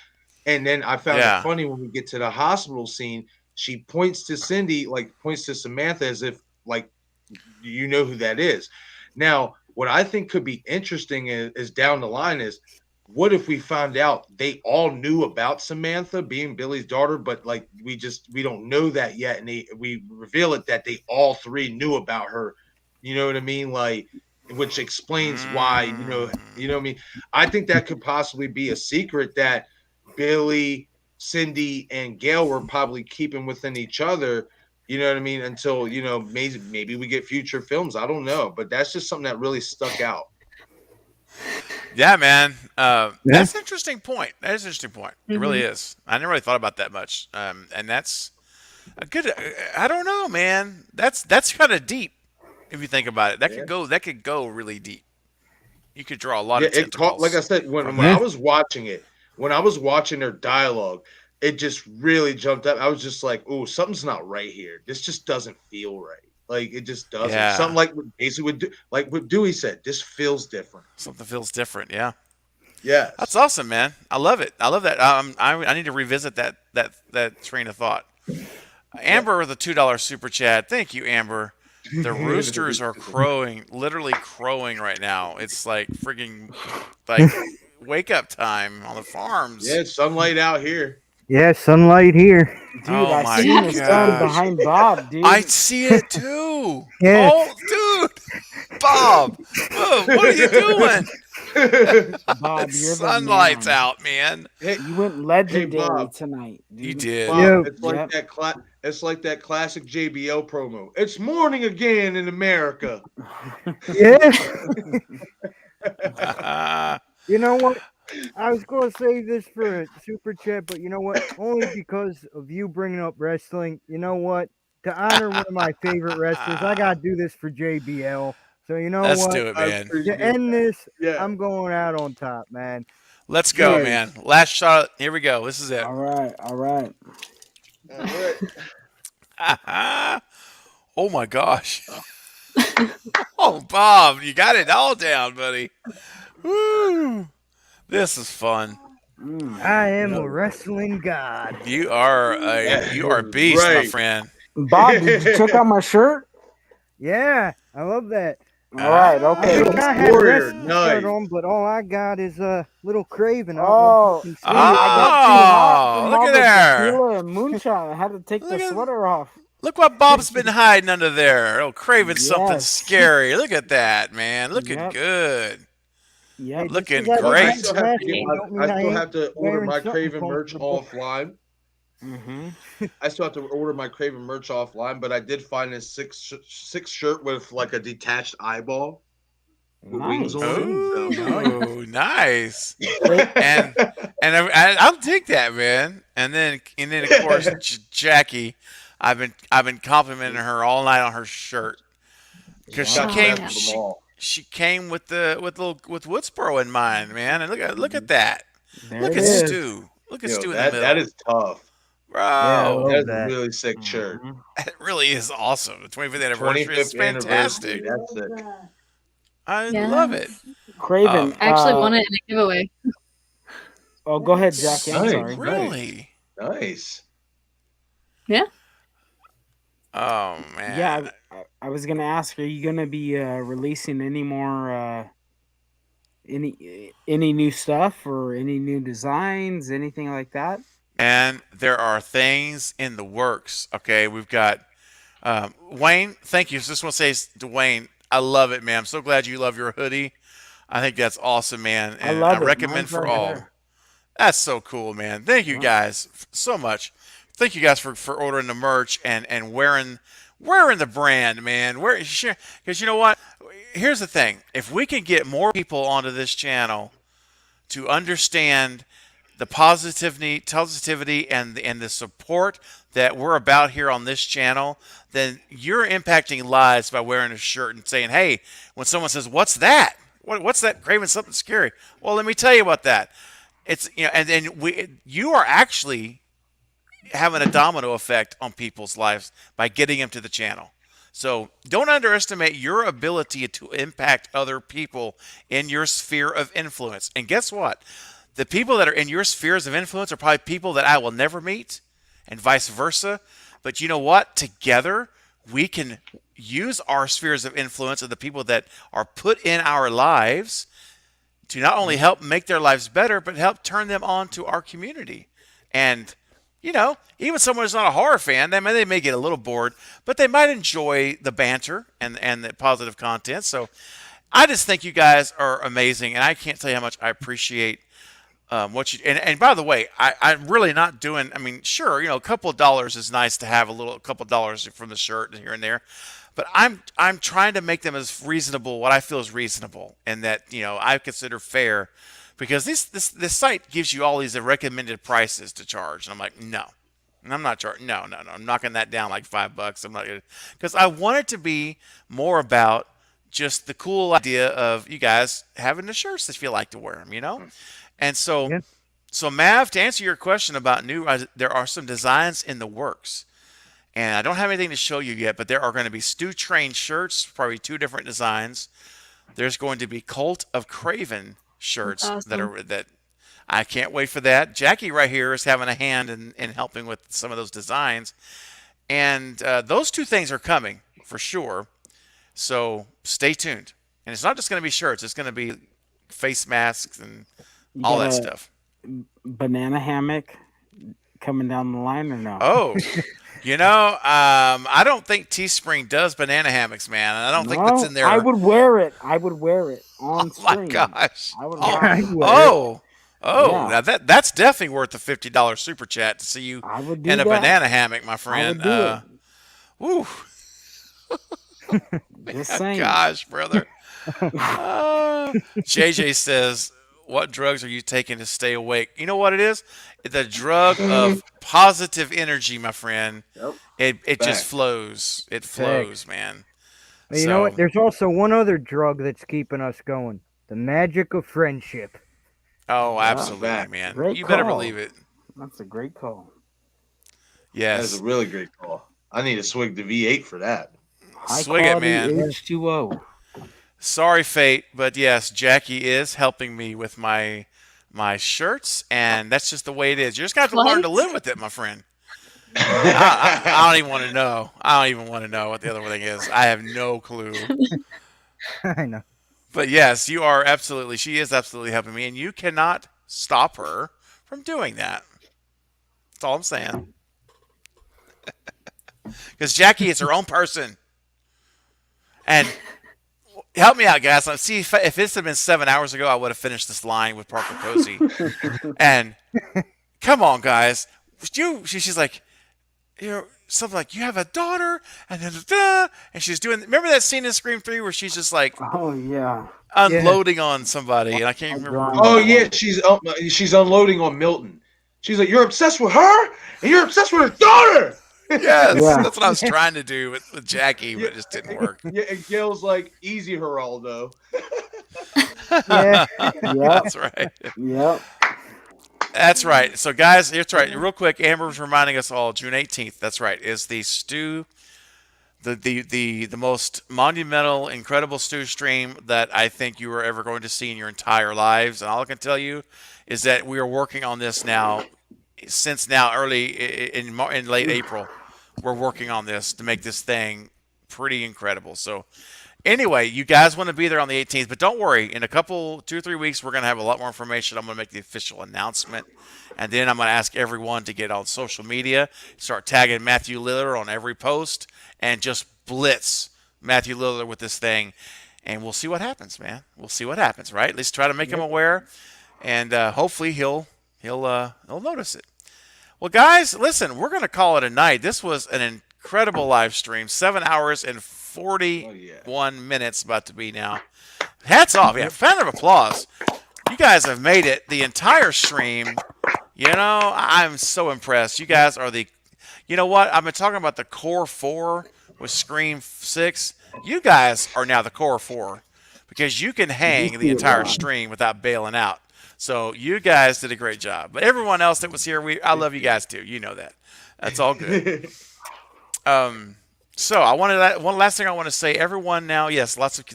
And then I found it funny when we get to the hospital scene, she points to Cindy, like points to Samantha as if like you know who that is. Now, what I think could be interesting is down the line is what if we found out they all knew about Samantha being Billy's daughter, but like we don't know that yet, and we reveal it that they all three knew about her. You know what I mean? Like, which explains why you know what I mean. I think that could possibly be a secret that Billy, Cindy, and Gail were probably keeping within each other. You know what I mean? Until maybe we get future films. I don't know, but that's just something that really stuck out. yeah, man, that's an interesting point. That is an interesting point. It really is. I never really thought about that much. And that's a good. I don't know, man. That's kind of deep if you think about it. That could go really deep. You could draw a lot of tentacles. Like I said, when I was watching it, when I was watching their dialogue, it just really jumped up. I was just like, "Oh, something's not right here. This just doesn't feel right. Like it just doesn't." Yeah. Something like what Dewey said. This feels different. Something feels different. Yeah. Yeah. That's awesome, man. I love it. I love that. I need to revisit that train of thought. Amber with a $2 super chat. Thank you, Amber. The roosters are crowing, literally crowing right now. It's like freaking like wake up time on the farms. Yeah, it's sunlight out here. Yeah, sunlight here. Dude, I see the sun behind Bob, dude. I see it too. Yeah. Oh, dude. Bob. What are you doing? Bob, the you're sunlight's the man. out, man. You went legendary Bob. tonight, dude. You did. Bob, it's like that classic JBL promo. It's morning again in America. Yeah. You know what? I was going to say this for a super chat, but you know what? Only because of you bringing up wrestling. You know what? To honor one of my favorite wrestlers, I got to do this for JBL. So you know Let's what? do it, man. To end this, I'm going out on top, man. Let's go, man. Last shot. Here we go. This is it. All right. Oh my gosh. Oh, Bob, you got it all down, buddy. Woo. This is fun. I am a wrestling god. You are a beast, my friend. Bob, did you check out my shirt? Yeah, I love that. All right, okay. I had a wrestling shirt on, but all I got is a little Craven. Oh, look at there. Tequila and moonshine. I had to take the sweater off. Look what Bob's been hiding under there. Oh, craving something scary. Look at that, man. Looking good. Yeah, looking great. I still have to order my Craven merch offline. I still have to order my Craven merch offline, but I did find a six shirt with like a detached eyeball. With wings on it. Oh, nice. and I'll take that, man. And then of course Jackie, I've been complimenting her all night on her shirt because she came with Woodsboro in mind, man. And look at that. Look at Stu. Look at Stu in the middle. That is tough. Bro, that's a really sick shirt. It really is awesome. The 25th anniversary is fantastic. That's it. I love it. Craven. I actually won it in a giveaway. Oh, go ahead, Jackie. I'm sorry. Really? Nice. Yeah. Oh man. Yeah, I was gonna ask, are you gonna be releasing any more any new stuff or any new designs, anything like that? And there are things in the works. Okay, we've got Wayne. Thank you. Just want to say to Wayne, I love it, man. I'm so glad you love your hoodie. I think that's awesome, man. And I recommend for all. That's so cool, man. Thank you guys so much. Thank you guys for ordering the merch and wearing the brand, man. Because you know what? Here's the thing. If we can get more people onto this channel to understand the positivity and the support that we're about here on this channel, then you're impacting lives by wearing a shirt and saying, hey, when someone says, what's that? What's that? Craving something scary. Well, let me tell you about that. It's, and then you are actually having a domino effect on people's lives by getting them to the channel. So don't underestimate your ability to impact other people in your sphere of influence. And guess what? The people that are in your spheres of influence are probably people that I will never meet, and vice versa. But you know what? Together, we can use our spheres of influence of the people that are put in our lives to not only help make their lives better, but help turn them on to our community. And, even someone who's not a horror fan, they may get a little bored, but they might enjoy the banter and the positive content. So I just think you guys are amazing, and I can't tell you how much I appreciate what you. And by the way, I'm really not doing. I mean, sure, a couple of dollars is nice to have a couple of dollars from the shirt here and there, but I'm trying to make them as reasonable, what I feel is reasonable, and that I consider fair, because this site gives you all these recommended prices to charge, and I'm like, no, I'm not charging. No, I'm knocking that down like $5. I'm not gonna, because I want it to be more about just the cool idea of you guys having the shirts if you like to wear them, And so, so Mav, to answer your question about there are some designs in the works. And I don't have anything to show you yet, but there are going to be Stu Train shirts, probably 2 different designs. There's going to be Cult of Craven shirts that I can't wait for that. Jackie right here is having a hand in helping with some of those designs. And those 2 things are coming for sure. So stay tuned. And it's not just going to be shirts. It's going to be face masks and all that stuff. Banana hammock coming down the line or no? Oh, I don't think Teespring does banana hammocks, man. I don't think that's in there. I would wear it. On stream. Oh my gosh. I would wear it. Now that's definitely worth the $50 super chat to see you in a banana hammock, my friend. I would do it. Woo. Just saying. Gosh, brother. JJ says, what drugs are you taking to stay awake? You know what it is? It's a drug of positive energy, my friend. Yep. It just flows. It flows, man. You know what? There's also one other drug that's keeping us going. The magic of friendship. Oh, absolutely, man. You better believe it. That's a great call. Yes. That's a really great call. I need to swig the V8 for that. Swig it, man. H2O. Sorry, Fate, but yes, Jackie is helping me with my shirts, and that's just the way it is. You're just going to have to learn to live with it, my friend. I don't even want to know. I don't even want to know what the other thing is. I have no clue. I know. But yes, she is absolutely helping me, and you cannot stop her from doing that. That's all I'm saying. Because Jackie is her own person. And help me out, guys. See, if this had been 7 hours ago, I would have finished this line with Parker Posey. And come on, guys. She's like, something like, you have a daughter, and then and she's doing. Remember that scene in Scream 3 where she's just like, oh yeah, unloading on somebody, and I can't remember. Oh yeah, she's unloading on Milton. She's like, you're obsessed with her, and you're obsessed with her daughter. Yes, that's what I was trying to do with Jackie, but it just didn't work. Yeah, and Gail's like, easy, Geraldo. Yeah. That's right. Yep. That's right. So, guys, that's right. Real quick, Amber's reminding us all, June 18th, that's right, is the Stu, the most monumental, incredible Stu stream that I think you are ever going to see in your entire lives. And all I can tell you is that we are working on this now, since now early in late April. We're working on this to make this thing pretty incredible. So, anyway, you guys want to be there on the 18th, but don't worry. In a couple, 2 or 3 weeks, we're going to have a lot more information. I'm going to make the official announcement, and then I'm going to ask everyone to get on social media, start tagging Matthew Lillard on every post, and just blitz Matthew Lillard with this thing, and we'll see what happens, man. We'll see what happens, right? At least try to make him aware, and hopefully he'll he'll notice it. Well, guys, listen, we're going to call it a night. This was an incredible live stream. 7 hours and 41 minutes about to be now. Hats off. Yeah, round of applause. You guys have made it the entire stream. You know, I'm so impressed. You guys are the, you know what? I've been talking about the core 4 with Scream 6. You guys are now the core 4 because you can hang the entire stream without bailing out. So you guys did a great job. But everyone else that was here, I love you guys too. You know that. That's all good. So one last thing I want to say. Everyone now, yes, lots of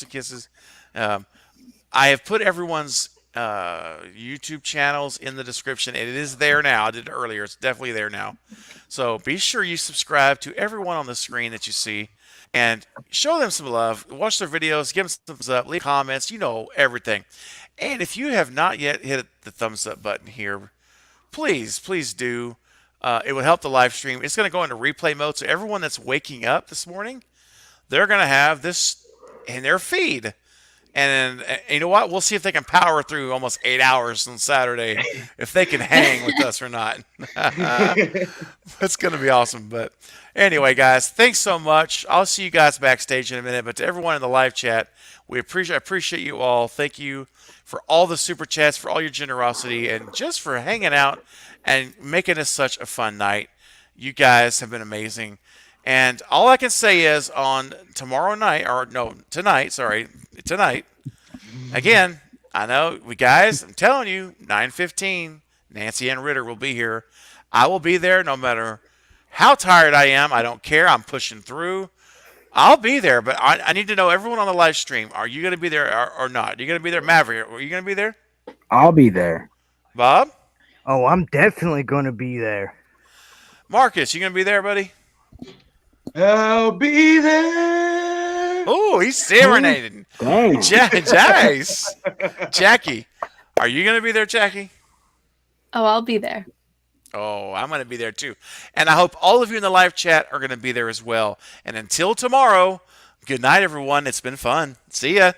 kisses. I have put everyone's YouTube channels in the description. It is there now. I did it earlier. It's definitely there now. So be sure you subscribe to everyone on the screen that you see and show them some love. Watch their videos. Give them some thumbs up. Leave comments. You know everything. And if you have not yet hit the thumbs up button here, please do. It would help the live stream. It's going to go into replay mode. So everyone that's waking up this morning, they're going to have this in their feed. And you know what? We'll see if they can power through almost 8 hours on Saturday, if they can hang with us or not. It's going to be awesome. But anyway, guys, thanks so much. I'll see you guys backstage in a minute. But to everyone in the live chat, we appreciate you all. Thank you for all the super chats, for all your generosity, and just for hanging out and making this such a fun night. You guys have been amazing. And all I can say is on tonight, again, I know, guys, I'm telling you, 9:15, Nancy Ann Ritter will be here. I will be there no matter how tired I am. I don't care. I'm pushing through. I'll be there, but I need to know everyone on the live stream. Are you going to be there or not? Are you going to be there? Maverick, are you going to be there? I'll be there. Bob? Oh, I'm definitely going to be there. Marcus, you going to be there, buddy? I'll be there. Oh, he's serenading. Nice. Jackie, are you going to be there, Jackie? Oh, I'll be there. Oh, I'm going to be there too. And I hope all of you in the live chat are going to be there as well. And until tomorrow, good night, everyone. It's been fun. See ya.